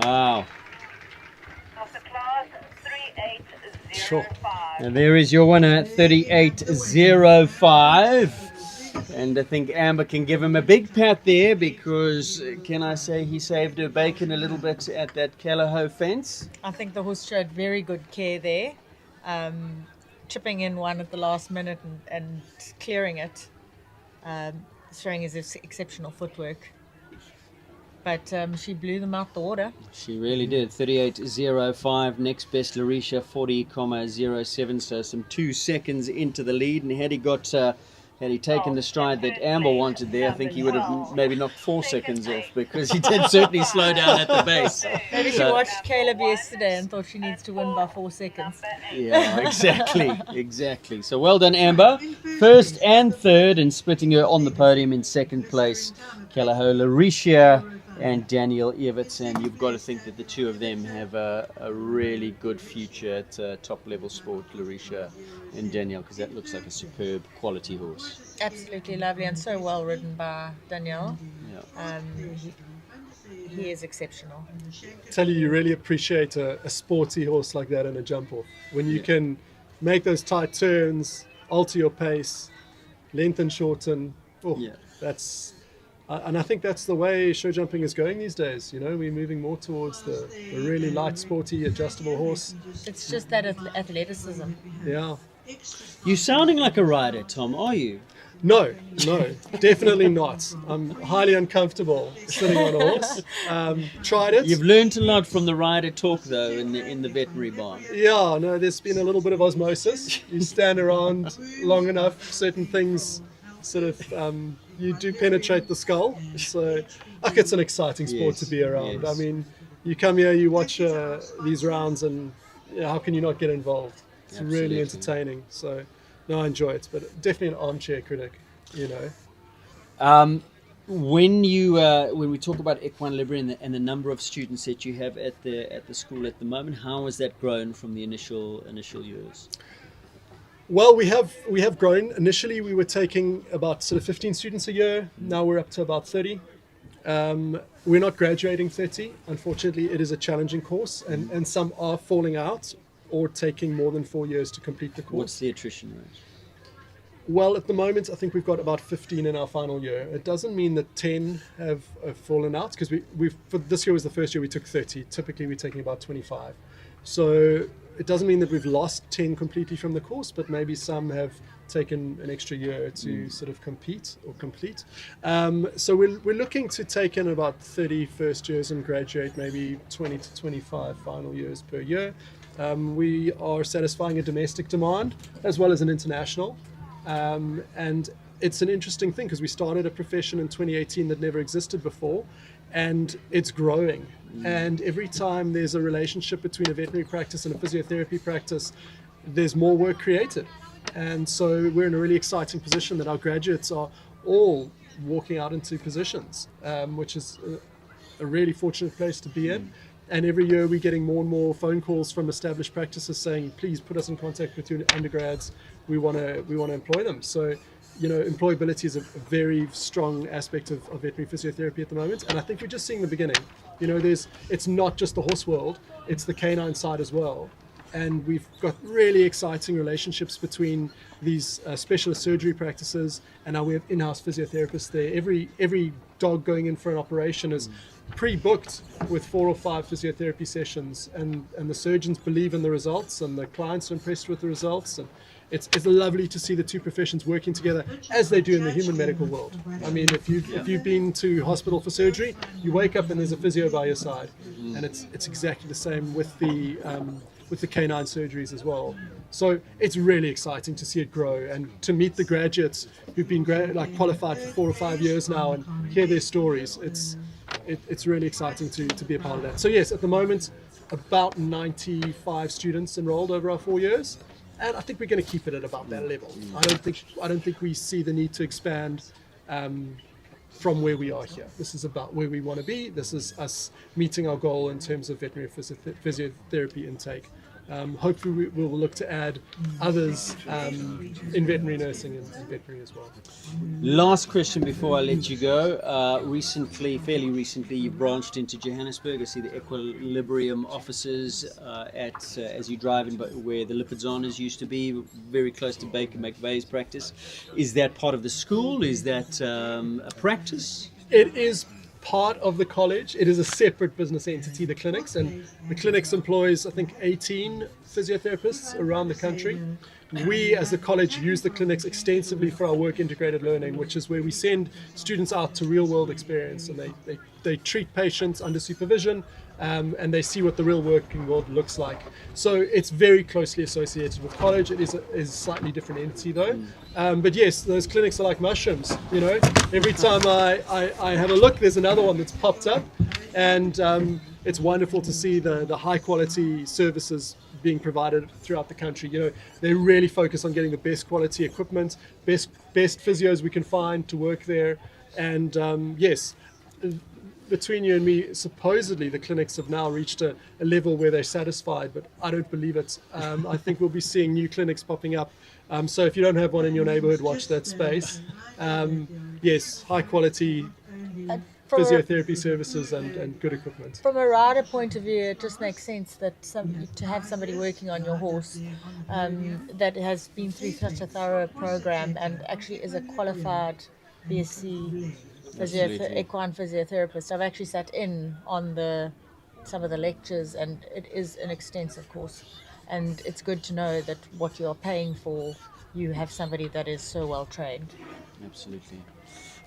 Wow. Of the class 3805. Sure. And there is your winner, 38.05. And I think Amber can give him a big pat there because, can I say, he saved her bacon a little bit at that Callahoo fence. I think the horse showed very good care there, chipping in one at the last minute and clearing it, showing his exceptional footwork. But she blew them out the water. She really did. 38.05. Next best, Larisha, 40.07. So some 2 seconds into the lead. And had he got... had he taken the stride that Amber wanted there, I think he would have maybe knocked 4 seconds off because he did certainly slow down at the base. Maybe she watched Caleb yesterday and thought she needs to win by 4 seconds. Yeah, exactly. So well done, Amber. 1st and 3rd, and splitting her on the podium in 2nd place, Callahoo, Larisha and Daniel Evitz. And you've got to think that the two of them have a really good future at top-level sport, Larisha and Daniel, because that looks like a superb quality horse. Absolutely lovely and so well ridden by Danielle. Yeah. He is exceptional. Tell you really appreciate a sporty horse like that in a jump off. When you can make those tight turns, alter your pace, lengthen, shorten. That's... and I think that's the way show jumping is going these days. You know, we're moving more towards the really light, sporty, adjustable horse. It's just that athleticism. Yeah. You're sounding like a rider, Tom, are you? No, definitely not. I'm highly uncomfortable sitting on a horse. Tried it. You've learned a lot from the rider talk, though, in the veterinary barn. Yeah, no, there's been a little bit of osmosis. You stand around long enough, certain things sort of... you do penetrate the skull, so it's an exciting sport to be around. Yes. I mean, you come here, you watch these rounds, and how can you not get involved? It's really entertaining. So, no, I enjoy it, but definitely an armchair critic, you know. When we talk about Equine-Librium and the number of students that you have at the school at the moment, how has that grown from the initial years? Well, we have grown. Initially, we were taking about sort of 15 students a year. Now we're up to about 30. We're not graduating 30. Unfortunately, it is a challenging course, and some are falling out or taking more than 4 years to complete the course. What's the attrition rate? Well, at the moment, I think we've got about 15 in our final year. It doesn't mean that 10 have fallen out, because for this year was the first year we took 30. Typically, we're taking about 25. So it doesn't mean that we've lost 10 completely from the course, but maybe some have taken an extra year to sort of compete or complete. So we're looking to take in about 30 first years and graduate maybe 20 to 25 final years per year. We are satisfying a domestic demand as well as an international. And it's an interesting thing because we started a profession in 2018 that never existed before, and it's growing. And every time there's a relationship between a veterinary practice and a physiotherapy practice, there's more work created. And so we're in a really exciting position that our graduates are all walking out into positions, which is a really fortunate place to be in. And every year we're getting more and more phone calls from established practices saying, please put us in contact with your undergrads. We want to employ them. So, you know, employability is a very strong aspect of veterinary physiotherapy at the moment. And I think we're just seeing the beginning. You know, it's not just the horse world, it's the canine side as well. And we've got really exciting relationships between these specialist surgery practices, and now we have in-house physiotherapists there. Every dog going in for an operation is pre-booked with 4 or 5 physiotherapy sessions, and the surgeons believe in the results, and the clients are impressed with the results. And it's lovely to see the two professions working together as they do in the human medical world. I mean, if you've been to hospital for surgery, you wake up and there's a physio by your side, and it's exactly the same with the canine surgeries as well. So it's really exciting to see it grow and to meet the graduates who've been qualified for 4 or 5 years now and hear their stories. It's really exciting to be a part of that. So yes, at the moment, about 95 students enrolled over our 4 years. And I think we're going to keep it at about that level. I don't think we see the need to expand from where we are here. This is about where we want to be. This is us meeting our goal in terms of veterinary physiotherapy intake. Hopefully we will look to add others in veterinary nursing and veterinary as well. Last question before I let you go. Fairly recently, you branched into Johannesburg. I see the Equine-Librium offices as you drive in, where the Lipizzanas used to be, very close to Baker McVeigh's practice. Is that part of the school? Is that a practice? It is part of the college. It is a separate business entity, the clinics, and the clinics employs, I think, 18 physiotherapists around the country. We as the college use the clinics extensively for our work integrated learning, which is where we send students out to real world experience, and they treat patients under supervision, and they see what the real working world looks like. So it's very closely associated with college. It is a slightly different entity though. But yes, those clinics are like mushrooms. You know, every time I have a look, there's another one that's popped up, and it's wonderful to see the high quality services being provided throughout the country. You know, they really focus on getting the best quality equipment, best physios we can find to work there. And yes, between you and me, supposedly the clinics have now reached a level where they're satisfied, but I don't believe it. I think we'll be seeing new clinics popping up. So if you don't have one in your neighborhood, watch that space. Yes, high quality physiotherapy services and good equipment. From a rider point of view, it just makes sense that to have somebody working on your horse that has been through such a thorough program and actually is a qualified BSc equine physiotherapist. I've actually sat in on some of the lectures, and it is an extensive course, and it's good to know that what you're paying for, you have somebody that is so well trained. Absolutely.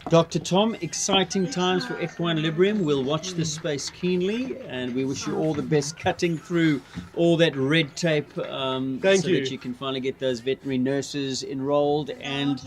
Dr. Tom, exciting times for Equine-Librium. We'll watch this space keenly, and we wish you all the best cutting through all that red tape that you can finally get those veterinary nurses enrolled, and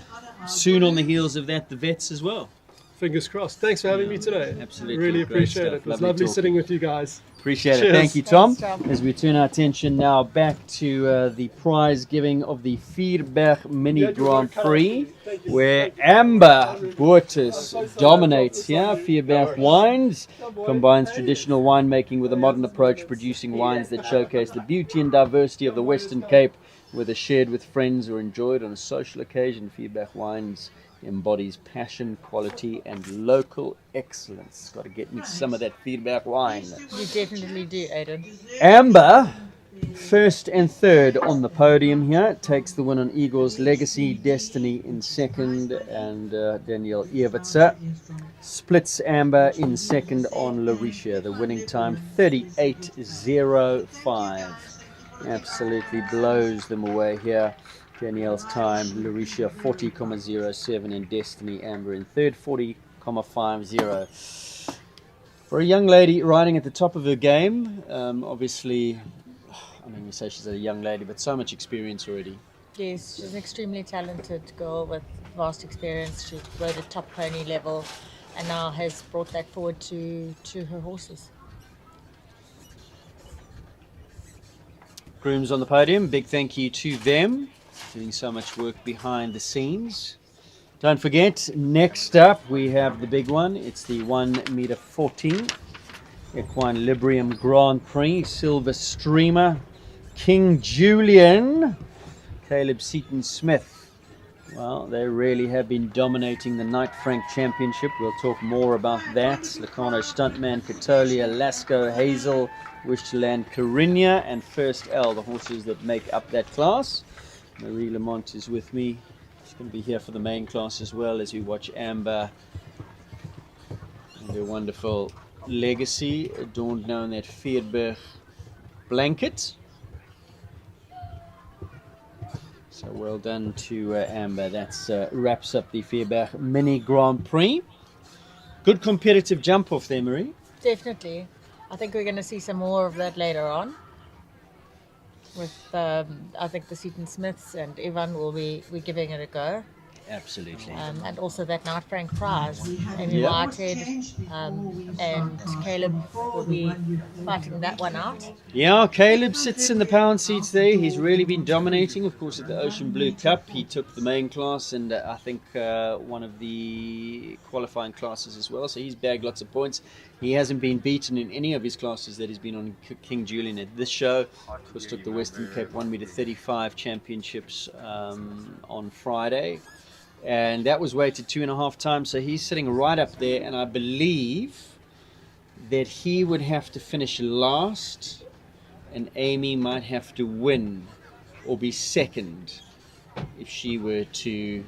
soon on the heels of that, the vets as well. Fingers crossed. Thanks for having me today. Absolutely. Really appreciate it. It was lovely sitting with you guys. Appreciate Cheers. it. Thank you, Tom. Thanks, Tom. As we turn our attention now back to the prize giving of the Vierberg Mini Grand Prix, where Amber Boertes dominates here. Vierberg Wines combines traditional winemaking with a modern approach, producing wines that showcase the beauty and diversity of the Western Cape, whether shared with friends or enjoyed on a social occasion. Vierberg Wines embodies passion, quality, and local excellence. Got to get me some of that Vierberg wine. You definitely do, Aidan. Amber, first and third on the podium here, takes the win on Igor's Legacy, Destiny in second, and Daniel Ewitzer splits Amber in second on Lauricia. The winning time 38.05. Absolutely blows them away here. Danielle's time, Larisha 40.07 and Destiny Amber in third, 40.50. For a young lady riding at the top of her game, obviously, I mean, we say she's a young lady, but so much experience already. Yes, she's an extremely talented girl with vast experience. She rode at top pony level and now has brought that forward to her horses. Grooms on the podium, big thank you to them, doing so much work behind the scenes. Don't forget, next up we have the big one. It's the 1 meter 14 Equine-Librium Grand Prix, Silver Streamer, King Julian, Caleb Seaton Smith. Well, they really have been dominating the Knight Frank Championship. We'll talk more about that. Lacano Stuntman, Catolia, Lasco, Hazel, Wish to Land, Carinia, and First L, the horses that make up that class. Marie Lamont is with me. She's going to be here for the main class as well as we watch Amber and her wonderful legacy, adorned now in that Veerberg blanket. So well done to Amber. That wraps up the Veerberg Mini Grand Prix. Good competitive jump off there, Marie. Definitely. I think we're going to see some more of that later on. With, I think the Seaton Smiths and Evan will be giving it a go. Absolutely. And also that Knight Frank prize. Amy Whitehead and Caleb will be fighting that one out. Yeah, Caleb sits in the pound seats there. He's really been dominating, of course, at the Ocean Blue Cup. He took the main class and I think one of the qualifying classes as well. So he's bagged lots of points. He hasn't been beaten in any of his classes that he's been on King Julian at this show. Of course, took the Western Cape 1 meter 35 championships on Friday. And that was weighted 2.5 times, so he's sitting right up there, and I believe that he would have to finish last and Amy might have to win or be second if she were to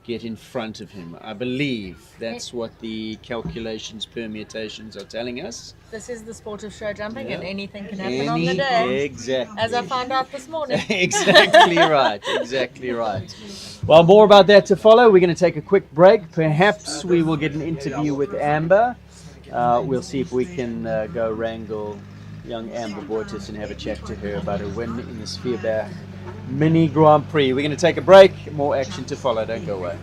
get in front of him. I believe that's what the calculations, permutations are telling us. This is the sport of show jumping, Yeah. and anything can happen on the day. Exactly. As I found out this morning. Exactly right. Exactly right. Well, more about that to follow. We're going to take a quick break. Perhaps we will get an interview with Amber. We'll see if we can go wrangle young Amber Bortis and have a chat to her about her win in the Veerberg Mini Grand Prix. We're going to take a break. More action to follow. Don't go away.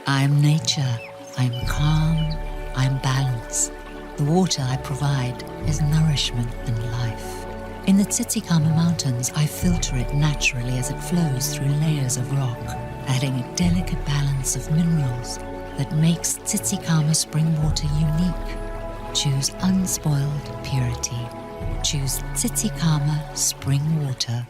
I am nature. I am calm. I am balance. The water I provide is nourishment and life. In the Titicaca Mountains, I filter it naturally as it flows through layers of rock, adding a delicate balance of minerals that makes Titicaca spring water unique. Choose unspoiled purity. Choose Titicaca spring water.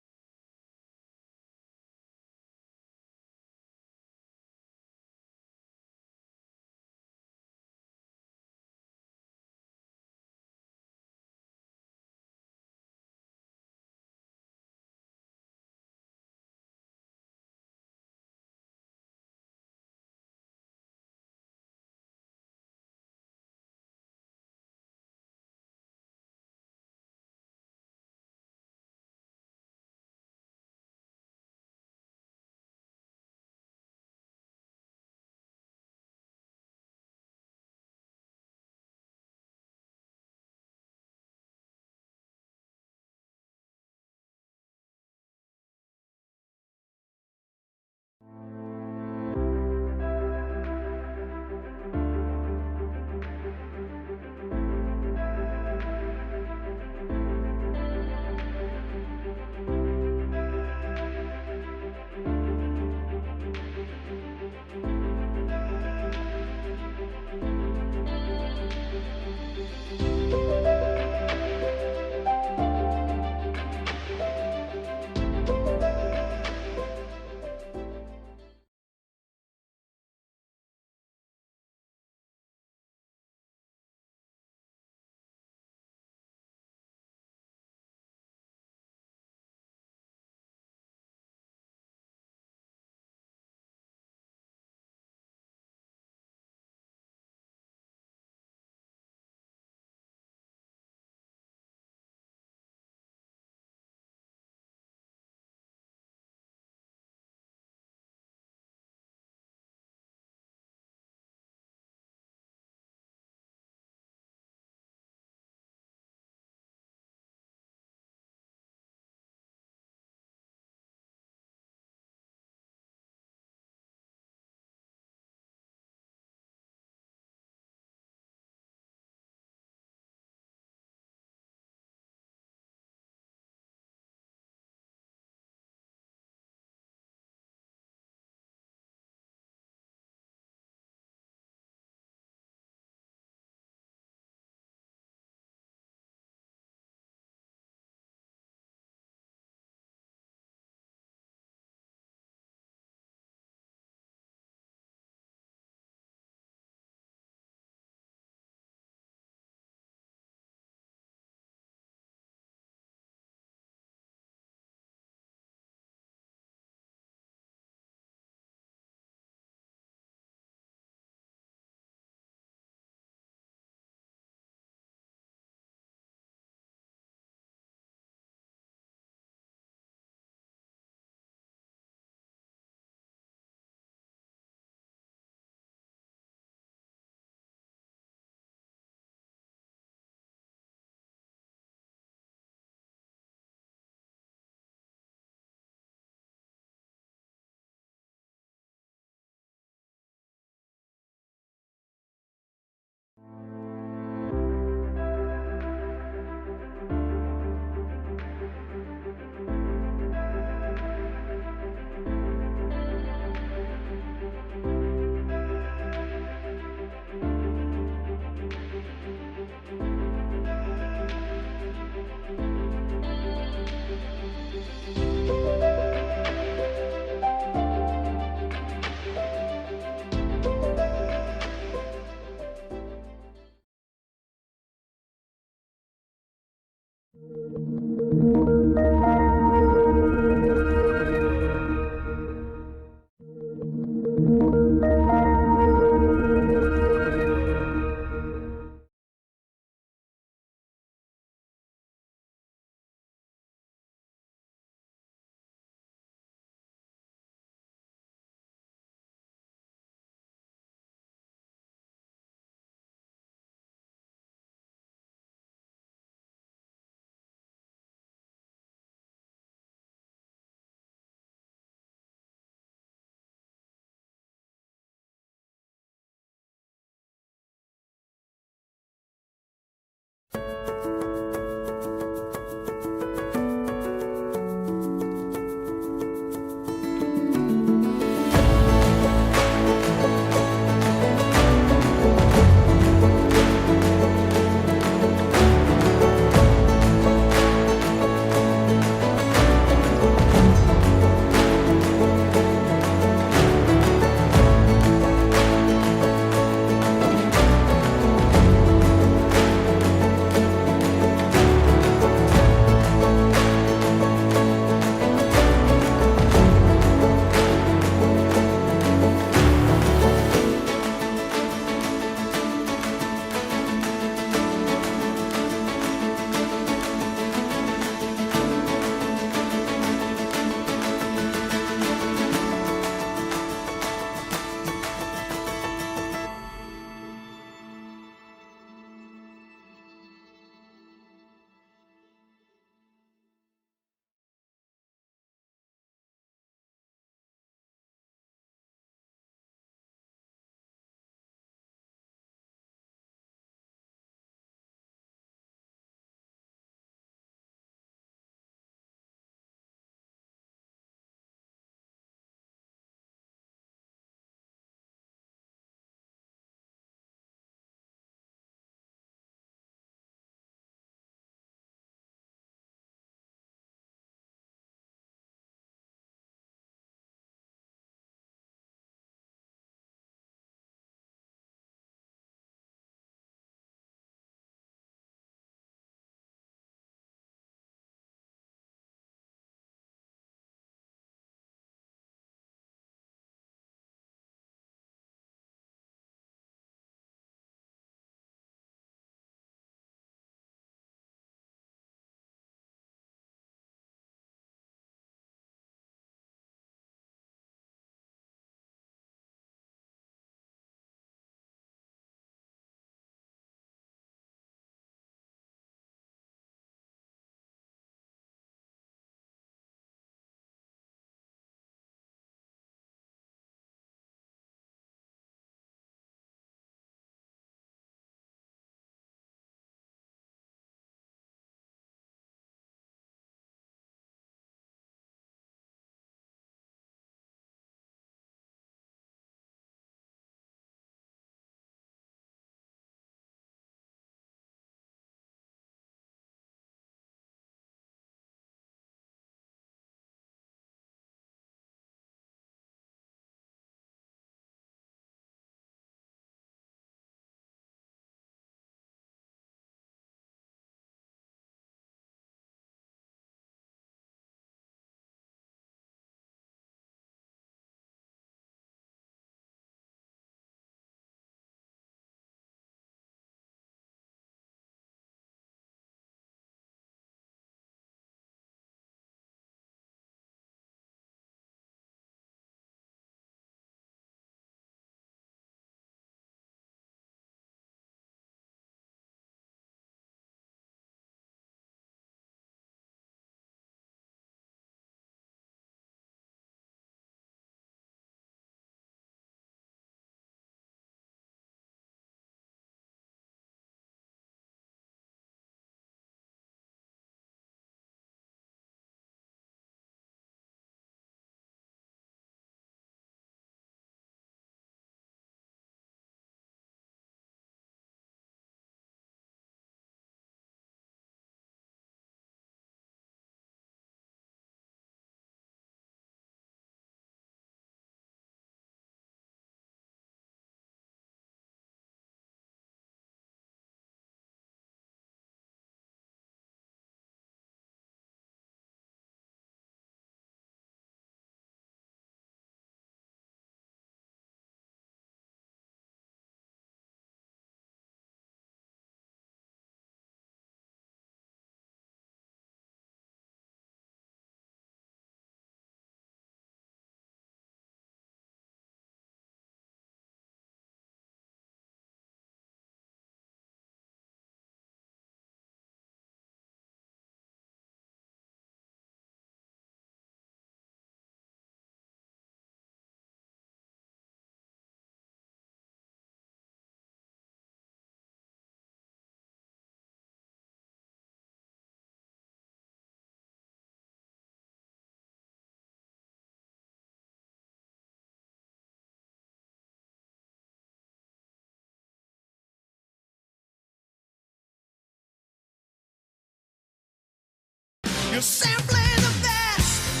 You're simply the best.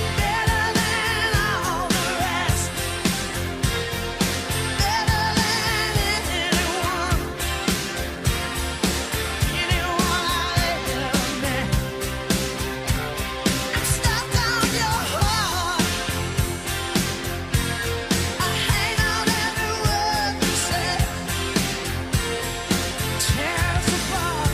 Better than all the rest. Better than anyone. Anyone I've ever met. I'm stuck on your heart. I hang on every word you say. Tear us apart.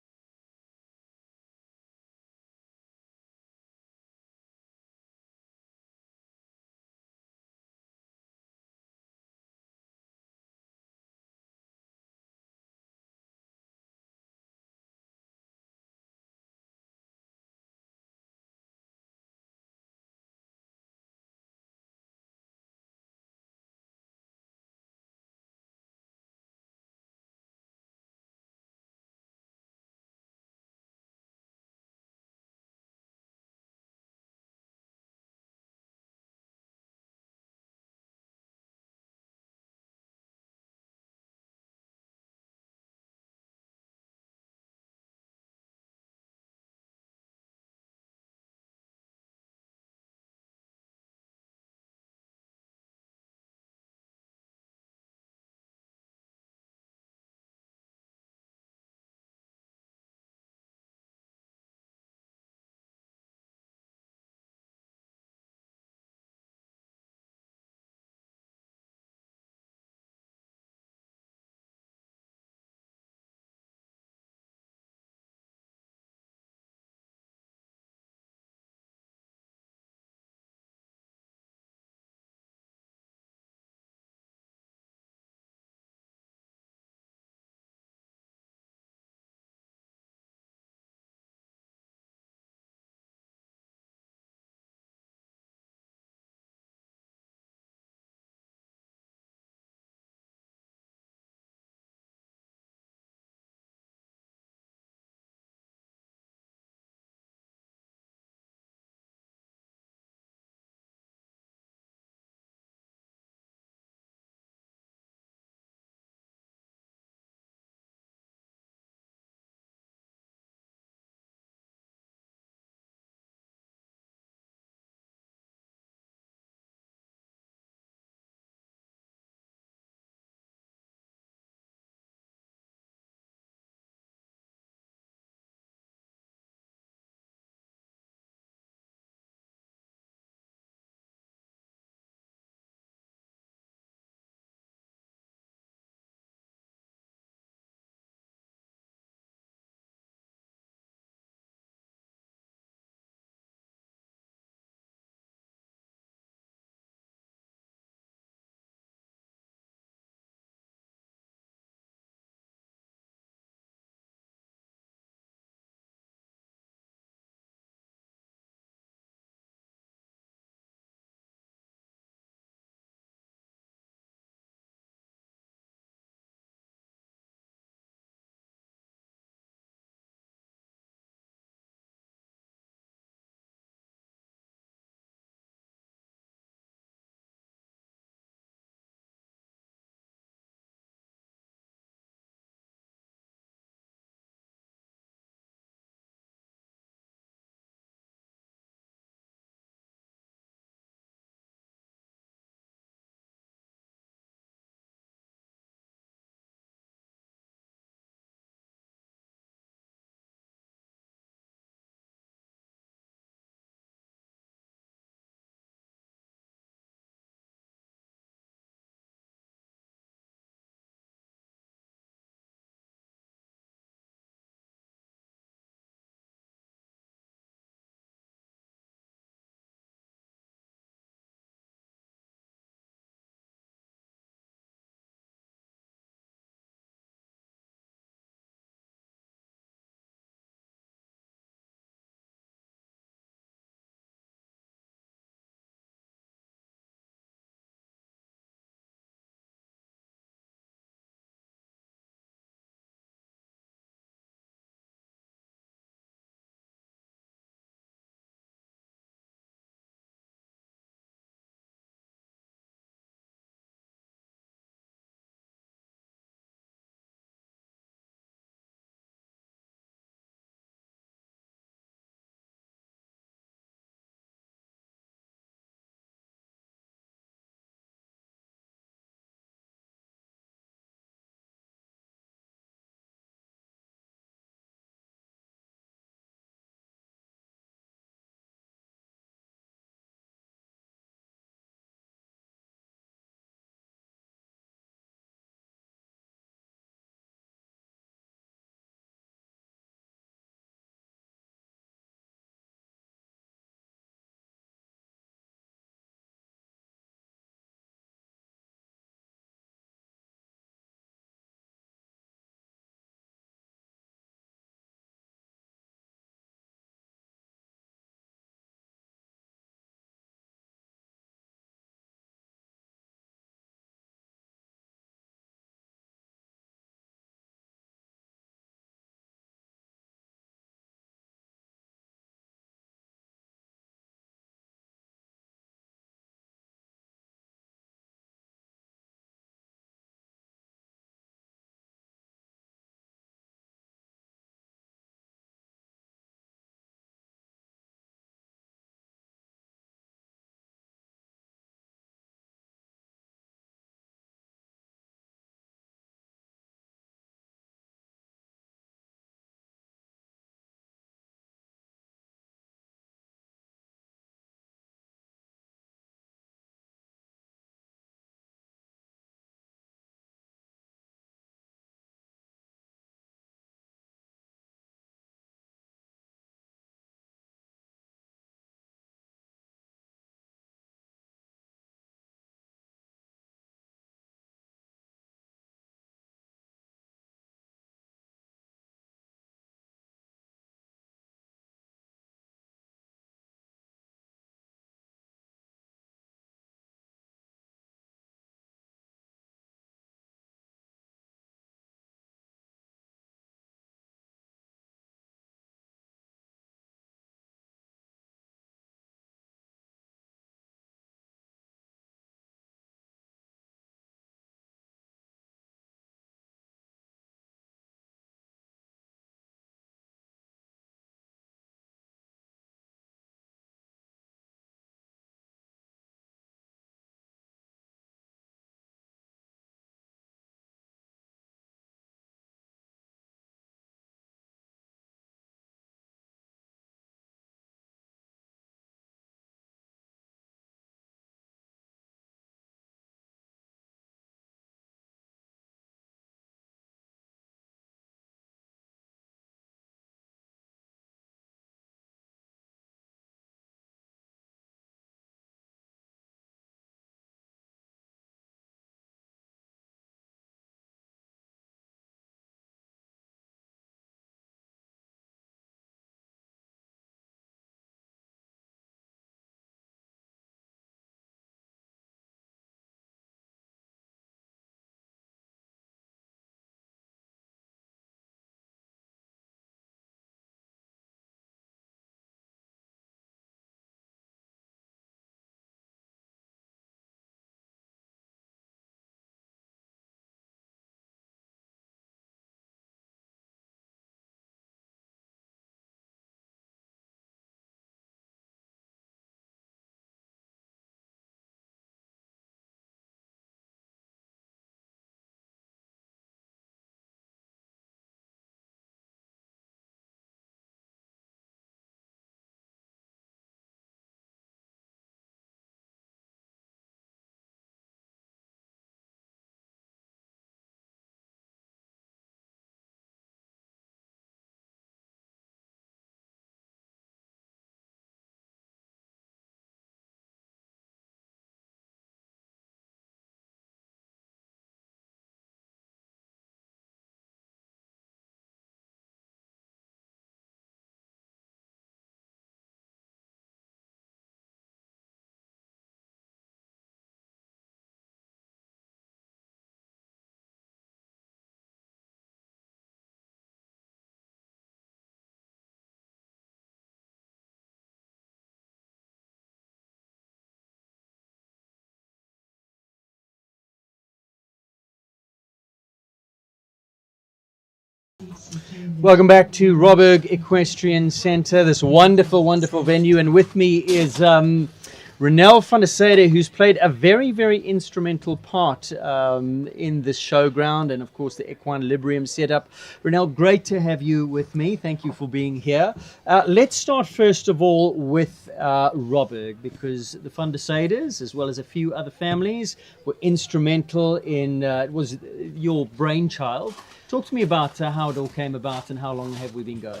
Welcome back to Robberg Equestrian Centre, this wonderful, wonderful venue. And with me is Ronel van der Sade, who's played a very, very instrumental part in this showground and, of course, the Equine-Librium setup. Ronel, great to have you with me. Thank you for being here. Let's start, first of all, with Robberg, because the van der Sades, as well as a few other families, were instrumental in, it was your brainchild. Talk to me about how it all came about and how long have we been going?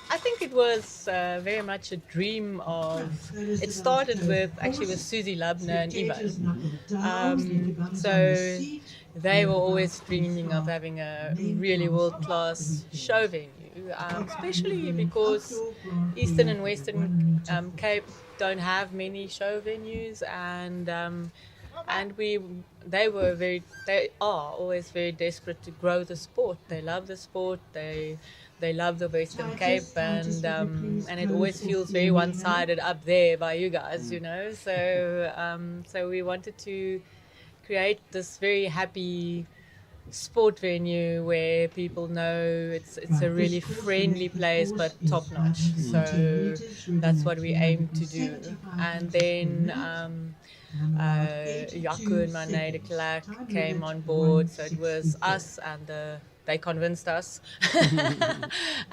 I think it was very much a dream of. It started with Susie Lubner and Ivan. So they were always dreaming of having a really world-class show venue, especially because Eastern and Western Cape don't have many show venues, and they are always very desperate to grow the sport. They love the sport. They love the Western Cape, and it always feels very one-sided up there by you guys, you know. So we wanted to create this very happy sport venue where people know it's a really friendly place but top notch. So that's what we aim to do. And then Jaco and Mane de Klerk came on board, so it was us and they convinced us.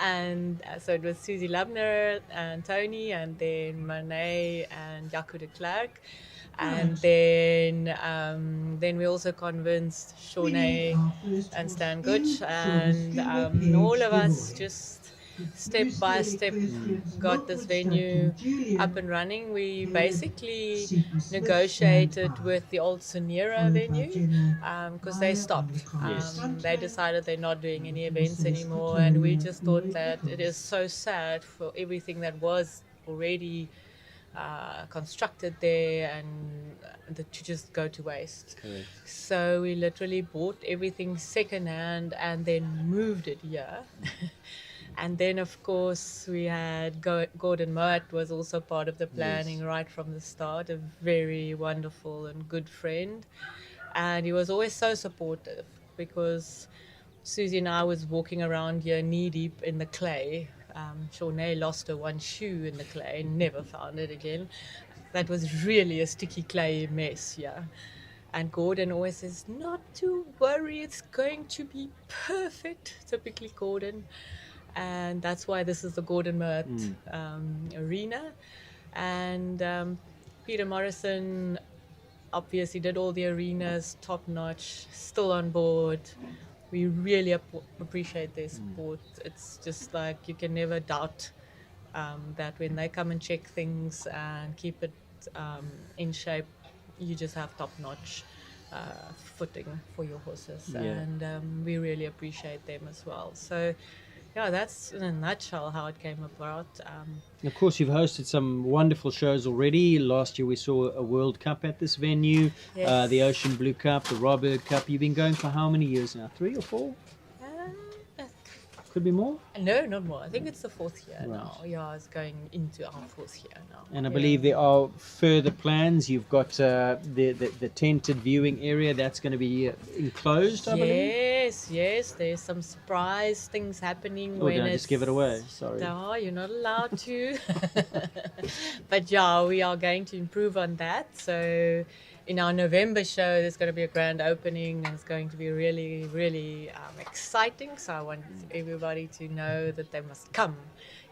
And so it was Susie Lubner and Tony, and then Mane and Jaco de Klerk. And then we also convinced Shawnee and Stan Gooch, and all of us just step by step got this venue up and running. We basically negotiated with the old Sonera venue because they stopped. They decided they're not doing any events anymore, and we just thought that it is so sad for everything that was already constructed there and to just go to waste. Correct. So we literally bought everything secondhand and then moved it here. And then, of course, we had Gordon Moet was also part of the planning right from the start, a very wonderful and good friend. And he was always so supportive because Susie and I was walking around here knee-deep in the clay. Shawnee lost her one shoe in the clay and never found it again. That was really a sticky clay mess, yeah. And Gordon always says, not to worry, it's going to be perfect, typically Gordon. And that's why this is the Gordon Mert arena. And Peter Morrison obviously did all the arenas, top notch, still on board. We really appreciate their support. It's just like you can never doubt that when they come and check things and keep it in shape, you just have top notch footing for your horses. Yeah. And we really appreciate them as well. So yeah, that's in a nutshell how it came about. Of course, you've hosted some wonderful shows already. Last year we saw a World Cup at this venue, Yes. the Ocean Blue Cup, the Robberg Cup. You've been going for how many years now? 3 or 4? Could be more? No, not more. I think it's the 4th year Right. now. Yeah, it's going into our 4th year now. And I Yeah. believe there are further plans. You've got the tented viewing area that's going to be enclosed, I believe. Yes, there's some surprise things happening. Oh, when did I just give it away? Sorry. No, you're not allowed to. But yeah, we are going to improve on that. So in our November show, there's going to be a grand opening, and it's going to be really, really exciting. So I want everybody to know that they must come,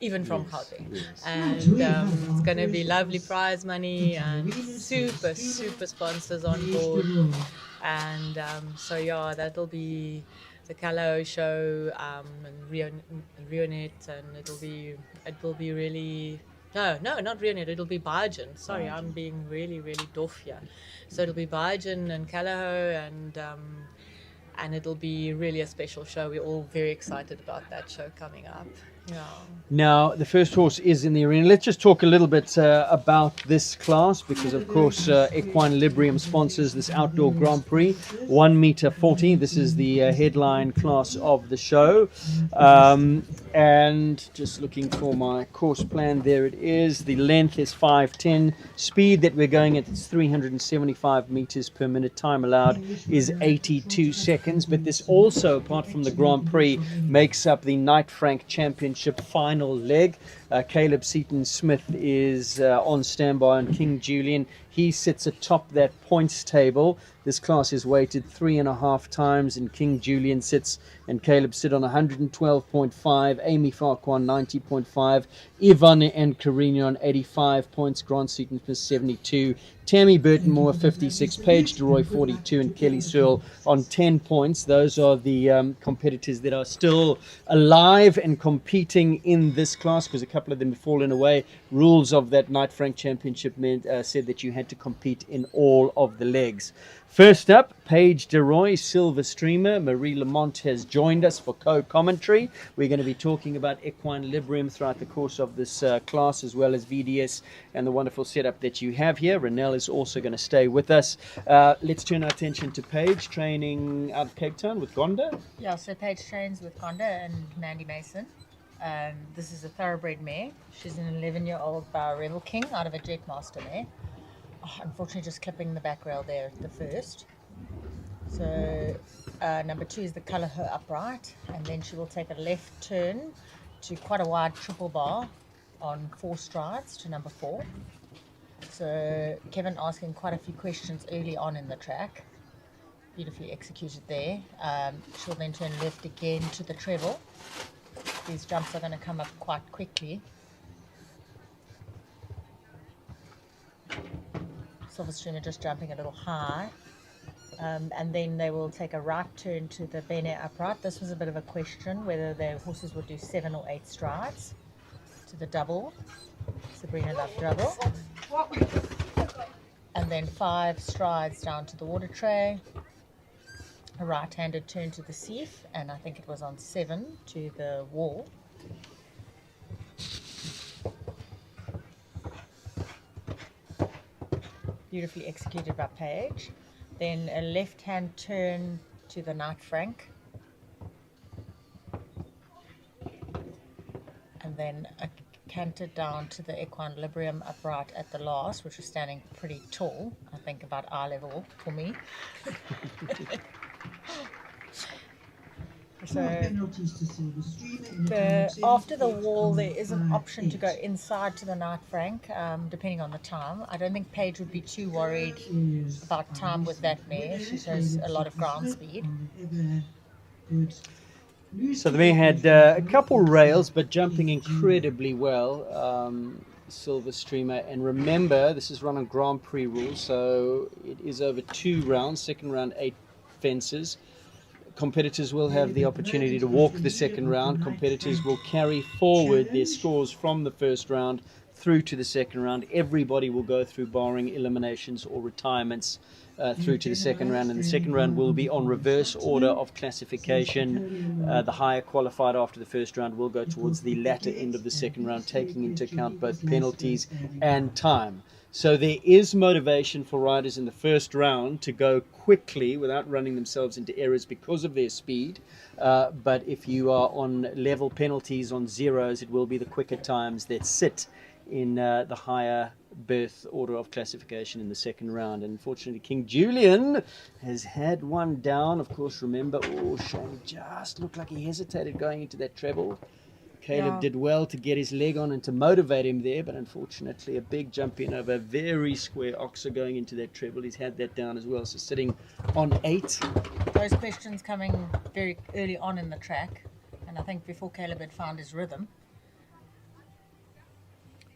even from Gauteng. And it's going to be lovely prize money and super, super sponsors on board. And so yeah, that'll be the Calao show and Rionet, and it will be really. No, not Rionet, it'll be Bajan. Sorry, I'm being really, really doff here. So it'll be Bajan and Callao, and it'll be really a special show. We're all very excited about that show coming up. Yeah. Now, the first horse is in the arena. Let's just talk a little bit about this class because, of course, Equine-Librium sponsors this outdoor Grand Prix, 1 meter 40. This is the headline class of the show. And just looking for my course plan, there it is. The length is 5:10. Speed that we're going at is 375 meters per minute. Time allowed is 82 seconds. But this also, apart from the Grand Prix, makes up the Knight Frank Championship final leg. Caleb Seaton-Smith is on standby on King Julian. He sits atop that points table. This class is weighted 3.5 times, and King Julian sits and Caleb sit on 112.5, Amy Farquhar 90.5, Yvonne and Carino on 85 points, Grant Seaton-Smith 72, Tammy Burton-Moore 56, Paige DeRoy 42, and Kelly Searle on 10 points. Those are the competitors that are still alive and competing in this class, because a couple of them have fallen away. Rules of that Knight Frank Championship said that you had to compete in all of the legs. First up, Paige DeRoy, Silver Streamer. Marie Lamont has joined us for co-commentary. We're going to be talking about Equine-Librium throughout the course of this class, as well as VDS and the wonderful setup that you have here. Renelle is also going to stay with us. Let's turn our attention to Paige, training out of Cape Town with Gonda. Yeah, so Paige trains with Gonda and Mandy Mason. This is a thoroughbred mare. She's an 11-year-old Bower Rebel King out of a Jetmaster mare. Unfortunately, just clipping the back rail there at the first. So number 2 is the colour her upright, and then she will take a left turn to quite a wide triple bar on 4 strides to number 4. So Kevin asking quite a few questions early on in the track. Beautifully executed there. She'll then turn left again to the treble. These jumps are going to come up quite quickly. Silver Streamer just jumping a little high. And then they will take a right turn to the Bene upright. This was a bit of a question whether the horses would do 7 or 8 strides to the double, Sabrina Love double. And then 5 strides down to the water tray. A right-handed turn to the sieve, and I think it was on 7 to the wall. Beautifully executed by Paige. Then a left-hand turn to the Knight Frank. And then a canter down to the Equine-Librium upright at the last, which was standing pretty tall, I think about eye level for me. So after the wall, there is an option to go inside to the Knight Frank, depending on the time. I don't think Paige would be too worried about time with that mare. She shows a lot of ground speed. So the mare had a couple rails, but jumping incredibly well. Silver Streamer, and remember, this is run on Grand Prix rules, so it is over 2 rounds. Second round, 8 fences. Competitors will have the opportunity to walk the second round. Competitors will carry forward their scores from the first round through to the second round. Everybody will go through, barring eliminations or retirements, through to the second round, and the second round will be on reverse order of classification. The higher qualified after the first round will go towards the latter end of the second round, taking into account both penalties and time. So there is motivation for riders in the first round to go quickly without running themselves into errors because of their speed. But if you are on level penalties on zeros, it will be the quicker times that sit in the higher berth order of classification in the second round. And unfortunately, King Julian has had one down. Of course, remember, Shane just looked like he hesitated going into that treble. Caleb did well to get his leg on and to motivate him there, but unfortunately a big jump in over a very square oxer going into that treble. He's had that down as well, so sitting on 8. Those questions coming very early on in the track, and I think before Caleb had found his rhythm.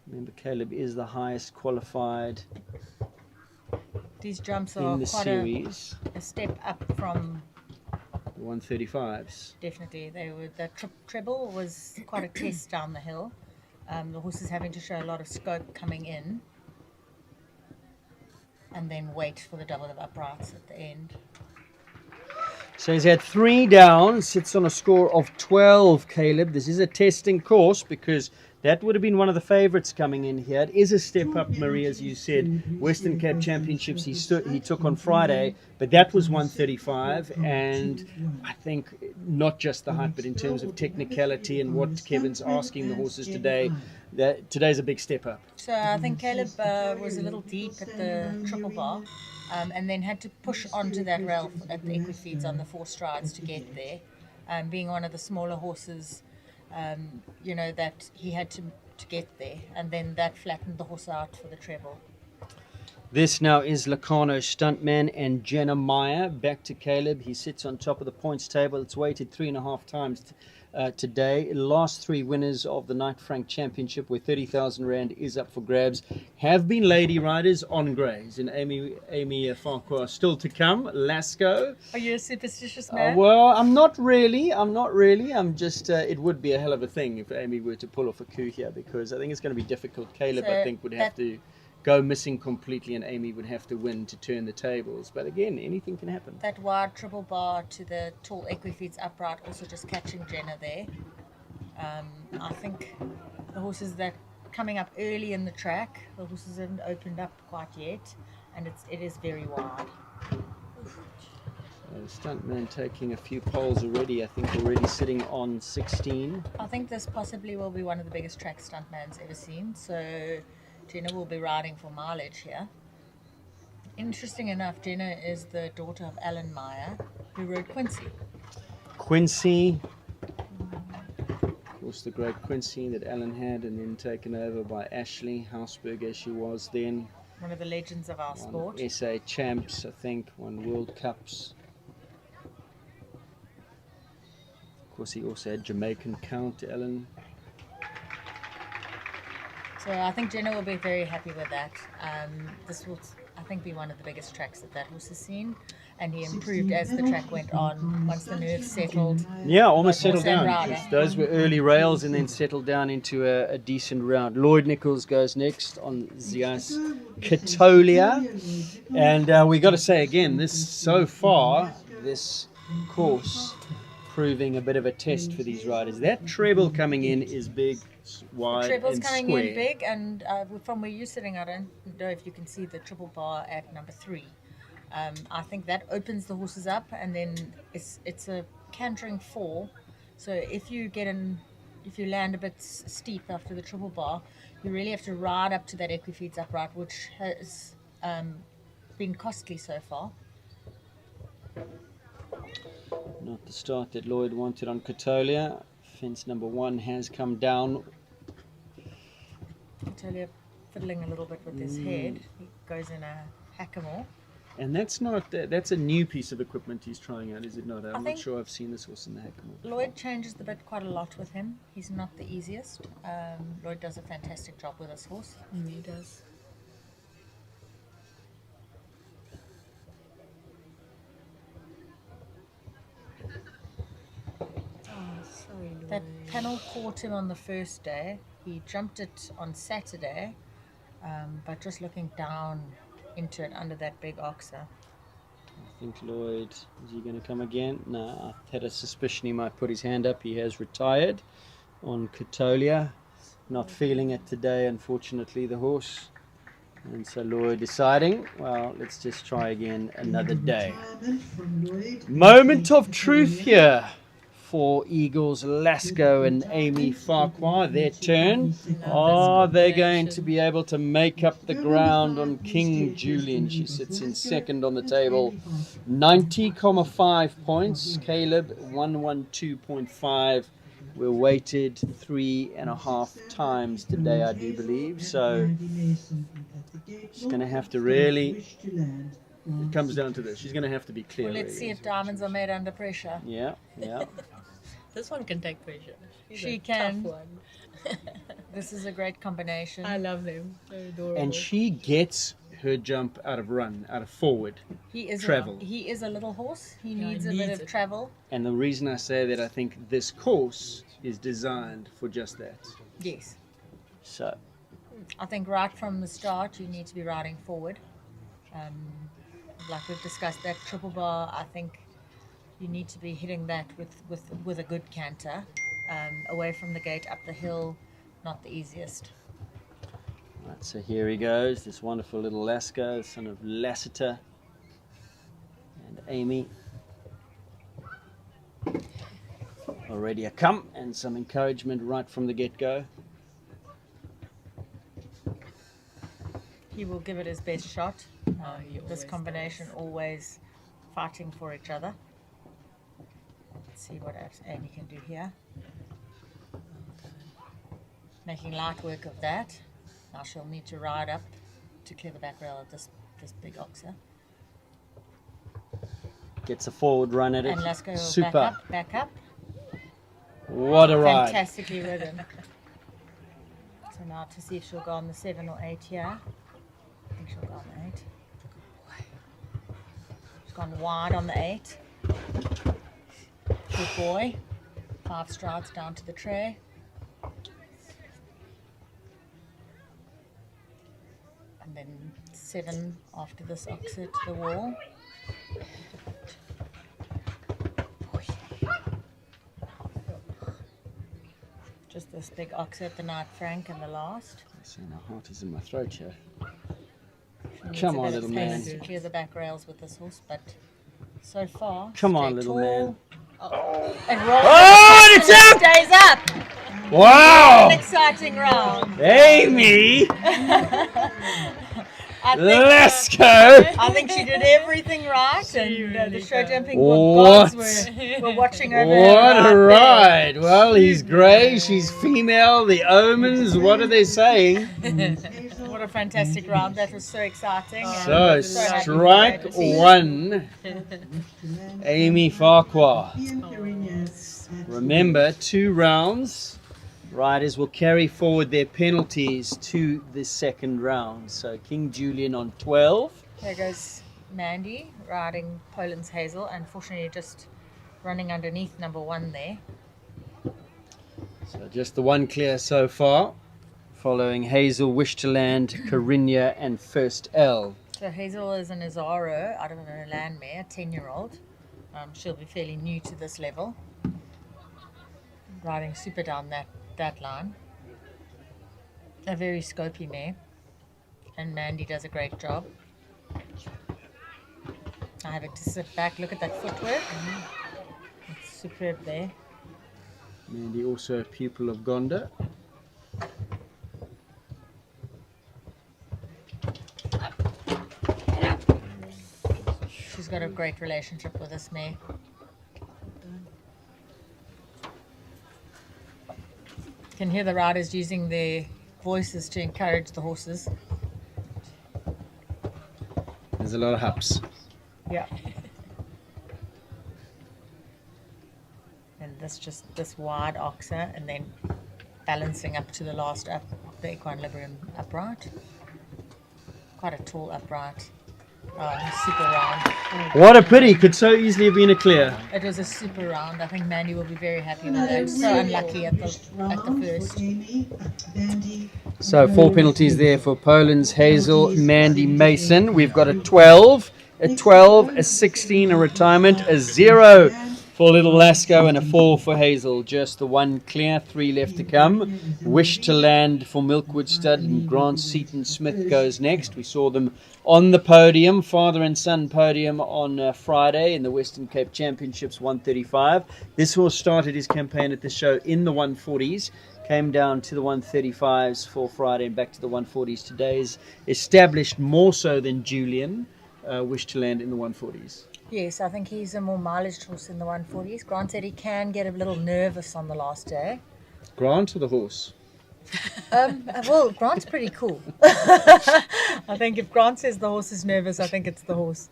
Remember, Caleb is the highest qualified. These jumps in are the quite series. a step up from 135s. Definitely. The treble was quite a test down the hill. The horses having to show a lot of scope coming in and then wait for the double of uprights at the end. So he's had 3 down, sits on a score of 12, Caleb. This is a testing course because that would have been one of the favourites coming in here. It is a step up, Marie, as you said. Western Cape Championships he took on Friday, but that was 135. And I think not just the height, but in terms of technicality and what Kevin's asking the horses today, that today's a big step up. So I think Caleb was a little deep at the triple bar. And then had to push onto that rail at the equifeeds on the 4 strides to get there. Being one of the smaller horses, that he had to get there. And then that flattened the horse out for the treble. This now is Lacano Stuntman and Jenna Meyer. Back to Caleb. He sits on top of the points table. It's weighted 3.5 times today. Last 3 winners of the Knight Frank Championship, where 30,000 Rand is up for grabs, have been lady riders on greys. And Amy Farquhar still to come. Lasco. Are you a superstitious man? Well, I'm not really. I'm just, it would be a hell of a thing if Amy were to pull off a coup here, because I think it's going to be difficult. Caleb, So I think, would have to go missing completely, and Amy would have to win to turn the tables. But again, anything can happen. That wide triple bar to the tall equifeeds upright, also just catching Jenna there. I think the horses that coming up early in the track, the horses haven't opened up quite yet, and it is very wide. Stuntman taking a few poles already. I think already sitting on 16. I think this possibly will be one of the biggest track stuntman's ever seen. So Jenna will be riding for mileage here. Interesting enough, Jenna is the daughter of Alan Meyer, who rode Quincy. Quincy, of course, the great Quincy that Alan had, and then taken over by Ashley Hausberg, as she was then. One of the legends of our sport. SA champs, I think, won World Cups. Of course, he also had Jamaican Count, Alan. So I think Jenna will be very happy with that. This will, I think, be one of the biggest tracks that horse has seen, and he improved as the track went on. Once the nerves settled, yeah, almost settled down. riding. Those were early rails, and then settled down into a decent round. Lloyd Nichols goes next on Zias Katolia, and we got to say again, this course proving a bit of a test for these riders. That treble coming in is big, wide, the treble's and coming square. in big, and from where you're sitting, I don't know if you can see the triple bar at number 3. I think that opens the horses up, and then it's a cantering 4. So if you land a bit steep after the triple bar, you really have to ride up to that equifeeds upright, which has been costly so far. Not the start that Lloyd wanted on Katolia. Fence number 1 has come down. Katolia fiddling a little bit with his head. He goes in a hackamore. And that's a new piece of equipment he's trying out, is it not? I'm not think sure I've seen this horse in the hackamore. Lloyd changes the bit quite a lot with him. He's not the easiest. Lloyd does a fantastic job with this horse. He does. That panel caught him on the first day. He jumped it on Saturday, but just looking down into it under that big oxer. I think Lloyd, is he going to come again? No, I had a suspicion he might put his hand up. He has retired on Katolia. Not feeling it today, unfortunately, the horse. And so Lloyd deciding, well, let's just try again another day. Moment of truth here for Eagles Lasco and Amy Farquhar. Their turn. Are they going to be able to make up the ground on King Julian? She sits in second on the table. 90.5 points. Caleb 112.5. We're weighted 3.5 times today, I do believe. So she's going to have to really... It comes down to this. She's going to have to be clear. Well, let's see if diamonds are made under pressure. Yeah, yeah. This one can take pressure. She can. Tough one. This is a great combination. I love them. They're adorable. And she gets her jump out of forward. He is travel. He is a little horse. He needs a bit of travel. And the reason I say that, I think this course is designed for just that. Yes. So I think right from the start you need to be riding forward. Like we've discussed, that triple bar, I think you need to be hitting that with a good canter. Away from the gate, up the hill, not the easiest. Right, so here he goes, this wonderful little Lasco, son of Lassiter and Amy. Already a come, and some encouragement right from the get-go. He will give it his best shot. He This always combination always fighting for each other. Let's see what else Amy can do here. Making light work of that. Now she'll need to ride up to clear the back rail of this big oxer. Gets a forward run at it. And let's go Super. back up. What a ride. Fantastically ridden. So now to see if she'll go on the 7 or 8 here. I think she'll go on the 8. She's gone wide on the 8. Good boy. 5 strides down to the tray. And then 7 after this oxer to the wall. Just this big oxer at the night frank and the last. So my heart is in my throat here. Needs Come a on, bit of little man. space to clear the back rails with this horse, but so far, Come on, stay little tall man. And rolls Oh, and it's and up! stays up. Wow! An exciting round. Amy! Let's go! I think she did everything right, and the show jumping gods were watching over her. What right a there. ride! Well, he's grey, she's female, the omens, what are they saying? What a fantastic round. That was so exciting. and So, happy strike to see. 1, Amy Farquhar. Remember, 2 rounds. Riders will carry forward their penalties to the second round. So King Julian on 12. There goes Mandy riding Poland's Hazel, unfortunately just running underneath number 1 there. So just the one clear so far. Following Hazel, Wish to Land, Carinia and First L. So Hazel is an Azaro out of a land mare, 10-year-old. She'll be fairly new to this level. Riding super down that line. A very scopy mare. And Mandy does a great job. I have it to sit back, look at that footwork. It's superb there. Mandy also a pupil of Gonda. She's got a great relationship with this mare. You can hear the riders using their voices to encourage the horses. There's a lot of hops. Yeah. And this wide oxer, and then balancing up to the last up, the Equine-Librium upright. Quite a tall upright. Super round. What a pity, could so easily have been a clear. It was a super round. I think Mandy will be very happy with that. So unlucky at the first. So 4 penalties there for Poland's Hazel, Mandy Mason. We've got a 12, a 16, a retirement, a 0 for Little Lasco and a 4 for Hazel. Just the 1 clear, 3 left to come. Wish to Land for Milkwood Stud and Grant Seaton Smith goes next. We saw them on the podium, father and son podium on Friday in the Western Cape Championships 135. This horse started his campaign at the show in the 140s. Came down to the 135s for Friday and back to the 140s. Today's established more so than Julian. Wish to Land in the 140s. Yes, I think he's a more mileage horse in the 140s. Grant said he can get a little nervous on the last day. Grant or the horse? Well, Grant's pretty cool. I think if Grant says the horse is nervous, I think it's the horse.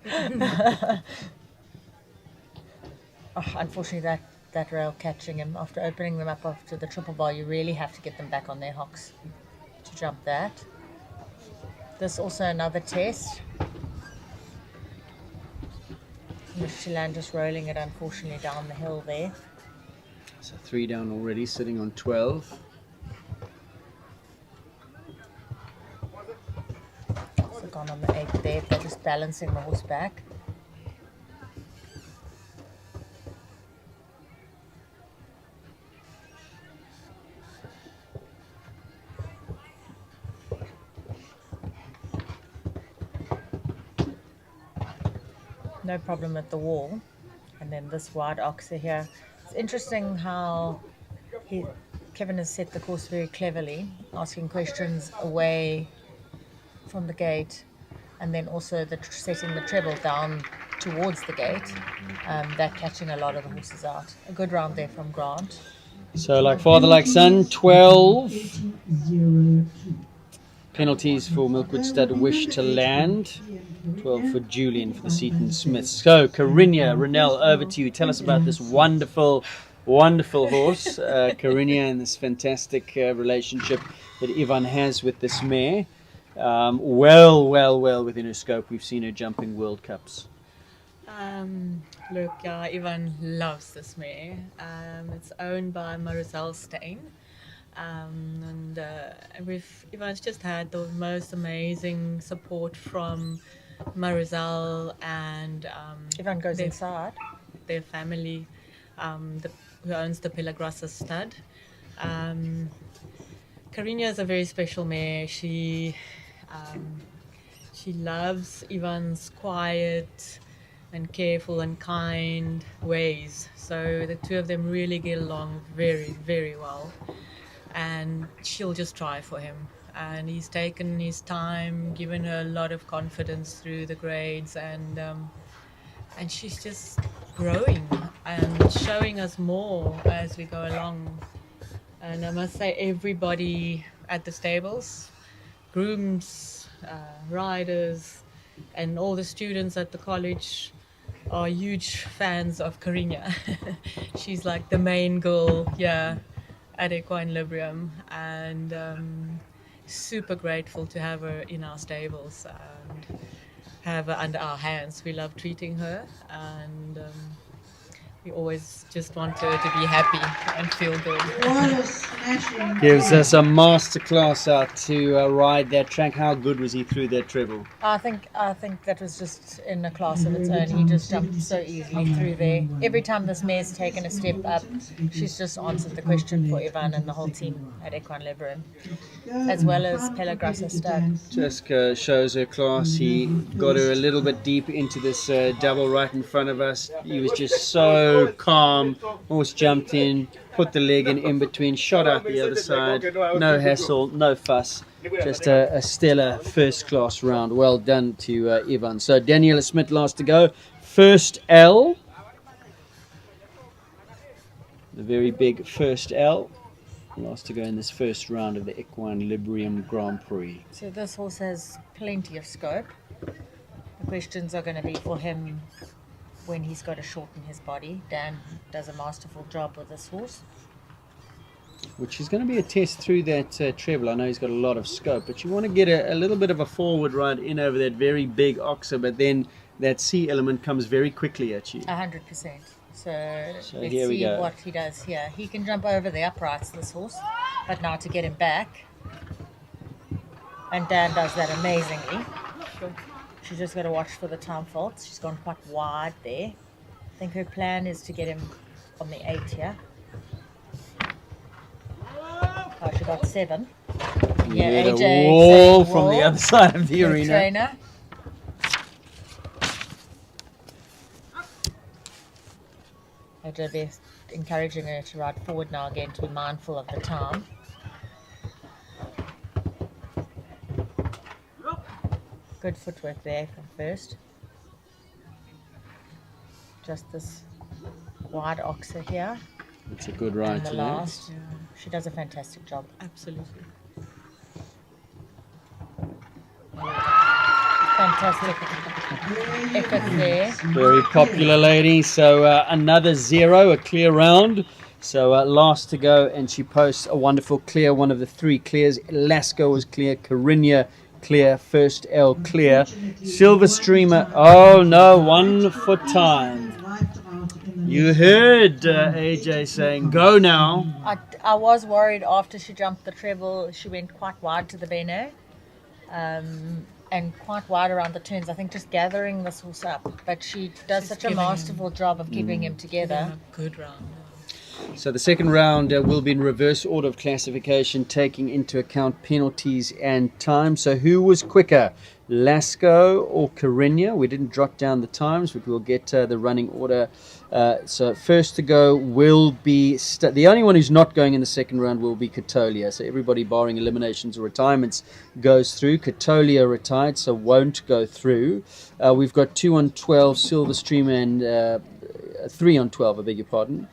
Unfortunately, that rail catching him after opening them up after the triple bar, you really have to get them back on their hocks to jump that. This also another test. Michelin just rolling it unfortunately down the hill there. So 3 down already, sitting on 12. So gone on the 8 there, they're just balancing the horse back. no problem at the wall. And then this wide oxer here. It's interesting how Kevin has set the course very cleverly, asking questions away from the gate, and then also setting the treble down towards the gate, that catching a lot of the horses out. A good round there from Grant. So like father, like son, 12 penalties for Milkwood Stud Wish to Land, 12 for Julian for the Seaton Smiths. So Carinia, Renelle, over to you. Tell us about this wonderful horse, Carinia, and this fantastic relationship that Ivan has with this mare. Well within her scope. We've seen her jumping World Cups. Look, Ivan loves this mare. It's owned by Marisol Stein. And Ivan's just had the most amazing support from Marisol and Ivan goes inside. Their family, who owns the Pelagrasa stud. Carinia is a very special mare. She loves Ivan's quiet and careful and kind ways. So the two of them really get along very, very well. And she'll just try for him. And he's taken his time, given her a lot of confidence through the grades, and she's just growing and showing us more as we go along. And I must say, everybody at the stables, grooms, riders, and all the students at the college are huge fans of Carinia. She's like the main girl, at Equine-Librium, and super grateful to have her in our stables and have her under our hands. We love treating her, and we always just want her to be happy and feel good. Gives us a masterclass out to ride that track. How good was he through that treble? I think that was just in a class of its own. He just jumped so easily through there. Every time this mare's taken a step up, she's just answered the question for Ivan and the whole team at Equine-Librium, as well as Pelagrasa stud. Jessica shows her class. He got her a little bit deep into this double right in front of us. He was just so calm. Horse jumped in, put the leg in between, shot out the other side. No hassle, no fuss. Just a stellar first class round. Well done to Ivan. So Daniela Smith last to go. First L. The very big first L. Last to go in this first round of the Equine-Librium Grand Prix. So this horse has plenty of scope. The questions are going to be for him when he's got to shorten his body. Dan does a masterful job with this horse. Which is going to be a test through that treble. I know he's got a lot of scope, but you want to get a little bit of a forward ride in over that very big oxer, but then that C element comes very quickly at you. 100%. So let's here we see go. what he does here. He can jump over the uprights, this horse, but now to get him back, and Dan does that amazingly. She's just got to watch for the time faults. She's gone quite wide there. I think her plan is to get him on the 8 here. Oh, she got 7. Yeah, AJ a wall saying from the wall. other side of the Good arena. trainer. AJ be encouraging her to ride forward now again, to be mindful of the time. Good footwork there from first. Just this wide oxer here. It's a good ride And the to last. She does a fantastic job. Absolutely. Fantastic effort there. Very popular lady. So another 0, a clear round. So last to go, and she posts a wonderful clear, one of the 3 clears. Lasco was clear, Carinia clear, first L clear. Silver Streamer, oh no, 1 foot time. You heard AJ saying, go now. I was worried after she jumped the treble, she went quite wide to the Beno, and quite wide around the turns. I think just gathering this horse up, but she does such a masterful job of keeping him together. Good round. So the second round will be in reverse order of classification, taking into account penalties and time. So who was quicker, Lasco or Carina? We didn't jot down the times, but we'll get the running order. So first to go will be the only one who's not going in the second round will be Catolia. So everybody barring eliminations or retirements goes through. Catolia retired, so won't go through. We've got 2 on 12 Silverstream and 3 on 12, I beg your pardon.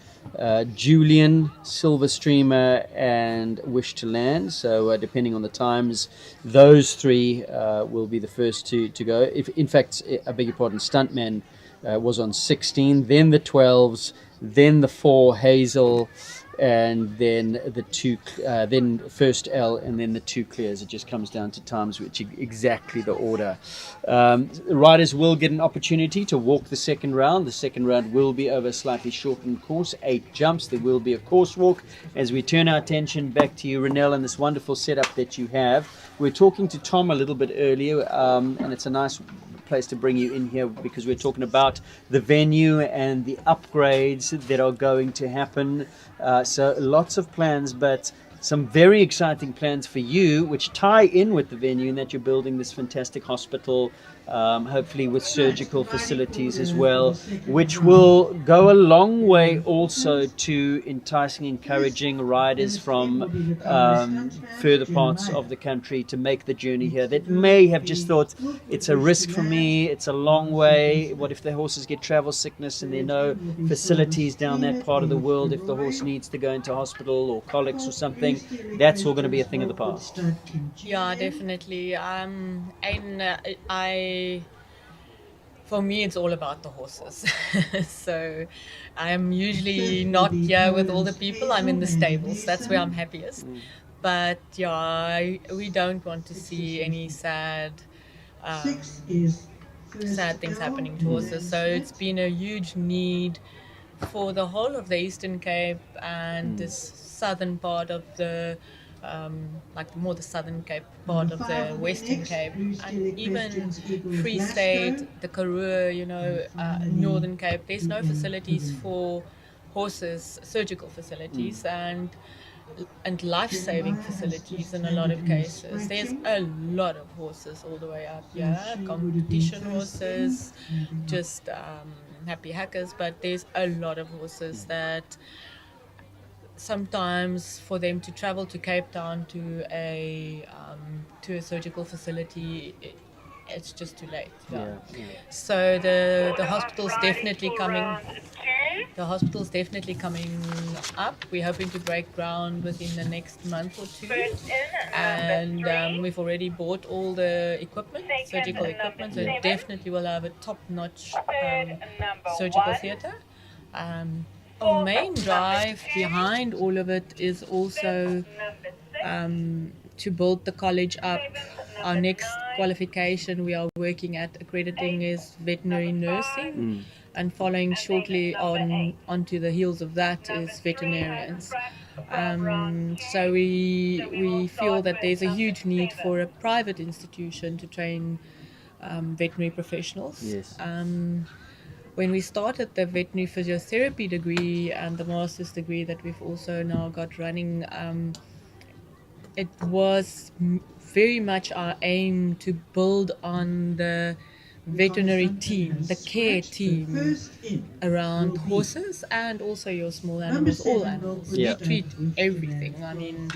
Julian, Silver Streamer, and Wish to Land. So depending on the times, those three will be the first to go. If in fact, I beg your pardon, Stuntman was on 16, then the 12s, then the 4 Hazel, and then the 2, then first L, and then the 2 clears. It just comes down to times, which exactly the order. Riders will get an opportunity to walk the second round. The second round will be over a slightly shortened course, 8 jumps. There will be a course walk. As we turn our attention back to you, Renelle, and this wonderful setup that you have. We were talking to Tom a little bit earlier, and it's a nice place to bring you in here because we're talking about the venue and the upgrades that are going to happen. So lots of plans, but some very exciting plans for you, which tie in with the venue, in that you're building this fantastic hospital, hopefully with surgical facilities as well, which will go a long way also to enticing, encouraging riders from further parts of the country to make the journey here that may have just thought, it's a risk for me, it's a long way, what if the horses get travel sickness and there are no facilities down that part of the world, if the horse needs to go into hospital or colics or something, that's all going to be a thing of the past. Yeah, definitely. For me, it's all about the horses. So I'm usually not here with all the people. I'm in the stables. That's where I'm happiest. But yeah, we don't want to see any sad things happening to horses. So it's been a huge need for the whole of the Eastern Cape and this southern part of the like more the Southern Cape part of the Western Cape, and even Free State, the Karoo, Northern Cape. There's no facilities for horses, surgical facilities and life-saving facilities in a lot of cases. There's a lot of horses all the way up here, competition horses, just happy hackers, but there's a lot of horses that sometimes for them to travel to Cape Town to a surgical facility, it's just too late. Yeah. So the hospital's definitely coming. The hospital's definitely coming up. We're hoping to break ground within the next month or 2, and we've already bought all the equipment, surgical equipment. So definitely will have a top-notch surgical theatre. Our main drive behind all of it is also to build the college up. Our next qualification we are working at accrediting is veterinary nursing, and following shortly onto the heels of that is veterinarians. So we feel that there's a huge need for a private institution to train veterinary professionals. Yes. When we started the veterinary physiotherapy degree and the master's degree that we've also now got running, it was very much our aim to build on the veterinary team, the care team around horses and also your small animals, all animals. Yeah. We treat everything. I mean,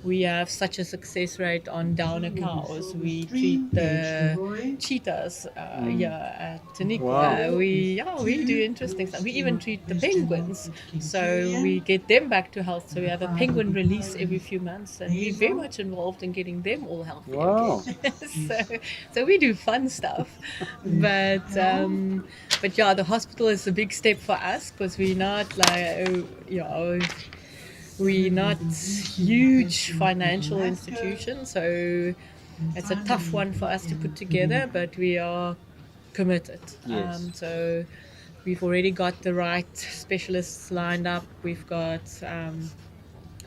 we have such a success rate on downer cows. We treat the cheetahs at Tanik. Wow. We do interesting stuff. We even treat the penguins. So we get them back to health. So we have a penguin release every few months, and we're very much involved in getting them all healthy. Wow. So we do fun stuff. But yeah, the hospital is a big step for us because we're not we're not huge financial institutions, so it's a tough one for us to put together, but we are committed. Yes. So we've already got the right specialists lined up. We've got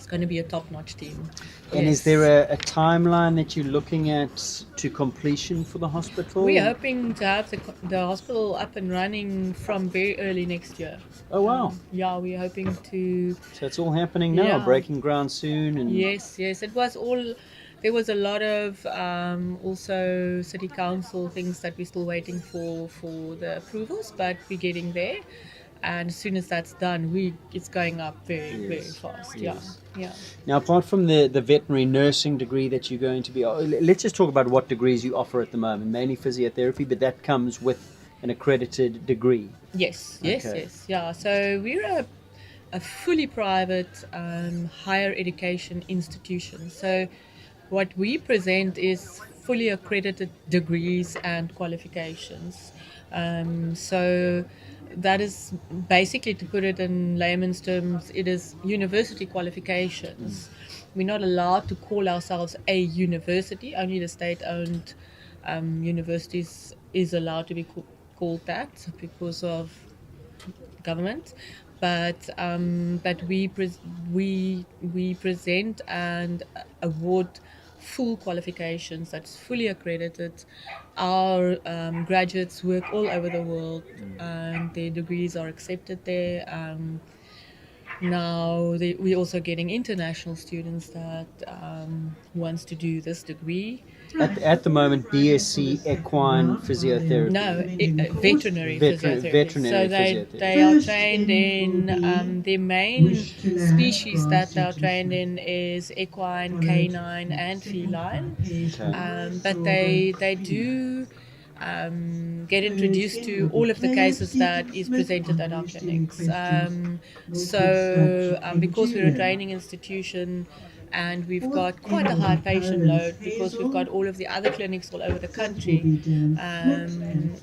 going to be a top-notch team. And Yes. is there a timeline that you're looking at to completion for the hospital? We're hoping to have the hospital up and running from very early next year. Oh, wow. Yeah, we're hoping to. So it's all happening now, Yeah. breaking ground soon. And Yes, it was all. There was a lot of also city council things that we're still waiting for the approvals, but we're getting there. And as soon as that's done, it's going up very fast. Yes. Yeah. Now, apart from the veterinary nursing degree that you're going to be, let's just talk about what degrees you offer at the moment. Mainly physiotherapy, but that comes with an accredited degree. Yes. Okay. Yeah. So we're a fully private higher education institution. So what we present is fully accredited degrees and qualifications. So that is basically, to put it in layman's terms, it is university qualifications. We're not allowed to call ourselves a university. Only the state-owned universities is allowed to be called that because of government. But we present and award full qualifications that's fully accredited. Our graduates work all over the world, and their degrees are accepted there. Now we're also getting international students that wants to do this degree. At the moment, BSc Equine Physiotherapy. No, veterinary physiotherapy. Veterinary so physiotherapy. they are trained in their main species that they are trained in is equine, canine, and feline. But they do get introduced to all of the cases that is presented at our clinics. Because we're a training institution, and we've got quite a high patient load because we've got all of the other clinics all over the country.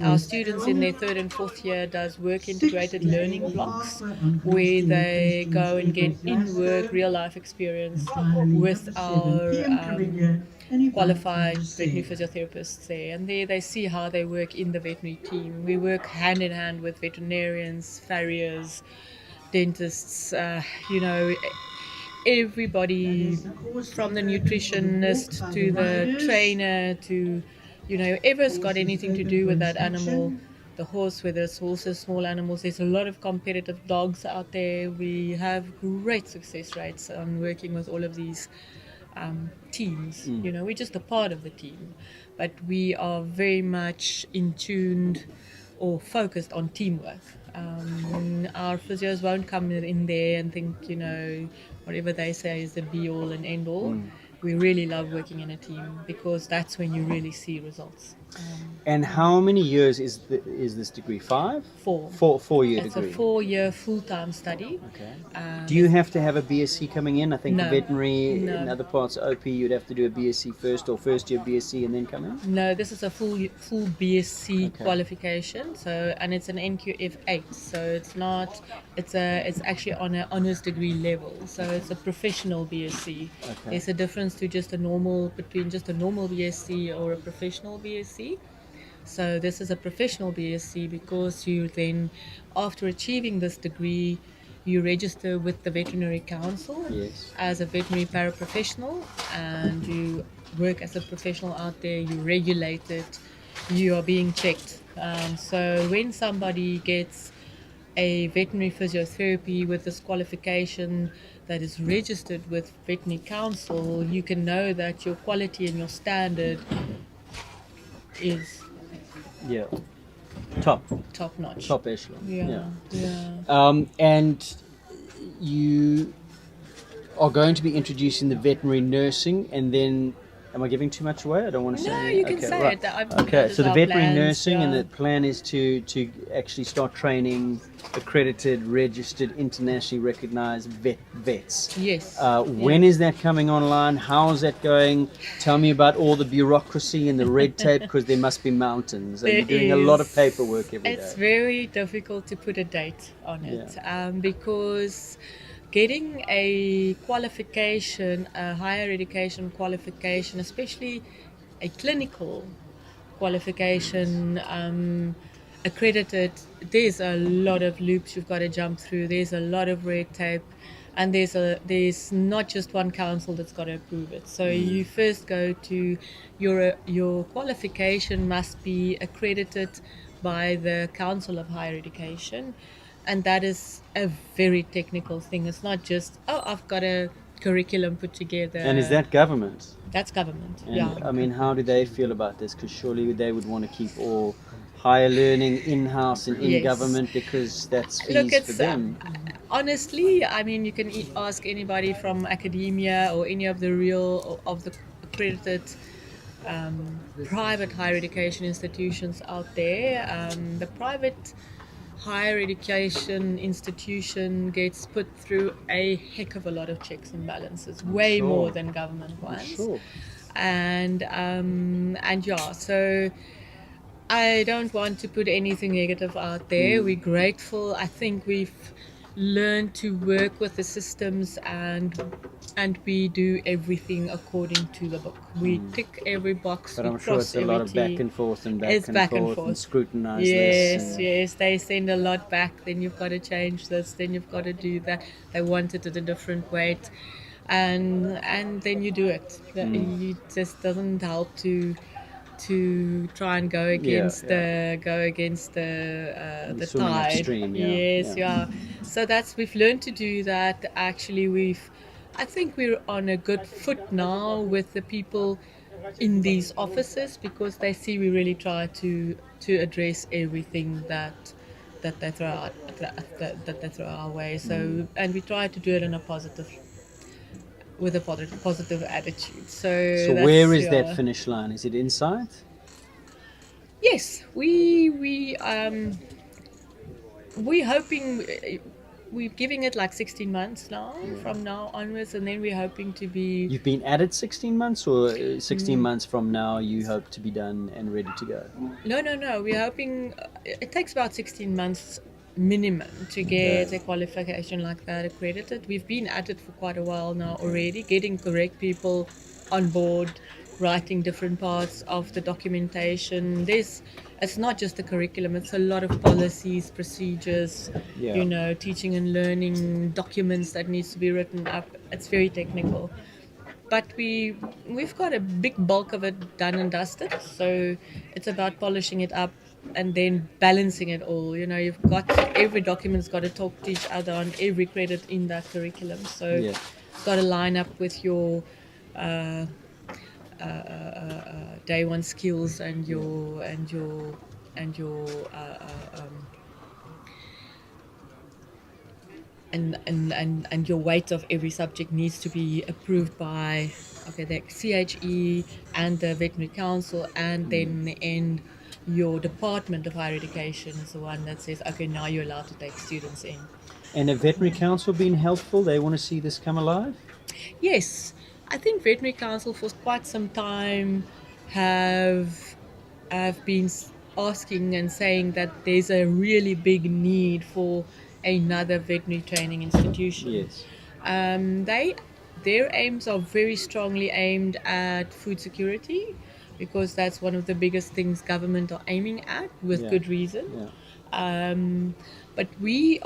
Our students in their 3rd and 4th year does work integrated learning blocks where they go and get in-work, real-life experience with our qualified veterinary physiotherapists there. And there they see how they work in the veterinary team. We work hand in hand with veterinarians, farriers, dentists, everybody from the nutritionist to the trainer to, whoever's got anything to do with that animal, the horse, whether it's horses, small animals. There's a lot of competitive dogs out there. We have great success rates on working with all of these teams. We're just a part of the team, but we are very much in tuned or focused on teamwork. Our physios won't come in there and think, whatever they say is the be-all and end-all. We really love working in a team because that's when you really see results. And how many years is this degree? 5? 4. 4-year degree. It's a 4-year full-time study. Okay. Do you have to have a BSc coming in? I think No. veterinary No. in other parts of OP you'd have to do a BSc first or first year BSc and then come in? No, this is a full BSc Okay. qualification. So, and it's an NQF8. So it's actually on an honors degree level. So it's a professional BSc. Okay. There's a difference between just a normal BSc or a professional BSc. So this is a professional BSc because you then, after achieving this degree, you register with the Veterinary Council as a veterinary paraprofessional, and you work as a professional out there. You regulate it. You are being checked. So when somebody gets a veterinary physiotherapy with this qualification that is registered with Veterinary Council, you can know that your quality and your standard is top notch, top echelon. Yeah. And you are going to be introducing the veterinary nursing, and then am I giving too much away? I don't want to say. No, you can say right. it. Okay, so the veterinary plans, nursing, and yeah. the plan is to actually start training accredited, registered, internationally recognized vets. Yes. When is that coming online? How is that going? Tell me about all the bureaucracy and the red tape, because there must be mountains. And you're doing a lot of paperwork every day. It's very difficult to put a date on it because getting a qualification, a higher education qualification, especially a clinical qualification, accredited, there's a lot of loops you've got to jump through. There's a lot of red tape. and there's not just one council that's got to approve it. So you first go to your qualification must be accredited by the Council of Higher Education, and that is a very technical thing. It's not just I've got a curriculum put together. And is that government? That's government. And, yeah. I mean, how do they feel about this? Because surely they would want to keep all higher learning in-house and in Yes. government, because that's fees Look, for it's them. honestly, I mean, you can ask anybody from academia or any of the accredited private higher education institutions out there. The private higher education institution gets put through a heck of a lot of checks and balances, way Sure. more than government ones. Sure. And yeah, so I don't want to put anything negative out there. We're grateful. I think we've learned to work with the systems, and we do everything according to the book. We tick every box. But we I'm sure cross it's a every lot of T. back and forth and It's back and and forth. scrutinize Yes, this. And, yes. They send a lot back. Then you've got to change this. Then you've got to do that. They want it at a different weight, and then you do it. It just doesn't help to try and go against the swimming tide. upstream, yeah, Yes, yeah. So we've learned to do that. Actually, I think we're on a good foot now with the people in these offices, because they see we really try to address everything that they throw out, that they throw our way. So and we try to do it in a positive attitude. So where is that finish line? Is it inside? Yes, we're hoping. We're giving it like 16 months now, from now onwards, and then we're hoping to be. You've been at it 16 months, or 16 months from now you hope to be done and ready to go? No. We're hoping it takes about 16 months minimum to get a qualification like that accredited. We've been at it for quite a while now already, getting correct people on board, writing different parts of the documentation. It's not just the curriculum, it's a lot of policies, procedures, teaching and learning documents that needs to be written up. It's very technical. But we've got a big bulk of it done and dusted, so it's about polishing it up and then balancing it all. You've got every document's got to talk to each other on every credit in that curriculum, so it's got to line up with your day one skills and your and your weight of every subject needs to be approved by the CHE and the Veterinary Council, and then your Department of Higher Education is the one that says, okay, now you're allowed to take students in. And have Veterinary Council been helpful? They want to see this come alive? Yes, I think Veterinary Council for quite some time have been asking and saying that there's a really big need for another veterinary training institution. Yes. Their aims are very strongly aimed at food security, because that's one of the biggest things government are aiming at, with good reason. Yeah. But we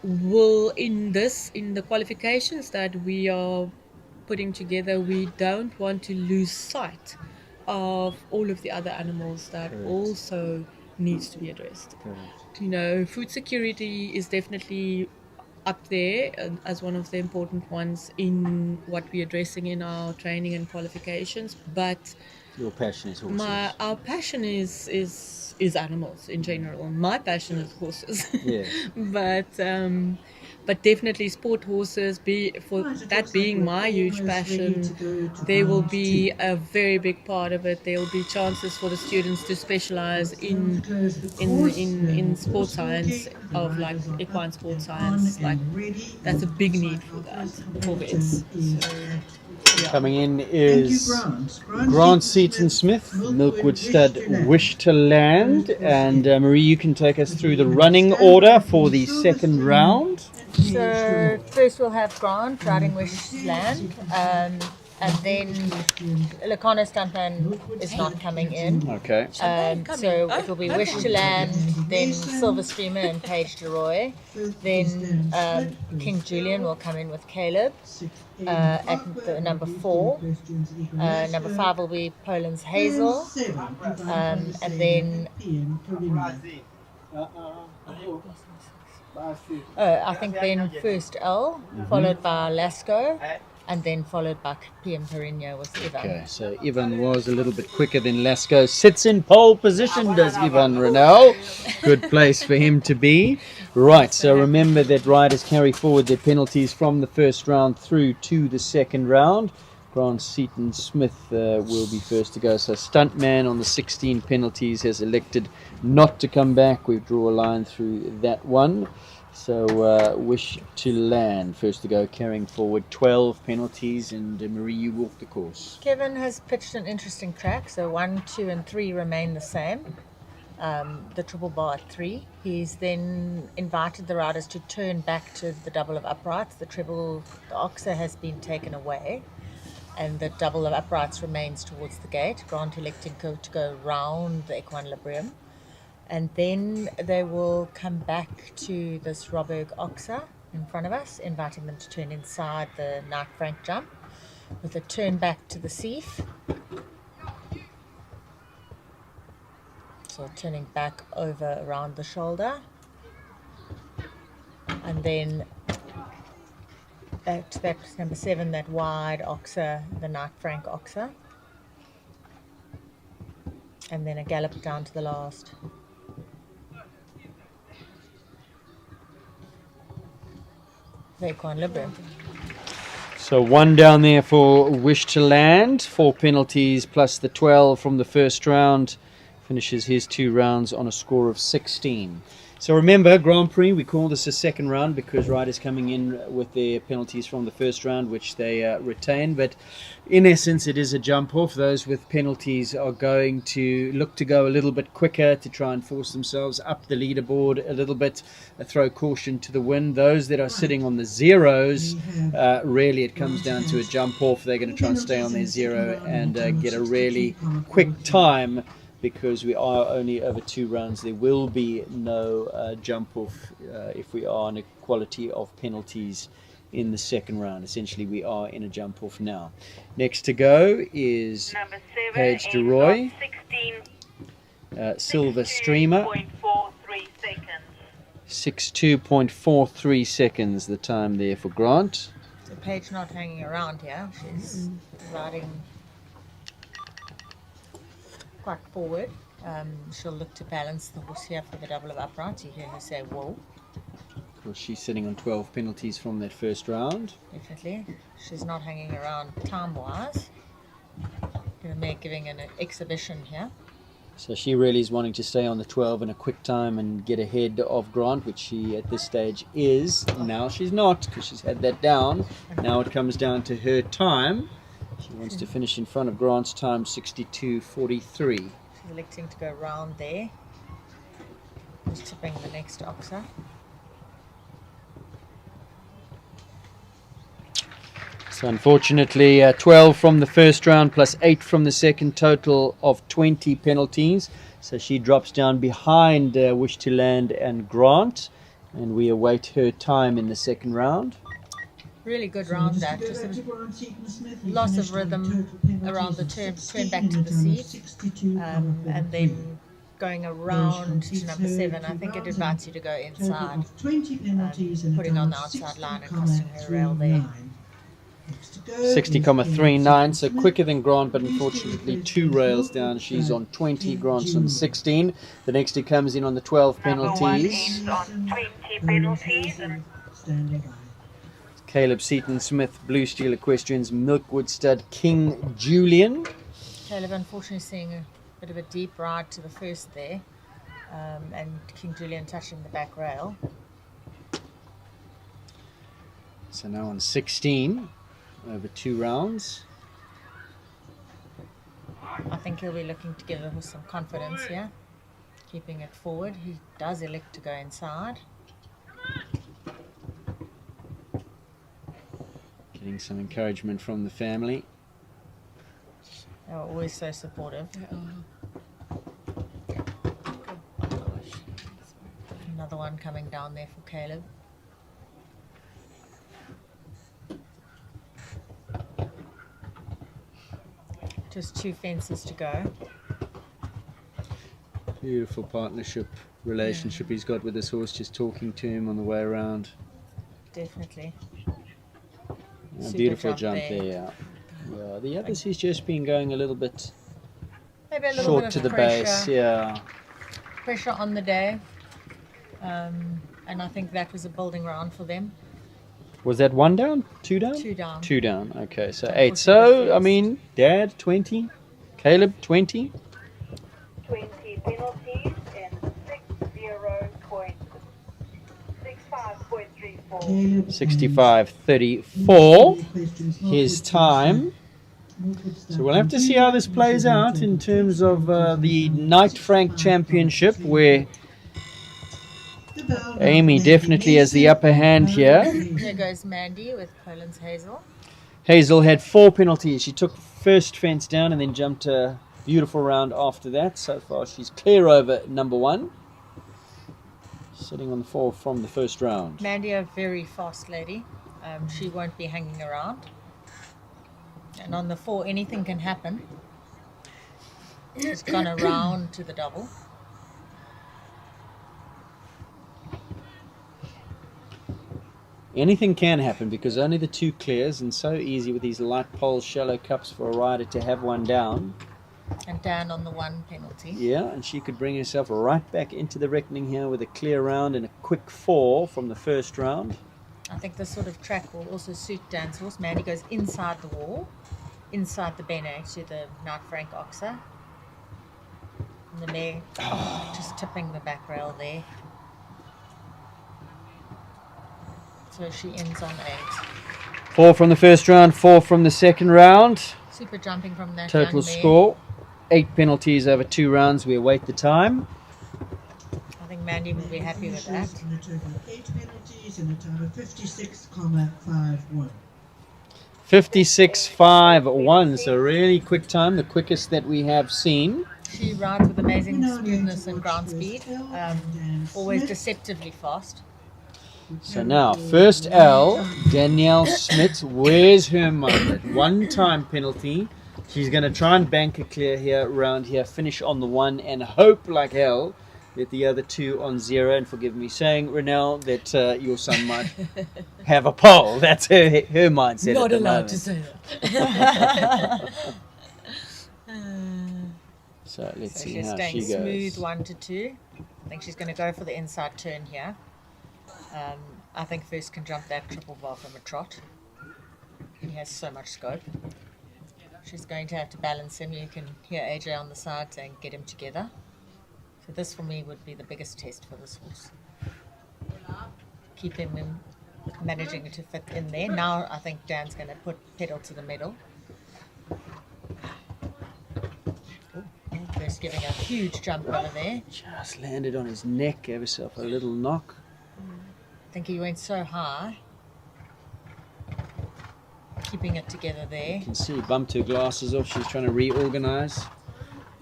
will in the qualifications that we are putting together, we don't want to lose sight of all of the other animals that also needs to be addressed. Food security is definitely up there as one of the important ones in what we're addressing in our training and qualifications. But your passion is horses. Our passion is animals in general. My passion is horses. Yeah. But definitely sport horses, being my huge passion, there will be a very big part of it. There will be chances for the students to specialize in sport science, of like equine sport science. Like, that's a big need for that, for vets. Coming in is Grant Seaton Smith, Milkwood Stud Wish to Land, and Marie, you can take us through the running order for the second round. So first we'll have Grant riding Wish Land, and then Lacono Stuntman is not coming in. Okay. So it will be Wish to Land, then Silver Streamer and Paige DeRoy. Then King Julian will come in with Caleb at the number 4. Number 5 will be Poland's Hazel. And then I think then first L, followed by Lasco, and then followed by PM Perigno with Ivan. Okay, so Ivan was a little bit quicker than Lasco. Sits in pole position, does Ivan Renal. Good place for him to be. Right, so remember that riders carry forward their penalties from the first round through to the second round. Grant Seaton Smith will be first to go. So Stuntman on the 16 penalties has elected not to come back. We draw a line through that one. So Wish to Land first to go, carrying forward 12 penalties. And Marie, you walk the course. Kevin has pitched an interesting track. So 1, 2 and 3 remain the same. The triple bar at 3. He's then invited the riders to turn back to the double of uprights. The oxer has been taken away, and the double of uprights remains towards the gate. Grant electing to go round the Equine-Librium, and then they will come back to this Robberg oxer in front of us, inviting them to turn inside the Knight Frank jump with a turn back to the Seif. So turning back over around the shoulder, and then that's number 7, that wide oxer, the Knight Frank oxer, and then a gallop down to the last. The Equine-Librium. So 1 down there for Wish to Land. 4 penalties plus the 12 from the first round. Finishes his 2 rounds on a score of 16. So remember, Grand Prix, we call this a second round because riders coming in with their penalties from the first round, which they retain. But in essence, it is a jump off. Those with penalties are going to look to go a little bit quicker to try and force themselves up the leaderboard a little bit, throw caution to the wind. Those that are sitting on the zeros, really it comes down to a jump off. They're going to try and stay on their zero and get a really quick time, because we are only over 2 rounds. There will be no jump off if we are on equality of penalties in the second round. Essentially, we are in a jump off now. Next to go is Paige DeRoy, Silver Streamer, 62.43 seconds the time there for Grant. So Paige not hanging around here. She's riding quite forward. She'll look to balance the horse here for the double of uprights. You hear her say, whoa. Of course, she's sitting on 12 penalties from that first round. Definitely. She's not hanging around time-wise. Giving an exhibition here. So she really is wanting to stay on the 12 in a quick time and get ahead of Grant, which she at this stage is. Now she's not, because she's had that down. Now it comes down to her time. She wants to finish in front of Grant's time, 62.43. She's electing to go round there. Just tipping the next oxer. So unfortunately, 12 from the first round plus 8 from the second, total of 20 penalties. So she drops down behind Wish to Land and Grant, and we await her time in the second round. Really good round that, just a loss of rhythm around the turn back to the seat, and then going around to number 7. I think it invites you to go inside, putting on the outside line and costing her rail there. 60.39, so quicker than Grant, but unfortunately 2 rails down. She's on 20, Grant's on 16. The next who comes in on the 12 penalties. On 20 penalties and Caleb Seaton Smith, Blue Steel Equestrians, Milkwood Stud, King Julian. Caleb unfortunately seeing a bit of a deep ride to the first there, and King Julian touching the back rail. So now on 16, over 2 rounds. I think he'll be looking to give the horse some confidence here, keeping it forward. He does elect to go inside. Getting some encouragement from the family. They were always so supportive. Another one coming down there for Caleb. Just 2 fences to go. Beautiful partnership relationship he's got with this horse, just talking to him on the way around. Definitely. A Super beautiful jump there. there. Yeah, the others he's just been going a little bit Maybe a little short bit to of the pressure. base. Yeah. Pressure on the day. And I think that was a building round for them. Was that 1 down? 2 down? 2 down. 2 down. Okay, so So 8. 40 So, I difference. mean, Dad, 20. Caleb, 20. 20 penalties and 60.65.34. 65.34. His time. So we'll have to see how this plays out in terms of the Knight Frank Championship, where Amy definitely has the upper hand here. There goes Mandy with Poland's Hazel. Hazel had 4 penalties. She took first fence down and then jumped a beautiful round after that. So far she's clear over number 1. Sitting on the 4 from the first round. Mandy, a very fast lady. She won't be hanging around. And on the 4, anything can happen. She's gone around to the double. Anything can happen because only the 2 clears, and so easy with these light poles, shallow cups for a rider to have one down. And down on the 1 penalty. Yeah, and she could bring herself right back into the reckoning here with a clear round and a quick 4 from the first round. I think this sort of track will also suit Dan's horse. Mandy goes inside the wall, inside the bene to the Knight Frank Oxer. And the mare just tipping the back rail there. So she ends on 8. 4 from the first round, 4 from the second round. Super jumping from that Total young mare. score, 8 penalties over 2 rounds. We await the time. I think Mandy will be happy with that. In a total of 8 penalties and a time of 56,51. 56.51, so really quick time, the quickest that we have seen. She rides with amazing smoothness and ground speed. Always deceptively fast. So now, first L, Danielle Smith, where's her mind? 1 time penalty. She's going to try and bank a clear here, around here, finish on the 1 and hope like hell that the other 2 on 0. And forgive me saying, Renelle, that your son might have a pole. That's her mindset. Not at the allowed moment. to say that. So let's So see she's how staying she smooth goes. 1 to 2. I think she's going to go for the inside turn here. I think First can jump that triple bar from a trot. He has so much scope. She's going to have to balance him. You can hear AJ on the side saying, get him together. So this for me would be the biggest test for this horse. Keep him in, managing to fit in there. Now I think Dan's going to put pedal to the metal. First giving a huge jump over there. Just landed on his neck, gave herself a little knock. I think he went so high. Keeping it together there. You can see bumped her glasses off. She's trying to reorganize.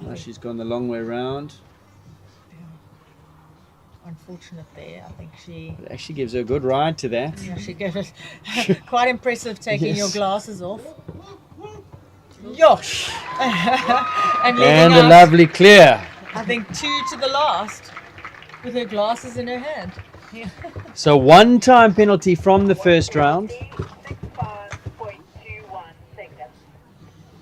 Now she's gone the long way round. Unfortunate there. I think she It actually gives her a good ride to that. yeah, she gave it quite impressive taking your Yes. glasses off. Yosh! and leaving And a out, lovely clear. I think 2 to the last with her glasses in her hand. Yeah. So 1 time penalty from the first round. 65.21 seconds.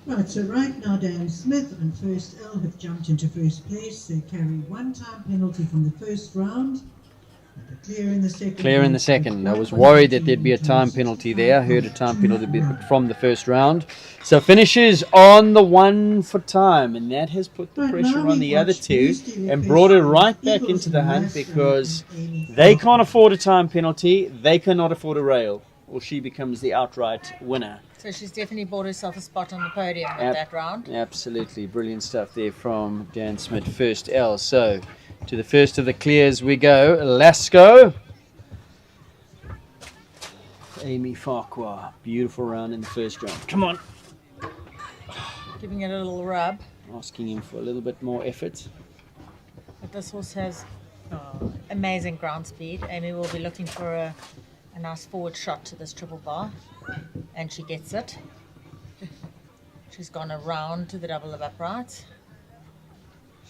Right, so right now Dan Smith and First L have jumped into first place. They carry 1 time penalty from the first round. And a clear in the second. Clear in the second. I was worried that there'd be a time penalty there. I heard a time penalty from the first round. So finishes on the 1 for time. And that has put the pressure on the other 2 and brought her right back into the hunt because they can't afford a time penalty. They cannot afford a rail. Or she becomes the outright winner. So she's definitely bought herself a spot on the podium with that round. Absolutely. Brilliant stuff there from Dan Smith, first L. So to the first of the clears we go. Lasco. Amy Farquhar. Beautiful round in the first round. Come on. Giving it a little rub. Asking him for a little bit more effort. But this horse has amazing ground speed. Amy will be looking for a nice forward shot to this triple bar, and she gets it. She's gone around to the double of uprights.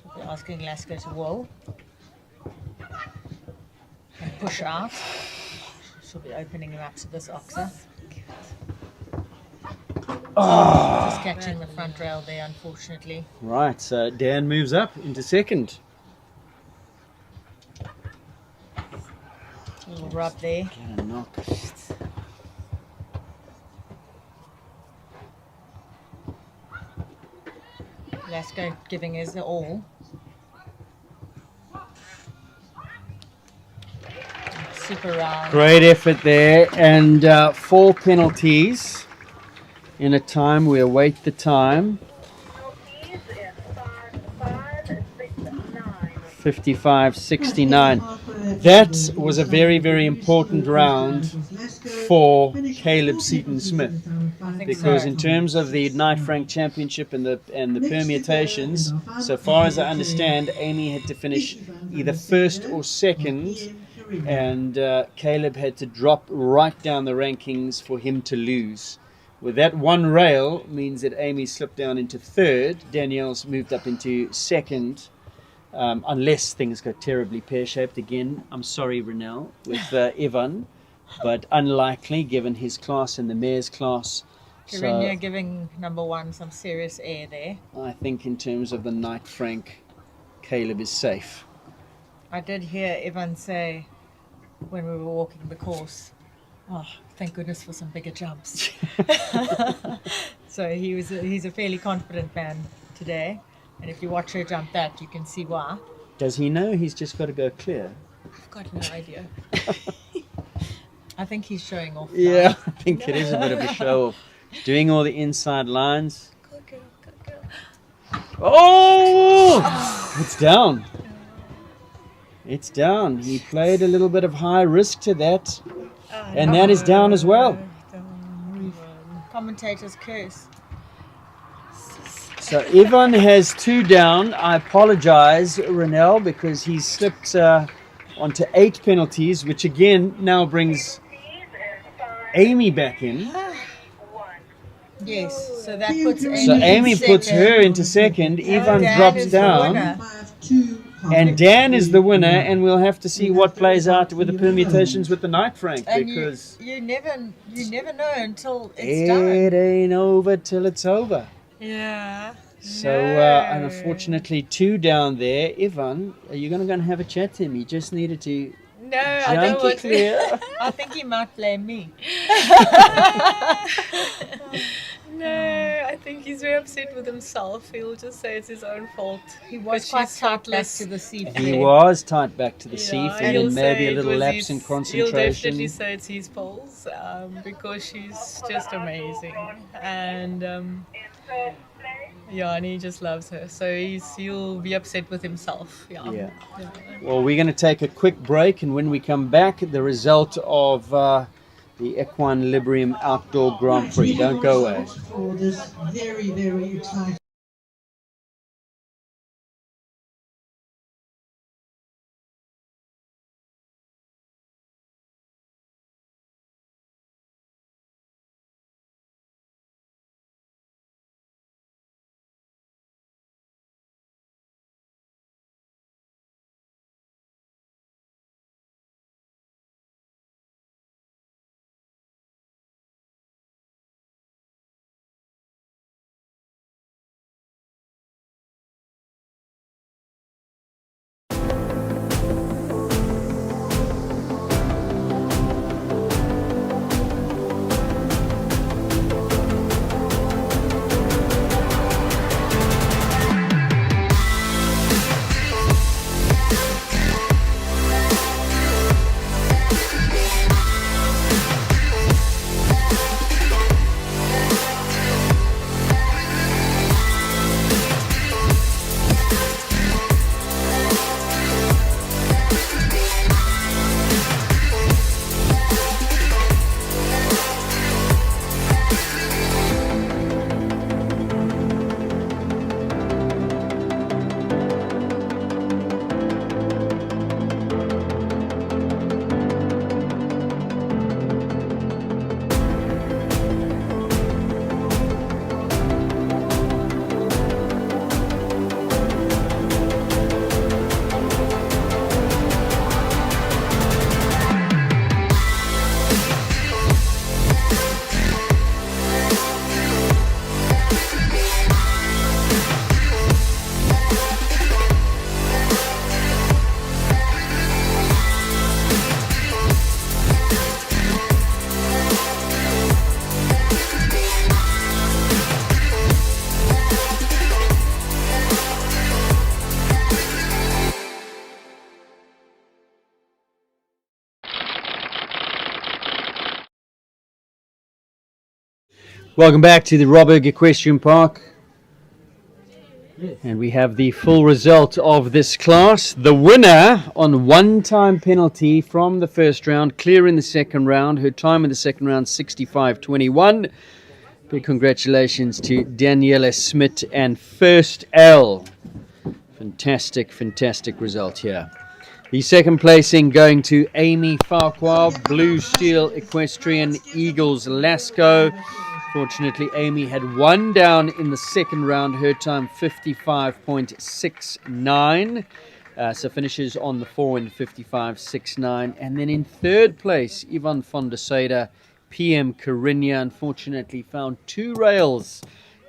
She'll be asking Lasco to wall and push out. She'll be opening him up to this oxer. Just catching the front rail there, unfortunately. Right, so Dan moves up into second. A little rub there. Get a knock. Lasco giving his all. Super round. Great effort there, and 4 penalties in a time. We await the time. 55-69. That was a very, very important round for Caleb Seaton-Smith, because in terms of the Knight Frank Championship and the permutations, so far as I understand, Amy had to finish either first or second, and Caleb had to drop right down the rankings for him to lose. With that one rail means that Amy slipped down into third, Danielle's moved up into second. Unless things go terribly pear-shaped again. I'm sorry, Renelle, with Ivan, but unlikely given his class and the mare's class. Carina giving number one some serious air there. I think in terms of the Knight Frank, Caleb is safe. I did hear Ivan say when we were walking the course, oh, thank goodness for some bigger jumps. So he's a fairly confident man today. And if you watch her jump that, you can see why. Does he know he's just got to go clear? I've got no idea. I think he's showing off. Yeah, I think it is a bit of a show off. Doing all the inside lines. Good girl, good girl. Oh! It's down. It's down. He played a little bit of high risk to that. And that is down as well. Commentator's curse. So Ivan has 2 down. I apologize, Renelle, because he's slipped onto 8 penalties, which again now brings Amy back in. Yes, so that puts Amy So Amy in puts second. her into second. Ivan Dan drops is the down. winner. And Dan is the winner, and we'll have to see what plays out with the permutations with the Knight Frank, And because you never know until it's done. it ain't over till it's over. Yeah. So, and unfortunately, 2 down there. Ivan, are you going to go and have a chat to him? You just needed to No, I don't jump want clear. to. I think he might blame me. No, I think he's very upset with himself. He'll just say it's his own fault. He was But quite she's tight back thoughtless. to the seat. He was tight back to the Yeah, seat, and and he'll then maybe say a it little was lapse his- in He'll concentration. definitely say it's his fault because she's just amazing. And yeah, and he just loves her. So he'll be upset with himself. Yeah. Well, we're going to take a quick break, and when we come back, the result of the Equine-Librium Outdoor Grand Prix. Don't go away. For this very, very exciting Welcome back to the Robberg Equestrian Park. And we have the full result of this class. The winner on one-time penalty from the first round, clear in the second round. Her time in the second round, 65.21. Big congratulations to Daniela Smith and First L. Fantastic, fantastic result here. The second placing going to Amy Farquhar, Blue Steel Equestrian Eagles Lasco. Fortunately, Amy had one down in the second round, her time 55.69. So finishes on the forehand 55.69. And then in third place, Ivan von der Seyde, PM Corinna, unfortunately found two rails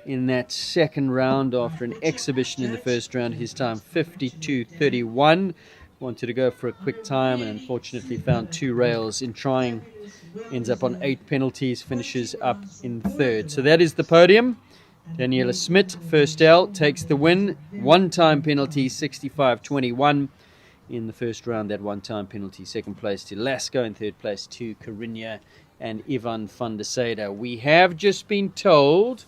in that second round after an exhibition in the first round. His time 52.31. Wanted to go for a quick time and unfortunately found two rails in trying. Ends up on 8 penalties, finishes up in third. So that is the podium. Daniela Smith, First L, takes the win. One-time penalty, 65.21 in the first round. That one-time penalty. Second place to Lasco, and third place to Corinna and Ivan van der Seyde. We have just been told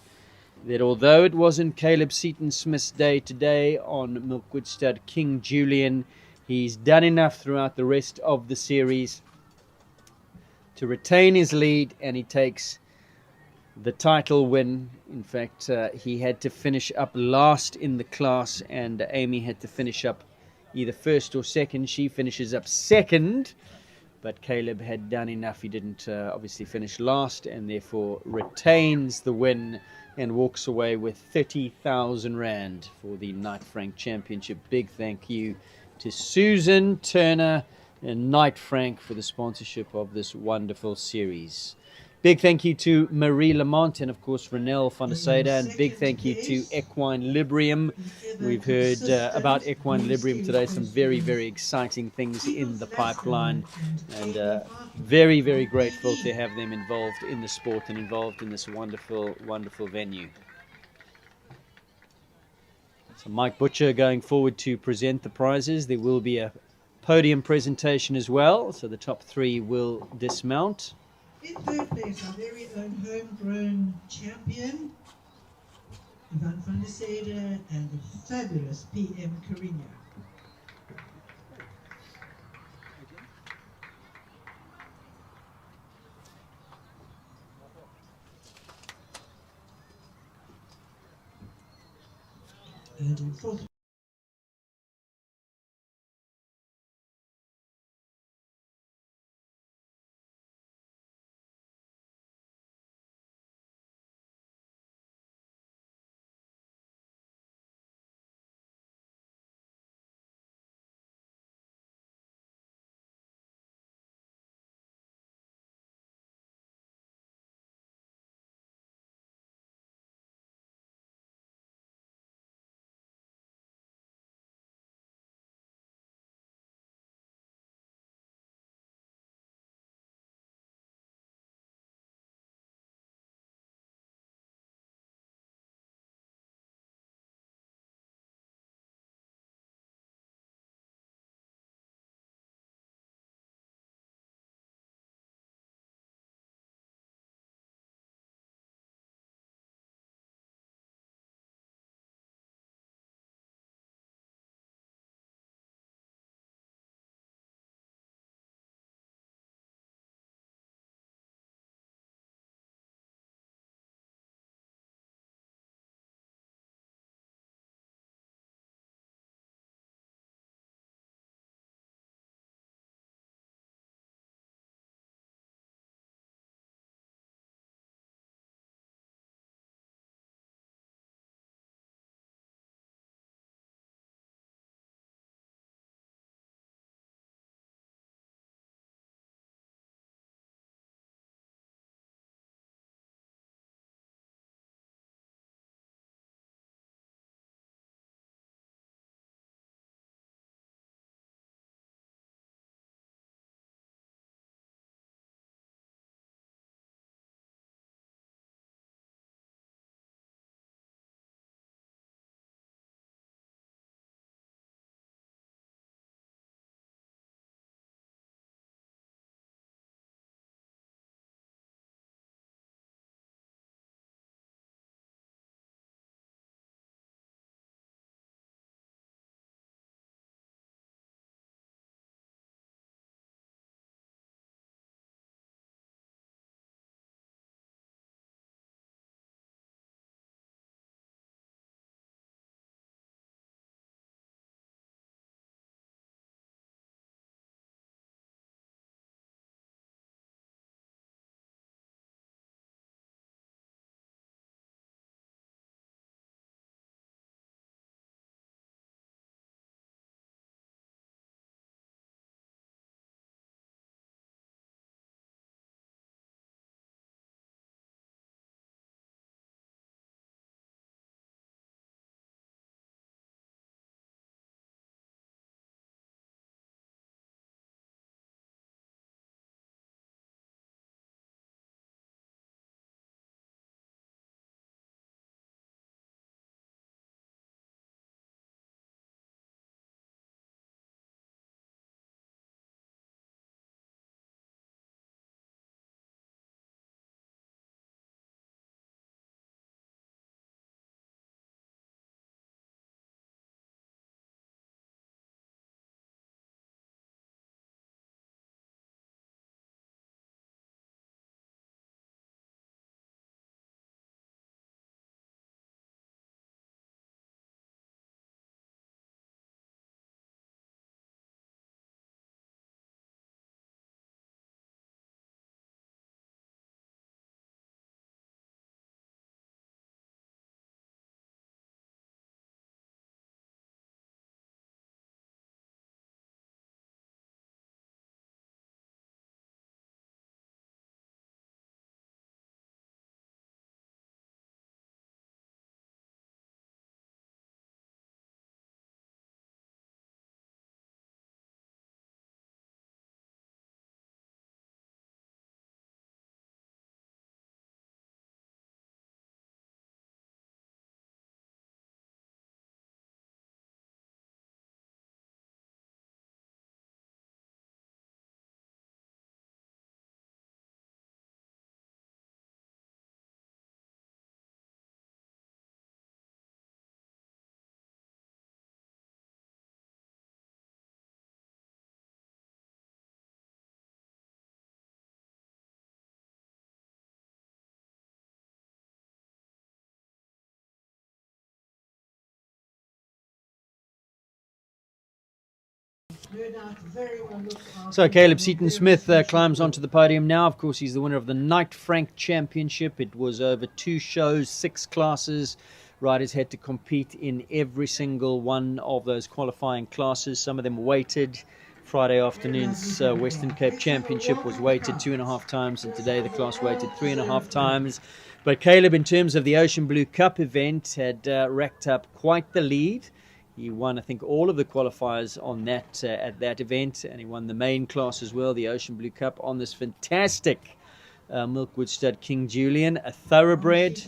that although it wasn't Caleb Seaton-Smith's day today on Milkwood Stud King Julian, he's done enough throughout the rest of the series to retain his lead, and he takes the title win. In fact, he had to finish up last in the class, and Amy had to finish up either first or second. She finishes up second, but Caleb had done enough. He didn't obviously finish last, and therefore retains the win and walks away with 30,000 Rand for the Knight Frank Championship. Big thank you to Susan Turner and Knight Frank for the sponsorship of this wonderful series. Big thank you to Marie Lamont and, of course, Renelle van der Seyde, and big thank you to Equine-Librium. We've heard about Equine-Librium today, some very, very exciting things in the pipeline, and very, very grateful to have them involved in the sport and involved in this wonderful, wonderful venue. So Mike Butcher going forward to present the prizes. There will be a podium presentation as well, so the top three will dismount. In third place, our very own homegrown champion, Ivan van der Seyde and the fabulous PM Corinna. And in fourth No doubt very well looked after. So Caleb by Seaton very Smith special climbs onto the podium now. Of course, he's the winner of the Knight Frank Championship. It was over 2 shows, 6 classes. Riders had to compete in every single one of those qualifying classes. Some of them weighted. Friday afternoon's Western Cape Championship was weighted 2.5 times, and today the class weighted 3.5 times. But Caleb, in terms of the Ocean Blue Cup event, had racked up quite the lead. He won, I think, all of the qualifiers on that at that event, and he won the main class as well, the Ocean Blue Cup, on this fantastic Milkwood stud King Julian, a thoroughbred.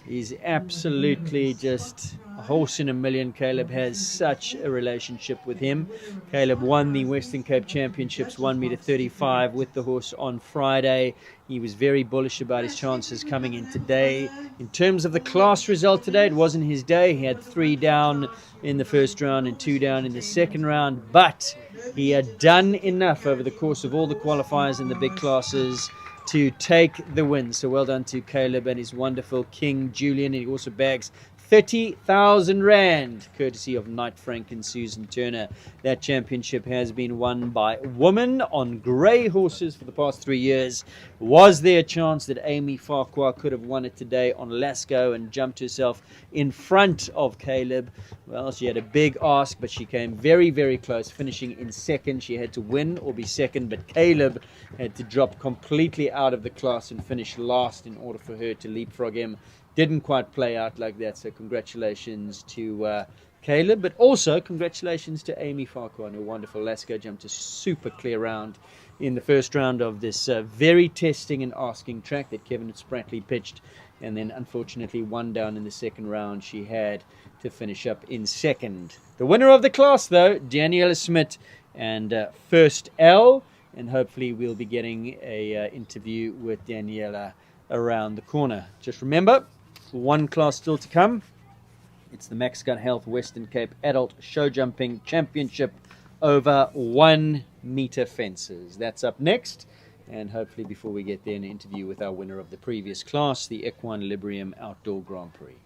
He's absolutely just a horse in a million. Caleb has such a relationship with him. Caleb won the Western Cape Championships 1 meter 35 with the horse on Friday. He was very bullish about his chances coming in today. In terms of the class result today, it wasn't his day. He had 3 down in the first round and 2 down in the second round, but he had done enough over the course of all the qualifiers in the big classes to take the win. So well done to Caleb and his wonderful King Julian. And he also bags 30,000 Rand, courtesy of Knight Frank and Susan Turner. That championship has been won by women on grey horses for the past 3 years. Was there a chance that Amy Farquhar could have won it today on Lasco and jumped herself in front of Caleb? Well, she had a big ask, but she came very, very close, finishing in second. She had to win or be second, but Caleb had to drop completely out of the class and finish last in order for her to leapfrog him. Didn't quite play out like that, so congratulations to Caleb, but also congratulations to Amy Farquhar and her wonderful Lasco. Jumped a super clear round in the first round of this very testing and asking track that Kevin Spratley pitched, and then unfortunately 1 down in the second round. She had to finish up in second. The winner of the class, though, Daniela Smith and First L, and hopefully we'll be getting a interview with Daniela around the corner. Just remember, 1 class still to come. It's the Max Gun Health Western Cape Adult Show Jumping Championship over 1 meter fences. That's up next, and hopefully before we get there, an interview with our winner of the previous class, the Equine-Librium Outdoor Grand Prix.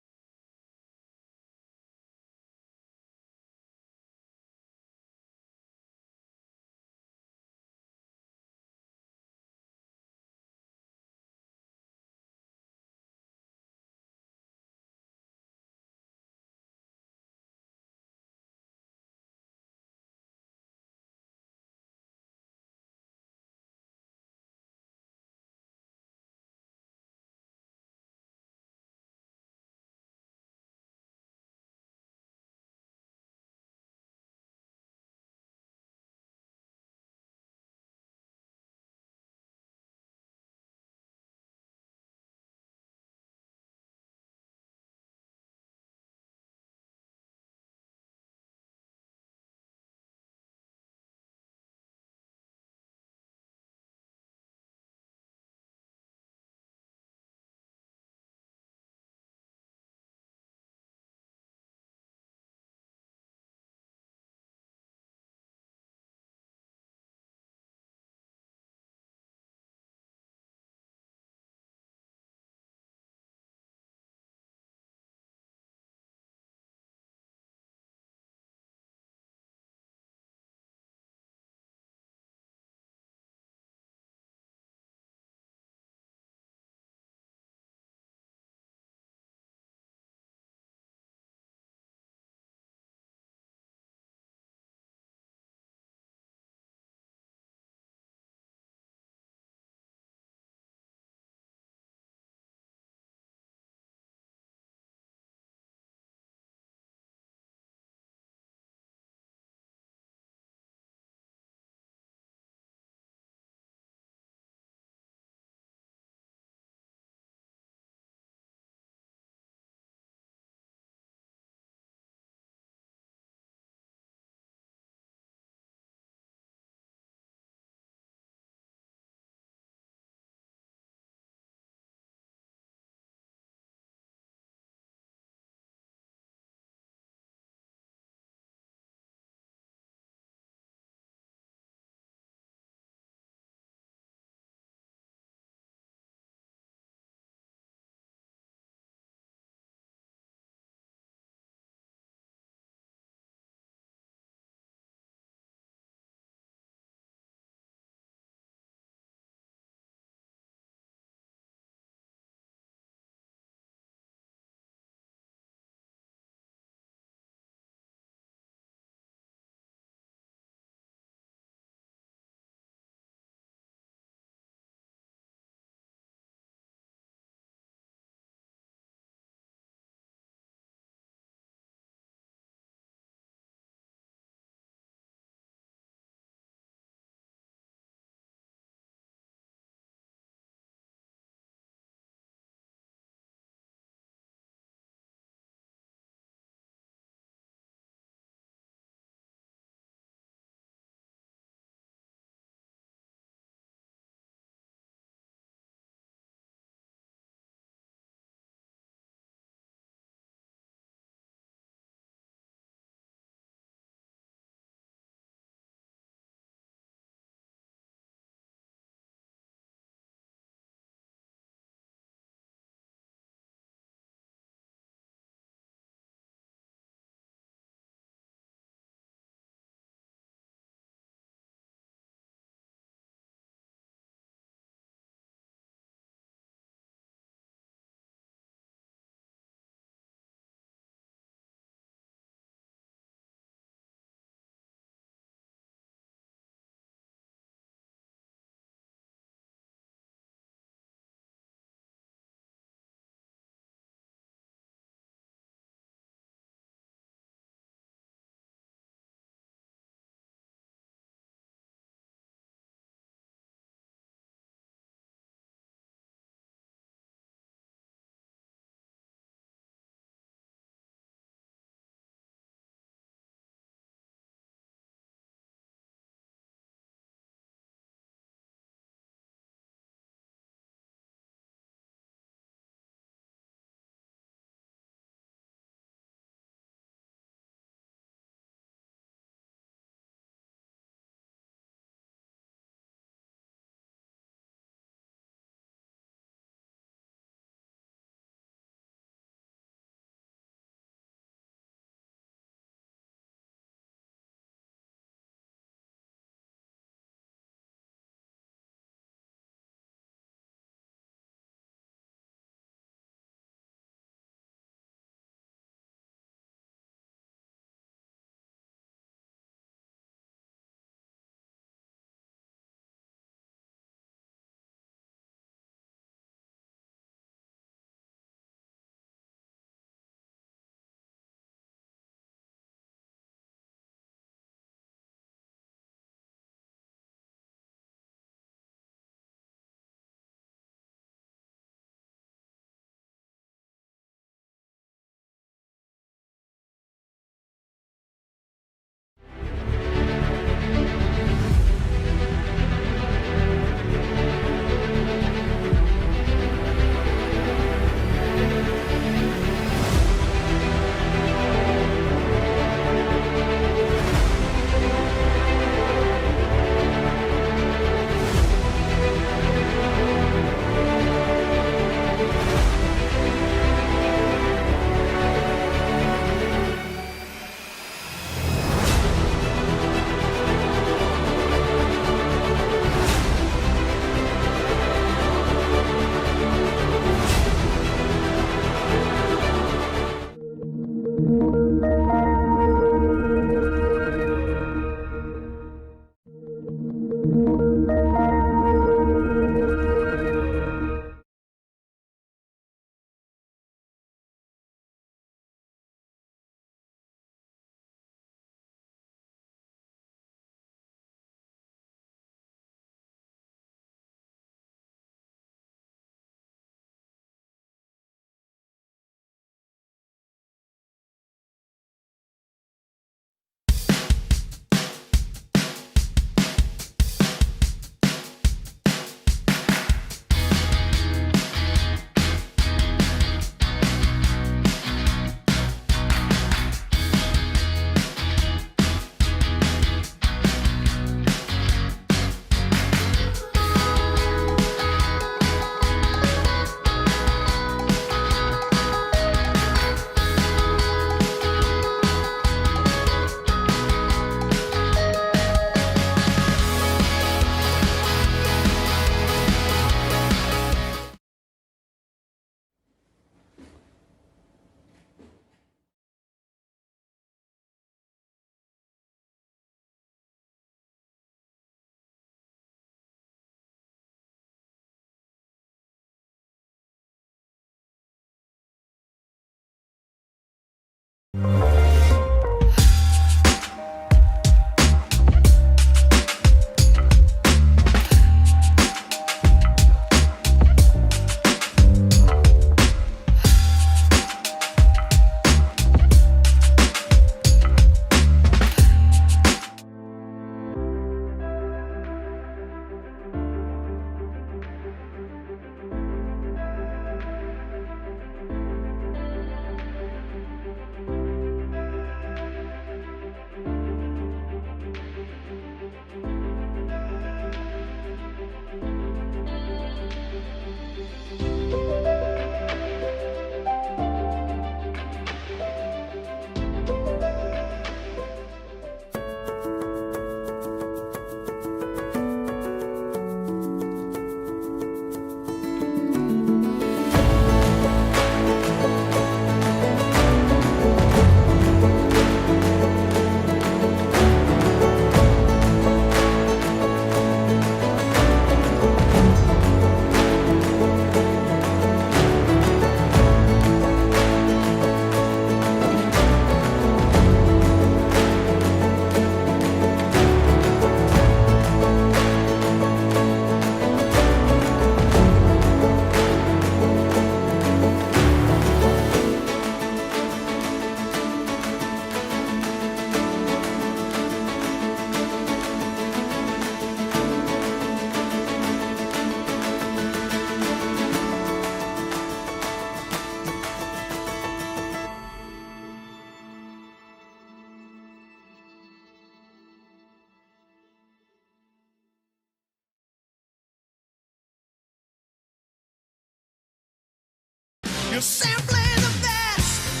You're simply the best.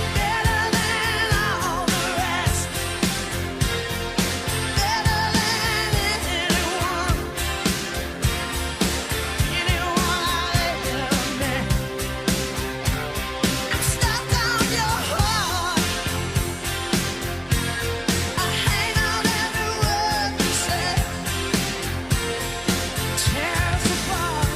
Better than all the rest. Better than anyone. Anyone I've ever met. I'm stuck on your heart. I hang on every word you say. Tear us apart.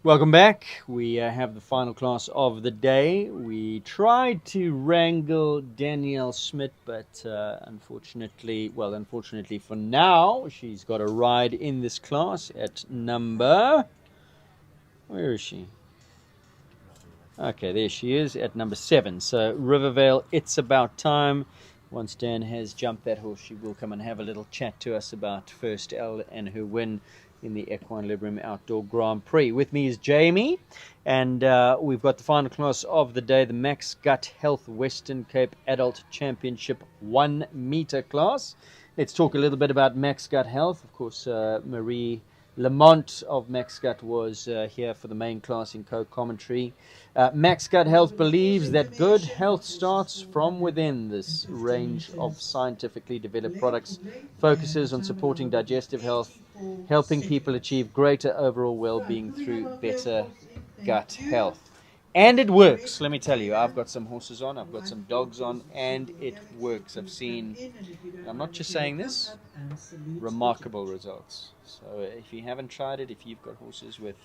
Welcome back. We have the final class of the day. We tried to wrangle Danielle Schmidt, but unfortunately for now, she's got a ride in this class at number... Where is she? Okay, there she is at number 7. So Rivervale, it's about time. Once Dan has jumped that horse, she will come and have a little chat to us about First L and her win in the Equine-Librium Outdoor Grand Prix. With me is Jamie, and we've got the final class of the day, the Max Gut Health Western Cape Adult Championship 1 meter class. Let's talk a little bit about Max Gut Health. Of course, Marie Lamont of Max Gut was here for the main class in co-commentary. Max Gut Health believes that good health starts from within. This range of scientifically developed products focuses on supporting digestive health, helping people achieve greater overall well-being through better gut health. And it works, let me tell you. I've got some horses on, I've got some dogs on, and it works. I've seen, I'm not just saying this, remarkable results. So if you haven't tried it, if you've got horses with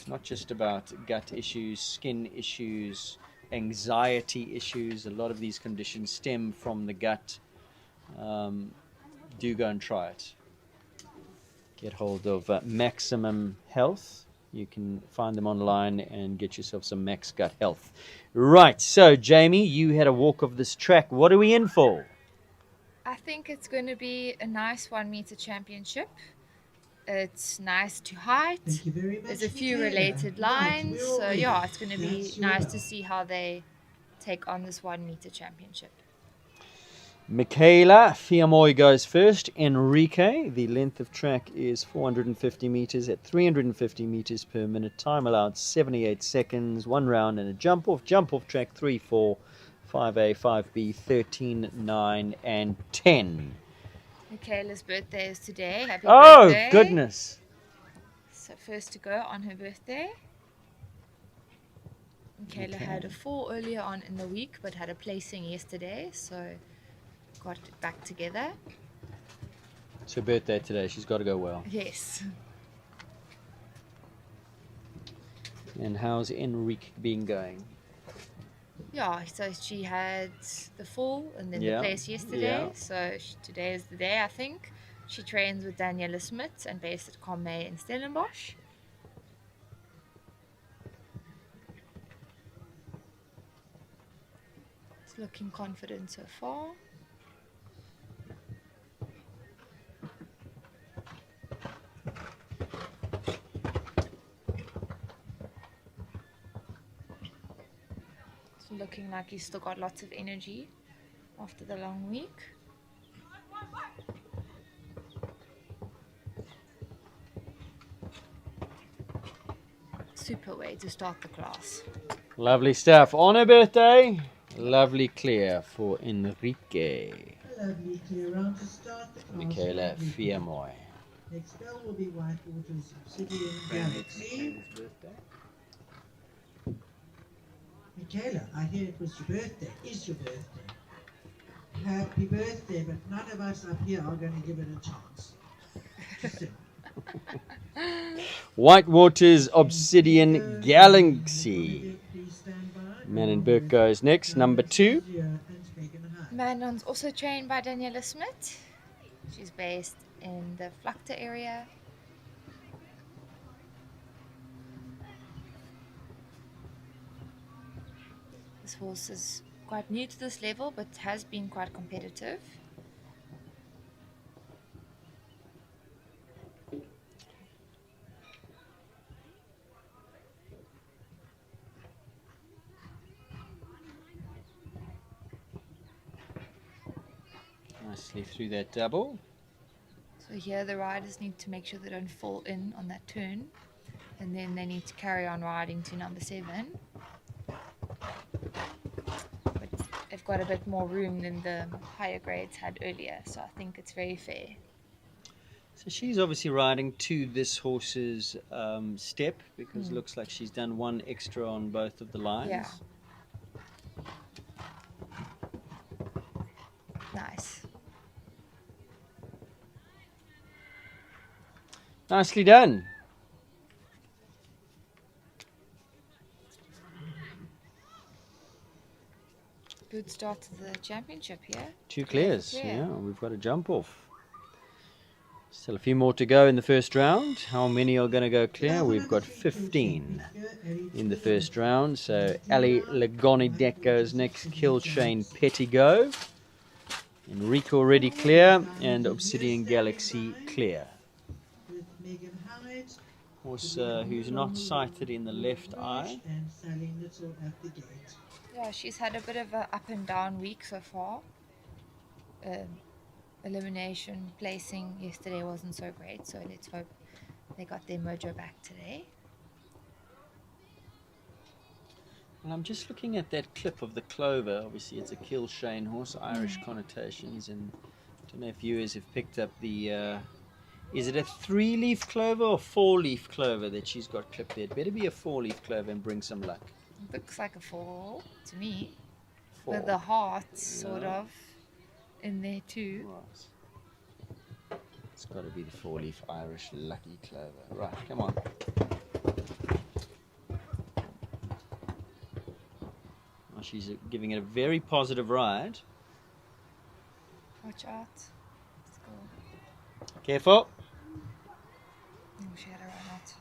not just about gut issues, skin issues, anxiety issues, a lot of these conditions stem from the gut, do go and try it. Get hold of Maximum Health. You can find them online and get yourself some Max Gut Health. Right, so Jamie, you had a walk of this track. What are we in for? I think it's going to be a nice 1 meter championship. It's nice to height. There's a few related lines. So yeah, it's going to be nice to see how they take on this 1 meter championship. Michaela Fiamoy goes first. Enrique, the length of track is 450 meters at 350 meters per minute. Time allowed 78 seconds. 1 round and a jump off. Jump off track 3, 4, 5A, 5B, 13, 9, and 10. Michaela's birthday is today. Happy Oh, birthday. goodness. So first to go on her birthday. Michaela had a 4 earlier on in the week, but had a placing yesterday, so got it back together. It's her birthday today. She's got to go well. Yes. And how's Enrique been going? Yeah, so she had the 4 and then Yeah, the place yesterday. yeah. So today is the day, I think. She trains with Daniela Smith and based at Comme in Stellenbosch. It's looking confident so far. It's looking like he's still got lots of energy after the long week. Super way to start the class. Lovely stuff. On her birthday, lovely clear for Enrique. Lovely clear round to start the class. Michaela Fiamoy. Next bell will be Whitewater's Obsidian Galaxy. Michaela, I hear it was your birthday. Is your birthday? Happy birthday, but none of us up here are going to give it a chance. Just Whitewater's Obsidian Galaxy. Manon Burke goes next, number 2. Manon's also trained by Daniela Smith. She's based in the Vlakte area. This horse is quite new to this level, but has been quite competitive. Nicely through that double. So here the riders need to make sure they don't fall in on that turn, and then they need to carry on riding to number 7. But they've got a bit more room than the higher grades had earlier, so I think it's very fair. So she's obviously riding to this horse's step, because it Mm. looks like she's done 1 extra on both of the lines. Yeah. Nice. Nicely done. Good start to the championship here. 2 clears. Clear. Yeah, we've got a jump off. Still a few more to go in the first round. How many are going to go clear? We've got 15 in the first round. So Ali Lagonidek goes next. Kilshane Pettigo. Enrico already clear. And Obsidian Galaxy clear. With Megan Hyde. Horse who's not sighted in the left eye. And Sally Little at the gate. Yeah, she's had a bit of a up and down week so far. Elimination placing yesterday wasn't so great, so let's hope they got their mojo back today. And I'm just looking at that clip of the clover. Obviously, it's a Kilshane horse, Irish connotations, and I don't know if viewers have picked up the. Is it a 3-leaf clover or 4-leaf clover that she's got clipped there? It better be a 4-leaf clover and bring some luck. Looks like a 4 to me, 4. with the heart sort of in there too. Right. It's got to be the 4-leaf Irish lucky clover. Right, come on. Well, she's giving it a very positive ride. Watch out. Let's go. Careful. Oh, she had a run out.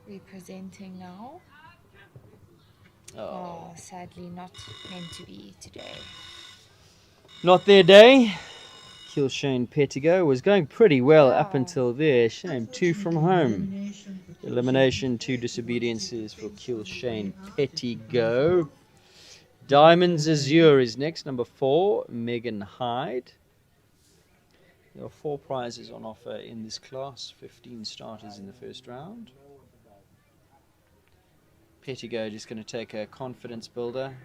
Representing now. Oh, sadly not meant to be today. Not their day. Kilshane Pettigo was going pretty well up until there. Shame, 2 from home. Elimination, 2 disobediences for Kilshane Pettigo. Diamonds Azure is next, number 4, Megan Hyde. There are 4 prizes on offer in this class, 15 starters in the first round. Pettigo just going to take a confidence builder.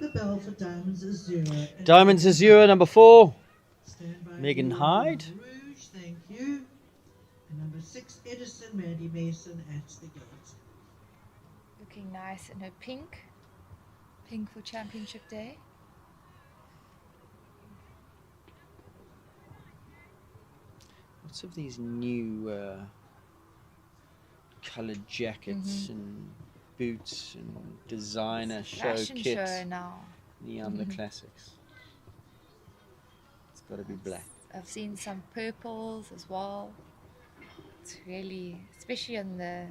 The bell for Diamonds Azure. Diamonds Azure, number 4, Stand by Megan Blue Hyde. Rouge, thank you. And number 6, Edison Mandy Mason at the gate. Looking nice in her pink. Pink for championship day. Lots of these new coloured jackets and boots and designer show Fashion kits. show now. Neon the classics. It's got to be black. I've seen some purples as well. It's really, especially on the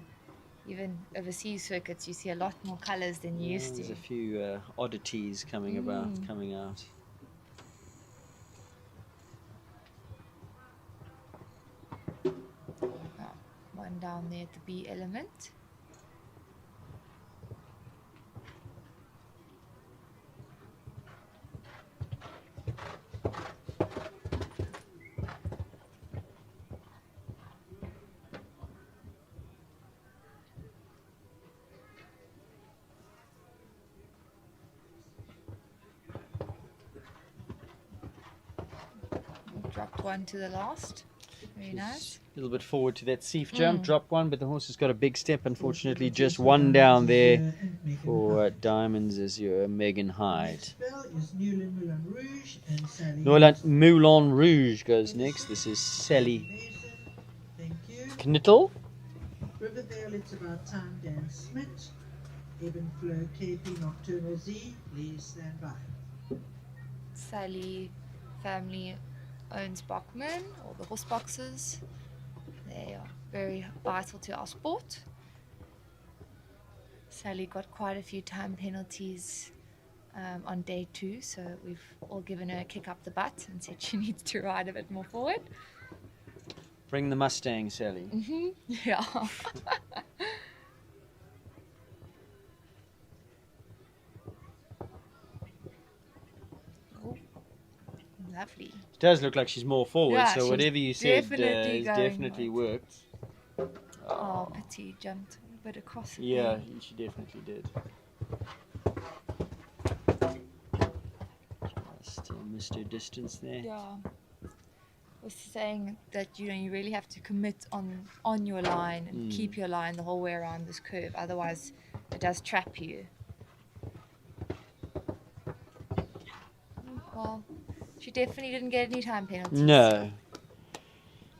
even overseas circuits, you see a lot more colours than you used There's to. a few oddities coming out. Oh, one down there at the B element. Dropped one to the last. Very nice. A little bit forward to that Seif jump, dropped one, but the horse has got a big step. Unfortunately, just one down there for Diamonds Azure, Megan Hyde. Bell is Newland Moulin Rouge and Sally. Neuland Moulin Rouge goes next. This is Sally Mason, thank you. Knittel. Riverdale, it's about time. Dan Smith. Eben Fleur, KP Nocturnal Z, please stand by. Sally family owns Bachmann, all the horse boxes. They are very vital to our sport. Sally got quite a few time penalties on day 2, so we've all given her a kick up the butt and said she needs to ride a bit more forward. Bring the Mustang, Sally. Yeah. Oh, lovely. It does look like she's more forward, Yeah, so she's whatever you said definitely has going definitely right. worked. Oh, pity, jumped a bit across it. Yeah, there. she definitely did. Just missed her distance there. Yeah. Was saying that you really have to commit on your line and keep your line the whole way around this curve, otherwise it does trap you. Well, she definitely didn't get any time penalties. No.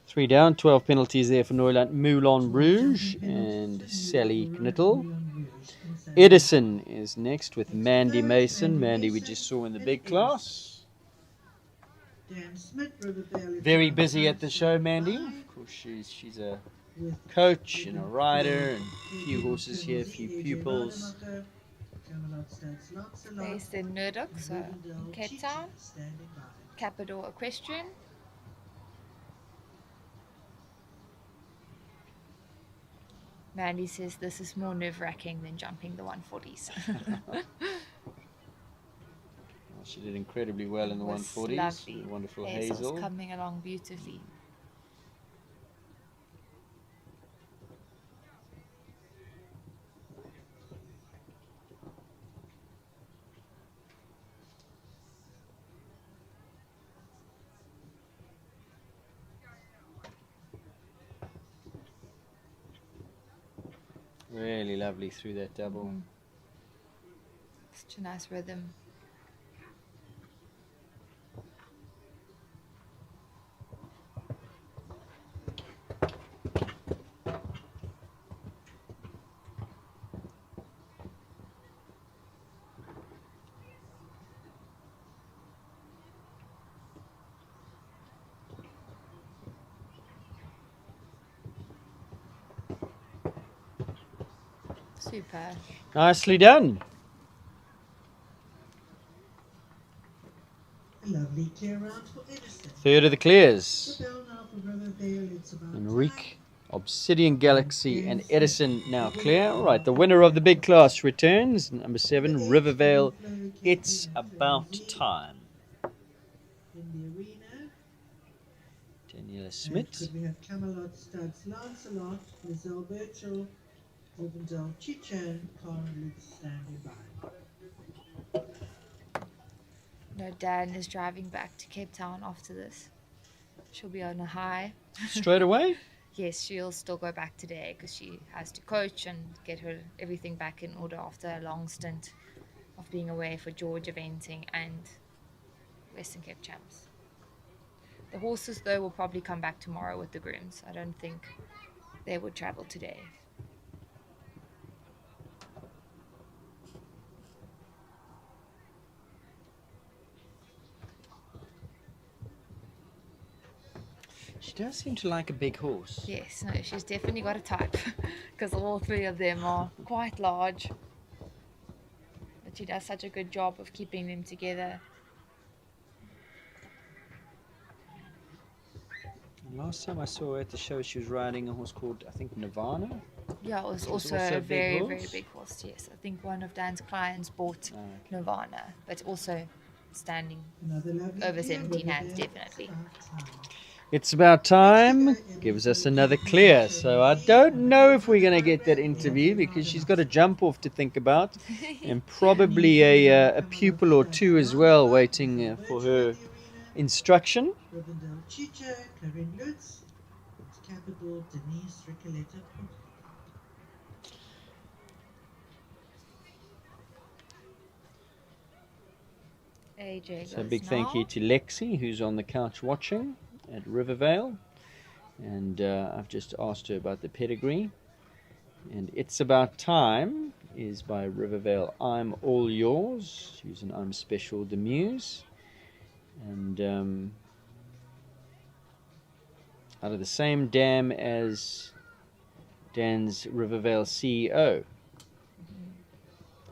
3 down, 12 penalties there for Neuland Moulin Rouge and Sally Knittel. Edison is next with Mandy Mason. Mandy we just saw in the big class. Dan Smith, Rivervale. Very busy at the show, Mandy. Of course, she's a coach and a rider, and a few horses here, a few pupils. Based in Nurduk, so in Cape Town. Capitol Equestrian. Mandy says this is more nerve-wracking than jumping the 140s. Well, she did incredibly well in the 140s. Lovely. Wonderful Hazel's Hazel. coming along beautifully. Really lovely through that double. Such a nice rhythm. Super. Nicely done. A lovely clear round for Edison. Third of the clears. The bell now for Rivervale, it's about Enrique, Obsidian Galaxy, and Edison now clear. Right, the winner of the big class returns. Number 7, Rivervale. It's about time. in the arena. Daniela And Smith. could we have Camelot studs Lancelot, Lizelle Birchall, Ovendale Chicha, and Karen Lutz standing by. No, Dan is driving back to Cape Town after this. She'll be on a high. Straight away? Yes, she'll still go back today because she has to coach and get her everything back in order after a long stint of being away for George eventing and Western Cape Champs. The horses, though, will probably come back tomorrow with the grooms. I don't think they would travel today. She does seem to like a big horse. Yes, no, she's definitely got a type because all three of them are quite large. But she does such a good job of keeping them together. And last time I saw her at the show, she was riding a horse called, I think, Nirvana. Yeah, it was It was also also a a big very, horse? very big horse, yes. I think one of Dan's clients bought Nirvana, but also standing Another lovely over clear 17 hands, Rivervale, definitely. It's about time. Gives us another clear. So I don't know if we're going to get that interview because she's got a jump off to think about, and probably a pupil or two as well waiting for her instruction. Ovendale Chicha, Clarin Lutz, and Capital Denise Ricoletta. AJ So a goes big thank you now. to Lexi, who's on the couch watching at Rivervale. And I've just asked her about the pedigree. And It's About Time is by Rivervale I'm All Yours, using I'm Special the Muse. And out of the same dam as Dan's Rivervale CEO,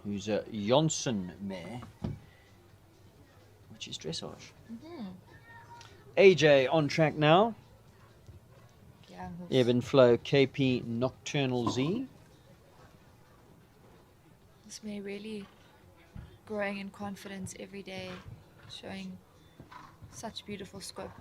who's a Johnson mare, which is dressage. AJ on track now. Young horse. Ebb and Flow KP Nocturnal Z. This mare really growing in confidence every day, showing such beautiful scope.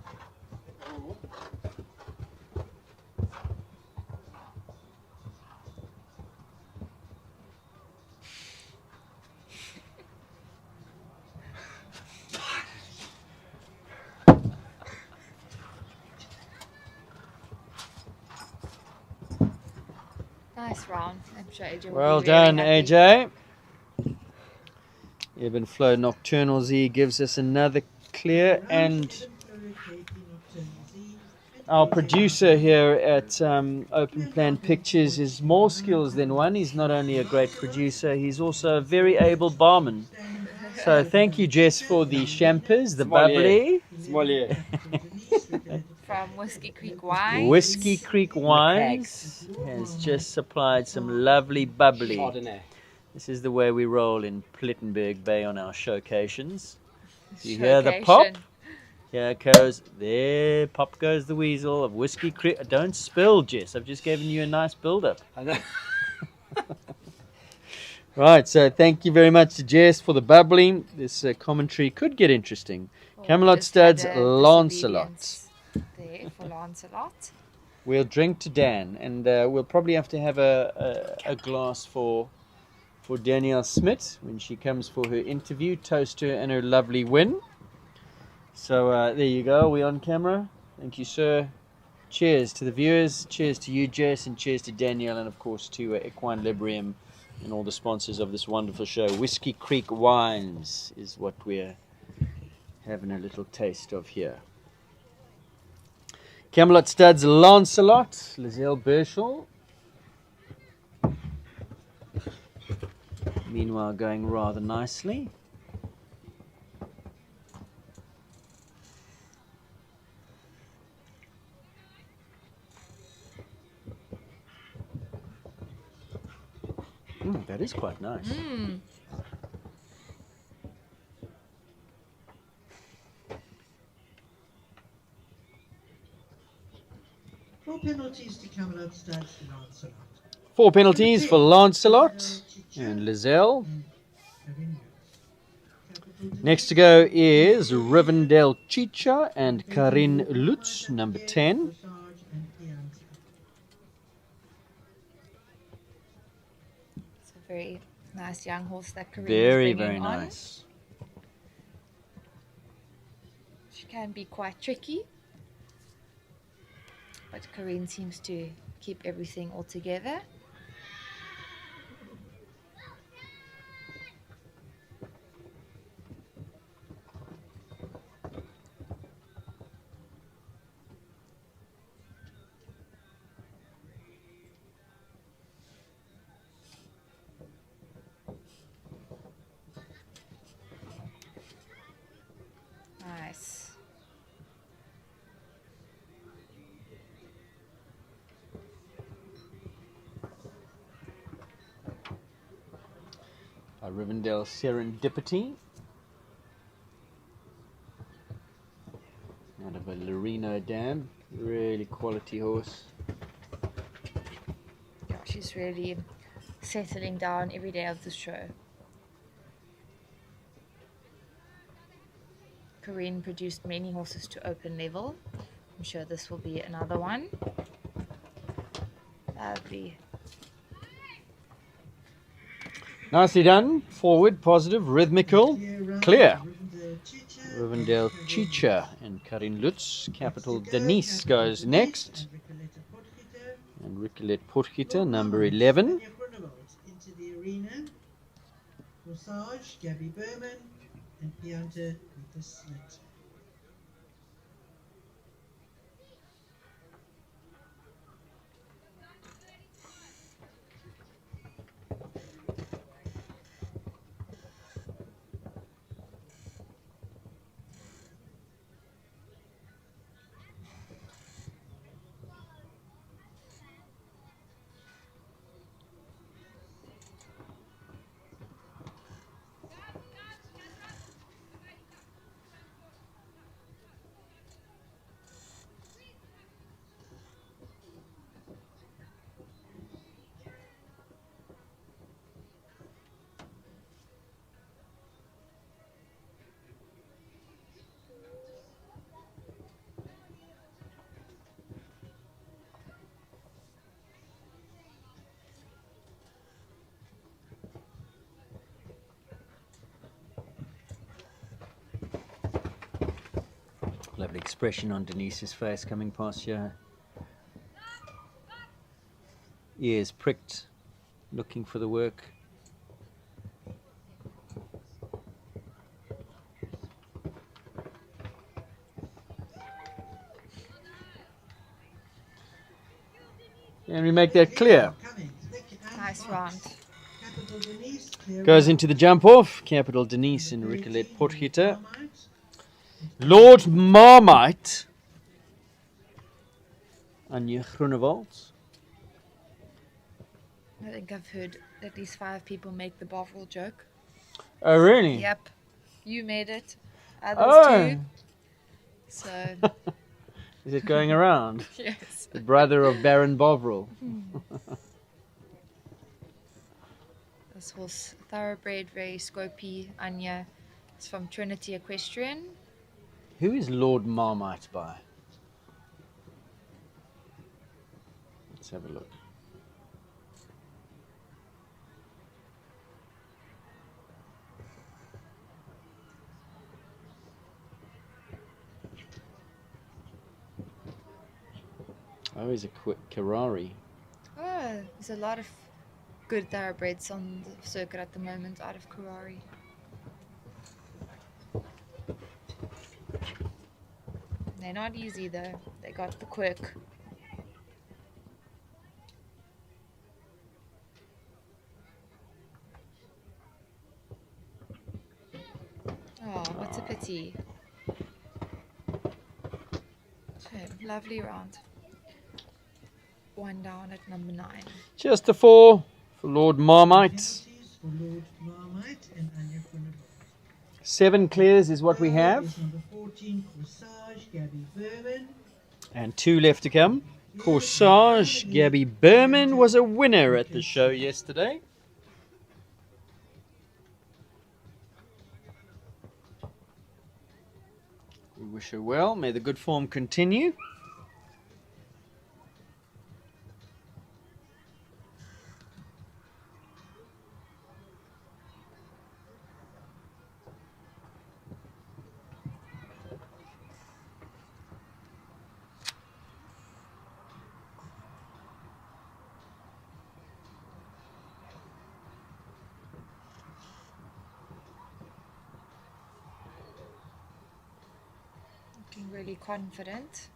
Nice round. I'm sure AJ will Well be really done, happy. AJ. Ebb and Flow Nocturnal Z gives us another clear, and our producer here at Open Plan Pictures is more skills than one. He's not only a great producer, he's also a very able barman. So thank you, Jess, for the champers, the bubbly. From Whiskey Creek Wine. Whiskey Creek Wines has just supplied some lovely bubbly. Chardonnay. This is the way we roll in Plettenberg Bay on our showcations. You hear the pop? Here goes, there, pop goes the weasel of Whiskey Creek. Don't spill, Jess. I've just given you a nice build-up. I know. Right, so thank you very much to Jess for the bubbling. This commentary could get interesting. Camelot Studs, Lancelot. There for Lancelot. We'll drink to Dan, and we'll probably have to have a glass for Danielle Smith when she comes for her interview. Toast her and her lovely win. So there you go. We're on camera. Thank you, sir. Cheers to the viewers. Cheers to you, Jess, and cheers to Danielle, and of course to Equine-Librium and all the sponsors of this wonderful show. Whiskey Creek Wines is what we're having a little taste of here. Camelot Studs, Lancelot, Lizelle Burschel. Meanwhile, going rather nicely. That is quite nice. Mm. 4 penalties to Camelot Studs to Lancelot. 4 penalties for Lancelot and Lizelle. Next to go is Rivendell Chicha and Karin Lutz, number 10. It's a very nice young horse that Corinne Very, is bringing very on. nice. She can be quite tricky, but Corinne seems to keep everything all together. Nice. Rivendell Serendipity. Out of a Lorino dam. Really quality horse. Yeah, she's really settling down every day of the show. Corinne produced many horses to open level. I'm sure this will be another one. Lovely. Nicely done. Forward, positive, rhythmical, clear. Rivendell Chicha and Karin Lutz. Capital Denise goes next. And Ricolet Purchita, number 11. Into the arena. Corsage, Gabby Berman, and Pianta with the slit. Lovely expression on Denise's face coming past here. Ears pricked, looking for the work. And we make that clear. Nice round. Capital Denise, clear Goes round. into the jump off. Capital Denise and Ricolet Potgieter. Lord Marmite. Anja Groenewald. I think I've heard at least 5 people make the Bovril joke. Oh, really? Yep. You made it. Others Oh. too. So, Is it going around? yes. The brother of Baron Bovril. This horse, thoroughbred, very scopy, Anya. It's from Trinity Equestrian. Who is Lord Marmite by? Let's have a look. Oh, he's a Karari. Oh, there's a lot of good thoroughbreds on the circuit at the moment out of Karari. They're not easy though. They got the quirk. Oh, what's a pity. Okay, lovely round. One down at number 9. Just a 4 for Lord Marmite. Penalties for Lord Marmite and Anja Groenewald. 7 clears is what we have. Is number 14, Corsage, Gabby Berman. And 2 left to come. Corsage, Gabby Berman was a winner at the show yesterday. We wish her well. May the good form continue. Looking really confident.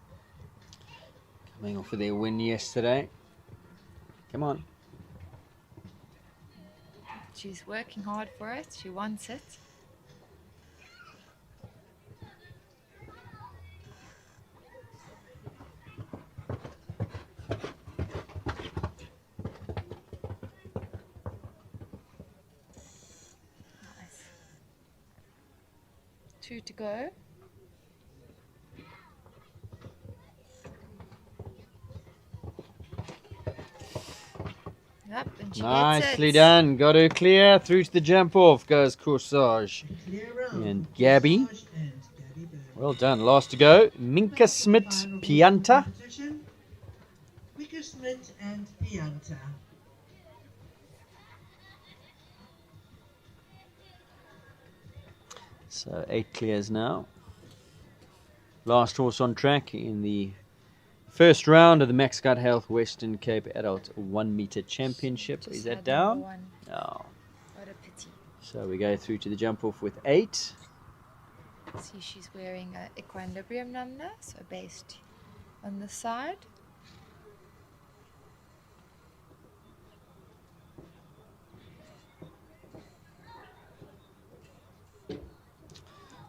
Coming off of their win yesterday. Come on. She's working hard for it. She wants it. Nice. 2 to go. Yep, and she Nicely gets it. done. Got her clear. Through to the jump off goes Corsage. Clear round. And Gabby. Corsage and Gabby Berman. Well done. Last to go. Minka Smit Final Pianta. competition. Mika Smith and Pianta. So 8 clears now. Last horse on track in the first round of the Max Gut Health Western Cape Adult 1 meter Championship. Just Is that had down? number 1. No. What a pity. So we go through to the jump off with 8. See, she's wearing a Equine-Librium number, so based on the side.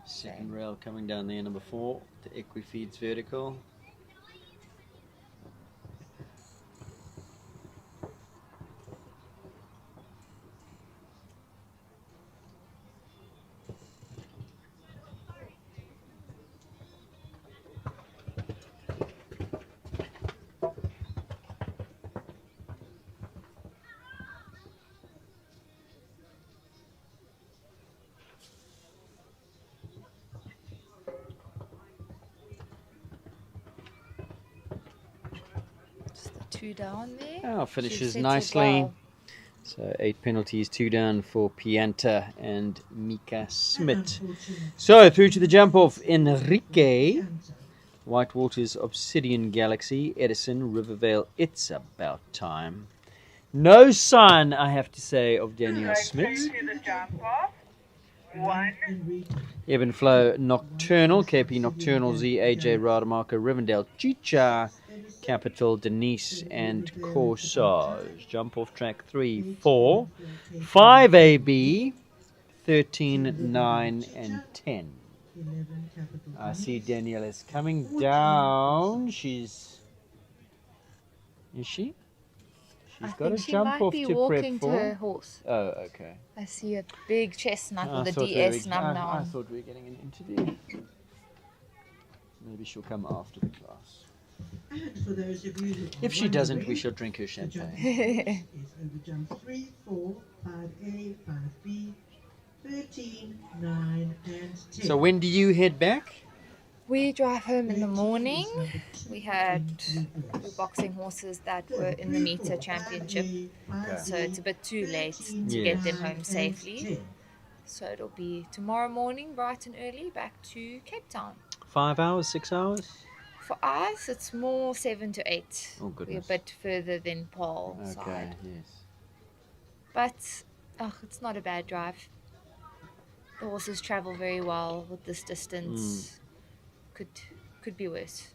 Second rail coming down there, number 4. The Equifeeds vertical. Just the 2 down there. Oh, She finishes sets it nicely. well. So 8 penalties, 2 down for Pianta and Mika Smit. Unfortunately, So through to the jump off, Enrique. Pianta. Whitewaters Obsidian Galaxy, Edison, Rivervale, It's About Time. No sign, I have to say, of Daniel Smith. To the jump off. 1. Ebb and Flow Nocturnal, KP Nocturnal Z, AJ Rademacher, Rivendell Chicha, Capital Denise, and Corsage. Jump off track 3, 4, 5 AB, 13, 9, and 10. I see Danielle is coming down. Is she? She's got a jump off to prep walking for. to her horse. Oh, okay. I see a big chestnut I with a thought DS I num. thought we were getting an interview. Maybe she'll come after the class. And for those of you who If are she doesn't, we wondering, shall drink her the jump champagne. is over jump 3, 4, 5A, 5B, 13, 9, and 10. So when do you head back? We drive home in the morning. We had the boxing horses that were in the meter championship, so it's a bit too late to get them home safely. So it'll be tomorrow morning, bright and early, back to Cape Town. 5 hours, 6 hours? For us, it's more 7 to 8. Oh, We're a goodness. bit further than Paul Okay, side. yes. But it's not a bad drive. The horses travel very well with this distance. Could be worse.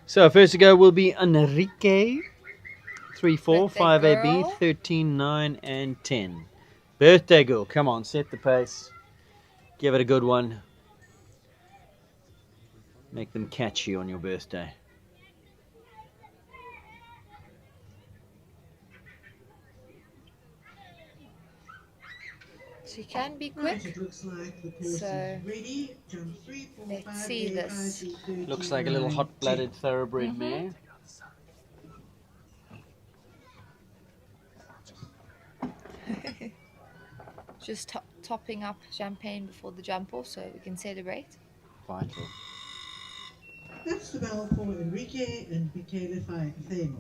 So first to go will be Enrique. 3, 4, Birthday 5 AB, girl. 13, 9, and 10. Birthday girl, come on, set the pace. Give it a good one. Make them catchy on your birthday. She can be Right, quick. it looks like the course So, is ready. Jump 3, 4, let's 5, see 8, this. 5, 13, Looks like a little 9, hot-blooded 10. thoroughbred mare. Just topping up champagne before the jump off so we can celebrate. Vital. That's the bell for Enrique and Michaela Themoy.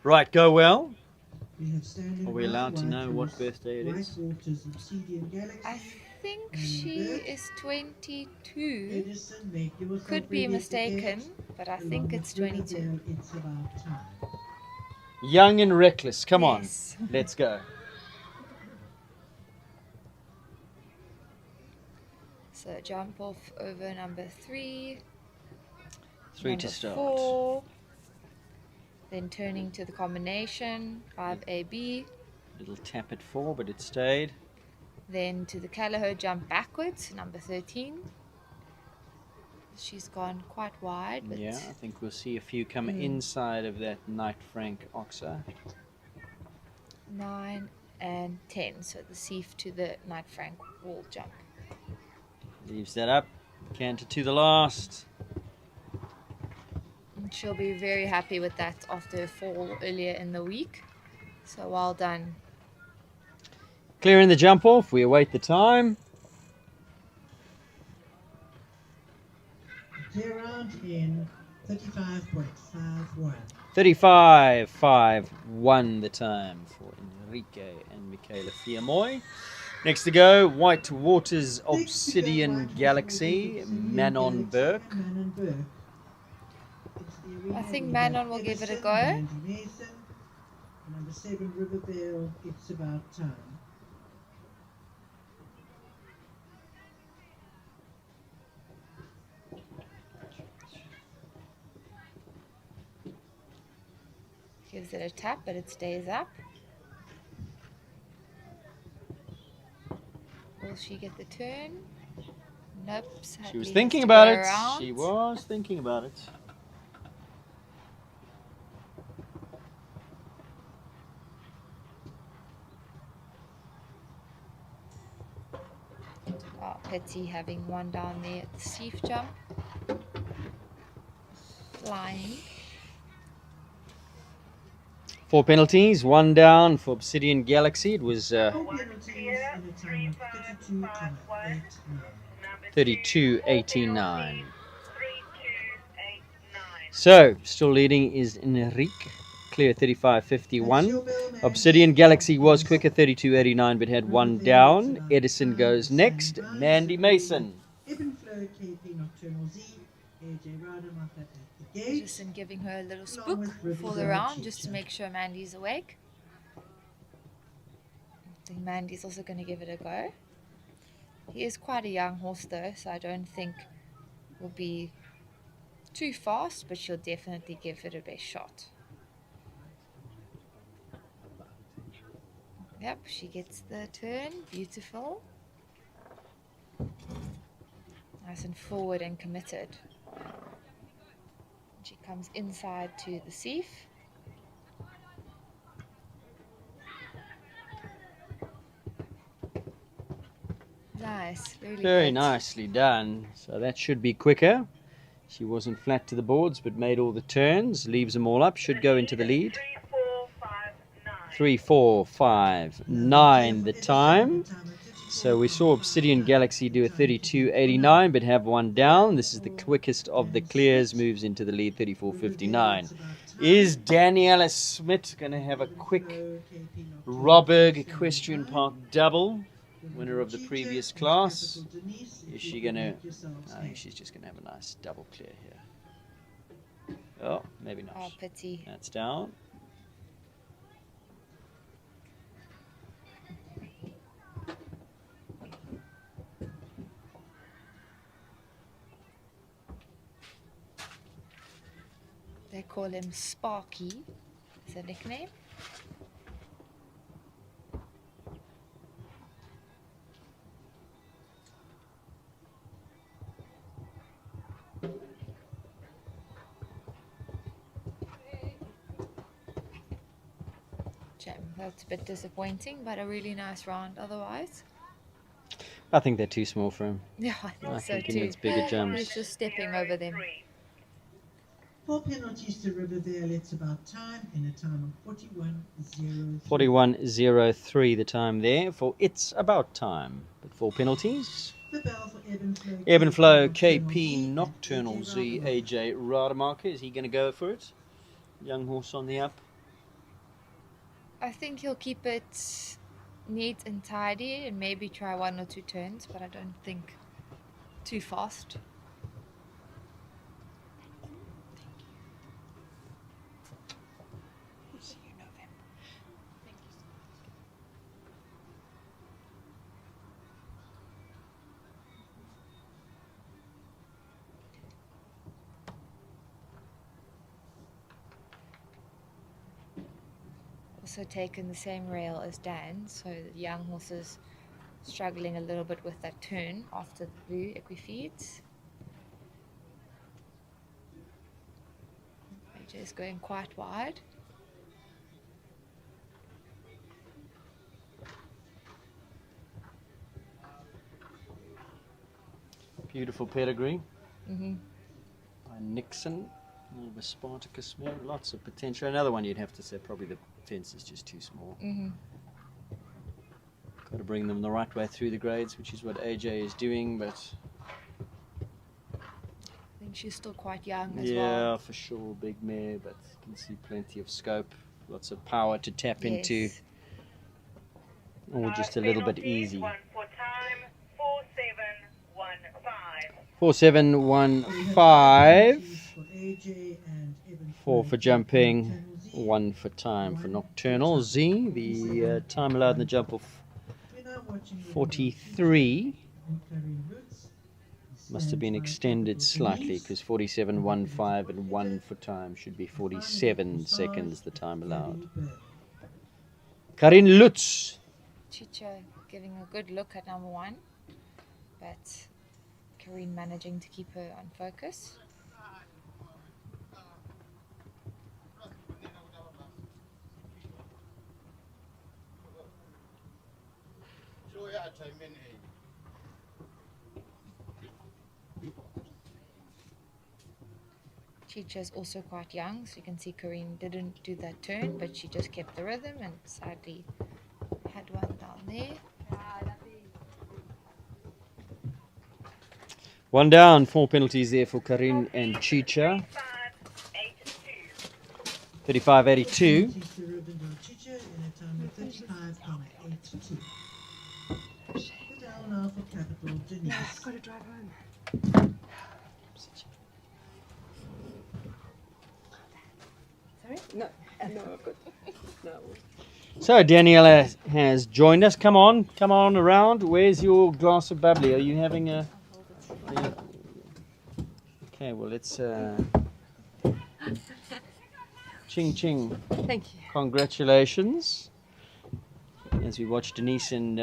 Right, go well. We have standing Are we by allowed to know what White birthday it is? Waters Obsidian Galaxy. I think she is 22. Edison, make yourself Could be ready at the mistaken, gate. but I Along think with it's 22. Riverdale, It's about time. Young and reckless, come Yes. on. Let's go. So jump off over number 3. 3 to number start. 4. Then turning to the combination, 5AB. Little tap at 4, but it stayed. Then to the Callahoo jump backwards, number 13. She's gone quite wide, but Yeah, I think we'll see a few come inside of that Knight Frank Oxer. 9 and 10. So the sieve to the Knight Frank wall jump. Leaves that up. Canter to the last. And she'll be very happy with that after her fall earlier in the week. So well done. Clearing the jump off. We await the time. Clear round in 35.51. 35.51 the time for Enrique and Michaela Fiamoy. Next to go, White Waters Obsidian Galaxy, Manon Burke. Manon Burke. I think Manon will give it a go. Mandy Mason. Number 7, Riverdale, It's About Time. Gives it a tap, but it stays up. Will she get the turn? Nope. She sadly was has thinking to about go it. around. She was thinking about it. Oh, Petty having one down there at the sieve jump. Flying. 4 penalties, 1 down for Obsidian Galaxy. It was 32.89. So, still leading is Enrique. Clear 35.51. Obsidian Galaxy was quicker 32.89 but had 1 down. Edison goes next. Mandy Mason. Ebb and Flow KP Nocturnal Z, AJ Rademacher at the gate. Just in giving her a little Along spook with before the River round, just to Chicha. make sure Mandy's awake. I think Mandy's also going to give it a go. He is quite a young horse though, so I don't think will be too fast, but she'll definitely give it a best shot. Yep, she gets the turn. Beautiful. Nice and forward and committed. She comes inside to the sieve. Nice, really Very good. nicely done. So that should be quicker. She wasn't flat to the boards, but made all the turns. Leaves them all up. Should go into the lead. 3, 4, 5, 9 the time. So we saw Obsidian Galaxy do a 32.89, but have one down. This is the quickest of the clears. Moves into the lead, 34.59. Is Daniela Smith going to have a quick Robberg Equestrian Park double? Winner of the previous class. Is she going to... I think she's just going to have a nice double clear here. Oh, maybe not. Oh, pity. That's down. They call him Sparky. Is a nickname. That's a bit disappointing, but a really nice round otherwise. I think they're too small for him. Yeah, I think I so think he too. needs bigger jumps. He's just stepping over them. 4 penalties to Riverdale. It's about time in a time of 41.03. 41.03 the time there for It's About Time. But 4 penalties. The bell for Evenflow. Ebb and Flow, KP, Nocturnal Z, AJ Rademacher. Is he going to go for it? Young horse on the up. I think he'll keep it neat and tidy and maybe try 1 or 2 turns, but I don't think too fast. Also taken the same rail as Dan, so the young horses struggling a little bit with that turn after the blue equifeeds. AJ is going quite wide. Beautiful pedigree. Mm-hmm. By Nixon. A little bit Spartacus mare. Lots of potential. Another one you'd have to say probably the fence is just too small. Mm-hmm. Got to bring them the right way through the grades, which is what AJ is doing, but... I think she's still quite young as yeah, well. for sure. Big mare, but you can see plenty of scope. Lots of power to tap into. Or just a little bit easy. 4715. 4 for jumping, 1 for time for Nocturnal Z. The time allowed in the jump of 43 must have been extended slightly because 47.15 and 1 for time should be 47 seconds the time allowed. Karin Lutz. Chicha giving a good look at number 1, but Karine managing to keep her on focus. Chicha's also quite young, so you can see Karine didn't do that turn, but she just kept the rhythm and sadly had one down there. One down, 4 penalties there for Karin and Chicha. 35.82. Yeah, I've got to drive home. No, I've got no. So Daniela has joined us. Come on around. Where's your glass of bubbly? Are you having a? Okay, well let's. Ching ching. Thank you. Congratulations. As we watch Denise and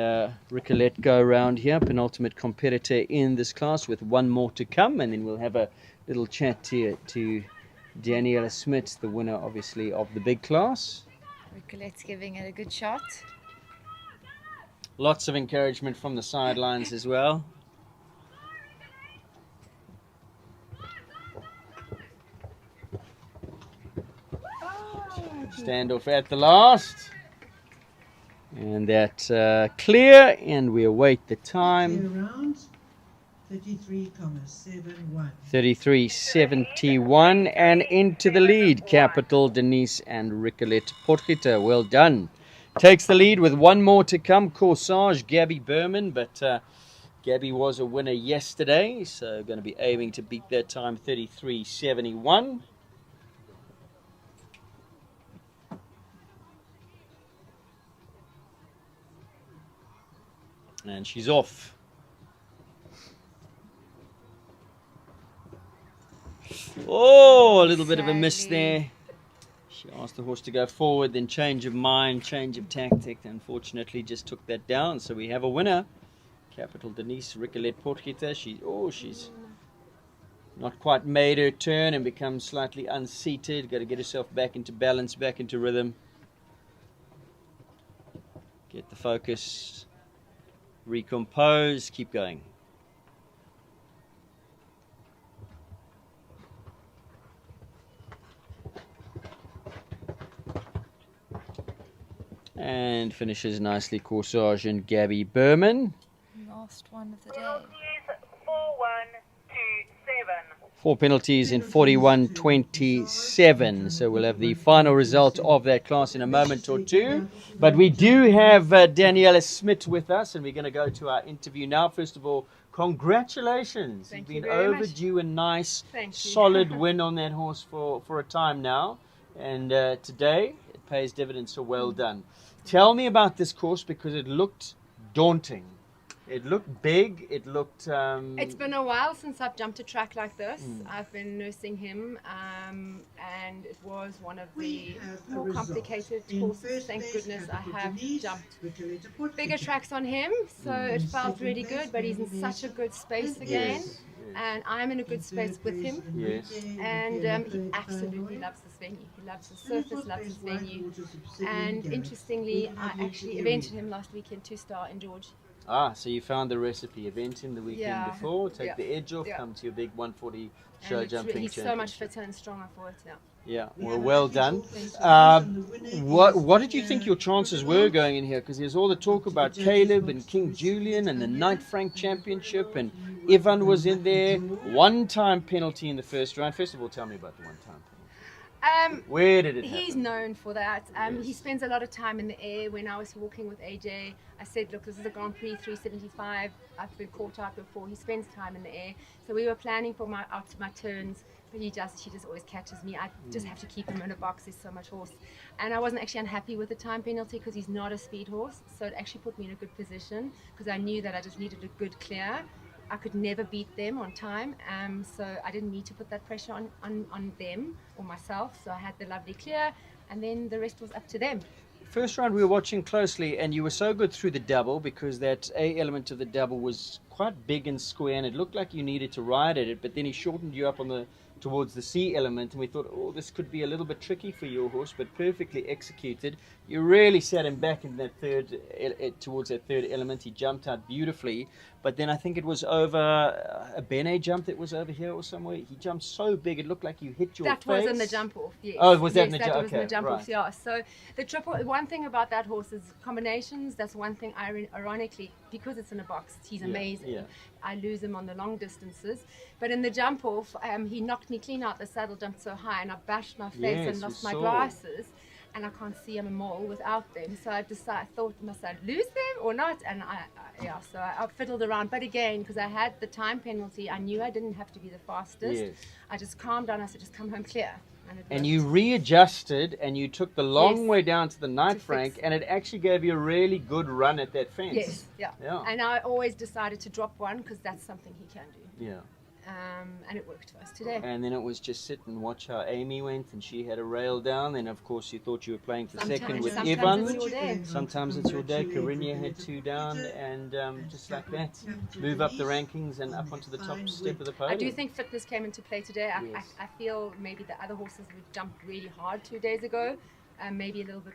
Ricolette go around here, penultimate competitor in this class with one more to come, and then we'll have a little chat to Daniela Smith, the winner obviously of the big class. Ricolette's giving it a good shot. Lots of encouragement from the sidelines as well. Standoff at the last. And that's clear, and we await the time. Around 33,71. 33.71, and into the lead. Capital, Denise and Ricolette Potgieter. Well done. Takes the lead with one more to come. Corsage, Gabby Berman, but Gabby was a winner yesterday, so going to be aiming to beat that time, 33.71. And she's off. Oh, a little bit of a miss there. She asked the horse to go forward, then change of mind, change of tactic. Unfortunately, just took that down. So we have a winner. Capital Denise Ricolette Potgieter. She's not quite made her turn and become slightly unseated. Got to get herself back into balance, back into rhythm. Get the focus. Recompose, keep going. And finishes nicely Corsage and Gabby Berman. Last one of the day. 4 penalties in 41.27. So we'll have the final result of that class in a moment or two. But we do have Daniela Smith with us, and we're going to go to our interview now. First of all, congratulations. Thank You've you been very overdue a nice, Thank you. solid win on that horse for a time now. And today, it pays dividends, so well done. Tell me about this course, because it looked daunting. It looked big. It looked. It's been a while since I've jumped a track like this. I've been nursing him, and it was one of the more complicated courses. Thank goodness I have jumped bigger tracks on him, so it felt really good. But he's in such a good space again, and I'm in a good space with him. Yes. And he absolutely loves this venue. He loves the surface, loves this venue. And interestingly, I actually evented him last weekend 2-star in George. Ah, so you found the recipe. Event him the weekend before, take the edge off, Yeah. come to your big 140 show jumping He's so much championship. fitter and stronger for it now. Yeah, well done. What did you think your chances were going in here? Because there's all the talk about Caleb and King Julian and the Knight Frank Championship, and Ivan was in there. One-time penalty in the first round. First of all, tell me about the one-time penalty. Where did it happen? He's known for that. He spends a lot of time in the air. When I was walking with AJ, I said, look, this is a Grand Prix 375. I've been caught out before. He spends time in the air. So we were planning for my turns, but she just always catches me. I just have to keep him in a box. There's so much horse. And I wasn't actually unhappy with the time penalty because he's not a speed horse. So it actually put me in a good position because I knew that I just needed a good clear. I could never beat them on time, so I didn't need to put that pressure on them or myself. So I had the lovely clear, and then the rest was up to them. First round we were watching closely, and you were so good through the double because that A element of the double was quite big and square, and it looked like you needed to ride at it, but then he shortened you up on towards the C element, and we thought, oh, this could be a little bit tricky for your horse, but perfectly executed. You really sat him back in that towards that third element. He jumped out beautifully, but then I think it was over a Bene jump that was over here or somewhere. He jumped so big it looked like you hit your face. That was in the jump off, yes. Oh, was that in the that jump? was Okay, in the jump right. off, yeah. So the triple, one thing about that horse is combinations. That's one thing, ironically, because it's in a box, he's amazing. Yeah. I lose him on the long distances. But in the jump off, he knocked me clean out. The saddle jumped so high, and I bashed my face Yes, and lost we my saw. glasses. And I can't see I'm a mole without them. So I thought, must I lose them or not? And so I fiddled around. But again, because I had the time penalty, I knew I didn't have to be the fastest. Yes. I just calmed down. I said, just come home clear. And you readjusted and you took the long Yes. way down to the night To frank, fix. and it actually gave you a really good run at that fence. Yes, yeah. Yeah. And I always decided to drop one because that's something he can do. Yeah. And it worked for us today. And then it was just sit and watch how Amy went, and she had a rail down. Then, of course, you thought you were playing for second with Sometimes Ivan. it's your day. Sometimes it's your day. Corinne had 2 down, and just like that, move up the rankings and up onto the top step of the podium. I do think fitness came into play today. Yes. I feel maybe the other horses would jumped really hard 2 days ago, maybe a little bit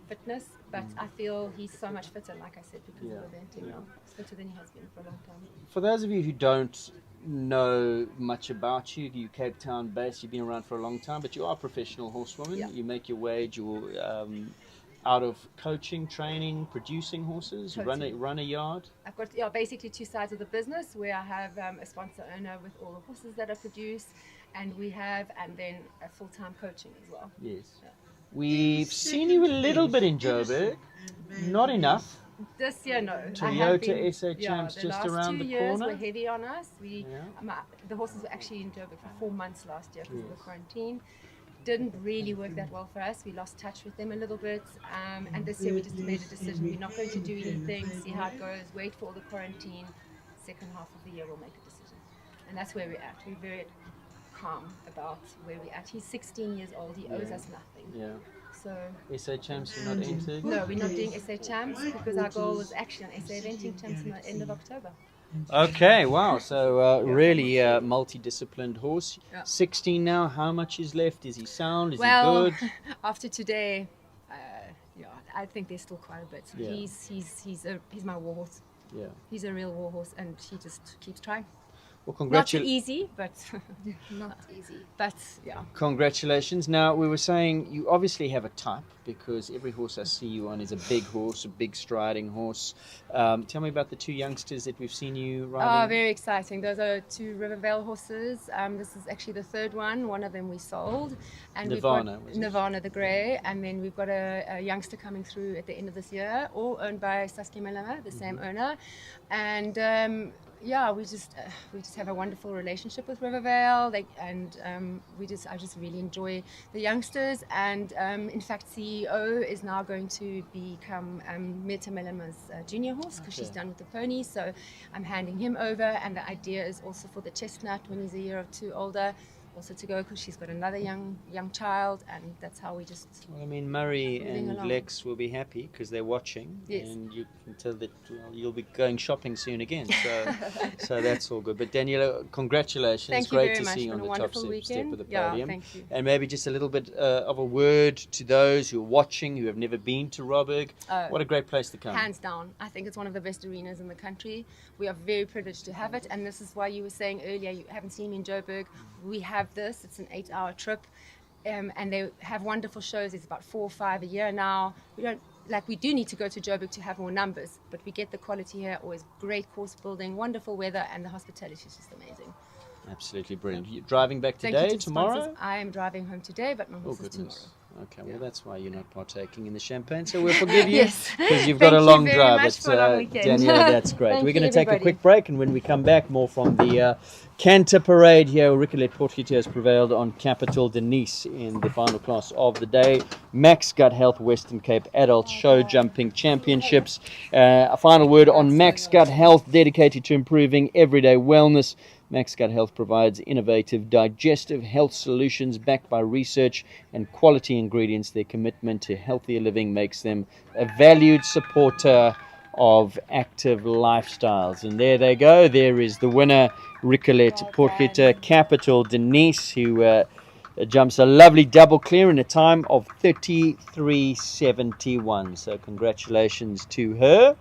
fitness. But I feel he's so much fitter, like I said, because of the eventing now. He's fitter than he has been for a long time. For those of you who don't know much about you, you're Cape Town based, you've been around for a long time, but you are a professional horsewoman. Yeah. You make your wage, you're out of coaching, training, producing horses, Totally. run a yard. I've got basically 2 sides of the business where I have a sponsor owner with all the horses that are produced, and then a full-time coaching as well. Yes. We've seen you a little bit in Joburg, not enough. This year, no. Toyota SA Champs the just last around 2 the years corner. were heavy on us. The horses were actually in Joburg for 4 months last year because of the quarantine. Didn't really work that well for us. We lost touch with them a little bit. And this year we just made a decision. We're not going to do anything, see how it goes, wait for all the quarantine. Second half of the year we'll make a decision. And that's where we're at. We're very calm about where we're at. He's 16 years old. He owes us nothing. Yeah. So SA Champs are not entered? no, we're not doing SA Champs because our goal was actually on SA Eventing Champs in the end of October. Okay, wow. So really multidisciplined horse. Yeah. 16 now. How much is left? Is he sound? Is Well, he good? after today, I think there's still quite a bit. Yeah. He's my war horse. Yeah. He's a real war horse, and he just keeps trying. Well, Not too easy, but Not easy. But yeah. Congratulations. Now, we were saying you obviously have a type because every horse I see you on is a big horse, a big striding horse. Tell me about the 2 youngsters that we've seen you riding. Oh, very exciting. Those are 2 Rivervale horses. This is actually the 3rd one. One of them we sold. And Nirvana, we've was got it? Nirvana the Grey. And then we've got a youngster coming through at the end of this year, all owned by Saskia Melema, the same owner. And we just have a wonderful relationship with Rivervale. I just really enjoy the youngsters. And in fact, CEO is now going to become Meta Melema's junior horse because she's done with the ponies. So I'm handing him over. And the idea is also for the Chestnut when he's a year or 2 older, also to go because she's got another young child, and that's how we just. Well, I mean, Murray moving and along. Lex will be happy because they're watching, Yes. and you can tell that you'll be going shopping soon again. So, so that's all good. But Daniela, congratulations! Thank you Great very to much. see you Been on a the top wonderful step weekend. of the Yeah, podium. thank you. And maybe just a little bit of a word to those who are watching who have never been to Robberg. What a great place to come! Hands down, I think it's one of the best arenas in the country. We are very privileged to have it, and this is why you were saying earlier you haven't seen me in Joburg. We have this. It's an 8-hour trip, and they have wonderful shows. It's about 4 or 5 a year now. We do need to go to Joburg to have more numbers, but we get the quality here. Always great course building, wonderful weather, and the hospitality is just amazing. Absolutely brilliant. You're driving back Thank you today, to the tomorrow? sponsors. I am driving home today, but my Oh, horse is tomorrow. goodness. Okay, well, that's why you're not partaking in the champagne, so we'll forgive you Yes. because you've got Thank a you long very drive. much But for a long weekend. Daniela, that's great. Thank We're going you, to take a everybody. quick break, and when we come back, more from the Canter Parade here. Ricolet Portgieter has prevailed on Capital Denise in the final class of the day. Max Gut Health Western Cape Adult Show Jumping Championships. A final word on Max Gut Health, dedicated to improving everyday wellness. Max Gut Health provides innovative digestive health solutions backed by research and quality ingredients. Their commitment to healthier living makes them a valued supporter of active lifestyles. And there they go. There is the winner, Ricolet Portgieter, Capital Denise, who jumps a lovely double clear in a time of 33.71. So congratulations to her.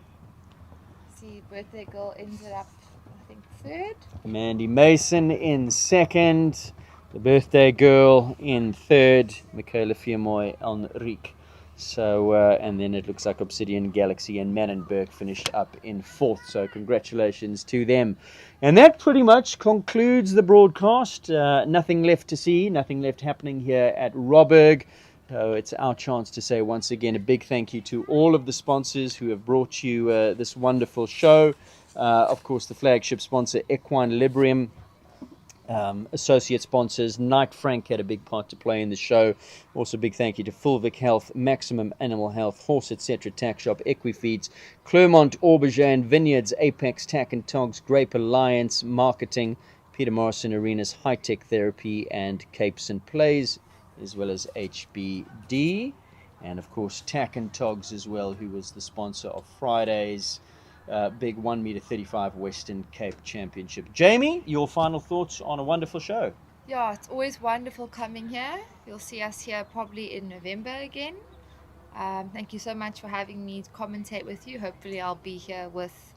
See, birthday girl ended up, I think, 3rd. Mandy Mason in 2nd. The birthday girl in 3rd. Michaela Fiermoy Enrique. So, and then it looks like Obsidian Galaxy and Mannenberg finished up in 4th. So congratulations to them. And that pretty much concludes the broadcast. Nothing left to see, nothing left happening here at Robberg. So it's our chance to say once again a big thank you to all of the sponsors who have brought you this wonderful show. Of course, the flagship sponsor, Equine-Librium associate sponsors. Knight Frank had a big part to play in the show. Also, big thank you to Fulvic Health, Maximum Animal Health, Horse Etc. Tack Shop, Equifeeds, Clermont Aubergine Vineyards, Apex Tack and Togs, Grape Alliance Marketing, Peter Morrison Arenas, High Tech Therapy, and Capes and Plays, as well as HBD. And of course, Tack and Togs as well, who was the sponsor of Friday's big 1 meter 35 Western Cape Championship. Jamie, your final thoughts on a wonderful show? Yeah, it's always wonderful coming here. You'll see us here probably in November again. Thank you so much for having me commentate with you. Hopefully I'll be here with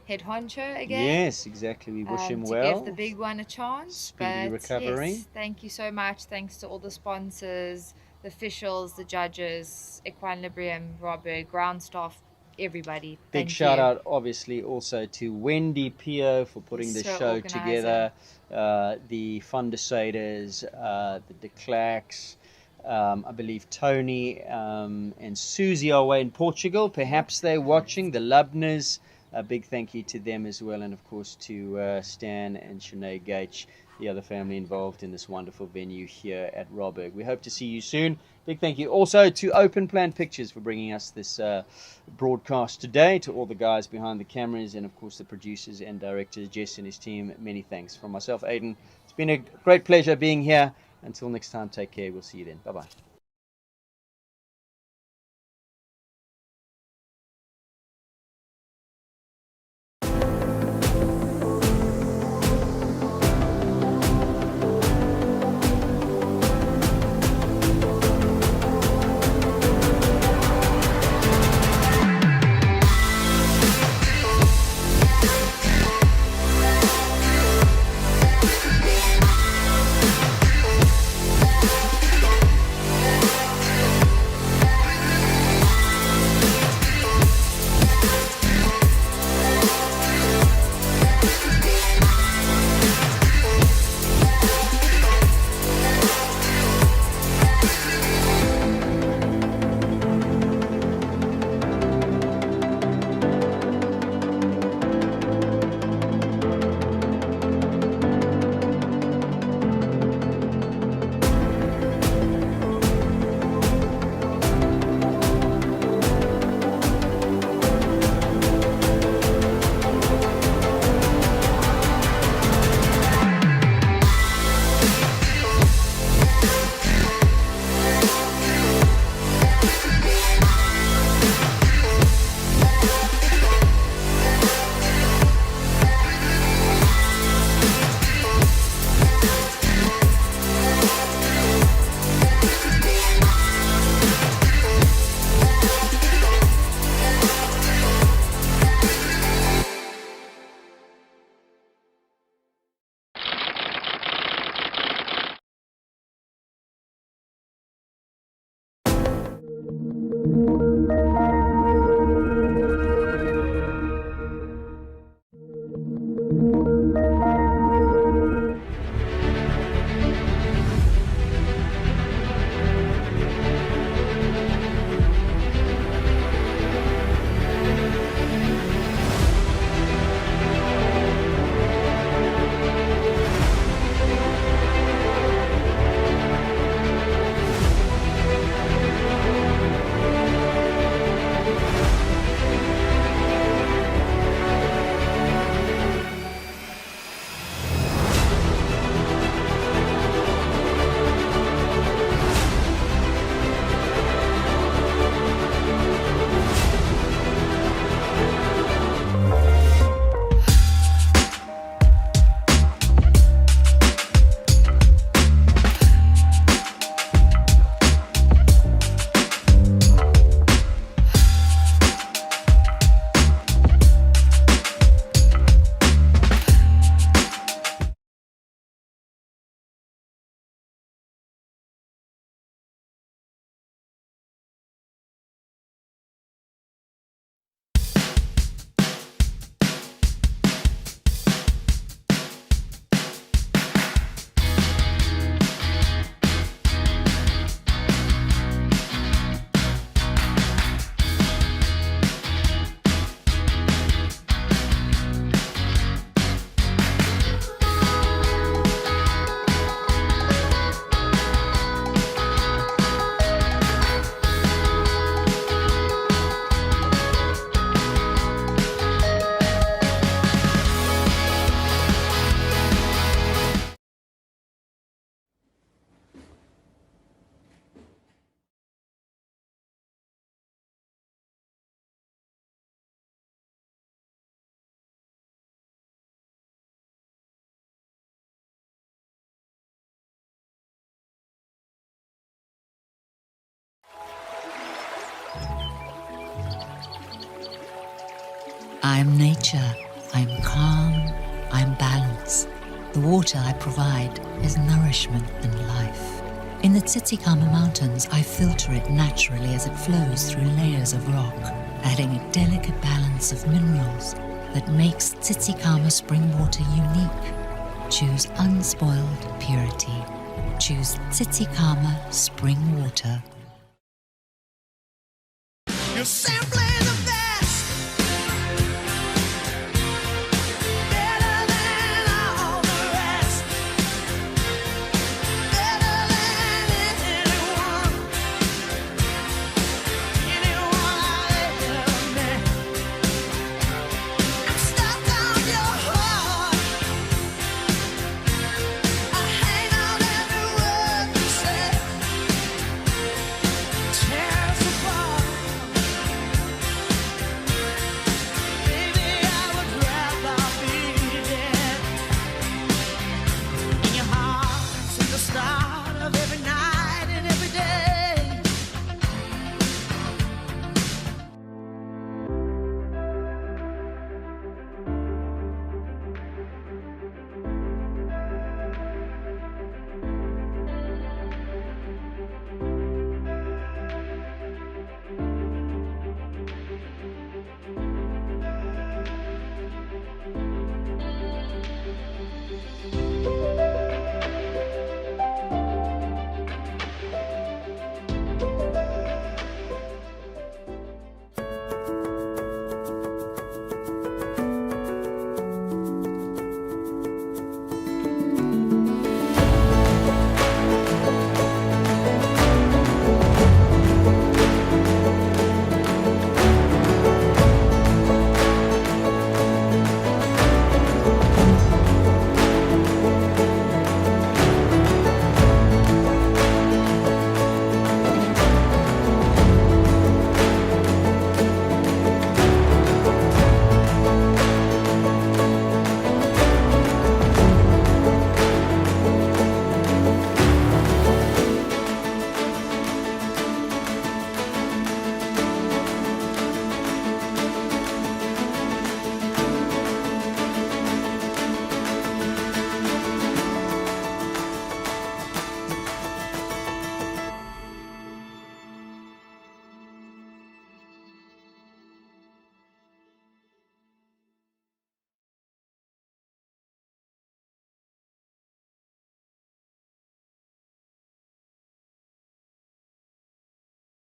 Head Honcho again. Yes, exactly. We wish him to well. give the big one a chance. Speedy recovery. Yes, thank you so much. Thanks to all the sponsors, the officials, the judges, Equine-Librium, Robberg, ground staff, everybody. Big shout out, obviously, also to Wendy Pio for putting the So show organizer. together, the Fundeciders, the De Klerks, I believe Tony and Susie are away in Portugal. Perhaps they're watching. The Lubners, a big thank you to them as well. And, of course, to Stan and Sinead Gage, the other family involved in this wonderful venue here at Robberg. We hope to see you soon. Big thank you also to Open Plan Pictures for bringing us this broadcast today, to all the guys behind the cameras, and of course the producers and directors, Jess and his team. Many thanks. From myself, Aidan, it's been a great pleasure being here. Until next time, take care. We'll see you then. Bye-bye. I'm nature. I'm calm. I'm balance. The water I provide is nourishment and life. In the Titicaca Mountains, I filter it naturally as it flows through layers of rock, adding a delicate balance of minerals that makes Titicaca spring water unique. Choose unspoiled purity. Choose Titicaca spring water. You're simply